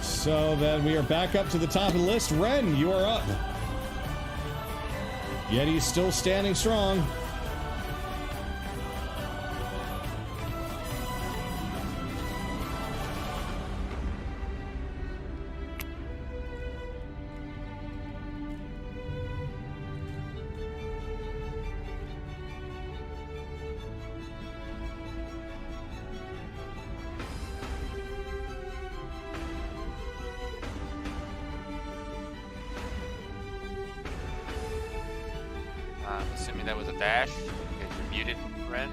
So then we are back up to the top of the list. Ren, you are up. Yeti's still standing strong. Assuming that was a dash. Okay, you're muted, Ren.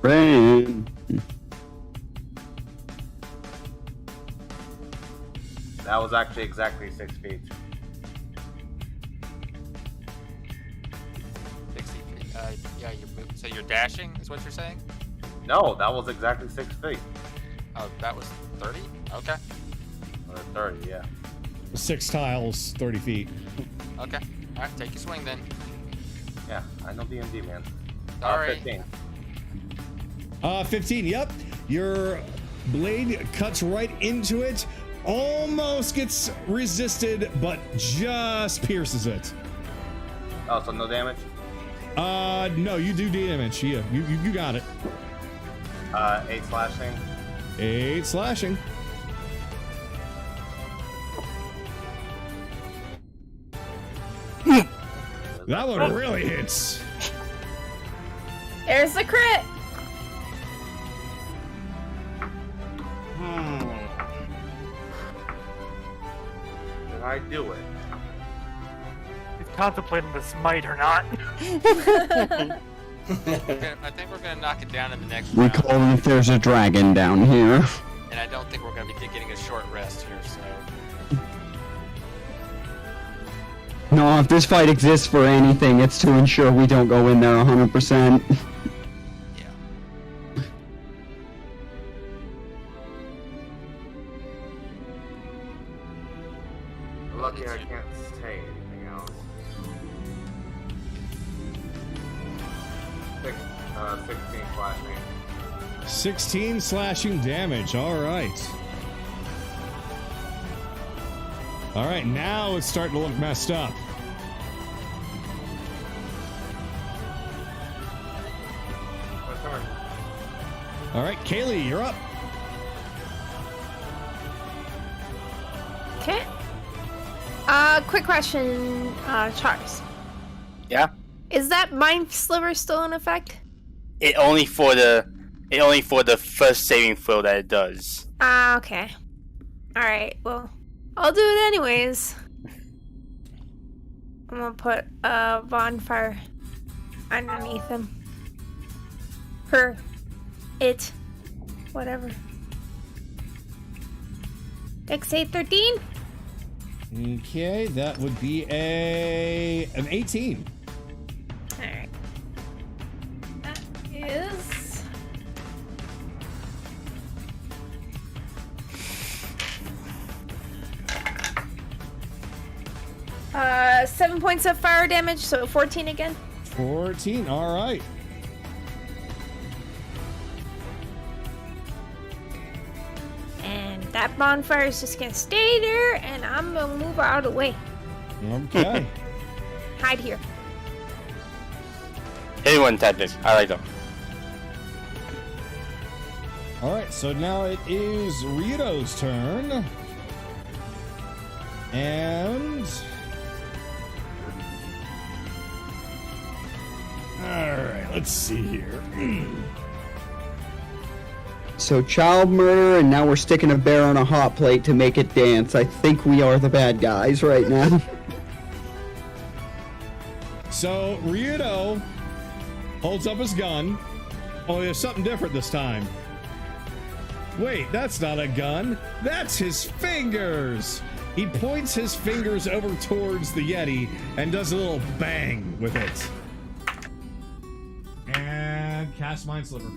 Ren. That was actually exactly 6 feet. 60 feet. Yeah, you're moving. So you're dashing, is what you're saying? No, that was exactly 6 feet. Oh, that was 30? Okay. 30, yeah. 6 tiles, 30 feet. Okay. Alright, take your swing then. Yeah, I know D&D, man. Sorry. 15. 15, yep. Your blade cuts right into it, almost gets resisted, but just pierces it. Oh, so no damage? No, you do damage. Yeah, you got it. 8 slashing. 8 slashing. That one really hits. There's the crit. Did I do it? He's contemplating the smite or not. I think we're gonna knock it down in the next We round. call it if there's a dragon down here. And I don't think we're gonna be getting a short rest here, so. No, if this fight exists for anything, it's to ensure we don't go in there 100%. Yeah. Lucky I can't say anything else. 16 slashing. 16 slashing damage. All right. All right, now it's starting to look messed up. My turn. All right, Kayli, you're up. Okay. Quick question, Charles. Yeah. Is that Mind Sliver still in effect? It only for the first saving throw that it does. Ah, okay. Alright, well, I'll do it anyways. I'm gonna put a bonfire underneath him. Her. It. Whatever. Dex save 13? Okay, that would be an 18. Alright. That is... Uh, 7 points of fire damage, so 14 again. 14, all right. And that bonfire is just gonna stay there, and I'm gonna move out of the way. Okay. Hide here. Anyone tactic. I like them. All right, so now it is Rito's turn. And... all right, let's see here. So child murder, and now we're sticking a bear on a hot plate to make it dance. I think we are the bad guys right now. So Rito holds up his gun. Oh, there's something different this time. Wait, that's not a gun. That's his fingers. He points his fingers over towards the Yeti and does a little bang with it. And cast Mind Sliver.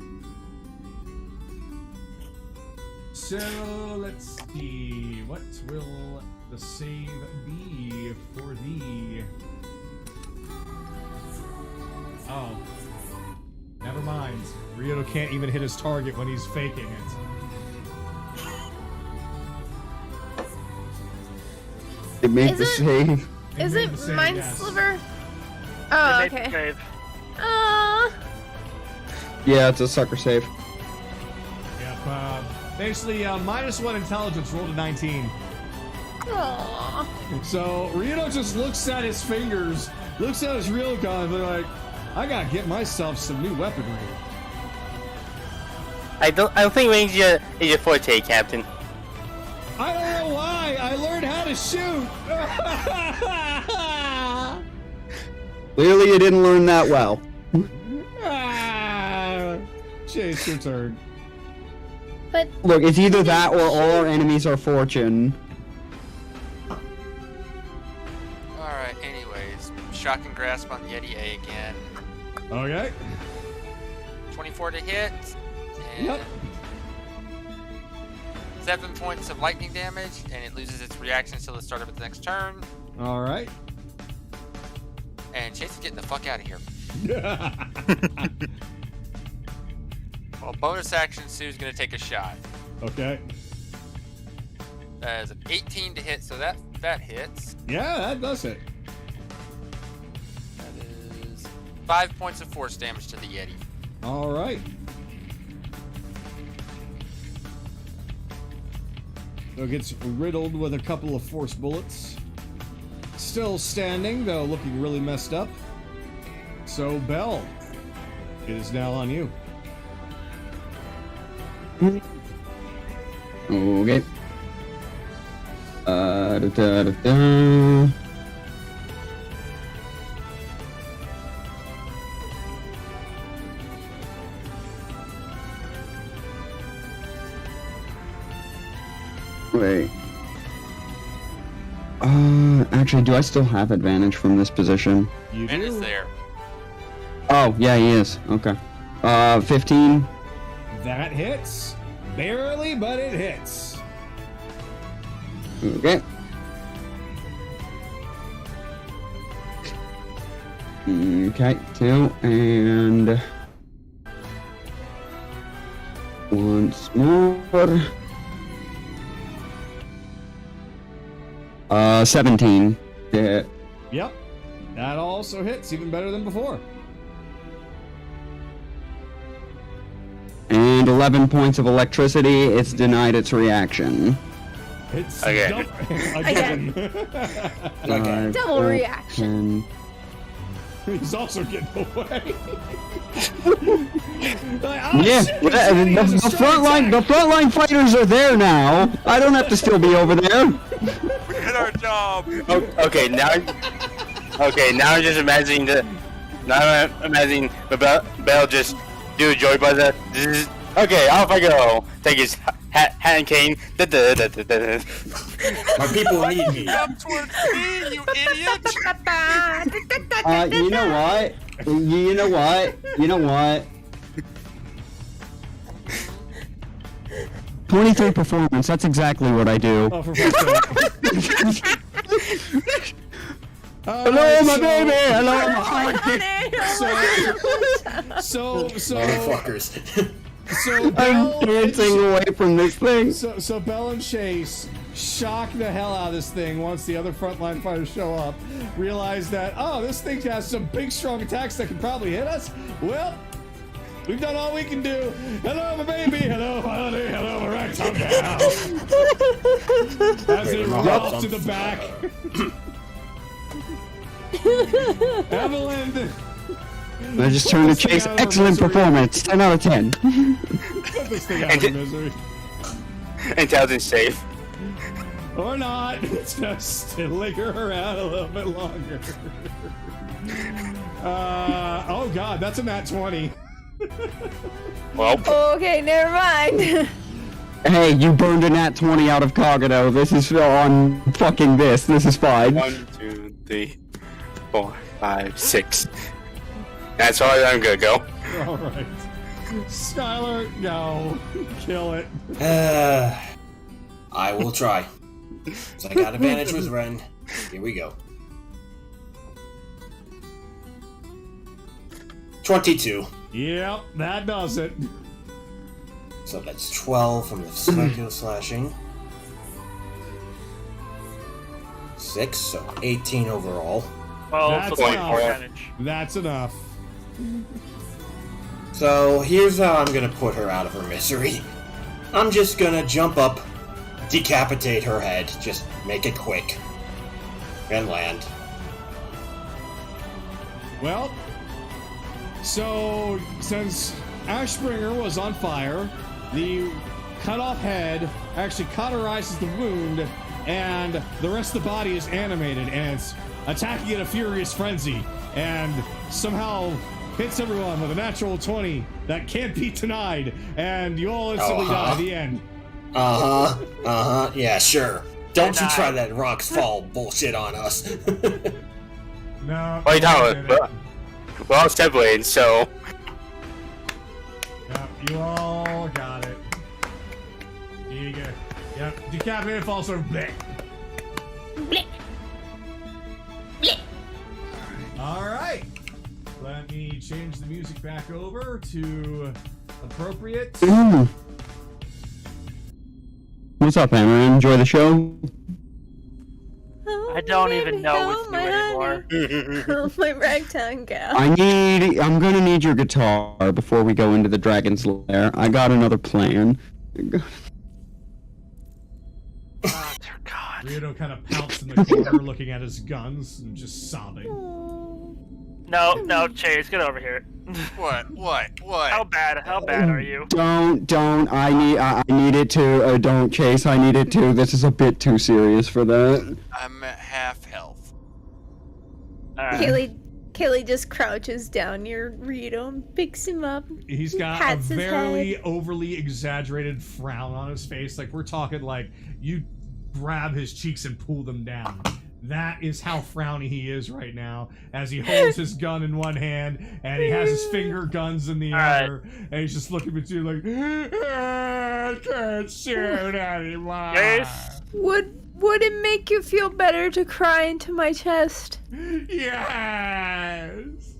So let's see. What will the save be for the... oh. Never mind. Rito can't even hit his target when he's faking it. It made Is the it- save. Is made it the save, Mind yes. Sliver? Oh, It made the okay. save. Yeah, it's a sucker save. Yep, basically, -1 intelligence, rolled a 19. Aww. So, Rito just looks at his fingers, looks at his real gun, and they're like, I gotta get myself some new weaponry. I don't think range is your forte, Captain. I don't know why, I learned how to shoot! Clearly you didn't learn that well. Chase, your turn. But Look, it's either that or all our enemies are fortune. Alright, anyways. Shocking grasp on the Yeti A again. Okay. 24 to hit. And Yep. 7 points of lightning damage, and it loses its reaction until the start of its next turn. Alright. And Chase is getting the fuck out of here. Well, bonus action, Sue's gonna take a shot. Okay. That is an 18 to hit, so that hits. Yeah, that does it. That is 5 points of force damage to the Yeti. Alright. So it gets riddled with a couple of force bullets. Still standing, though looking really messed up. So, Belle, it is now on you. Okay. Da-da-da-da. Wait. Actually, do I still have advantage from this position? You And is do. there. Oh, yeah, he is. Okay. 15. That hits. Barely, but it hits. Okay. Okay, 2 and Once more. 17. Yeah. Yep. That also hits, even better than before. And 11 points of electricity. It's denied its reaction. It's Again. Again. Five, Double eight, reaction. 10. He's also getting away. Yeah, the frontline fighters are there now. I don't have to still be over there. We did our job. Okay, now I'm just imagining Bell just do a joy buzzer. Okay, off I go. Take his hat and cane. My people need me. Come towards me, you idiot. You know what? You know what? You know what? 23 performance. That's exactly what I do. Oh, for fuck's sake. Hello, my baby. Hello, my So, Motherfuckers. so I'm dancing away from this thing. So Bell and Chase shock the hell out of this thing once the other frontline fighters show up. Realize that, oh, this thing has some big, strong attacks that can probably hit us. Well, we've done all we can do. Hello, my baby. Hello, my honey. Hello, my ragtime gal. As they roll to the back. Evelyn. I just turned to Chase. Excellent performance. 10 out of 10. Put this thing out of misery. Intelligence safe. Or not. It's gonna still linger around a little bit longer. Oh god, that's a nat 20. Well, Okay, never mind. Hey, you burned a nat 20 out of Kagado. This is on fucking this. This is fine. 1, 2, 3, 4, 5, 6. That's all I'm gonna go. Alright. Skylar, no. Kill it. I will try. 'Cause I got advantage with Ren. Here we go. 22. Yep, that does it. So that's 12 from the regular slashing. 6, so 18 overall. Well, That's so enough. advantage. That's enough. So here's how I'm gonna put her out of her misery. I'm just gonna jump up, decapitate her head, just make it quick, and land. Well, so since Ashbringer was on fire, the cut off head actually cauterizes the wound, and the rest of the body is animated, and it's attacking in a furious frenzy, and somehow hits everyone with a natural 20 that can't be denied, and you all instantly die at the end. Yeah, sure. Don't you try that rocks fall bullshit on us. No. What are you talking about? We're all separated, so. Yep, you all got it. Here you go. Yep, decapitated falls over. Blech. Alright. Let me change the music back over to appropriate. What's up, Hammer? Enjoy the show? I don't even know what's new anymore. Oh, my ragtime gal. I'm gonna need your guitar before we go into the Dragon's Lair. I got another plan. Oh, dear God. Ryoto kind of pouts in the corner looking at his guns and just sobbing. No, Chase, get over here. What? How bad are you? Don't, I need it too. Don't, Chase, I need it too. This is a bit too serious for that. I'm at half health. Kayli just crouches down near Rito and picks him up. He's got a pats his very head. overly exaggerated frown on his face. Like, we're talking like you grab his cheeks and pull them down. That is how frowny he is right now, as he holds his gun in one hand and he has his finger guns in the other, and he's just looking at you like, I can't shoot anymore. Yes. Would it make you feel better to cry into my chest? Yes.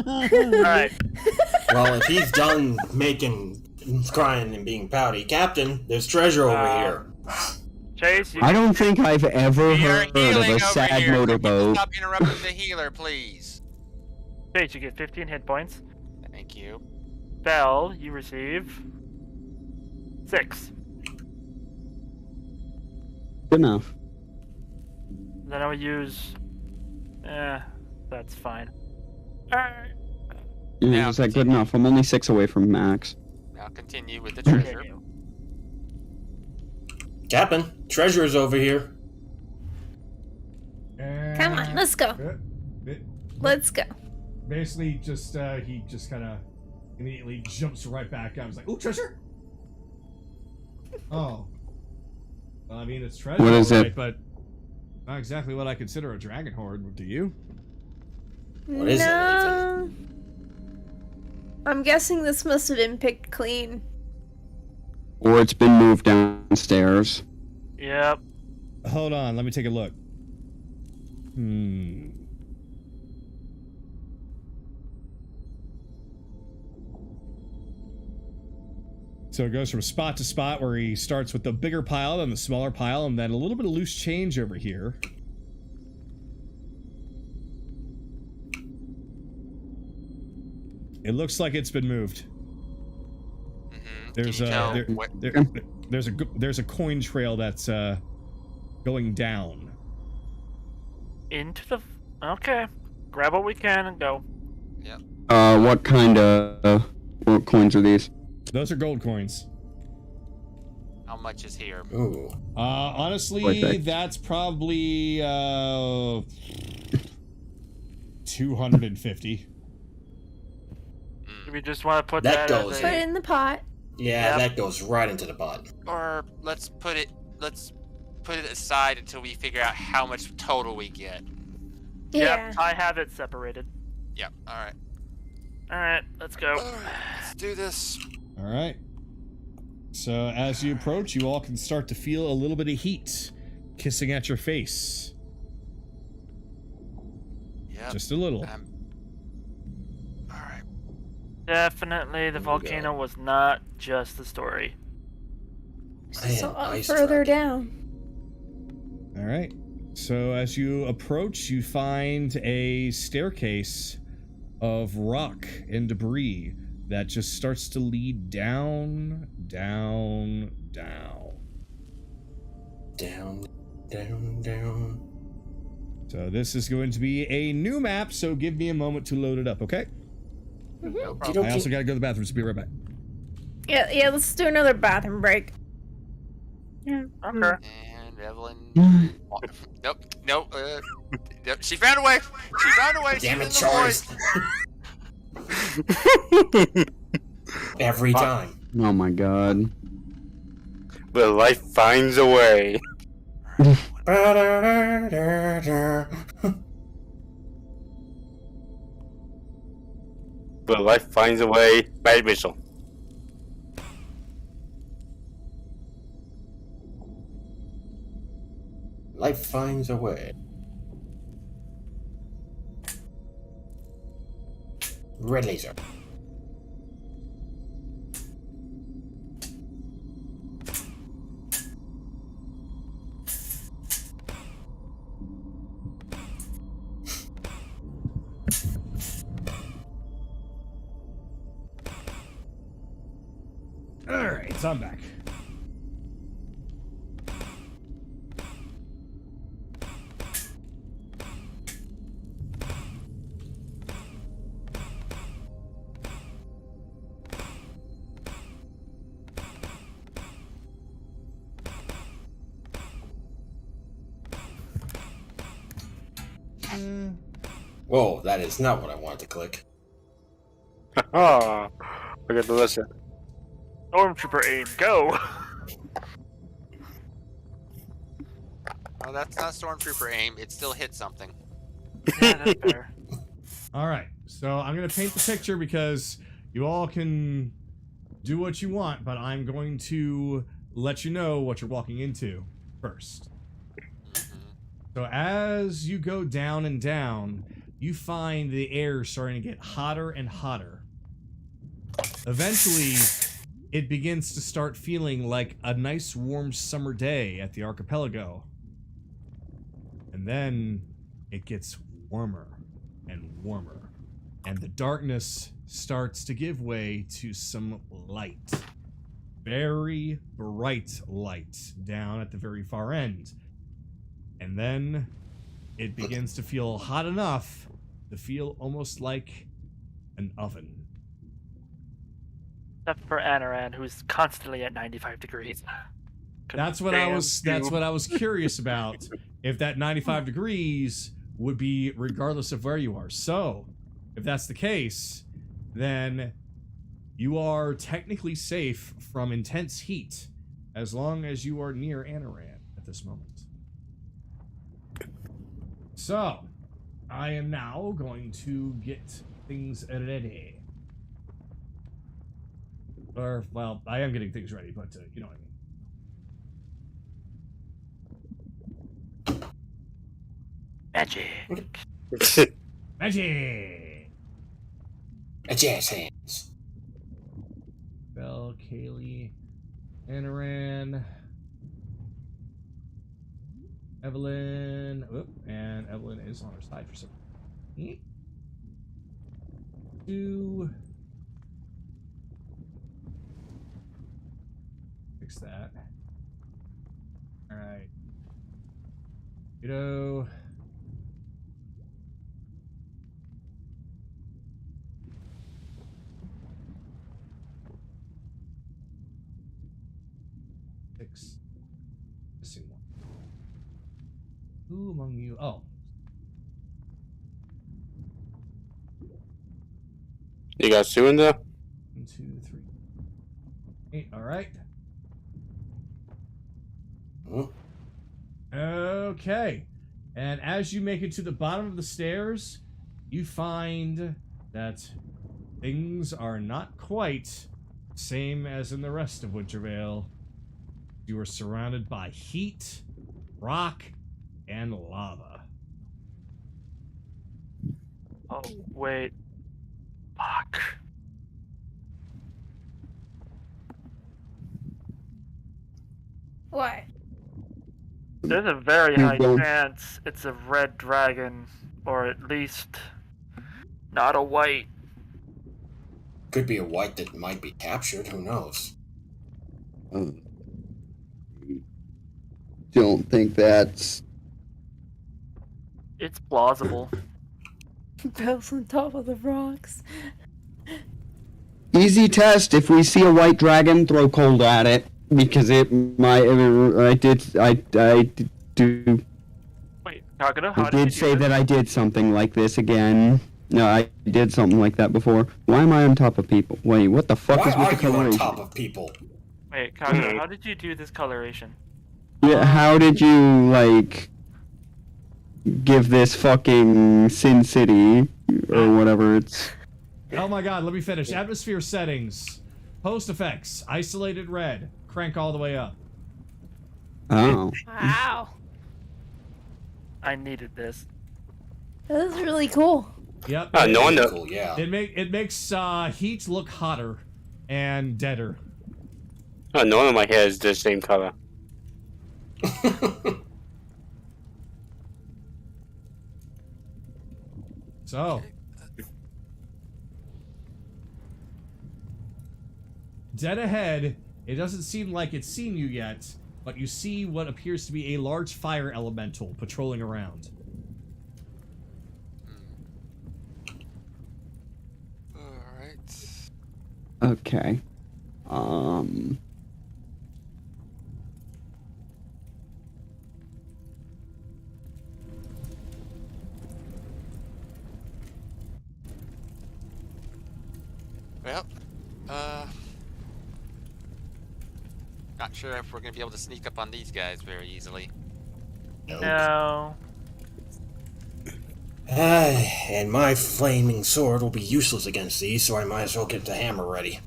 Alright. Well, if he's done crying and being pouty, Captain, there's treasure over here. Chase, you I don't think I've ever We are heard of healing a over sad here. Can people motorboat. stop interrupting the healer, please? Chase, you get 15 hit points. Thank you. Bell, you receive 6. Good enough. Then I will use. That's fine. Alright. Yeah, Now is that good continue. enough? I'm only 6 away from max. Now continue with the treasure. Captain, treasure's over here. Come on, let's go. Let's go. Basically, just he just kind of immediately jumps right back out. He's like, "Ooh, treasure!" Oh, well, I mean, it's treasure, What is right, it? but not exactly what I consider a dragon hoard. Do you? What is it, No. I'm guessing this must have been picked clean. Or it's been moved downstairs. Yep. Hold on, let me take a look. So it goes from spot to spot where he starts with the bigger pile, then the smaller pile, and then a little bit of loose change over here. It looks like it's been moved. There's Can you tell a what- there's a coin trail that's going down. Into the. Okay. Grab what we can and go. What kind of what coins are these? Those are gold coins. How much is here? Ooh. Honestly, Okay. that's probably 250. Do we just want to put That that, goes as Put a. it in the pot. Yeah, Yep. that goes right into the pot. Or let's put it aside until we figure out how much total we get. Yeah. Yep, I have it separated. Yeah. All right. Alright, let's go. Let's do this. All right. So as you approach, you all can start to feel a little bit of heat kissing at your face. Yeah. Just a little. All right. Definitely, the we volcano was not just the story. Man, So ice further truck. down. All right. So as you approach, you find a staircase of rock and debris that just starts to lead down, down, down. Down, down, down. So this is going to be a new map, so give me a moment to load it up, okay? I also gotta go to the bathroom, so be right back. Yeah, let's do another bathroom break. Okay. And Evelyn. Nope. Nope. Nope. She found a way. She found a way. Damn it, She's in the Charles. Every time. Oh my god. But life finds a way. But life finds a way. Bad whistle. Life finds a way. Red laser. Alright, so I'm back. Whoa, that is not what I wanted to click. Oh, I got to listen. Stormtrooper aim, go! Oh, that's not Stormtrooper aim. It still hit something. Yeah, that's fair. Alright, so I'm gonna paint the picture because you all can do what you want, but I'm going to let you know what you're walking into first. So as you go down and down, you find the air starting to get hotter and hotter. Eventually, it begins to start feeling like a nice warm summer day at the archipelago. And then it gets warmer and warmer, and the darkness starts to give way to some light. Very bright light down at the very far end. And then it begins to feel hot enough to feel almost like an oven. Except for Anaran, who's constantly at 95 degrees. That's what I was curious about. If that 95 degrees would be regardless of where you are. So, if that's the case, then you are technically safe from intense heat as long as you are near Anaran at this moment. So, I am now going to get things ready. Or, well, I am getting things ready, but you know what I mean. Magic. Magic! A jazz hands. Belle, Kayli, Anaran, Evelyn. Oop, and Evelyn is on her side for some reason. 2. Fix that. Alright. Kiddo. Missing one. Who among you? Oh. You got Sue in there? 1, 2, 3. 8. All right. Okay. And as you make it to the bottom of the stairs, you find that things are not quite the same as in the rest of Wintervale. You are surrounded by heat, rock, and lava. Oh, wait. Fuck. What? There's a very high chance it's a red dragon, or at least not a white. Could be a white that might be captured, who knows? Don't think that's... It's plausible. Bells on top of the rocks. Easy test. If we see a white dragon, throw cold at it. Because it might... I did do... Wait, Kagura, I did say that I did something like this again. No, I did something like that before. Why am I on top of people? Wait, what the fuck is with the coloration? Why are you on top of people? Wait, Kagura, how did you do this coloration? Yeah, how did you, like... give this fucking Sin City, or whatever it's... Oh my god, let me finish. Atmosphere settings. Post effects. Isolated red. Crank all the way up. Oh. Wow. I needed this. That's really cool. Yep. No wonder. Cool, yeah. It makes heat look hotter and deader. Oh, no one of my hair is the same color. So. Dead ahead, it doesn't seem like it's seen you yet, but you see what appears to be a large fire elemental patrolling around. Alright. Okay. Well, not sure if we're gonna be able to sneak up on these guys very easily. No. And my flaming sword will be useless against these, so I might as well get the hammer ready.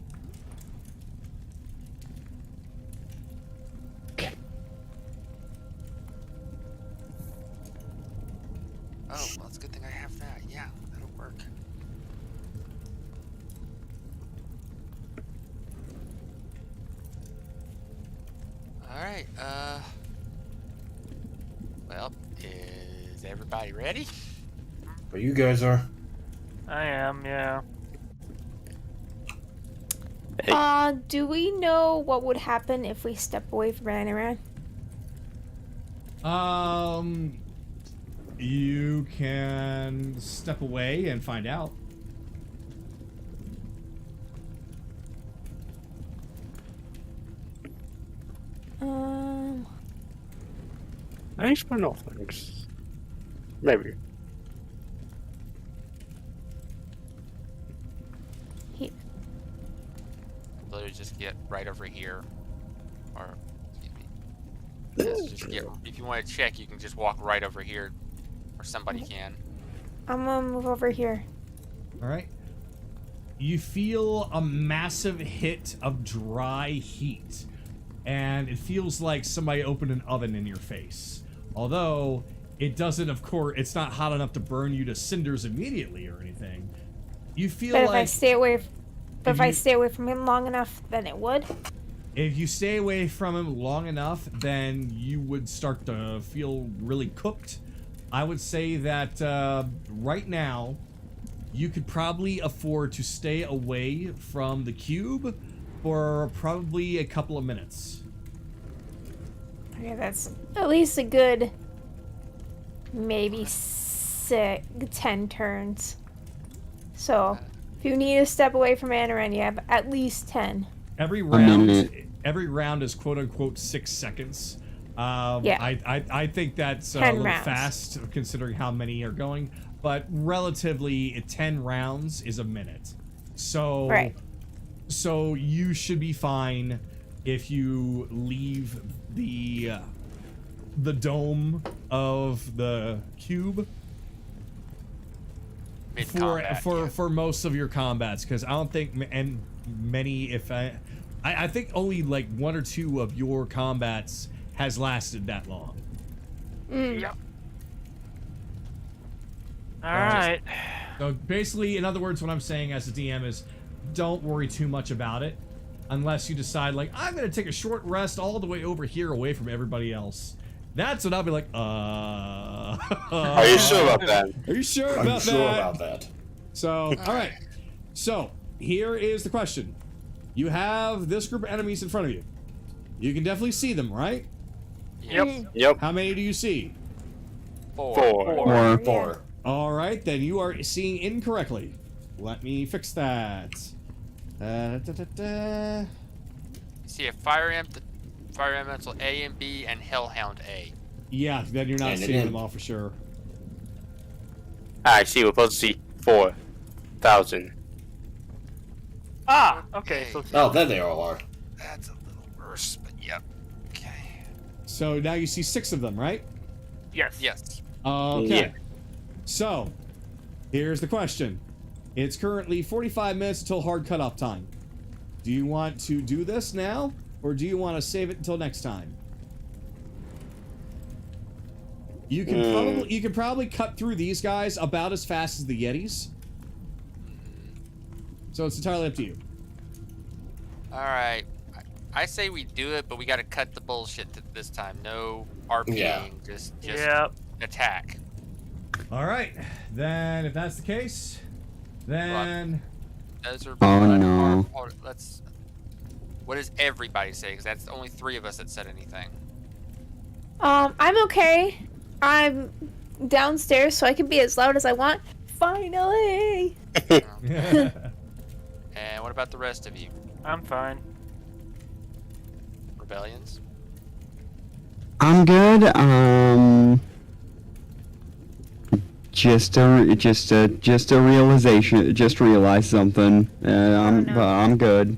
Oh, well, it's a good thing I have that, yeah. right. Well, is everybody ready? But you guys are. I am, yeah. Do we know what would happen if we step away from Anaran? You can step away and find out. Thanks for no thanks. Maybe. Literally just get right over here. Or, excuse me. Yes, just get, if you want to check, you can just walk right over here. Or somebody can. I'm gonna move over here. All right. You feel a massive hit of dry heat, and it feels like somebody opened an oven in your face. Although it doesn't, of course, it's not hot enough to burn you to cinders immediately or anything. You feel But like if I stay away, if I stay away from him long enough, then it would. if you stay away from him long enough, then you would start to feel really cooked. I would say that right now, you could probably afford to stay away from the cube for probably a couple of minutes. Okay, that's at least a good maybe 10 turns. So, if you need to step away from Anaran, you have at least 10. Every round is quote unquote 6 seconds. Yeah. I think that's a 10 little rounds. fast considering how many are going, but relatively 10 rounds is a minute. So Right. So you should be fine if you leave the dome of the cube Mid-combat, for most of your combats, because I don't think many, I think only like 1 or 2 of your combats has lasted that long. Yep. Alright. So basically, in other words, what I'm saying as a DM is, don't worry too much about it, unless you decide like, I'm gonna take a short rest all the way over here away from everybody else. That's when I'll be like, Are you sure about that? Are you sure about I'm that? sure about that. So, alright. So, here is the question. You have this group of enemies in front of you. You can definitely see them, right? Yep. Yep. How many do you see? 4. Or Four. Alright, then you are seeing incorrectly. Let me fix that. See a fire elemental A and B and hellhound A. Yeah, then you're not And seeing then- them all for sure. I see. We're supposed to see 4,000. Ah, okay, so Oh, there they all are. That's a little worse, but yep. Okay. So now you see 6 of them, right? yes. Yes. Okay. Yeah. So, here's the question. It's currently 45 minutes until hard cutoff time. Do you want to do this now, or do you want to save it until next time? You can probably cut through these guys about as fast as the Yetis. So it's entirely up to you. Alright. I say we do it, but we gotta cut the bullshit this time. No RPing, Yeah. just Yep. attack. All right, then if that's the case, then Those are Oh, no. let's. What does everybody say? Because that's only 3 of us that said anything. I'm okay. I'm downstairs, so I can be as loud as I want. Finally! And what about the rest of you? I'm fine. Rebellions? I'm good. Just a realization. Just realized something. I'm good.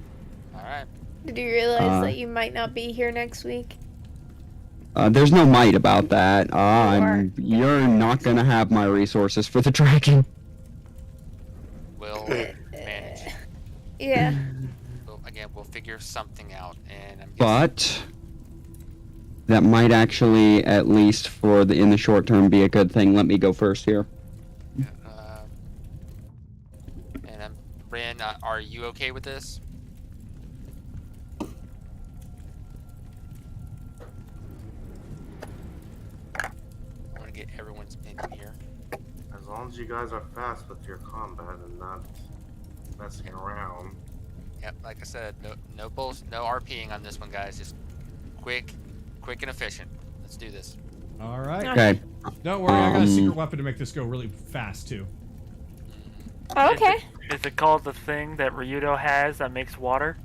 Alright. Did you realize Uh, that you might not be here next week? There's no might about that. You're not gonna have my resources for the dragon. We'll manage. Yeah. We'll figure something out. And I'm guessing But that might actually, at least in the short term, be a good thing. Let me go first here. and Ren, are you okay with this? get everyone's opinion here. As long as you guys are fast with your combat and not messing around. Yep, like I said, no RPing on this one, guys. Just quick and efficient. Let's do this. All right. Okay. Don't worry, I got a secret weapon to make this go really fast too. Oh, okay. Is it called the thing that Ryudo has that makes water?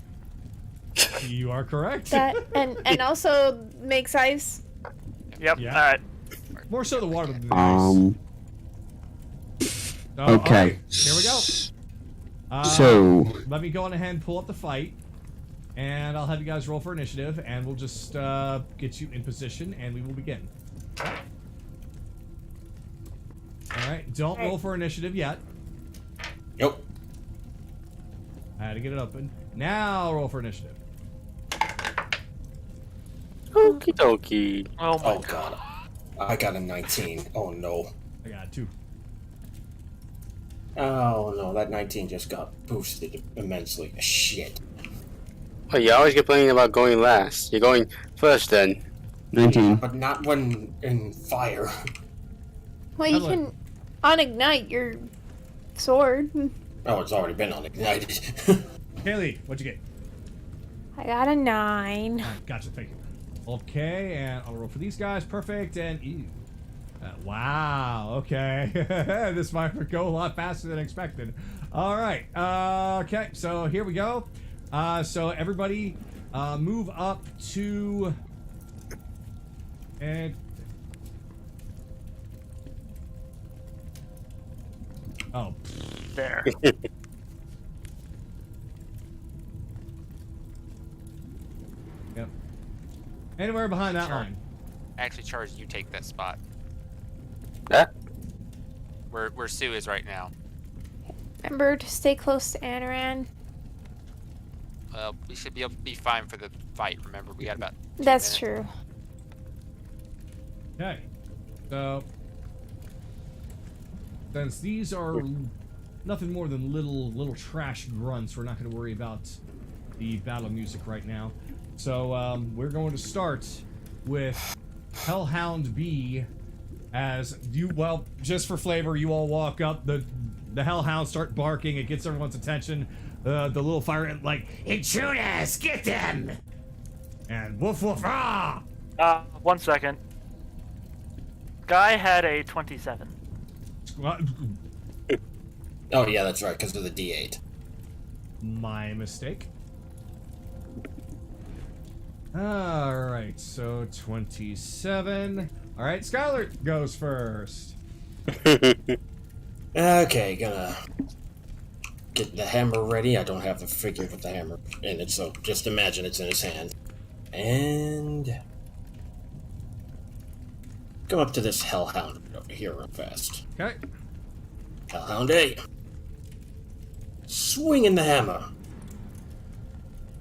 You are correct. That and also makes ice. Yep. Yeah. All right. More so the water than the ice. Oh, Okay. alright, here we go. So Let me go on ahead and pull up the fight, and I'll have you guys roll for initiative, and we'll just get you in position, and we will begin. All right, don't roll for initiative yet. Nope. I had to get it open. Now roll for initiative. Okie dokie. Oh my Oh god. I got a 19. Oh no. I got 2. Oh no, that 19 just got boosted immensely. Shit. Oh, you're always complaining about going last. You're going first then. 19. But not when in fire. Well, you can unignite your sword. Oh, it's already been unignited. Kayli, what'd you get? I got a 9. Gotcha, thank you. Okay, and I'll roll for these guys. Perfect, and ew. Wow, okay. This might go a lot faster than expected. All right, okay, so here we go. So everybody move up to... And... Oh. There. Yep. Anywhere behind that Sure. line. Actually, Charles, you take that spot. That? Where Sue is right now. Remember to stay close to Anaran. Well, we should be able to be fine for the fight. Remember, we got about 2 That's minutes. true. Okay. So... Since these are nothing more than little trash grunts, we're not going to worry about the battle music right now. So we're going to start with Hellhound B. As you, well, just for flavor, you all walk up. The Hellhounds start barking. It gets everyone's attention. The little fire ant like, intruders, get them! And woof woof ah! 1 second. Guy had a 27. Oh yeah, that's right, because of the D8. My mistake. Alright, so 27. Alright, Skylar goes first. Okay, gonna get the hammer ready. I don't have the figure with the hammer in it, so just imagine it's in his hand. And... go up to this Hellhound over here real fast. Okay. Hellhound A. Swinging the hammer.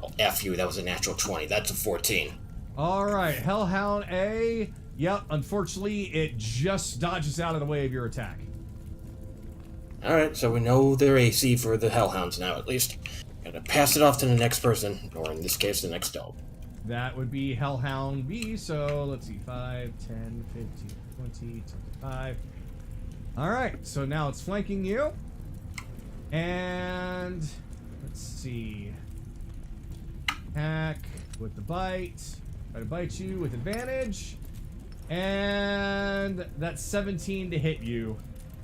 Oh, F you, that was a natural 20. That's a 14. Alright, Hellhound A. Yep, unfortunately, it just dodges out of the way of your attack. Alright, so we know their AC for the Hellhounds now, at least. Gotta pass it off to the next person, or in this case, the next dog. That would be Hellhound B, so let's see, 5, 10, 15, 20, 25. Alright, so now it's flanking you. And let's see. Attack with the bite. Try to bite you with advantage. And that's 17 to hit you.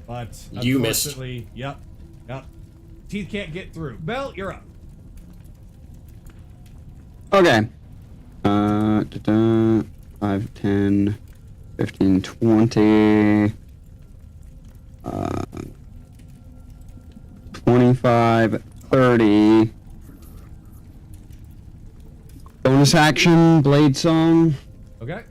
But You missed. unfortunately, yep. Teeth can't get through. Bell, you're up. Okay. 5, 10, 15, 20. 25, 30. Bonus action, Blade Song. Okay.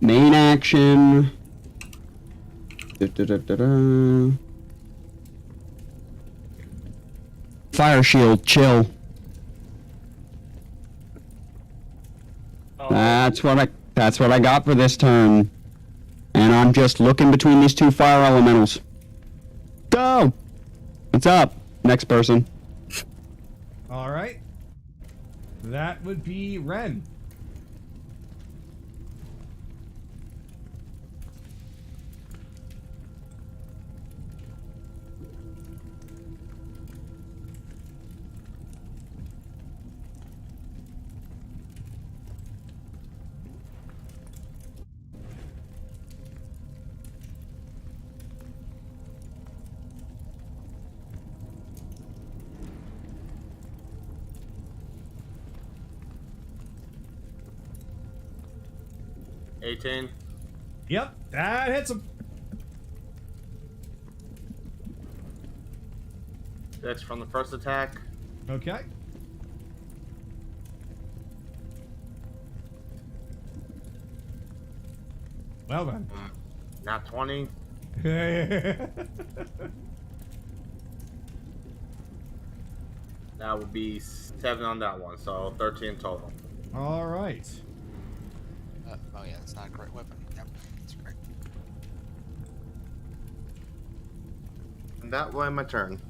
Main action. Fire shield, chill. Oh, That's what I got for this turn. And I'm just looking between these two fire elementals. Go! What's up? Next person. All right. That would be Ren. Yep, that hits him. That's from the first attack. Okay. Well then. Not 20. That would be 7 on that one, so 13 total. All right. Oh yeah, it's not a great weapon. Yep, that's great. And that way, my turn.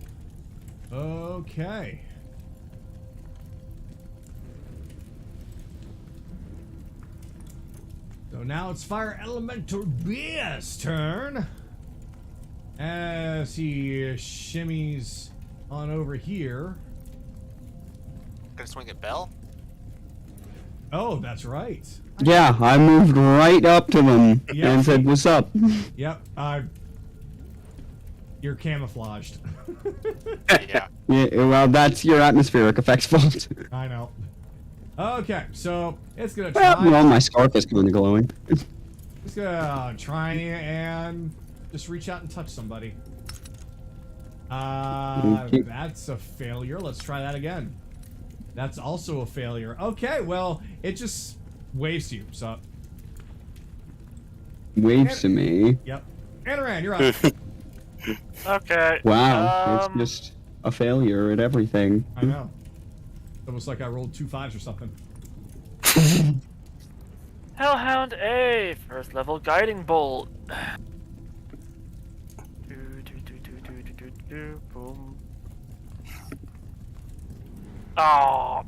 Okay. So now it's Fire Elemental Beast's turn. As he shimmies on over here. Gonna swing at Bell? Oh, that's right. Yeah, I moved right up to them Yeah. and said, "What's up?" Yep, you're camouflaged. Yeah. Yeah, well, that's your atmospheric effects fault. I know. Okay, so it's gonna Well, try. my scarf is kind of glowing. It's gonna try and just reach out and touch somebody. Okay. That's a failure. Let's try that again. That's also a failure. Okay, well, it just waves to you, so. Waves to me. Yep. Anaran, you're up. Okay. Wow, it's just a failure at everything. I know. Almost like I rolled 2 5s or something. Hellhound A, first level guiding bolt. Boom. Oh,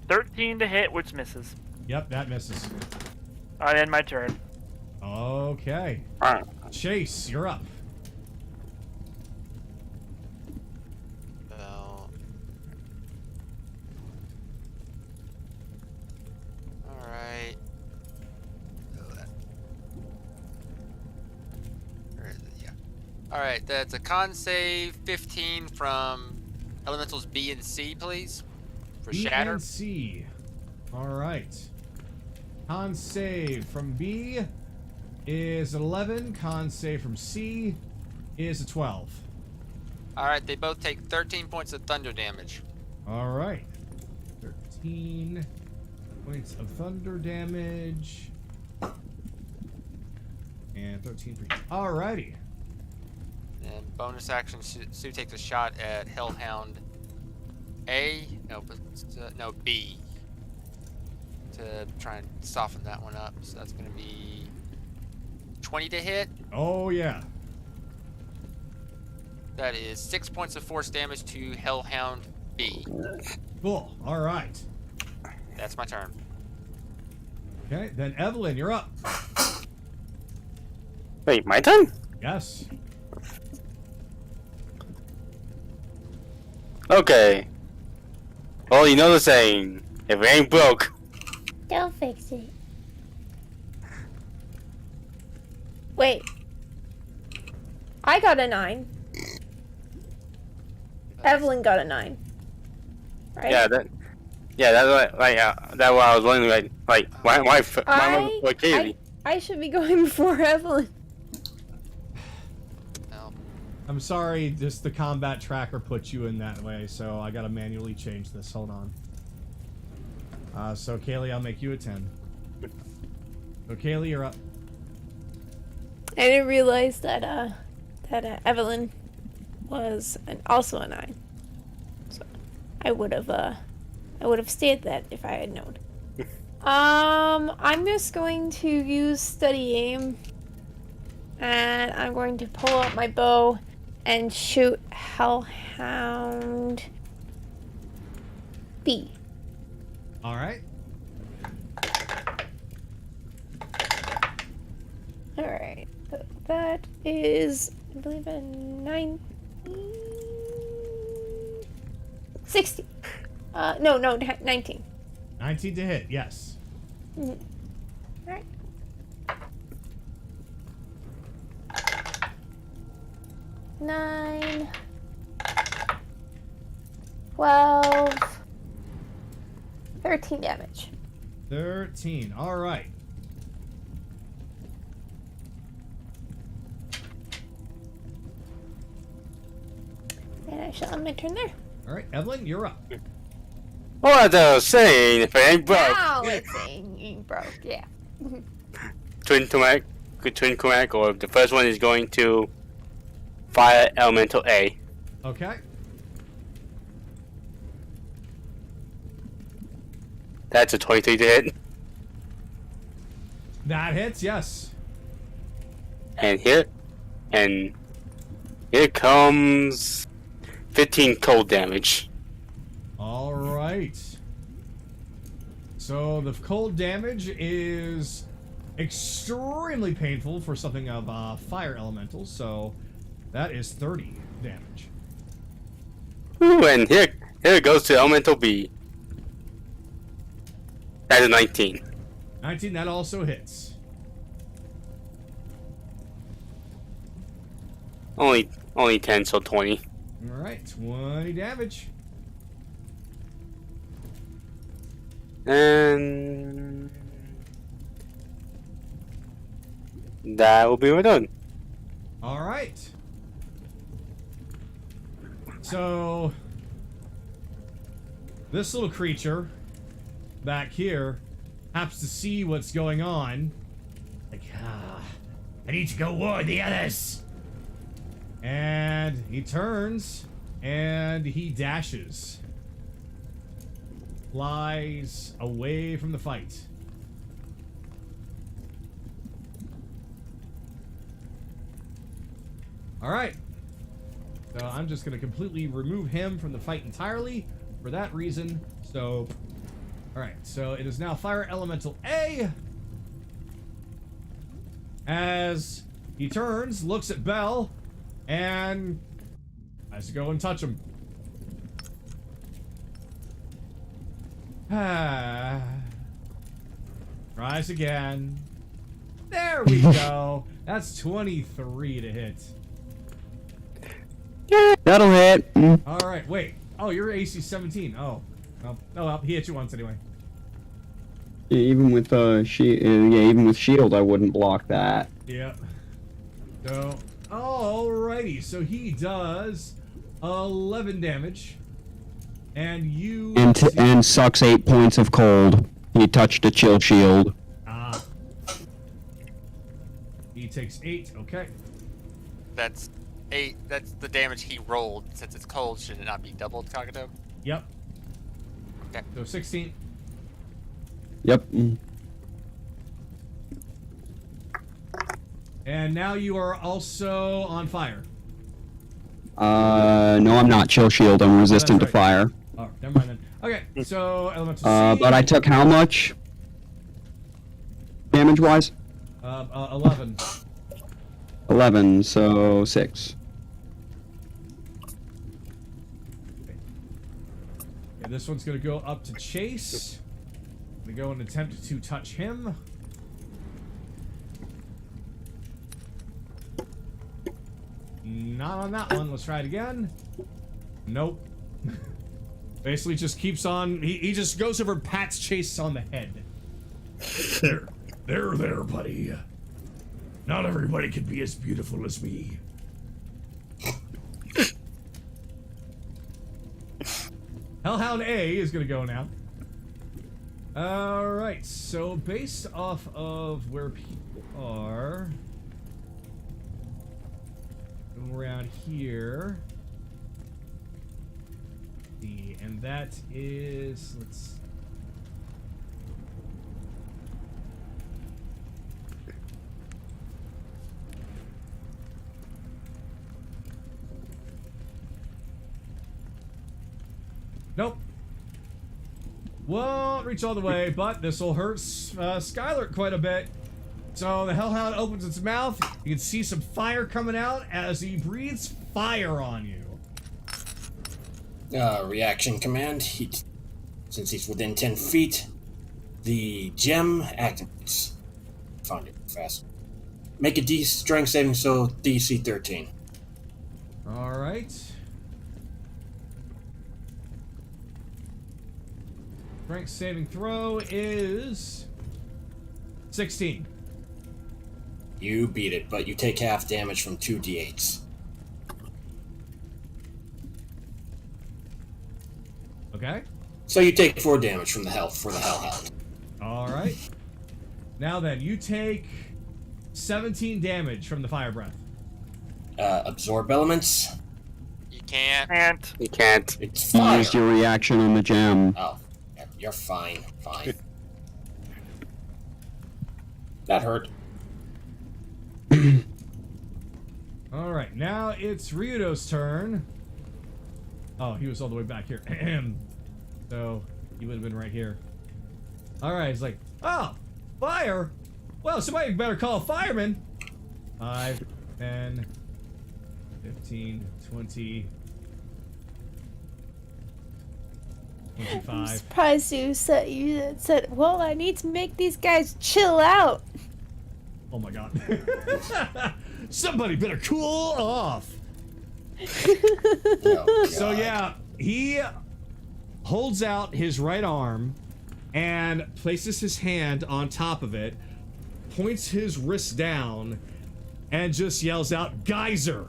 13 to hit, which misses. Yep, that misses. I end my turn. Okay. Chase, you're up. Bell. Alright. Where is it? Yeah. Alright, that's a con save 15 from elementals B and C, please. For B shatter. and C. All right. Con save from B is 11. Con save from C is a 12. Alright, they both take 13 points of thunder damage. All right. 13 points of thunder damage. And 13 for you. All righty. And bonus action, Sue takes a shot at Hellhound A. No, but no, B. To try and soften that one up. So that's going to be 20 to hit. Oh, yeah. That is 6 points of force damage to Hellhound B. Cool. All right. That's my turn. Okay, then Evelyn, you're up. Wait, my turn? Yes. Okay. Well, you know the saying, if it ain't broke. Don't fix it. Wait. I got a 9. Evelyn got a 9. Right? Yeah, that's that's what I was wondering. Like, why Kayli? I should be going before Evelyn. No. I'm sorry, just the combat tracker put you in that way, so I gotta manually change this. Hold on. So Kayli, I'll make you a 10. So Kayli, you're up. I didn't realize that Evelyn was also a 9. So I would have stayed that if I had known. I'm just going to use steady aim, and I'm going to pull out my bow and shoot Hellhound B. All right. All right. So that is, I believe, a 60. No, 19. 19 to hit, yes. All right. Nine, 12, 13 damage. 13. All right. And I shall end my turn there. All right, Evelyn, you're up. What I was saying, if it ain't broke. Now it's saying broke, yeah. Twin Kumak, or the first one is going to Fire Elemental A. Okay. That's a 23 to hit. That hits, yes. And here comes 15 cold damage. All right. So the cold damage is extremely painful for something of fire elemental, so that is 30 damage. Ooh, and here it goes to Elemental B. That is 19. 19, that also hits. Only 10, so 20. All right, 20 damage. And that will be done. All right. So this little creature back here happens to see what's going on. Like, I need to go warn the others. And he turns and he dashes. Flies away from the fight. All right. So I'm just going to completely remove him from the fight entirely for that reason. So, all right. So it is now Fire Elemental A. As he turns, looks at Bell, and has to go and touch him. Tries again. There we go. That's 23 to hit. That'll hit. All right, wait. Oh, you're AC 17. Oh, well, he hit you once anyway. Even with even with shield, I wouldn't block that. Yeah. So, alrighty. So he does 11 damage, and you And sucks 8 points of cold. He touched a chill shield. He takes 8. Okay. That's 8. That's the damage he rolled. Since it's cold, should it not be doubled, Cockatoo? Yep. Okay. So 16. Yep. And now you are also on fire. No, I'm not. Chill shield. I'm resistant to fire. Oh, never mind then. Okay, so elemental C. But I took how much? Damage-wise? 11. 11, so 6. Okay, this one's gonna go up to Chase. Gonna go and attempt to touch him. Not on that one. Let's try it again. Nope. Basically just keeps on. He just goes over and pats Chase on the head. There, buddy. Not everybody can be as beautiful as me. Hellhound A is gonna go now. Alright, so based off of where people are around here. And that is, let's nope. Won't reach all the way, but this will hurt Skylar quite a bit. So the Hellhound opens its mouth. You can see some fire coming out as he breathes fire on you. Reaction command. Since he's within 10 feet, the gem activates. Found it fast. Make a strength saving, so DC 13. All right. Strength saving throw is 16. You beat it, but you take half damage from 2 d8s. Okay. So you take 4 damage from the health for the Hellhound. All right. Now then, you take 17 damage from the fire breath. Absorb elements. You can't. You can't. It's You fire. used your reaction on the gem. Oh, you're fine. Fine. That hurt. All right, now it's Ryudo's turn. Oh, he was all the way back here. So he would have been right here. All right, he's like, oh, fire. Well, somebody better call a fireman. 5, 10, 15, 20, 25. I'm surprised you said, well, I need to make these guys chill out. Oh my god. Somebody better cool off. Oh, So God. yeah, he holds out his right arm and places his hand on top of it, points his wrist down, and just yells out, "Geyser!"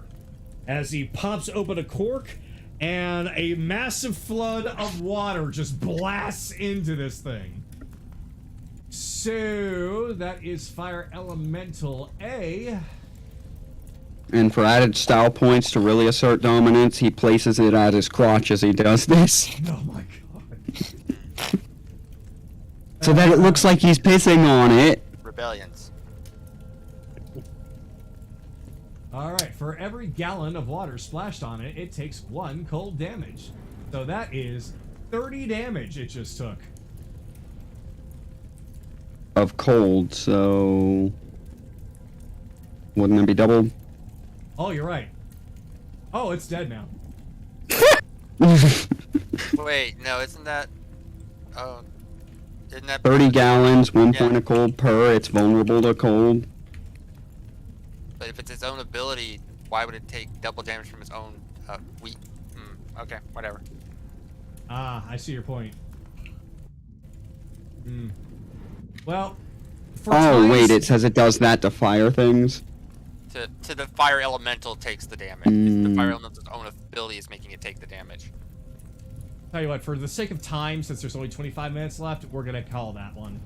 as he pops open a cork and a massive flood of water just blasts into this thing. So that is Fire Elemental A. And for added style points to really assert dominance, he places it at his crotch as he does this. Oh my god. So that it looks like he's pissing on it. Rebellions. Alright, for every gallon of water splashed on it, it takes 1 cold damage. So that is 30 damage it just took. Of cold, so... Wouldn't it be doubled? Oh, you're right. Oh, it's dead now. Wait, no, isn't that? Oh, isn't that 30 gallons, 1 Yeah. point of cold per, it's vulnerable to cold. But if it's its own ability, why would it take double damage from its own weak? Okay, whatever. Ah, I see your point. Well, for Oh, times- wait, it says it does that to fire things? To the fire elemental takes the damage. It's the fire elemental's own ability is making it take the damage. Tell you what, for the sake of time, since there's only 25 minutes left, we're gonna call that one.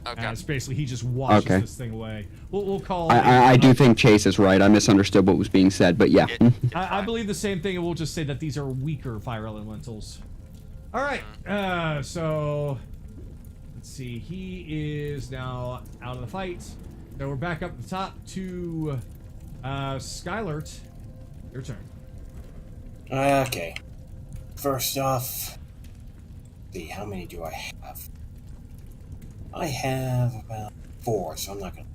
Okay. It's basically he just washes Okay. this thing away. We'll call. I do think Chase is right. I misunderstood what was being said, but yeah. I believe the same thing, and we'll just say that these are weaker fire elementals. All right, so let's see. He is now out of the fight. So we're back up at the top to Skylert. Your turn. Okay. First off, see, how many do I have? I have about 4, so I'm not gonna.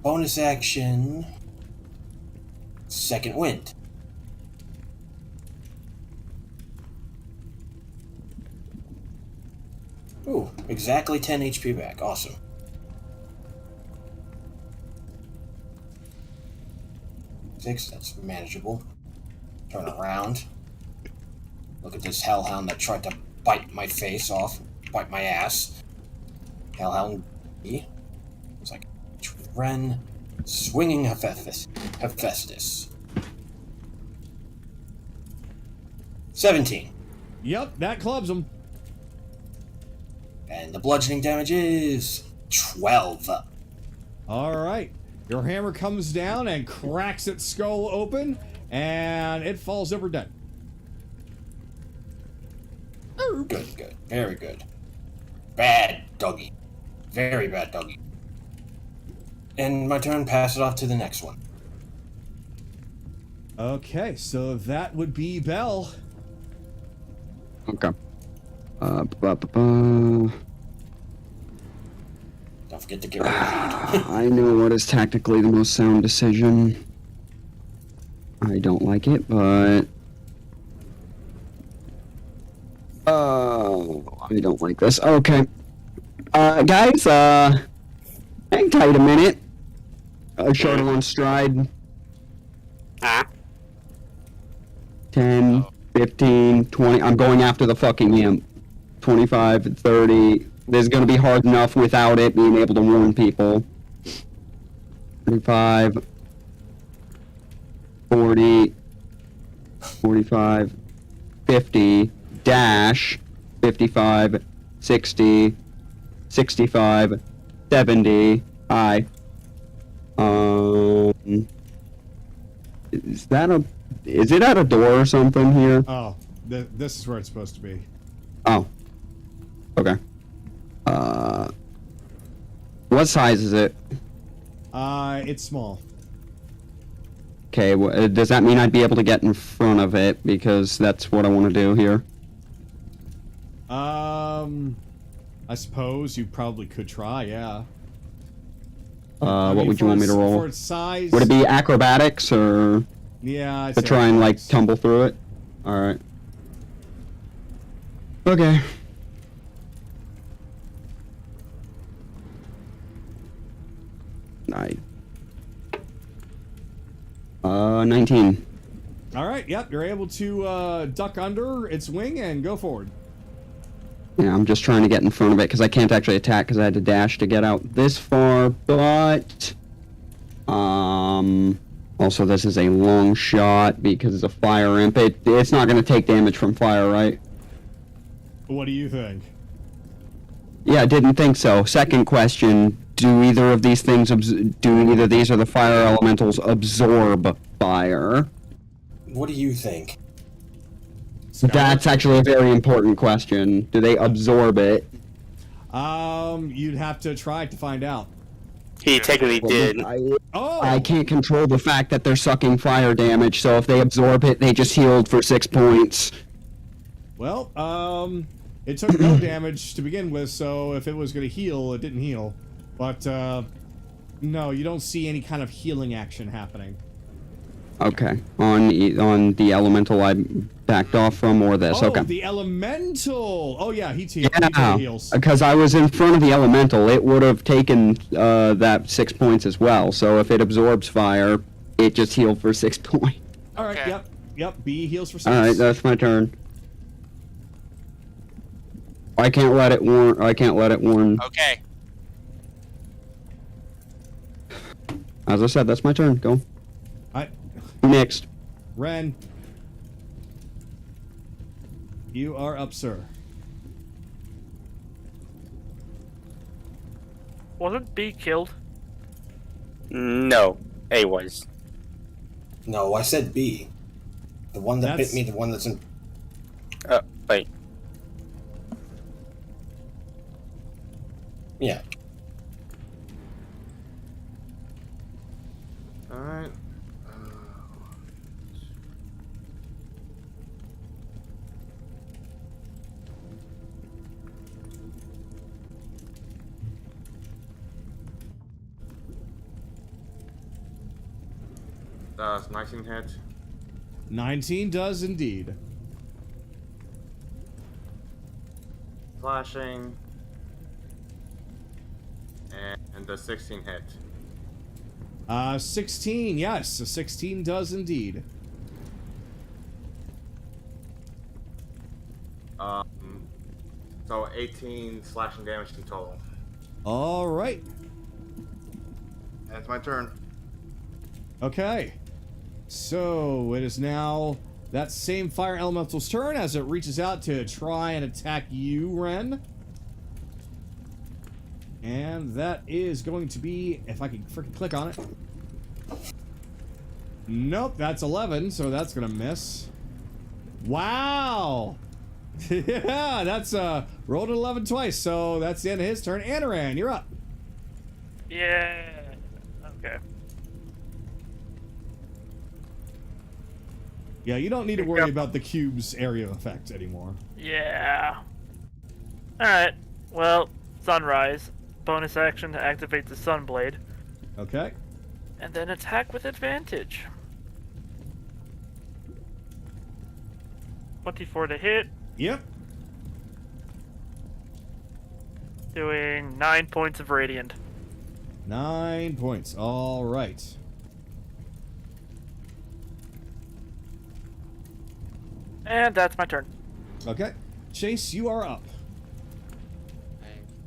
Bonus action. Second wind. Ooh, exactly 10 HP back. Awesome. Six, that's manageable. Turn around. Look at this hellhound that tried to bite my face off, bite my ass. Hellhound B. It's like Ren, swinging Hephaestus. 17. Yep, that clubs him. And the bludgeoning damage is 12. All right. Your hammer comes down and cracks its skull open, and it falls over dead. Good, good. Very good. Bad doggy. Very bad doggy. And my turn, pass it off to the next one. Okay, so that would be Belle. Okay. Don't Don't forget to get rid of it. I know what is tactically the most sound decision. I don't like it, but... I don't like this. Okay. Guys, hang tight a minute. Shuttle on stride. Ah. 10, 15, 20. I'm going after the fucking imp. 25, 30. This is going to be hard enough without it being able to warn people. 35, 40, 45, 50, dash, 55, 60, 65, 70. Hi. Is it at a door or something here? Oh, this is where it's supposed to be. Oh. Okay. What size is it? It's small. Okay, does that mean I'd be able to get in front of it? Because that's what I want to do here. I suppose you probably could try, yeah. What would you want me to roll? For its size... Would it be acrobatics or Yeah, I'd to say try and like acrobatics. tumble through it? Alright. Okay. Nice. 19. Alright, yep, you're able to duck under its wing and go forward. Yeah, I'm just trying to get in front of it because I can't actually attack because I had to dash to get out this far, but... Also, this is a long shot because it's a fire imp. It's not going to take damage from fire, right? What do you think? Yeah, I didn't think so. Second question, do either of these things, do either these or the fire elementals absorb fire? What do you think? That's actually a very important question. Do they absorb it? You'd have to try to find out. He technically did. I can't control the fact that they're sucking fire damage, so if they absorb it, they just healed for 6 points. Well, it took no damage to begin with, so if it was going to heal, it didn't heal. But, no, you don't see any kind of healing action happening. Okay. On the elemental I backed off from, or this? Oh, Okay. the elemental! Oh, yeah, he heals. Yeah, He heals. because I was in front of the elemental, it would have taken that 6 points as well. So if it absorbs fire, it just healed for 6 points. Alright, Okay. yep, B heals for 6. Alright, that's my turn. I can't let it warn. I can't let it warn. Okay. As I said, that's my turn. Go. Alright, Next. Ren. You are up, sir. Wasn't B killed? No, A was. No, I said B. The one that That's- bit me, the one that's in... Wait. Yeah. Alright. Does 19 hit? 19 does indeed. Flashing. And the 16 hit. 16, yes, a 16 does indeed. So 18 slashing damage in total. Alright, That's my turn. okay. So, it is now that same fire elemental's turn as it reaches out to try and attack you, Ren. And that is going to be, if I can freaking click on it. Nope, that's 11, so that's gonna miss. Wow! Yeah, that's rolled an 11 twice, so that's the end of his turn. Anaran, you're up. Yeah. Okay. Yeah, you don't need to worry about the cube's area effect anymore. Yeah. Alright, well, sunrise. Bonus action to activate the Sunblade. Okay. And then attack with advantage. 24 to hit, Yep. doing 9 points of radiant. 9 points. All right. And that's my turn. Okay. Chase, you are up.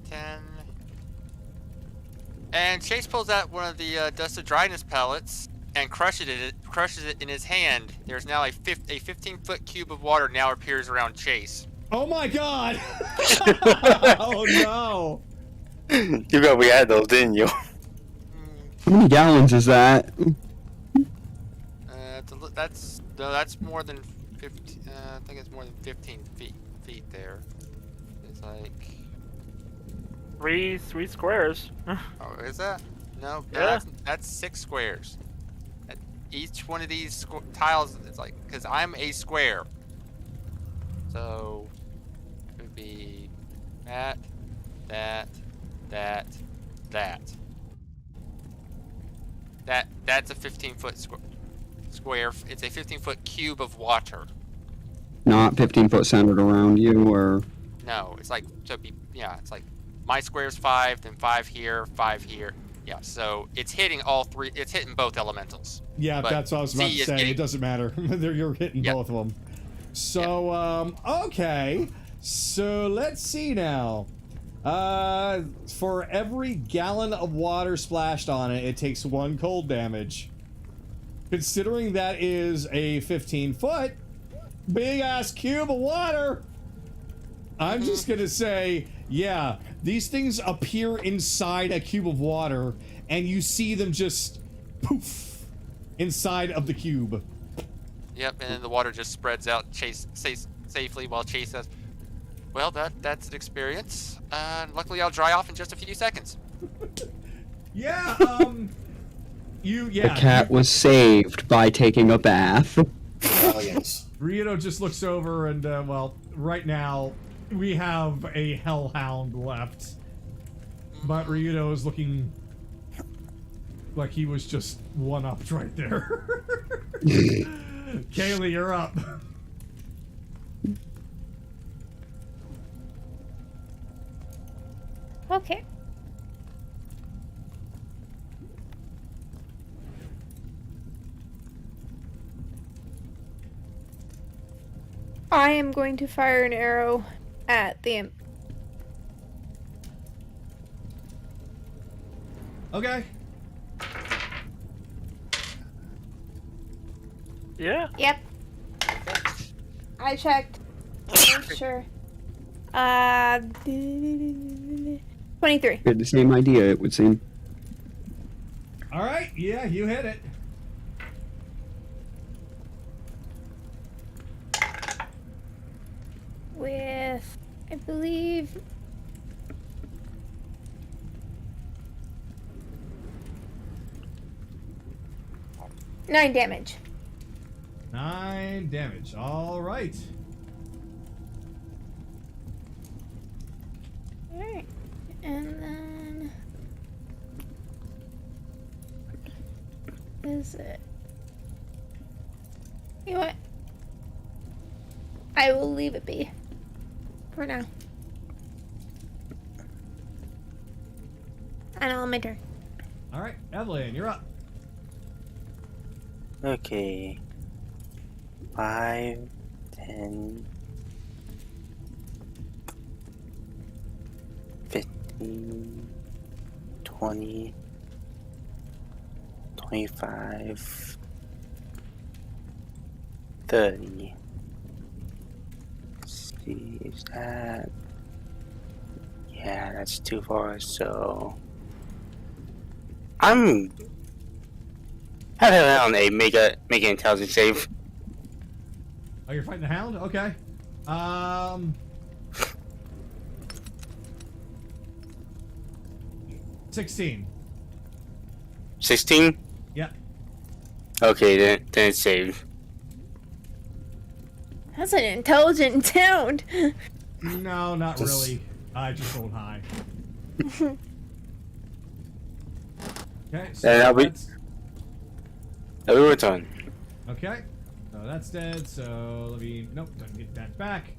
10. And Chase pulls out one of the Dust of Dryness pellets and crushes it in his hand. There's now a 15-foot cube of water now appears around Chase. Oh my god! Oh no! You got we had those, didn't you? How many gallons is that? That's more than 15. I think it's more than 15 feet there. It's like Three squares. oh, is that? No, Yeah. that's 6 squares. Each one of these tiles is like, because I'm a square, so it would be that. That's a 15-foot square. It's a 15-foot cube of water. Not 15 foot centered around you, or No, it's like it's like my square's 5, then 5 here, 5 here. Yeah, so it's hitting all three. It's hitting both elementals. Yeah, But that's what I was about Z to is say. getting- It doesn't matter. You're hitting Yep. both of them. So, okay. So let's see now. For every gallon of water splashed on it, it takes 1 cold damage. Considering that is a 15-foot big ass cube of water, I'm just gonna say, yeah, these things appear inside a cube of water, and you see them just poof inside of the cube. Yep, and then the water just spreads out. Chase stays safely while Chase says, "Well, that's an experience. Luckily, I'll dry off in just a few seconds." Yeah, the cat was saved by taking a bath. Aliens. Rito just looks over and, well, right now, we have a hellhound left. But Ryudo is looking like he was just one-upped right there. Kayli, you're up. Okay. I am going to fire an arrow at the imp. Okay. Yeah. Yep. I checked. Make sure. 23. We had the same idea, it would seem. Alright, yeah, you hit it. With, I believe, nine damage. 9 damage. Alright. Alright. And then is it? You know what? I will leave it be for now. And I'll my turn. Alright, Evelyn, you're up. Okay. 5, 10, 15, 20, 25, 30. Let's see, is that? Yeah, that's too far, so I'm having a make an intelligence save. Oh, you're fighting the hound? Okay. 16. 16? Yeah. Okay, then it's saved. That's an intelligent sound. No, not really. I just rolled high. Okay, so And I'll be- that's... We were done. Okay, so that's dead, so let me... Nope, doesn't get that back.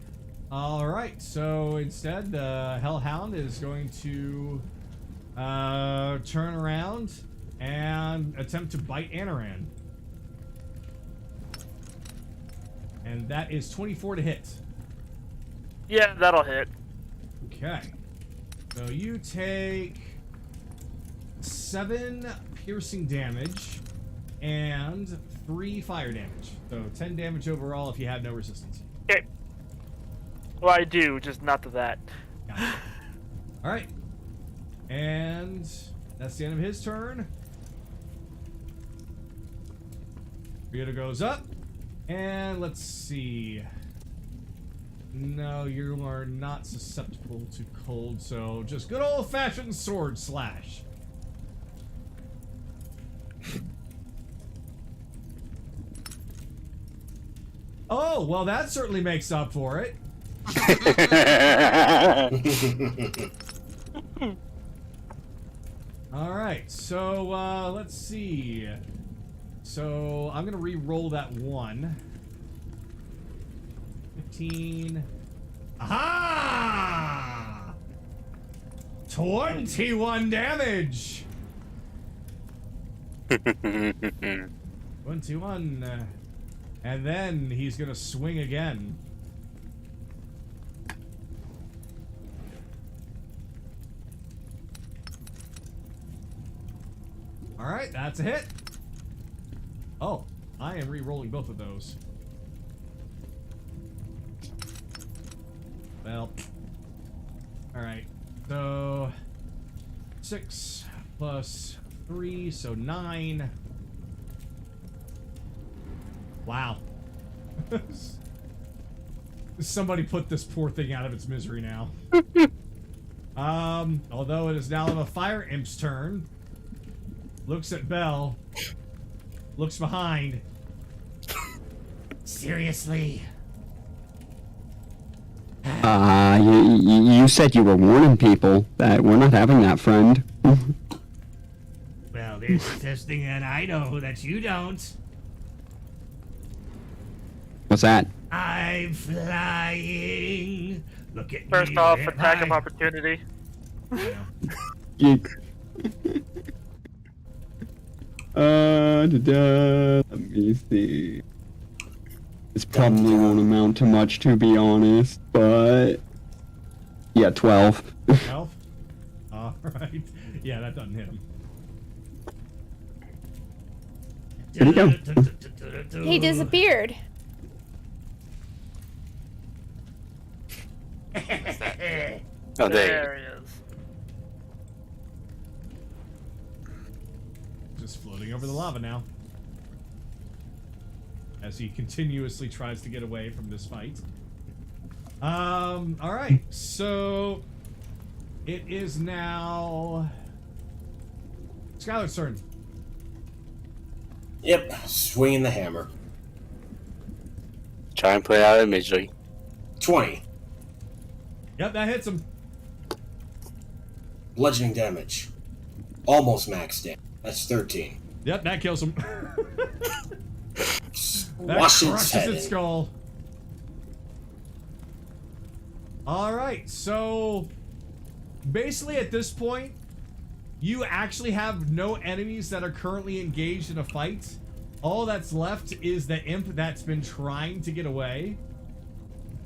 Alright, so instead, the Hellhound is going to turn around and attempt to bite Anaran. And that is 24 to hit. Yeah, that'll hit. Okay. So you take 7 piercing damage and 3 fire damage. So 10 damage overall if you have no resistance. Okay. Well, I do, just not to that. Gotcha. Alright. And that's the end of his turn. Rita goes up. And let's see. No, you are not susceptible to cold, so just good old-fashioned sword slash. Oh, well, that certainly makes up for it. Alright, so, let's see. So, I'm gonna re-roll that 1. 15. Aha! 21 damage! 21. And then he's gonna swing again. Alright, that's a hit. Oh, I am re-rolling both of those. Well, alright, so 6 plus 3, so 9. Wow. Somebody put this poor thing out of its misery now. Although it is now the Fire Imp's turn. Looks at Belle. Looks behind. Seriously? You said you were warning people that we're not having that friend. Well, there's this thing that I know that you don't. What's that? I'm flying. Look at First me. off, get attack of high. opportunity. Let me see. This probably won't amount to much, to be honest, but yeah, 12. 12? Alright. Yeah, that doesn't hit him. There you go. He disappeared. Oh, there. There he is. Just floating over the lava now. As he continuously tries to get away from this fight. Alright, so it is now Skylar's turn. Yep, swinging the hammer. Try and put out of misery. 20. Yep, that hits him. Bludgeoning damage. Almost max damage. That's 13. Yep, that kills him. That Wash its crushes head its in. skull. Alright, so basically at this point, you actually have no enemies that are currently engaged in a fight. All that's left is the imp that's been trying to get away.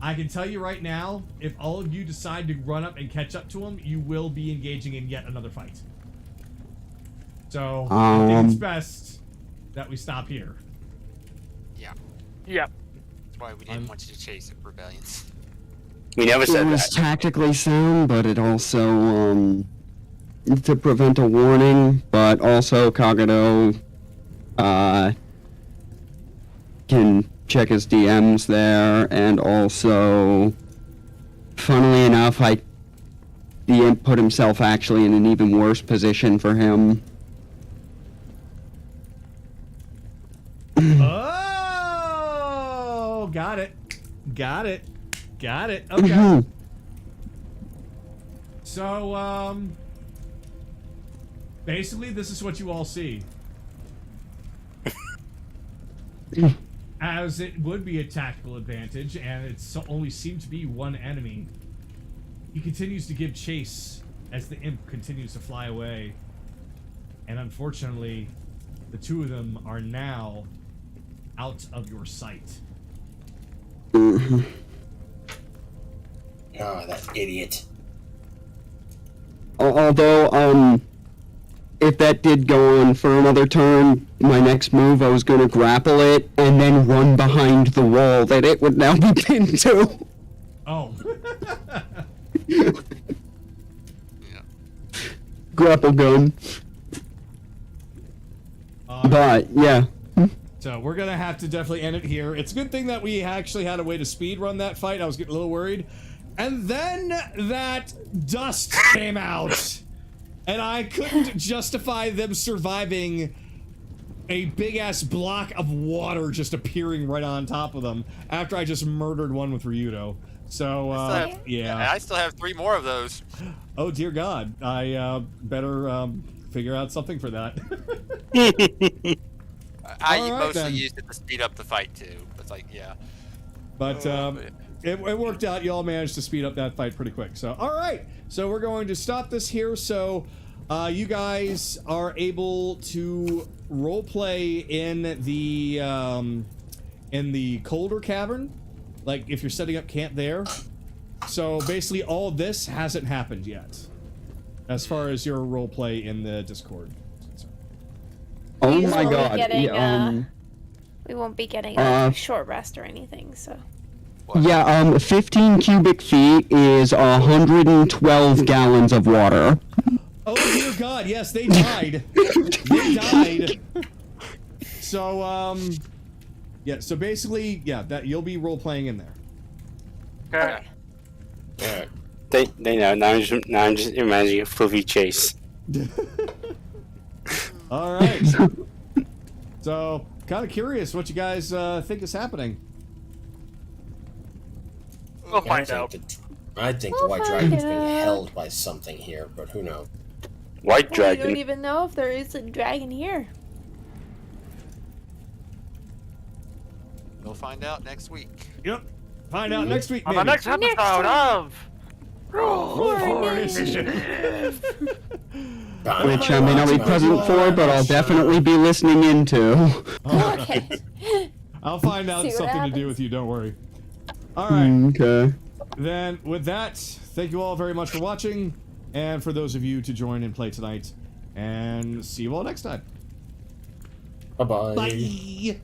I can tell you right now, if all of you decide to run up and catch up to him, you will be engaging in yet another fight. So, I think it's best that we stop here. Yep. That's why we didn't want you to chase rebellions. We never It said was that. tactically sound, but it also, to prevent a warning, but also Kagado, can check his DMs there, and also, funnily enough, the imp put himself actually in an even worse position for him. Oh, got it. Got it. Got it. Okay. So, basically, this is what you all see. As it would be a tactical advantage, and it's only seemed to be one enemy, he continues to give chase as the imp continues to fly away. And unfortunately, the two of them are now out of your sight. Oh, that idiot. Although, if that did go on for another turn, my next move, I was going to grapple it and then run behind the wall that it would now be pinned to. Oh. Grapple gun. But, yeah. So we're going to have to definitely end it here. It's a good thing that we actually had a way to speed run that fight. I was getting a little worried. And then that dust came out. And I couldn't justify them surviving a big-ass block of water just appearing right on top of them after I just murdered one with Ryudo. So, yeah. I still have 3 more of those. Oh, dear God. I better figure out something for that. I All right, mostly then. used it to speed up the fight, too. It's like, yeah. But it worked out. Y'all managed to speed up that fight pretty quick. So, all right. So we're going to stop this here. So you guys are able to roleplay in the colder cavern, like if you're setting up camp there. So basically, all this hasn't happened yet, as far as your roleplay in the Discord. Oh We my won't be god. getting, Yeah, we won't be getting a short rest or anything, so. yeah, 15 cubic feet is 112 gallons of water. Oh dear God! Yes, they died. They died. So yeah. So basically, yeah, that you'll be role playing in there. Okay. Alright. They know. Now I'm just imagining a fluffy chase. All right. So, kind of curious what you guys think is happening. We'll find out. I think the We'll White find Dragon's being out. held by something here, but who knows? White We dragon. don't even know if there is a dragon here. We'll find out next week. Yep. Find out next week. On the Maybe. next episode of Roll for Initiative. Which I may not be present for, but I'll definitely be listening into. Okay. I'll find out See what something to do happens. with you. Don't worry. All right. Okay. Then, with that, thank you all very much for watching, and for those of you to join and play tonight. And see you all next time. Bye-bye. Bye.